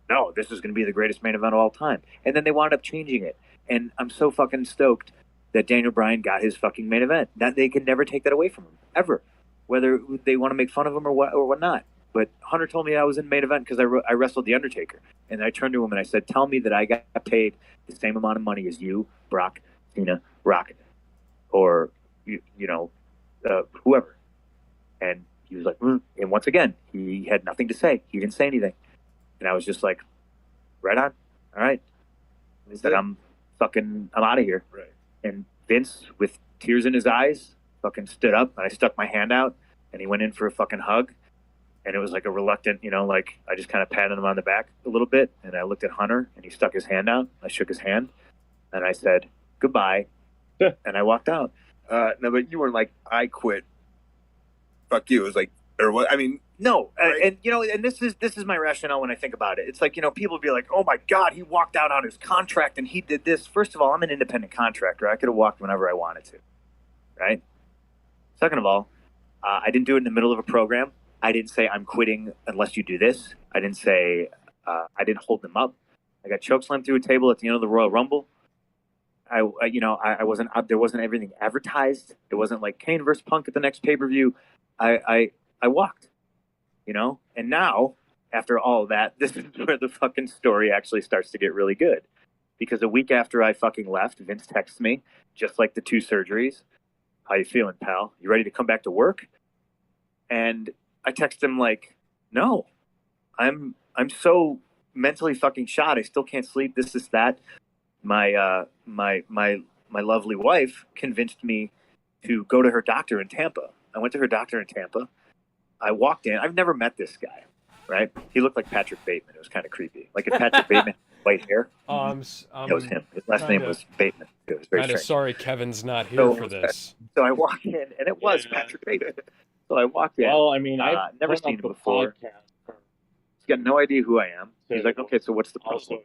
No, this is going to be the greatest main event of all time. And then they wound up changing it. And I'm so fucking stoked that Daniel Bryan got his fucking main event. That they can never take that away from him, ever. Whether they want to make fun of him or whatnot. But Hunter told me I was in the main event because I wrestled The Undertaker. And I turned to him and I said, tell me that I got paid the same amount of money as you, Brock, Cena, Rock, or, whoever. And he was like, And once again, he had nothing to say. He didn't say anything. And I was just like, right on. All right. He said, I'm out of here. Right. And Vince, with tears in his eyes, fucking stood up, and I stuck my hand out, and he went in for a fucking hug. And it was like a reluctant, I just kind of patted him on the back a little bit, and I looked at Hunter, and he stuck his hand out. I shook his hand, and I said, goodbye, and I walked out. No, but you weren't like, I quit. Fuck you. It was like, or what? I mean, no. Right. And this is my rationale when I think about it. It's like, people be like, oh my God, he walked out on his contract and he did this. First of all, I'm an independent contractor. I could have walked whenever I wanted to. Right? Second of all, I didn't do it in the middle of a program. I didn't say I'm quitting unless you do this. I didn't say, I didn't hold them up. I got chokeslammed through a table at the end of the Royal Rumble. I wasn't up. There wasn't everything advertised. It wasn't like Kane versus Punk at the next pay-per-view. I walked, and now after all of that, this is where the fucking story actually starts to get really good, because a week after I fucking left, Vince texts me, just like the 2 surgeries. How you feeling, pal? You ready to come back to work? And I text him like, no, I'm so mentally fucking shot. I still can't sleep. This is that. My lovely wife convinced me to go to her doctor in Tampa. I went to her doctor in Tampa. I walked in. I've never met this guy, right? He looked like Patrick Bateman. It was kind of creepy. Like if Patrick Bateman had white hair, it was him. His last name was Bateman. It was very strange. Sorry Kevin's not here for this. So I walked in, and it was Patrick Bateman. So I walked in. Well, I mean, I've never seen him before. He's got no idea who I am. He's like, okay, so what's the problem?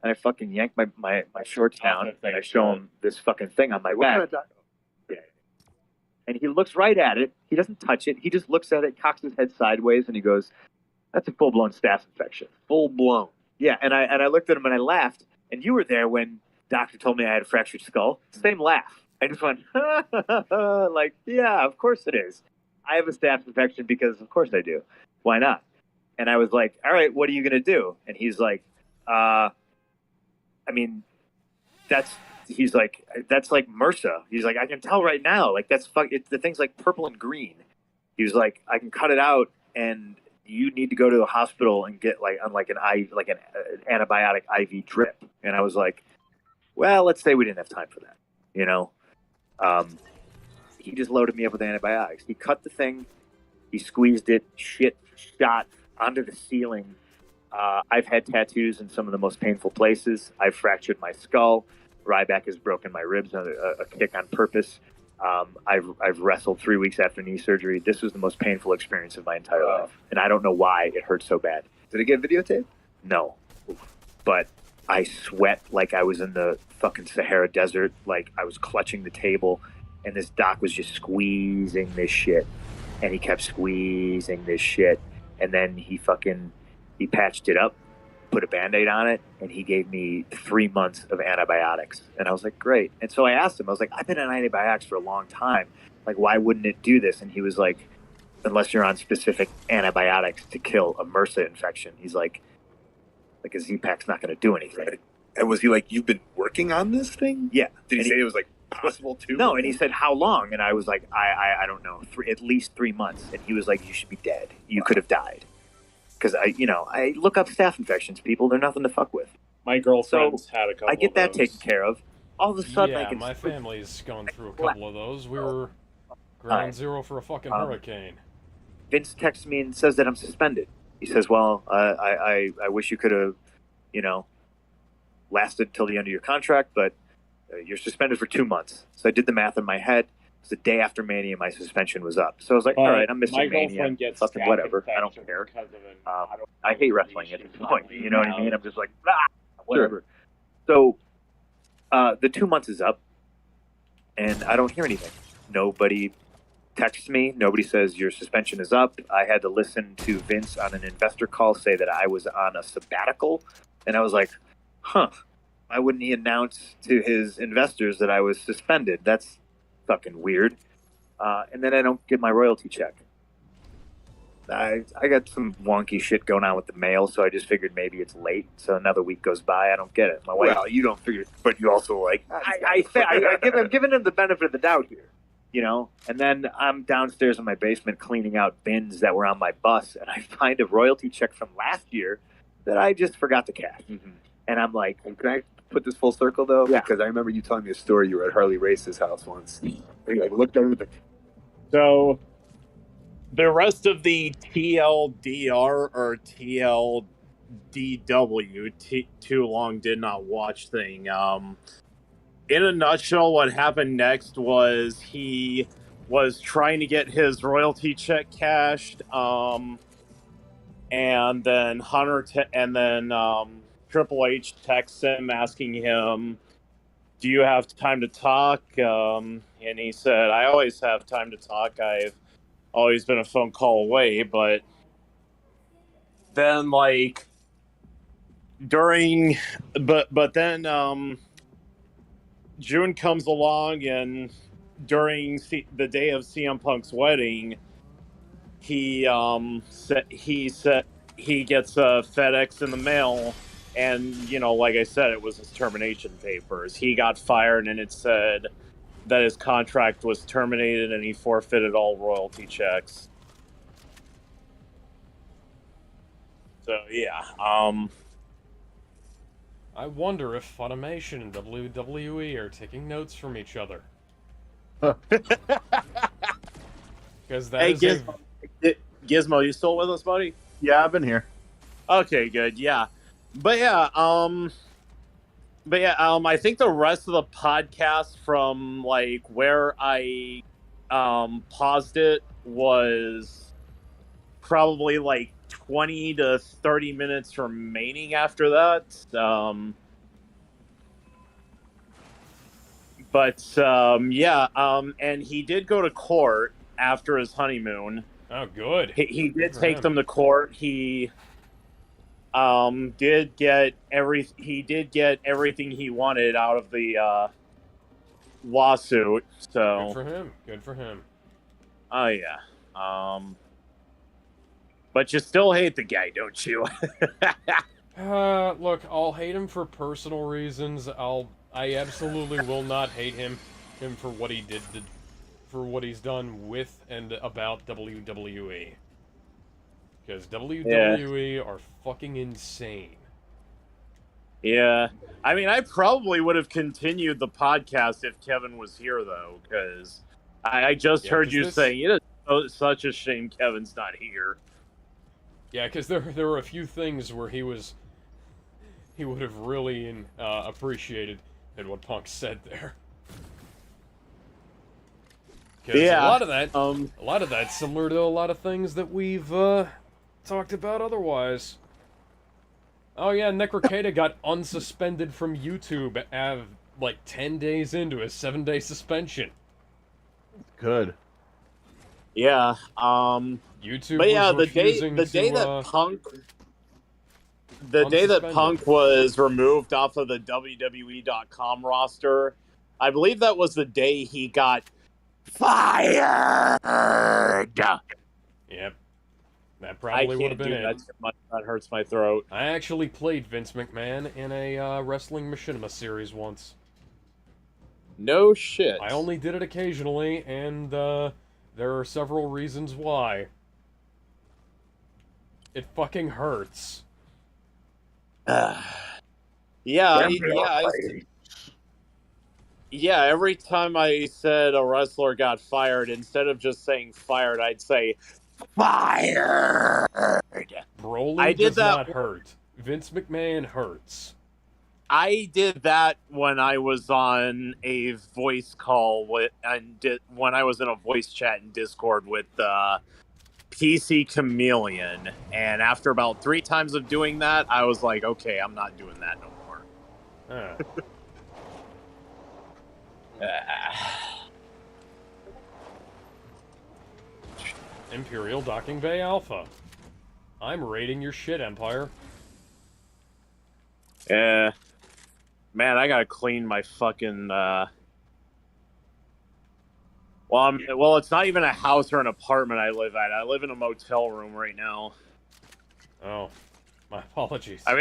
And I fucking yanked my shorts down, and I show him this fucking thing on my back. And he looks right at it. He doesn't touch it. He just looks at it, cocks his head sideways, and he goes, that's a full-blown staph infection. Full-blown. Yeah, and I looked at him, and I laughed. And you were there when doctor told me I had a fractured skull. Same laugh. I just went, like, yeah, of course it is. I have a staph infection because of course I do. Why not? And I was like, all right, what are you going to do? And he's like, he's like, that's like MRSA. He's like, I can tell right now. Like, the thing's like purple and green. He was like, I can cut it out, and you need to go to a hospital and get an antibiotic IV drip. And I was like, well, let's say we didn't have time for that. He just loaded me up with antibiotics. He cut the thing. He squeezed it. Shit shot onto the ceiling. I've had tattoos in some of the most painful places. I've fractured my skull. Ryback has broken my ribs on a kick on purpose. I've wrestled 3 weeks after knee surgery. This was the most painful experience of my entire life, and I don't know why it hurt so bad. Did it get videotaped? No, but I sweat like I was in the fucking Sahara Desert. Like I was clutching the table, and this doc was just squeezing this shit, and he kept squeezing this shit, and then he patched it up, put a Band-Aid on it, and he gave me 3 months of antibiotics. And I was like, great. And so I asked him, I was like, I've been on antibiotics for a long time. Like, why wouldn't it do this? And he was like, unless you're on specific antibiotics to kill a MRSA infection. He's like a Z-Pac's not going to do anything. Right. And was he like, you've been working on this thing? Yeah. Did he say it was like possible too? No, and he said, how long? And I was like, I don't know, at least 3 months. And he was like, you should be dead. You could have died. Because I look up staph infections, people. They're nothing to fuck with. My girlfriend's had a couple. I get that of those. taken care of, all of a sudden I Yeah, can. my family's gone through a couple of those. We were ground zero for a fucking hurricane. Vince texts me and says that I'm suspended. He says, "Well, I wish you could have, you know, lasted till the end of your contract, but you're suspended for 2 months." So I did the math in my head. It was the day after Mania, my suspension was up. So I was like, "All right, I'm missing Mania. Fucking whatever. I don't care. I hate wrestling at this point. You know what I mean? I'm just like, whatever." So the 2 months is up, and I don't hear anything. Nobody texts me. Nobody says your suspension is up. I had to listen to Vince on an investor call say that I was on a sabbatical, and I was like, "Huh? Why wouldn't he announce to his investors that I was suspended? That's fucking weird." And then I don't get my royalty check. I got some wonky shit going on with the mail, so I just figured maybe it's late. So another week goes by, I don't get it. My wife, Well, you don't figure, but you also like. I'm giving him the benefit of the doubt here, you know. And then I'm downstairs in my basement cleaning out bins that were on my bus, and I find a royalty check from last year that I just forgot to cash. And I'm like, And can I put this full circle though? Yeah. Because I remember you telling me a story. You were at Harley Race's house once. And you like looked under the. So the rest of the TLDR or TLDW, too long did not watch thing. In a nutshell, what happened next was he was trying to get his royalty check cashed, and then Triple H texts him asking him, "Do you have time to talk?" And he said, "I always have time to talk. I've always been a phone call away." But then, like, then June comes along, and during the day of CM Punk's wedding, he said he gets a FedEx in the mail, and like I said, it was his termination papers. He got fired, and it said that his contract was terminated, and he forfeited all royalty checks. So yeah, I wonder if Funimation and WWE are taking notes from each other. Because that hey, is Gizmo, you still with us, buddy? Yeah, I've been here. Okay, good. Yeah, but yeah, I think the rest of the podcast from like where I paused it was probably like 20 to 30 minutes remaining after that. And he did go to court after his honeymoon. Oh, good. He did for take him. them to court. He did get everything he wanted out of the lawsuit. So Good for him. Good for him. Oh yeah. But you still hate the guy, don't you? Look, I'll hate him for personal reasons. I absolutely will not hate him for what he did, for what he's done with and about WWE. Because WWE are fucking insane. Yeah. I mean, I probably would have continued the podcast if Kevin was here, though, because I just heard you saying it is such a shame Kevin's not here. Yeah, because there were a few things where he would have really appreciated in what Punk said there. Yeah, a lot of that's similar to a lot of things that we've talked about otherwise. Oh yeah, Necrocada got unsuspended from YouTube like 10 days into his 7-day suspension. Good. Yeah. YouTube. But yeah, was the day that Punk was removed off of the WWE.com roster, I believe that was the day he got fired. Yep. That probably would have been it. That too much. That hurts my throat. I actually played Vince McMahon in a Wrestling Machinima series once. No shit. I only did it occasionally, and there are several reasons why. It fucking hurts. Yeah, every time I said a wrestler got fired, instead of just saying fired, I'd say fired. Broly I did does that. not hurt. Vince McMahon hurts. I did that when I was on a voice call when I was in a voice chat in Discord with PC Chameleon, and after about 3 times of doing that, I was like, okay, I'm not doing that no more. Imperial Docking Bay Alpha. I'm raiding your shit, Empire. Yeah. Man, I gotta clean my fucking, Well, it's not even a house or an apartment I live at. I live in a motel room right now. Oh, my apologies. I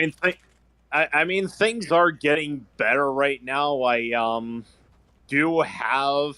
mean, things are getting better right now. I do have